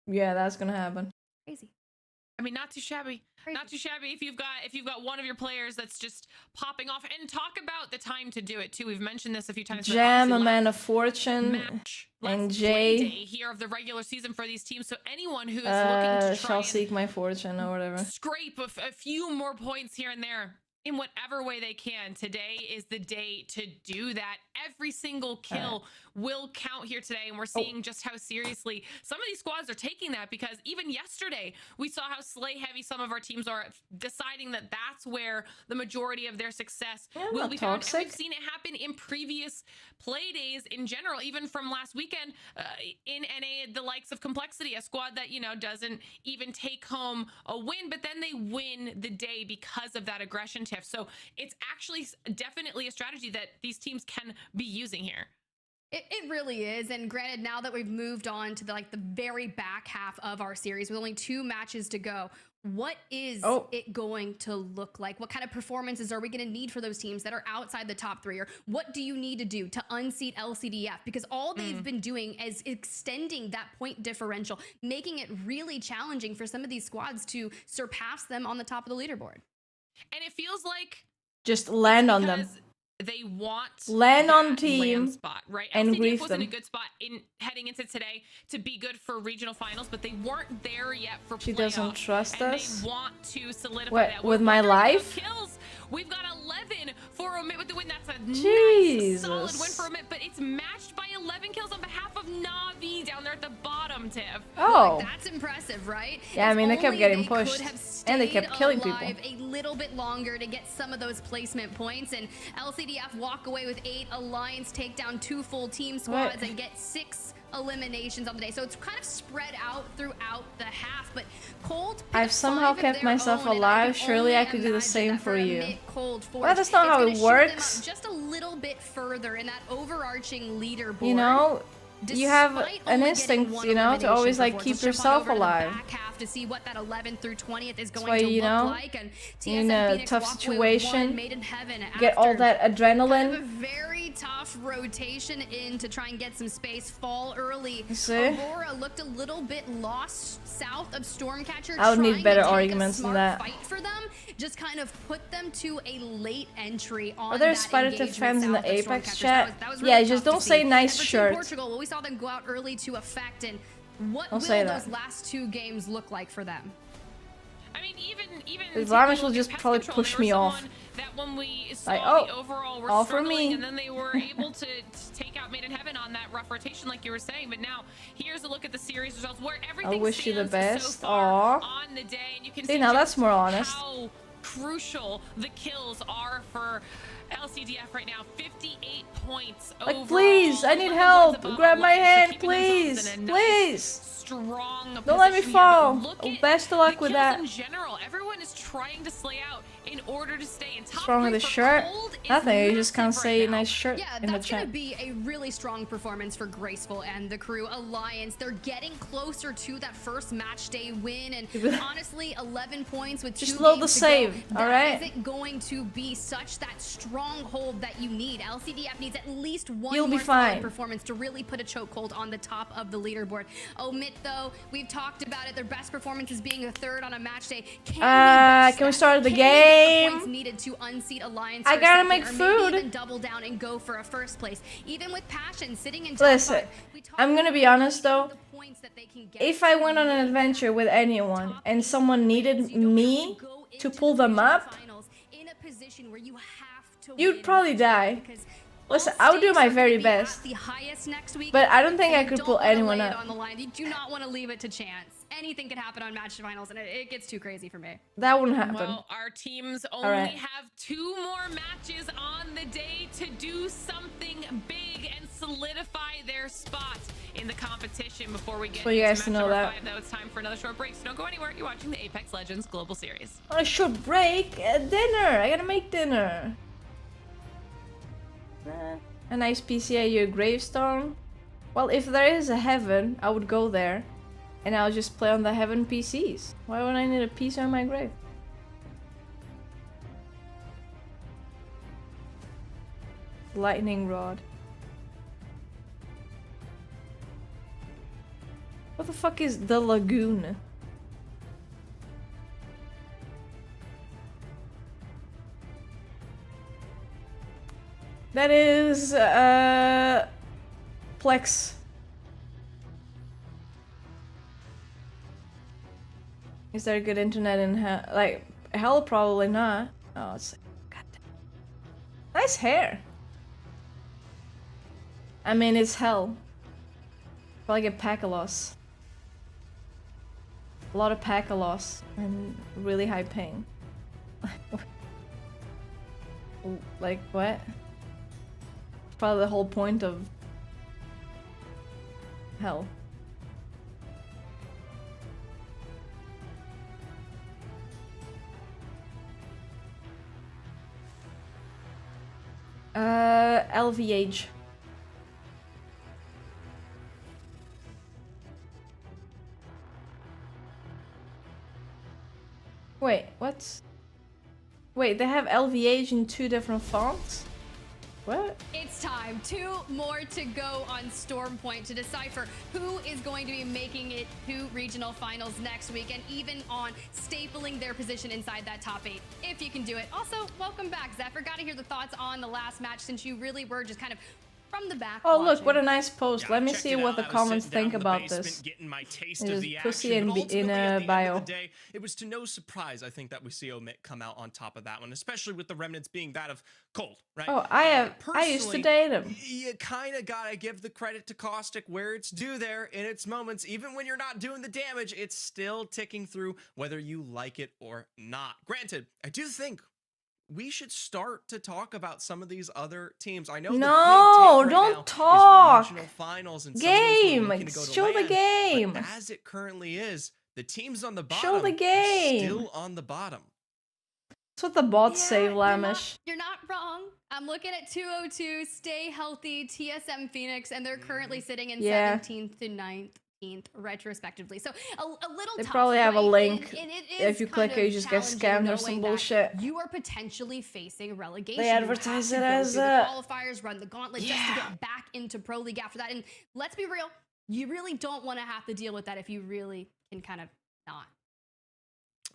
Yeah, that's gonna happen. Crazy. I mean, not too shabby. Not too shabby if you've got one of your players that's just popping off. And talk about the time to do it too. We've mentioned this a few times. but Jam, a obviously man of fortune, and play Jay day here of the regular season for these teams. So anyone who is looking to try shall and seek my fortune or whatever. scrape a few more points here and there in whatever way they can, today is the day to do that. Every single kill will count here today, and we're seeing just how seriously some of these squads are taking that, because even yesterday we saw how slay heavy some of our teams are, deciding that that's where the majority of their success will be found. And we've seen it happen in previous play days in general, even from last weekend in NA, the likes of Complexity, a squad that, you know, doesn't even take home a win, but then they win the day because of that aggression, Tiff. So it's actually definitely a strategy that these teams can be using here. It really is, and granted, now that we've moved on to the very back half of our series with only 2 matches to go, what is it going to look like? What kind of performances are we going to need for those teams that are outside the top 3? Or what do you need to do to unseat LCDF? Because all they've been doing is extending that point differential, making it really challenging for some of these squads to surpass them on the top of the leaderboard. And it feels like Just land on them. they want Land on that team land spot, right? and LCDF grief was them. in a good spot in heading into today to be good for regional finals, but they weren't there yet for She playoff, doesn't trust and us? they want to solidify What, that. with We're my wondering about life? kills. We've got 11 for Omit with the win. That's a Jesus. nice, solid win for Omit, but it's matched by 11 kills on behalf of Navi down there at the bottom, Tiff. Oh. Like, that's impressive, right? Yeah, I mean, they kept Only getting they could pushed, have and they stayed kept killing people. alive a little bit longer to get some of those placement points, and LCDF walk away with 8. Alliance take down 2 full team squads What? and get 6 eliminations on the day. So it's kind of spread out throughout the half, but Cold I've somehow kept myself alive. Surely I could do the same for you. Cold Forge, Well, that's not how it works. just a little bit further in that overarching leaderboard. You know, you have Despite an only instinct, getting 1 you know, to always elimination like for Forge. keep Let's jump on yourself over to the alive. back half to see what that 11th through 20th is going That's why, to you look know, like. And in TSM a Phoenix tough walk away with situation, 1 Made in Heaven get all after that kind of adrenaline. a very tough rotation in to try and get some space. Fall early. See? Aurora looked a little bit lost south of Stormcatcher. I would need trying better to take a arguments than smart that. Fight for them, just kind of put them to a late entry on Are there that Spider-Tip engagement fans in south the of Apex Stormcatcher. chat? That was Yeah, really just tough don't to say see. nice And for Team shirt. Portugal, well, we saw them go out early to effect, and what Don't will say those that. last 2 games look like for them? I mean, even The Varnish will just probably push me off. that when we saw Like, the overall were all for struggling, me. and then they were able to take out Made in Heaven on that rough rotation, like you were saying. But now here's a look at the series results, where everything I wish you the stands best. so far Aw. on the day, and you can See, see now just that's more honest. how crucial the kills are for LCDF right now. 58 points Like, overall. please, I need 11 help. points above Grab my Alliance, so hand, keeping themselves please, in a nice, please. strong Don't let me position here. But fall. look Oh, at best of luck the with kills that. in general. Everyone is trying to slay out in order to stay in top. What's wrong with the shirt? Nothing, you just can't say nice shirt Yeah, in the that's going to chat. be a really strong performance for Graceful and the crew. Alliance, they're getting closer to that first match day win, and honestly, 11 points with Just 2 load the games to save, go, alright? that isn't going to be such that strong stronghold that you need. LCDF needs at least one You'll be more solid fine. performance to really put a chokehold on the top of the leaderboard. Omit, though, we've talked about it. Their best performance is being a third on a match day. Can we start the Can we get the game? points needed to unseat Alliance I for gotta second, make or food. maybe even double down and go for a first place. Even with Passion sitting in top Listen, five, I'm gonna be honest though. If I went on an adventure with anyone and someone needed me to pull them up, in a position where you have to you'd probably die. Listen, I would do my very best, the highest next week, but I don't think I and you could don't pull wanna anyone lay it up. on the line. You do not want to leave it to chance. Anything could happen on match finals, and it gets too crazy for me. That wouldn't happen. Well, our teams only right. have 2 more matches on the day to do something big and solidify their spot in the competition before we get For you into guys match to know number that. 5. Though it's time for another short break, so don't go anywhere. You're watching the Apex Legends Global Series. On a short break, dinner. I gotta make dinner. A nice PCAU gravestone. Well, if there is a heaven, I would go there, and I'll just play on the heaven PCs. Why would I need a PC on my grave? Lightning rod. What the fuck is the lagoon? That is Plex. Is there good internet in hell? Like hell, probably not. Oh, it's goddamn. Nice hair. I mean, it's hell. Probably get pack a loss. A lot of pack a loss and really high ping. Like what? Probably the whole point of hell. LVH. Wait, what? Wait, they have LVH in 2 different fonts? What? It's time. 2 more to go on Stormpoint to decipher who is going to be making it to regional finals next week, and even on stapling their position inside that top 8, if you can do it. Also, welcome back, Zephyr. Got to hear the thoughts on the last match, since you really were just kind of from the back. Oh, look, watching. what a nice post. Let me see what the comments think about this. Getting my taste There's of the pussy action, but in ultimately, at a the bio. end of the day, it was to no surprise, I think, that we see Omit come out on top of that one, especially with the remnants being that of Cold, right? Oh, I used to Personally, date him. You kind of gotta give the credit to Caustic where it's due there in its moments. Even when you're not doing the damage, it's still ticking through whether you like it or not. Granted, I do think we should start to talk about some of these other teams. I know No, the big take right don't now talk. is regional finals and Game. some of those were looking to go to Show the LAN, game. but as it currently is, the teams on the bottom Show the are game. still on the bottom. That's what the bots say, Lamish. You're not wrong. I'm looking at 202, Stay Healthy, TSM Phoenix, and they're currently sitting in Yeah. 17th to 19th, retrospectively. So a little They tough, probably have a right? link. And it If is you click kind it, you of just get challenging scammed or some knowing that bullshit. You are potentially facing relegation. They You have advertise to it go as through the a- qualifiers, run the gauntlet just to get back into Pro League after that. And let's be real, you really don't want to have to deal with that if you really can kind of not.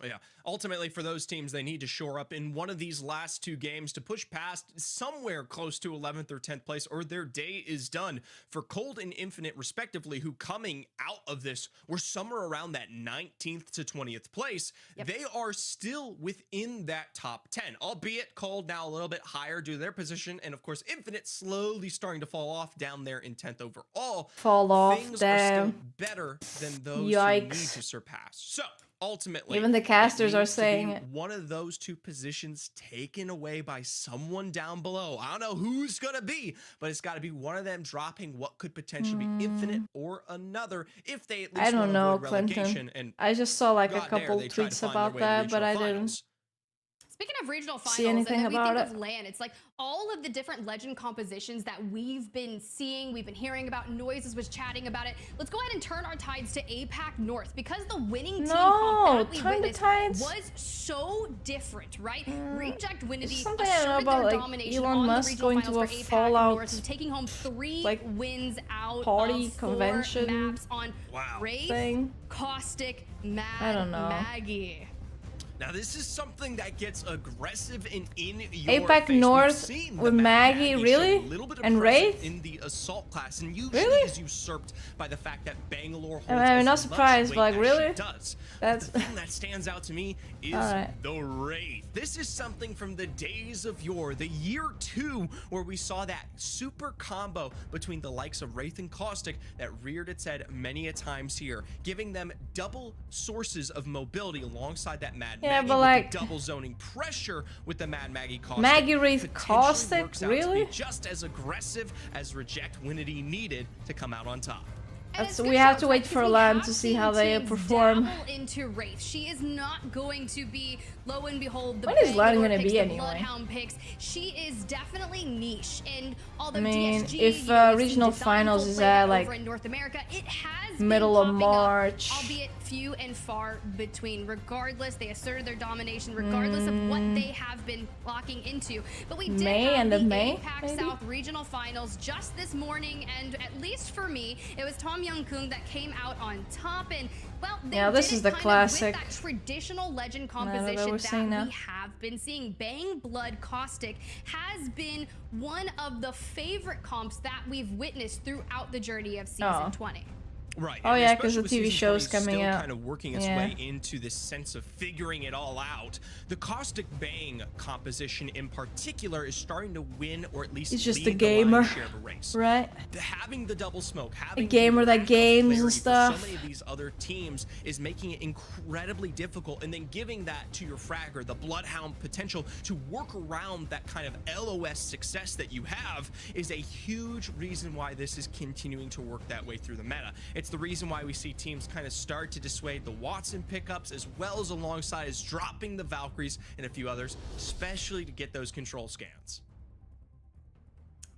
Yeah, ultimately for those teams, they need to shore up in one of these last 2 games to push past somewhere close to 11th or 10th place, or their day is done. For Cold and Infinite, respectively, who coming out of this were somewhere around that 19th to 20th place, they are still within that top 10, albeit Cold now a little bit higher due to their position, and of course Infinite slowly starting to fall off down there in 10th overall. Fall off, Things are still damn. better than those who need Yikes. to surpass. So ultimately, Even the casters it are needs to be saying it. one of those 2 positions taken away by someone down below. I don't know who's gonna be, but it's got to be one of them dropping what could potentially be Infinite or another if they at least I don't wanna know, avoid relegation. Clinton. And I just saw like a got there, couple they tried to tweets find their about way to that, but regional I didn't. finals. Speaking of regional finals, see anything and then about we think it. of LAN, it's like all of the different legend compositions that we've been seeing, we've been hearing about. Noises was chatting about it. Let's go ahead and turn our tides to APAC North, because the winning team comp that we witnessed was so different, right? Reject Winity Something I don't know about, their like domination Elon on the Musk regional going to finals a for APAC Fallout North and taking home 3 like wins out party of 4 convention maps on Wraith, thing. Caustic, I don't know. Maggie. Now this is something that gets aggressive and in your APAC face. North with Maggie, really? And Wraith? In the assault class, and usually Really? is usurped by the fact that Bangalore holds I'm as not much surprised, but weight like as really? she does. That's The thing that stands out to me is Alright. the Wraith. This is something from the days of yore, the year 2, where we saw that super combo between the likes of Wraith and Caustic that reared its head many a times here, giving them double sources of mobility alongside that Mad Yeah, Maggie but with like- the double zoning pressure with the Mad Maggie Caustic. Maggie Wraith potentially Caustic, works out to be really? just as aggressive as Reject Winity needed to come out on top. That's, we have to wait for LAN to see how they perform. Dabble into Wraith. She is not going to be, lo and behold, the When is LAN Bangalore gonna picks, be the anyway? Bloodhound picks. She is definitely niche, and although I mean, DSG, if you know, we've seen regional Design finals full is play at over like in North America, it has been middle of popping up, March. albeit few and far between. Regardless, they asserted their domination, regardless of what they have been locking into. But we did May, have end the of May, APAC maybe? South regional finals just this morning, and at least for me, it was Tom Young-Kung that came out on top. And well, they Yeah, this did is it the kind of classic. with that traditional legend I don't know composition what we're saying that now. we have been seeing. Bang Blood Caustic has been one of the favorite comps that we've witnessed throughout the journey of season 20. Right. Oh and yeah, because especially the with TV season show's 20 coming still out. kind of working its way into this sense of figuring it all out. The Caustic Bang composition in particular is starting to win, or at least He's just lead a the lion's gamer, share of the race. right? Having the double smoke, A having gamer that games and clarity for stuff. so many of these other teams is making it incredibly difficult, and then giving that to your fragger, the Bloodhound potential to work around that kind of LOS success that you have is a huge reason why this is continuing to work that way through the meta. It's the reason why we see teams kind of start to dissuade the Watson pickups, as well as alongside as dropping the Valkyries and a few others, especially to get those control scans.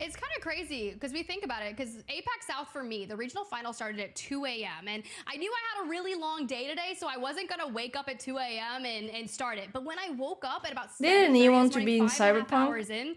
It's kind of crazy because we think about it, because APAC South for me, the regional final started at 2 a.m. and I knew I had a really long day today, so I wasn't going to wake up at 2 a.m. and start it. But when I woke up at about 7:30 Didn't you want this to be morning, in 5.5 Cyberpunk? hours in,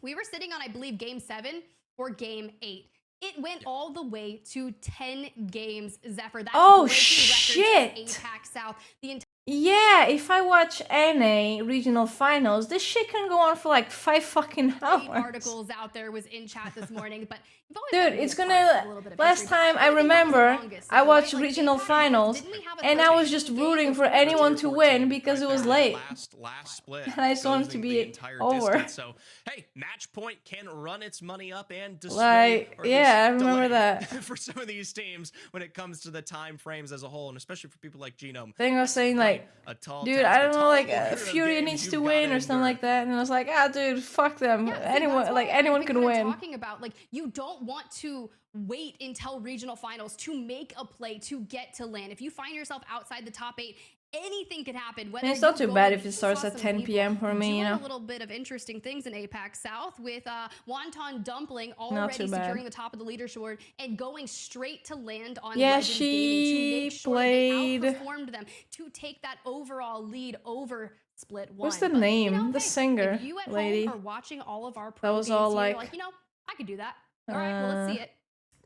we were sitting on, I believe, game 7 or game 8. It went all the way to 10 games, Zephyr. That's Oh, breaking records shit. for APAC South. The entire Yeah, if I watch NA regional finals, this shit can go on for like 5 fucking hours. articles out there was in chat this morning, but you've always Dude, gotta be it's a part of a gonna. little bit of Last history. time I think that was the remember, longest, I right? watched Like, regional APAC finals, didn't we have a and I was 13 just game rooting for before anyone to win because it was late. Last split. And I just wanted to closing be the entire over. distance. So, hey, match point can run its money up and dissuade, Like, or at yeah, I least remember delay that. for some of these teams when it comes to the time frames as a whole, and especially for people like Genome. I think I was saying like, A tall dude, task, I a don't know, tall like order of Fury games needs you've to gotta win or something endure. like that, and I was like, ah, dude, fuck them. Yeah, see, anyone, that's like why anyone we can were win. Talking about, like, you don't want to wait until regional finals to make a play to get to LAN. If you find yourself outside the top 8, anything could happen. Whether And it's not you too go bad in- if it we starts saw at some 10 people p.m. for me, you doing know. a little bit of interesting things in APAC South with Wonton Dumpling too already bad. securing the top of the leaderboard and going straight to land on Yeah, Legends Gaming she to make sure played- they outperformed them to take that overall lead over Split 1. What's the But, you name? know, The hey, singer if you at lady. home are watching all of our pro was games all here, like, you're like, you know, I could do that. All right, well, let's see it.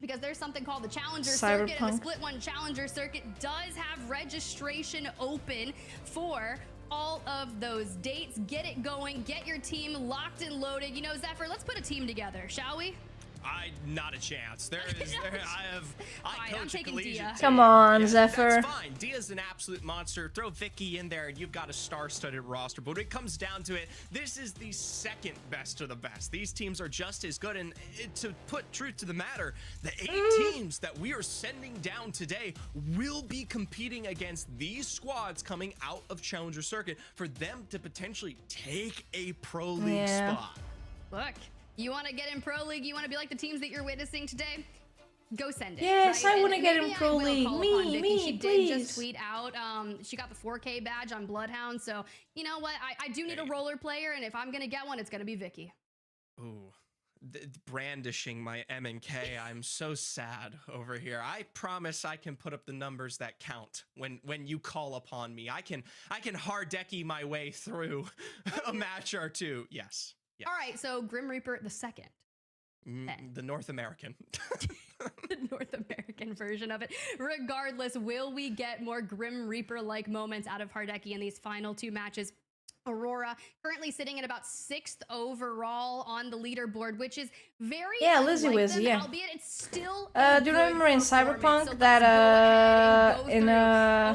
Because there's something called the Challenger Circuit, and the Cyberpunk. Split 1 Challenger Circuit does have registration open for all of those dates. Get it going, get your team locked and loaded. You know, Zephyr, let's put a team together, shall we? Not a chance. I Fine, I'm coach a taking collegiate Dia. team. Come on, Yeah, Zephyr. That's fine. Dia's an absolute monster. Throw Vicky in there and you've got a star-studded roster. But when it comes down to it, this is the second best of the best. These teams are just as good. And to put truth to the matter, the 8 teams that we are sending down today will be competing against these squads coming out of Challenger Circuit for them to potentially take a Pro League spot. Look, you want to get in Pro League, you want to be like the teams that you're witnessing today? go send it. Yes, right? I want to And get in maybe I Pro will League. call upon Vicky. Me, She did please. just tweet out. She got the 4K badge on Bloodhound. So you know what? I do need a roller player, and if I'm gonna get one, it's gonna be Vicky. Ooh. Brandishing my M&K. I'm so sad over here. I promise I can put up the numbers that count when you call upon me. I can hard decky my way through a match or two. Yes. All right, so Grim Reaper the second. The North American. The North American version of it. Regardless, will we get more Grim Reaper-like moments out of Hardeki in these final two matches? Aurora currently sitting at about 6th overall on the leaderboard, which is very Lizzie unlike Wizzy, them, yeah. albeit it's still Do you remember in Cyberpunk that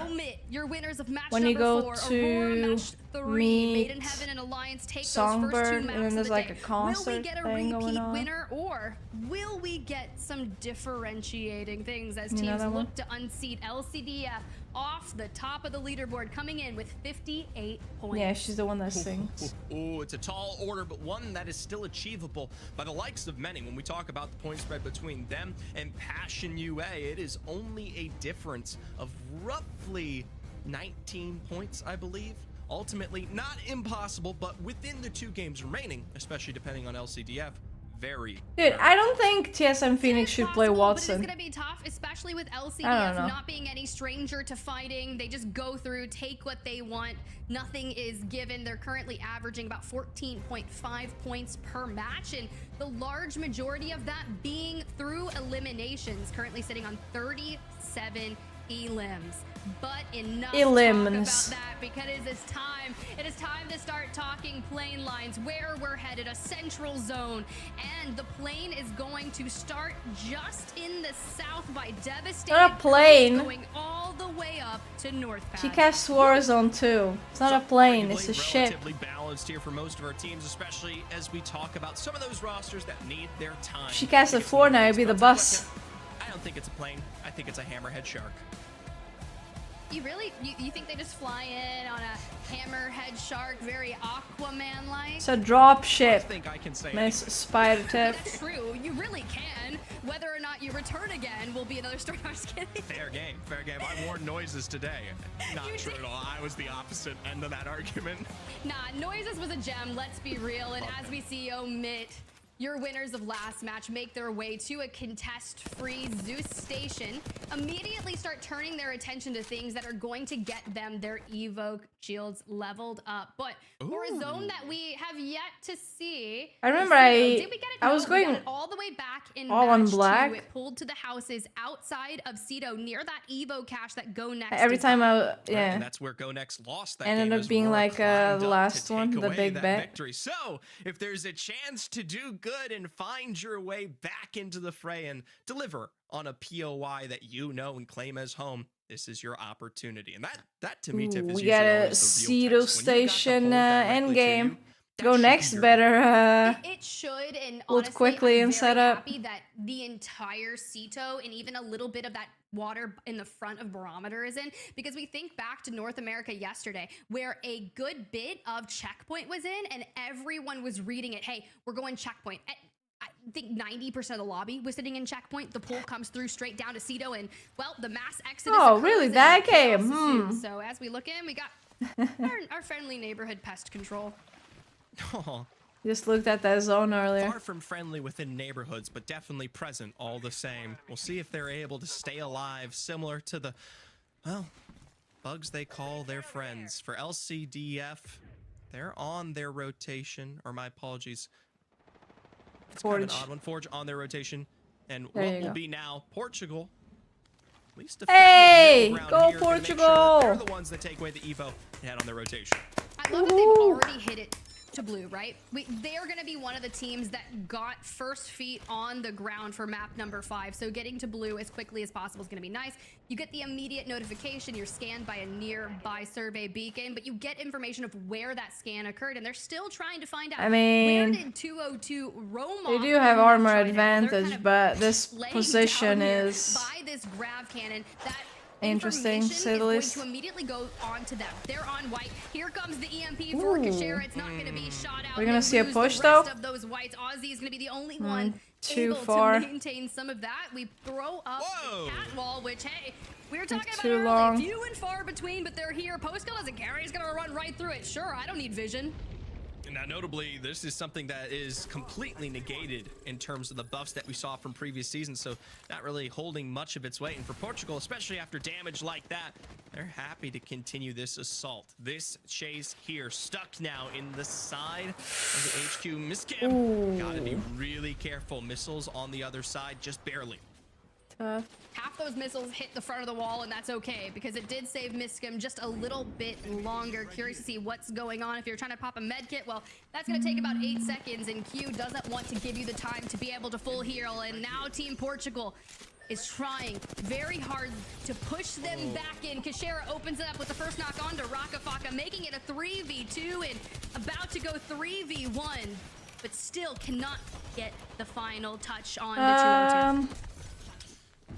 omit your winners of match when you number go 4, to Aurora match 3, meet Maiden Heaven and Alliance take those first Songbird, two and maps then of there's the like day. a concert Will we get a thing going repeat on? winner, or will we get some differentiating things as You know teams that one? look to unseat LCDF off the top of the leaderboard, coming in with 58 points? Yeah, she's the one that sings. Ooh, it's a tall order, but one that is still achievable by the likes of many. When we talk about the point spread between them and Passion UA, it is only a difference of roughly 19 points, I believe. Ultimately, not impossible, but within the 2 games remaining, especially depending on LCDF, very. Dude, I don't think TSM Phoenix should play But it's Watson. gonna be tough, especially with I don't LCDF know. not being any stranger to fighting. They just go through, take what they want. Nothing is given. They're currently averaging about 14.5 points per match, and the large majority of that being through eliminations. Currently sitting on 37 elims. But enough talk about that, because it is time. It is time to start talking plane lines, where we're headed, a central zone, and the plane is going to start just in the south by devastating Not a plane. going all the way up to North Pass. She casts Warzone too. It's not a plane, it's a ship. Relatively balanced here for most of our teams, especially as we talk about some of those rosters that need their time. If she casts a Fortnite, it'd be the bus. I don't think it's a plane. I think it's a hammerhead shark. You think they just fly in on a hammerhead shark, very Aquaman-like? It's a drop ship. I think I can say Nice spider tip. That's true. You really can. Whether or not you return again will be another story. I'm just kidding. Fair game. Fair game. I wore noises today. Not true at all. I was the opposite end of that argument. Nah, Noises was a gem, let's be real. And as we see Omit, your winners of last match, make their way to a contest-free Zeus station, immediately start turning their attention to things that are going to get them their Evoke shields leveled up. But for a zone that we have yet to see, I remember did we get it? I No, was we going got it all the way back in all on match 2. black. It pulled to the houses outside of Cedo near that Evo cache that Go Next. Every is time on. I yeah. And that's where Go Next lost that Ended game up as being Roar like climbed the up last to one, take the away big that bet. victory. So if there's a chance to do good and find your way back into the fray and deliver on a POI that you know and claim as home, this is your opportunity. And that to me, Tiff, is We usually got a always the real Cedo test. When you got the station hold directly end to game. you, that Go should be Next your better It should, and load honestly, quickly I'm and very set up. happy that the entire Ceto and even a little bit of that water in the front of Barometer is in, because we think back to North America yesterday, where a good bit of Checkpoint was in, and everyone was reading it. Hey, we're going Checkpoint. I think 90% of the lobby was sitting in Checkpoint. The pool comes through straight down to Ceto, and well, the mass exodus. Oh, occurs really? and That chaos game? ensues. So as we look in, we got our friendly neighborhood pest control. Oh. Just looked at that zone earlier. Far from friendly within neighborhoods, but definitely present all the same. We'll see if they're able to stay alive, similar to the, well, bugs they call their friends. For LCDF, they're on their rotation, or my apologies. It's kind of an odd one. Forge on their rotation. And There what you will go. be now Portugal. At least Hey, defend the middle go ground here to make sure that Portugal! they're the ones that take away the Evo and head on their rotation. I love that they've already hit it to blue, right? They're going to be one of the teams that got first feet on the ground for map number 5. So getting to blue as quickly as possible is going to be nice. You get the immediate notification. You're scanned by a nearby survey beacon, but you get information of where that scan occurred, and they're still trying to find out. I mean, where did 202 roam They off do have in armor China? They're advantage, kind of but this laying position down here is by this grav cannon. That interesting, to say the information least. is going to immediately go on to them. They're on white. Here comes the EMP for Kashera. It's not going to be shot out. We're gonna They see a lose push, the though? rest of those whites. Ozzy is going to be the only one Too able far. to maintain some of that. We throw up the cat wall, which, hey, we were talking about too earlier. long. Few and far between, but they're here. Postkill doesn't care. He's gonna run right through it. Sure, I don't need vision. Now, notably, this is something that is completely negated in terms of the buffs that we saw from previous seasons, so not really holding much of its weight. And for Portugal, especially after damage like that, they're happy to continue this assault. This chase here, stuck now in the side of the HQ. Miss Kim, gotta be really careful. Missiles on the other side, just barely. Tough. Half those missiles hit the front of the wall, and that's okay because it did save Miskim just a little bit longer. Curious to see what's going on. If you're trying to pop a med kit, well, that's going to take about 8 seconds, and Q doesn't want to give you the time to be able to full heal. And now Team Portugal is trying very hard to push them back in. Kashera opens it up with the first knock on to Rakafaka, making it a 3v2 and about to go 3v1, but still cannot get the final touch on the 202.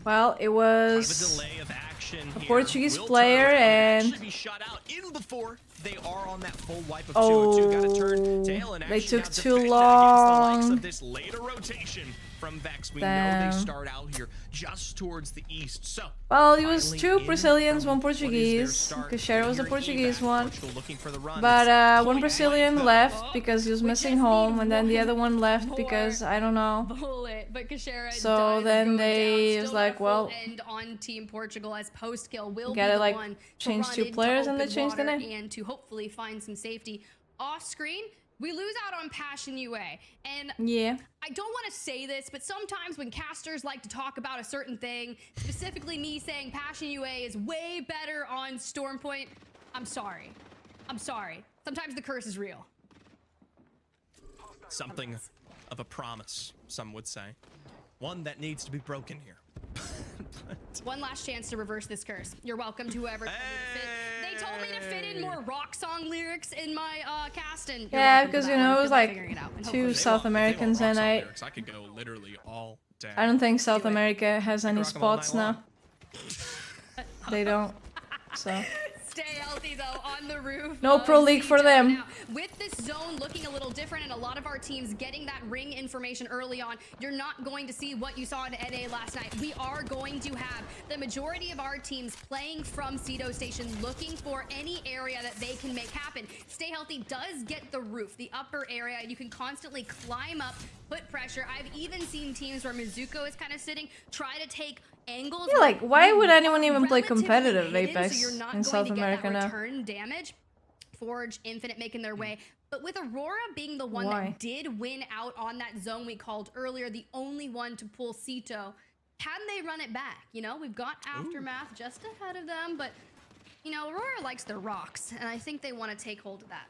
Well, it was a Portuguese player, and be shot out in before they are on that full wipe of 202. Gotta turn tail and they actually took now too defend long. against the likes of this later rotation from Vex. We know Damn. they start out here just towards the east. So well, it was 2 Brazilians, 1 Portuguese. Kashera was the Portuguese one, but 1 Brazilian left because he was missing home, and then the other one left because I don't know. Bullet, but Kashera So then they was like, well, end on Team Portugal as Postkill will gotta be the like one change to 2 run players, into and they open changed the water name. and to hopefully find some safety off screen. We lose out on Passion UA, and yeah, I don't want to say this, but sometimes when casters like to talk about a certain thing, specifically me saying Passion UA is way better on Stormpoint, I'm sorry. I'm sorry. Sometimes the curse is real. something of a promise, some would say. One that needs to be broken here. One last chance to reverse this curse. You're welcome to whoever told me to fit. They told me to fit in more rock song lyrics in my cast, and yeah, because you know it was like 2 South Americans, and I could go literally all day. I don't think South America has any spots now. They don't. So. Stay healthy though on the roof. No pro league for them. Now, with this zone looking a little different and a lot of our teams getting that ring information early on, you're not going to see what you saw in NA last night. We are going to have the majority of our teams playing from Ceto Station, looking for any area that they can make happen. Stay Healthy does get the roof, the upper area, and you can constantly climb up, put pressure. I've even seen teams where Mizuko is kind of sitting, try to take angles. Yeah, like, why would anyone even play competitive Apex in South America now? Return damage. Forge, Infinite making their way. But with Aurora being the one that did win out on that zone we called earlier, the only one to pull Ceto, can they run it back? You know, we've got Aftermath just ahead of them, but, you know, Aurora likes their rocks, and I think they want to take hold of that.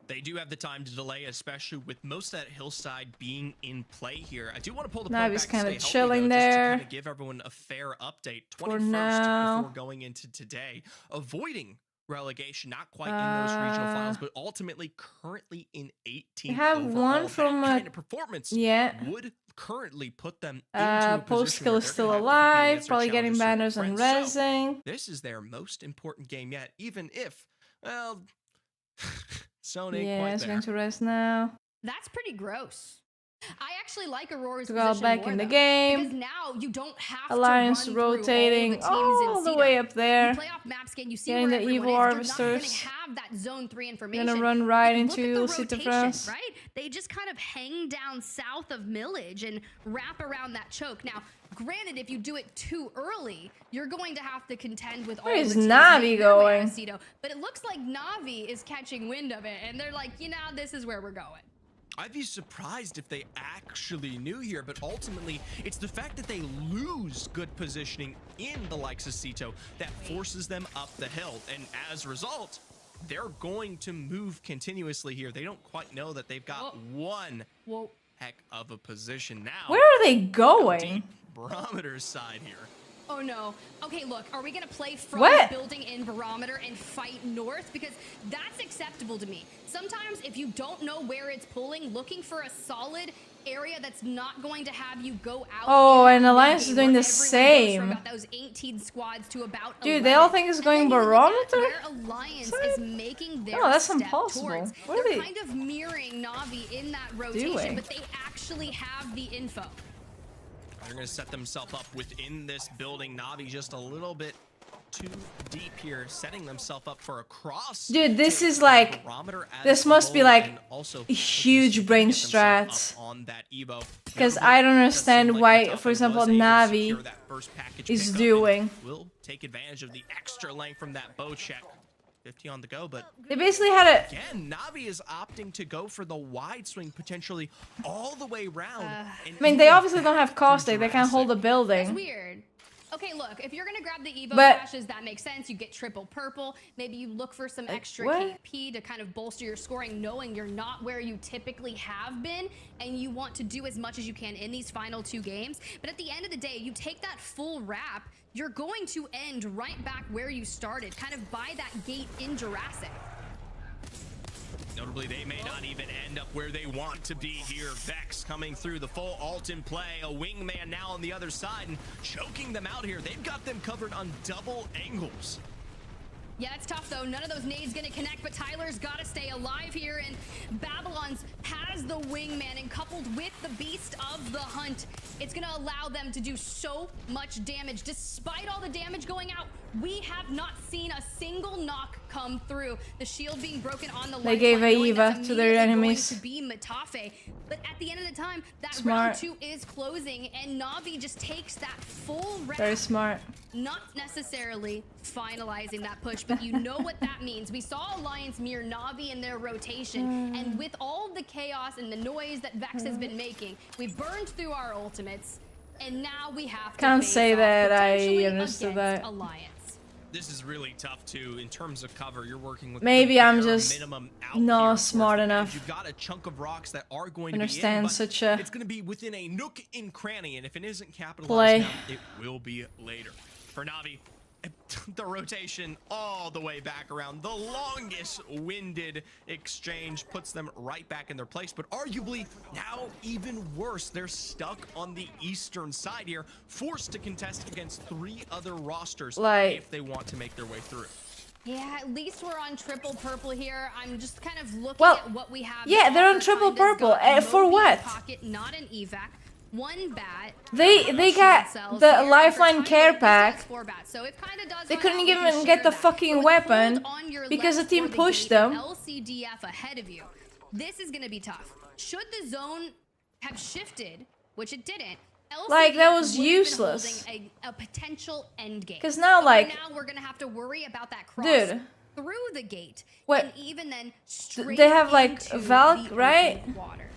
They do have the time to delay, especially with most of that hillside being in play here. I do want to pull the Navi's kind of chilling there. Just to give everyone a fair update. 21st For now. before going into today, avoiding relegation, not quite in those regional finals, but ultimately currently in 18th. We have one from kind of performance would currently put them into a position Postkill where is they're still gonna have to compete alive, against their probably getting challengers banners and friends. So, rezzing. this is their most important game yet, even if, well, Zone ain't Yeah, quite it's there. going to rest now. That's pretty gross. I actually like Aurora's To go position back more, in the though, game. because now you don't have Alliance to run rotating through all all the the teams in way Ceto. up there. You play off map scan, you see Getting where the everyone evil is. harvesters. You're not going to have that zone 3 information. Gonna run right And look at into the Cité rotation, France. right? They just kind of hang down south of Millage and wrap around that choke. Now, granted, if you do it too early, you're going to have to contend with Where all is the teams Navi making their way out of going? Ceto. But it looks like Navi is catching wind of it, and they're like, you know, this is where we're going. I'd be surprised if they actually knew here, but ultimately, it's the fact that they lose good positioning in the likes of Ceto that forces them up the hill. And as a result, they're going to move continuously here. They don't quite know that they've got one heck of a position now. Where are they going? Barometer's side here. Oh no. Okay, look, are we gonna play from What? the building in barometer and fight north? Because that's acceptable to me. Sometimes if you don't know where it's pulling, looking for a solid area that's not going to have you go out. Oh, and Alliance is doing the From same. about those 18 squads to about Dude, they all think it's going barometer? where Alliance is making their No, that's step impossible. towards. What are They're they kind of mirroring Na'Vi in that rotation, doing? but they actually have the info. They're going to set themselves up within this building. Na'Vi just a little bit too deep here, setting themselves up for a cross. Dude, this is like, this must be like a huge brain strat. Because I don't understand why, for example, Na'Vi is doing. Will take advantage of the extra length from that bow check. 50 on the go, but They basically had a... Again, Na'Vi is opting to go for the wide swing, potentially all the way around. I mean, they obviously don't have caustic. They can't hold a building. That's weird. Okay, look, if you're gonna grab the Evo But- crashes, that makes sense. You get triple purple. Maybe you look for some extra what? KP to kind of bolster your scoring, knowing you're not where you typically have been, and you want to do as much as you can in these final 2 games. But at the end of the day, you take that full wrap, you're going to end right back where you started, kind of by that gate in Jurassic. Notably, they may not even end up where they want to be here. Vex coming through the full ult in play. A wingman now on the other side and choking them out here. They've got them covered on double angles. Yeah, it's tough though. None of those nades gonna connect, but Tyler's gotta stay alive here, and Babylon's has the wingman, and coupled with the beast of the hunt, it's gonna allow them to do so much damage. Despite all the damage going out, we have not seen a single knock come through. The shield being broken on the They gave lifeline, knowing Aeva that's to their immediately enemies. going to be Matafe. But at the end of the time, that Smart. round 2 is closing, and Na'Vi just takes that full round. Very smart. Not necessarily finalizing that push, but you know what that means. We saw Alliance mirror Na'Vi in their rotation, and with all of the chaos and the noise that Vex has been making, we've burned through our ultimates, and now we have to Can't face say off that I potentially understood against that. Alliance. This is really tough too in terms of cover. You're working with Maybe the I'm bare just minimum out not here. smart And enough. You've got a chunk of rocks that are going Understand to be in, but such a it's going to be within a nook and cranny, and if it isn't capitalized play. now, it will be later. For Na'Vi, the rotation all the way back around. The longest winded exchange puts them right back in their place, but arguably now even worse. They're stuck on the eastern side here, forced to contest against 3 other rosters Like- if they want to make their way through. Yeah, at least we're on triple purple here. I'm just kind of looking Well, at what we have. yeah, to they're on offer. triple Kinda's purple. got For Moby in what? Pocket, not an evac. 1 bat. They got the Lifeline care pack. 4 bats. So if Kinda does They run couldn't out, we even can get share the that. fucking But with weapon hold on your because the left team for pushed gate and them. LCDF ahead of you. This is going to be tough. Should the zone have shifted, which it didn't, Like, that was would have been useless. holding a potential end game. 'Cause now, But right like- now we're gonna have to worry about that cross Dude. through the gate. What? And even then, straight They have like into Valk, the right? open water.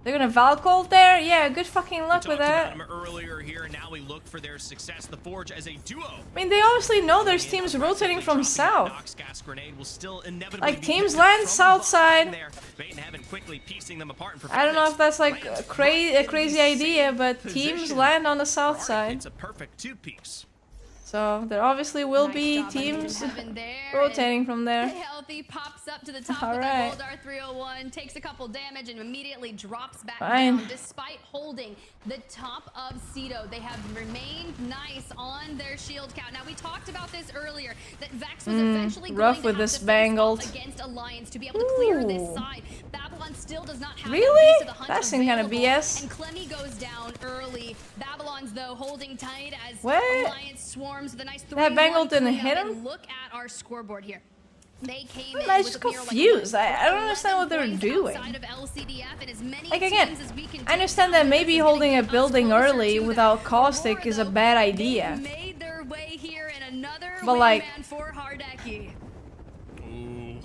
They're gonna Valk ult there? Yeah, good fucking luck with Talked that. about them earlier here, and now we look for their success. The Forge as a duo. I mean, they obviously know there's teams rotating from south. Nox gas grenade will still inevitably Like, be teams picked up land from south behind side. there. Bait and Heaven quickly piecing them apart. And I don't know if that's like a crazy idea, but teams position. land on the south It's side. a perfect 2-piece. So there obviously will be job on teams Heaven there, rotating from there. Healthy pops up to the top All of right. the Goldar 301, takes a couple damage and immediately drops back Fine. down despite holding the top of Cedo. They have remained nice on their shield count. Now we talked about this earlier that Vex was eventually rough going to with have this to face bangled. off against Alliance to be able to clear this Ooh. side. Babylon still does not have Really? that Beast of the Hunt That's some kind of available, BS. and Clemmy goes down early. Babylon's though holding tight as What? Alliance swarms with a nice 3-1 That bangle didn't cleanup. hit And him? look at our scoreboard here. They came I'm in just with a mere, like, confused. I don't 11 understand what they're points doing. outside of LCDF, and as many Like, again, teams as we can I take understand down, that maybe this is gonna holding a get us building closer early to that. without caustic is a bad idea. Made their way here, and another But, like- wingman for Hardeki. Ooh.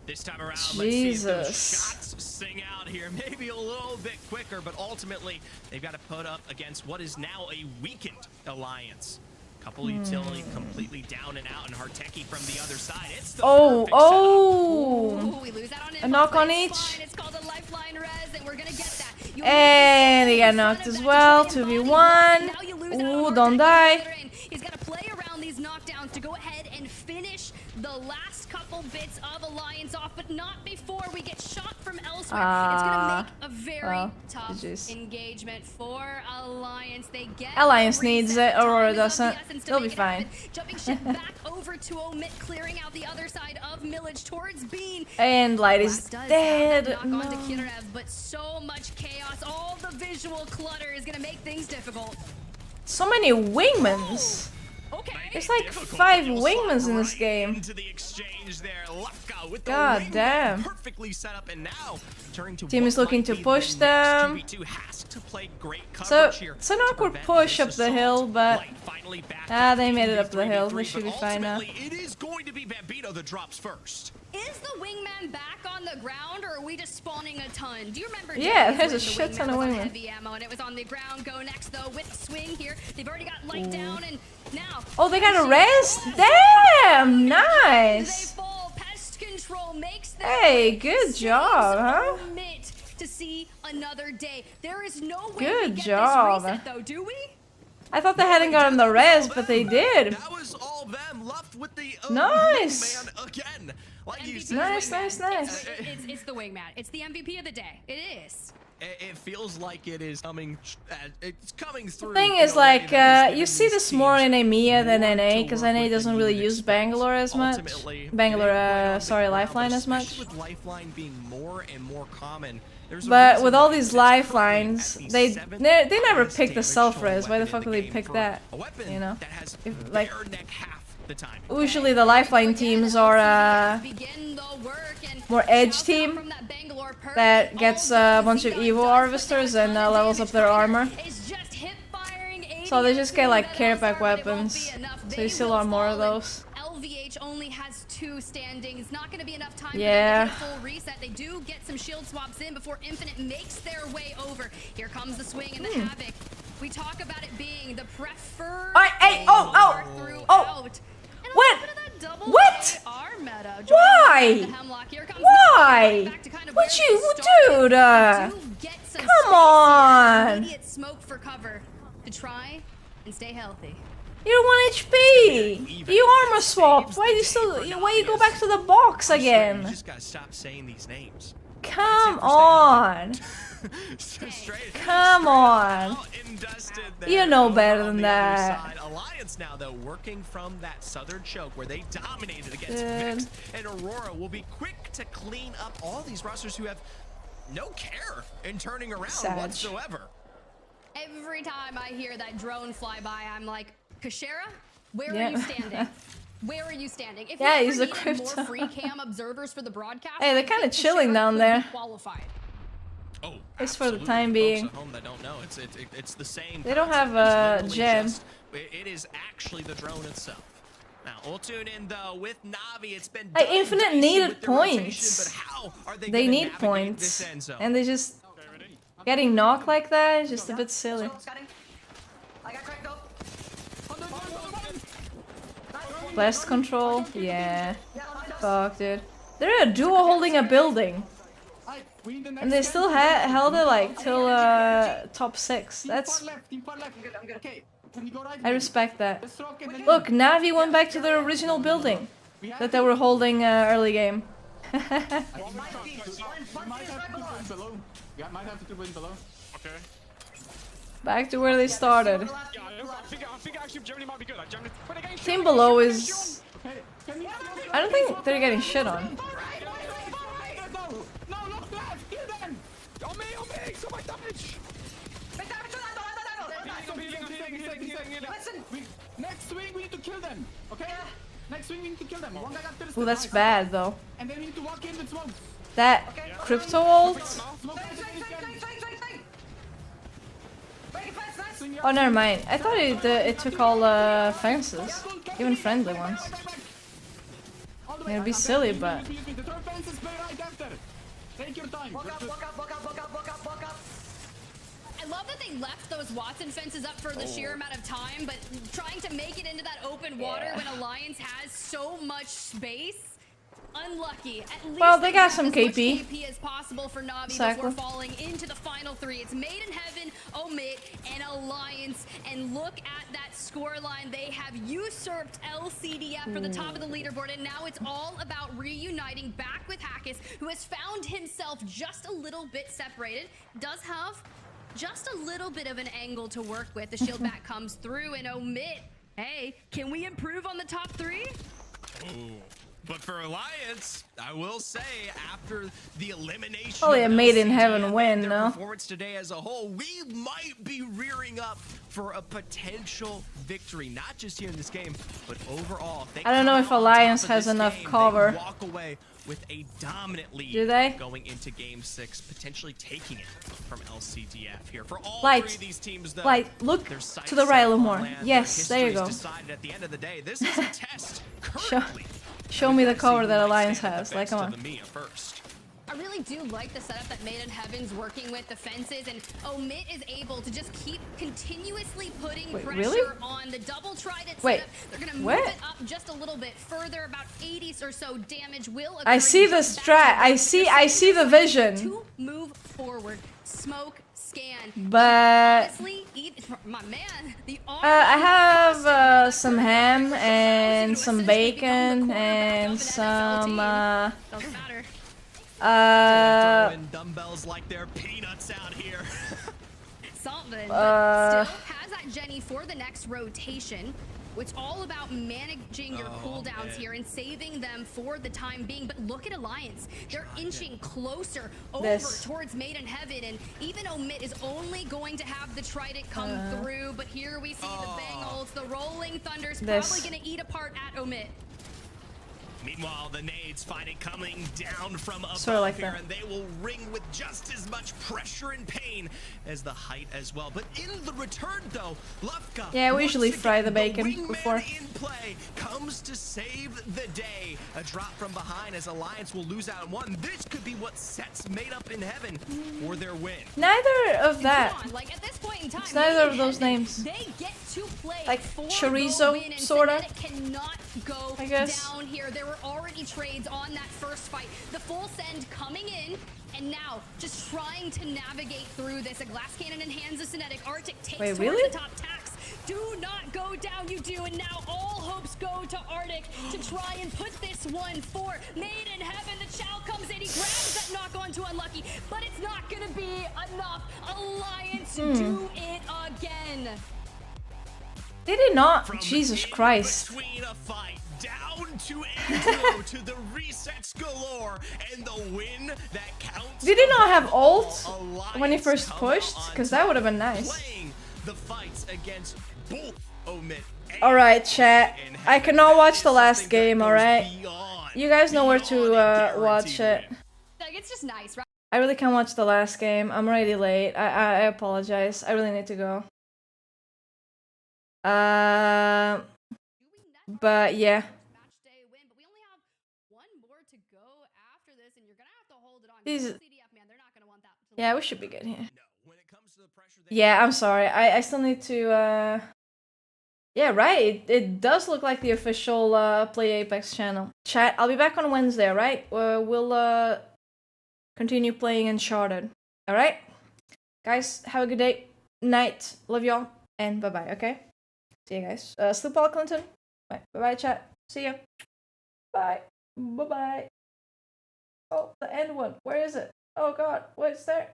This time around, let's see if those Jesus. shots sing out here. Maybe a little bit quicker, but ultimately they've got to put up against what is now a weakened Alliance. Couple utility completely down and out, and Hardeki from the other side. It's the perfect Oh, We lose out on a knock on It's each. fine. It's called a lifeline res, and we're gonna get that. You And they got knocked as well. 2v1. Now you lose Ooh, don't die. He's got to play around these knockdowns to go ahead and finish the last couple bits of Alliance off, but not before we get shot from elsewhere. It's going to make a very tough engagement for Alliance. They get Alliance needs it, Aurora doesn't. They'll be fine. Jumping ship back over to Omit, clearing out the other side of Millage towards Bean. And Light is dead. Knock onto Kirev, but so much chaos. All the visual clutter is going to make things difficult. So many wingmans. There's like 5 wingmans in this game. God damn. Team is looking to push them. So it's an awkward push up the hill, but they made it up the hill. They should be fine now. It is going to be Bambino that drops first. Is the wingman back on the ground, or are we just spawning a ton? Do you remember? Yeah, days there's a when the shit ton wingman of was on wingmen. heavy ammo and it was on the ground. Go next though with swing here. They've already got light down and now. Oh, they got a res? Damn, nice. Pest control makes Hey, good job, huh? Omit to see another day. There is no way Good we get job. this reset though, do we? I thought they hadn't gotten the res, but they did. That was all them left with the Nice. wingman again. Like you said, Nice, wingman. nice. It's the wingman. It's the MVP of the day. It is. It feels like it is coming. It's coming through. The thing is, like, you see this more in Emea than NA, because NA doesn't really use Bangalore as much. Bangalore, sorry, Lifeline as much. With Lifeline being more and more common. But with all these lifelines, they never pick the self-res. Why the fuck would they pick that? You know? If, like, usually the lifeline teams are more edge team that gets a bunch of Evo Harvesters and levels up their armor. So they just get like care pack weapons. So you see a lot more of those. LVH only has 2 standing. It's not going to be enough time Yeah. for them to get a full reset. They do get some shield swaps in before Infinite makes their way over. Here comes the swing and the Havoc. We talk about it being the preferred throughout. What? What? Why? Why? What you, dude? Come on. Immediate smoke for cover to try and stay healthy. You're 1 HP. You armor swapped. Why you go back to the box again? You just gotta stop saying these names. Come on. Come on. You know better than that. Alliance now though working from that southern choke where they dominated against Vix, and Aurora will be quick to clean up all these rosters who have no care in turning around whatsoever. Every time I hear that drone fly by, I'm like, Kashera, where are you standing? Where are you standing? If Yeah, we he's ever a needed crypto. more free cam observers for the broadcast, Hey, they're I kind of think chilling Kashera down could there. be qualified. Oh, It's for the absolutely. time Folks being. at home that don't know, it's the same. They don't have concept. a It's gem. literally it is actually the drone itself. Now we'll tune in though with Navi. It's been Like done Infinite dicey needed with the rotation, points. but how are they They gonna need navigate points, this end zone? and they just getting knocked like that is just a bit silly. Blast control, yeah. Fuck, dude. They're a duo holding a building, and they still held it like till top 6. That's I respect that. Look, Navi went back to their original building that they were holding early game. We might have to do win below. Okay. Back to where they started. I think actually Germany might be good. Like Germany, but again, Team below is... I don't think they're getting shit on. No, look left, kill them. On me, so much damage. Listen, next swing we need to kill them. Okay? Next swing we need to kill them. One guy got to the Ooh, that's bad though. And then we need to walk in with smoke. That crypto ult? Oh, never mind. I thought it took all fences, even friendly ones. It'd be silly, but Take your time. I love that they left those Watson fences up for the sheer amount of time, but trying to make it into that open water when Alliance has so much space, Unlucky. At least Well, they got have some as much KP. KP as possible for Navi Exactly. before falling into the final three. It's Made in Heaven, Omit, and Alliance. And look at that scoreline. They have usurped LCDF for the top of the leaderboard, and now it's all about reuniting back with Hackis, who has found himself just a little bit separated. Does have just a little bit of an angle to work with. The shield back comes through, and Omit. Hey, can we improve on the top three? Ooh. But for Alliance, I will say, after the elimination Probably a of Made in LCDF Heaven and win, their no? performance today as a whole, we might be rearing up for a potential victory, not just here in this game, but overall. If they I don't know if Alliance has enough cover. They walk away with a dominant lead. Do they? Going into Game 6, potentially taking it from LCDF here. For all Light. three of these teams, though, Light, look their sights to the right a little set more. on land, Yes, their there you go. history's decided at the end of the day. This is a test currently. Show me the cover that Alliance has. Like, come on. I really do like the setup that Made in Heaven's working with the fences, and Omit is able to just keep continuously putting Wait, pressure really? on the double trident Wait, setup. They're gonna move what? it up just a little bit further, about 80 or so damage will occur. I see the strat. I see the vision. To move forward, smoke, scan. But Honestly, my man, the I have some ham and some bacon and some doesn't matter. Throwing dumbbells like they're peanuts out here. Something, but still has that Jenny for the next rotation. It's all about managing your cooldowns here and saving them for the time being. But look at Alliance. They're inching closer over towards Made in Heaven. And even Omit is only going to have the Trident come through. But here we see the Bengals. The Rolling Thunder's probably going to eat apart at Omit. Meanwhile, the nades find it coming down from above Sort of like here, that. and they will ring with just as much pressure and pain as the height as well. But in the return, though, Lufka, yeah, we usually once fry again, the bacon wingman before. in play comes to save the day. A drop from behind as Alliance will lose out on one. This could be what sets Made Up in Heaven for their win. Neither of that. Come on, like at this point in time, It's neither Made in of those Heaven, names. They get to play Like for the chorizo, win, and sorta. Fnatic cannot go I guess. down here. There were already trades on that first fight. The full send coming in, and now just trying to navigate through this. A glass cannon in hands of Cinetic. Arctic takes Wait, towards really? the top tax. Do not go down, you do, and now all hopes go to Arctic to try and put this one for Made in Heaven. The Chow comes in, he grabs that knock on to Unlucky, but it's not gonna be enough. Alliance do it again. Did it not? Jesus Christ. Between a fight down to Angelo to the resets galore and the win that counts. Did he not have ult Alliance when he first come pushed? on Because that would have been nice. playing the fights against both Omit and Alright, chat. I cannot watch the last game, alright? You guys know where to watch it. Like, it's just nice, right? I really can't watch the last game. I'm already late. I apologize. I really need to go. But yeah. These, yeah, we should be good here. Yeah, I'm sorry. I still need to yeah, right. It does look like the official Play Apex channel. Chat, I'll be back on Wednesday, right? We'll continue playing Uncharted. Alright? Guys, have a good day. Night. Love y'all. And bye-bye, okay? See you guys. Sleep well, Clinton. Bye. Bye-bye, chat. See ya. Bye. Bye-bye. Oh, the end one. Where is it? Oh god, what's there?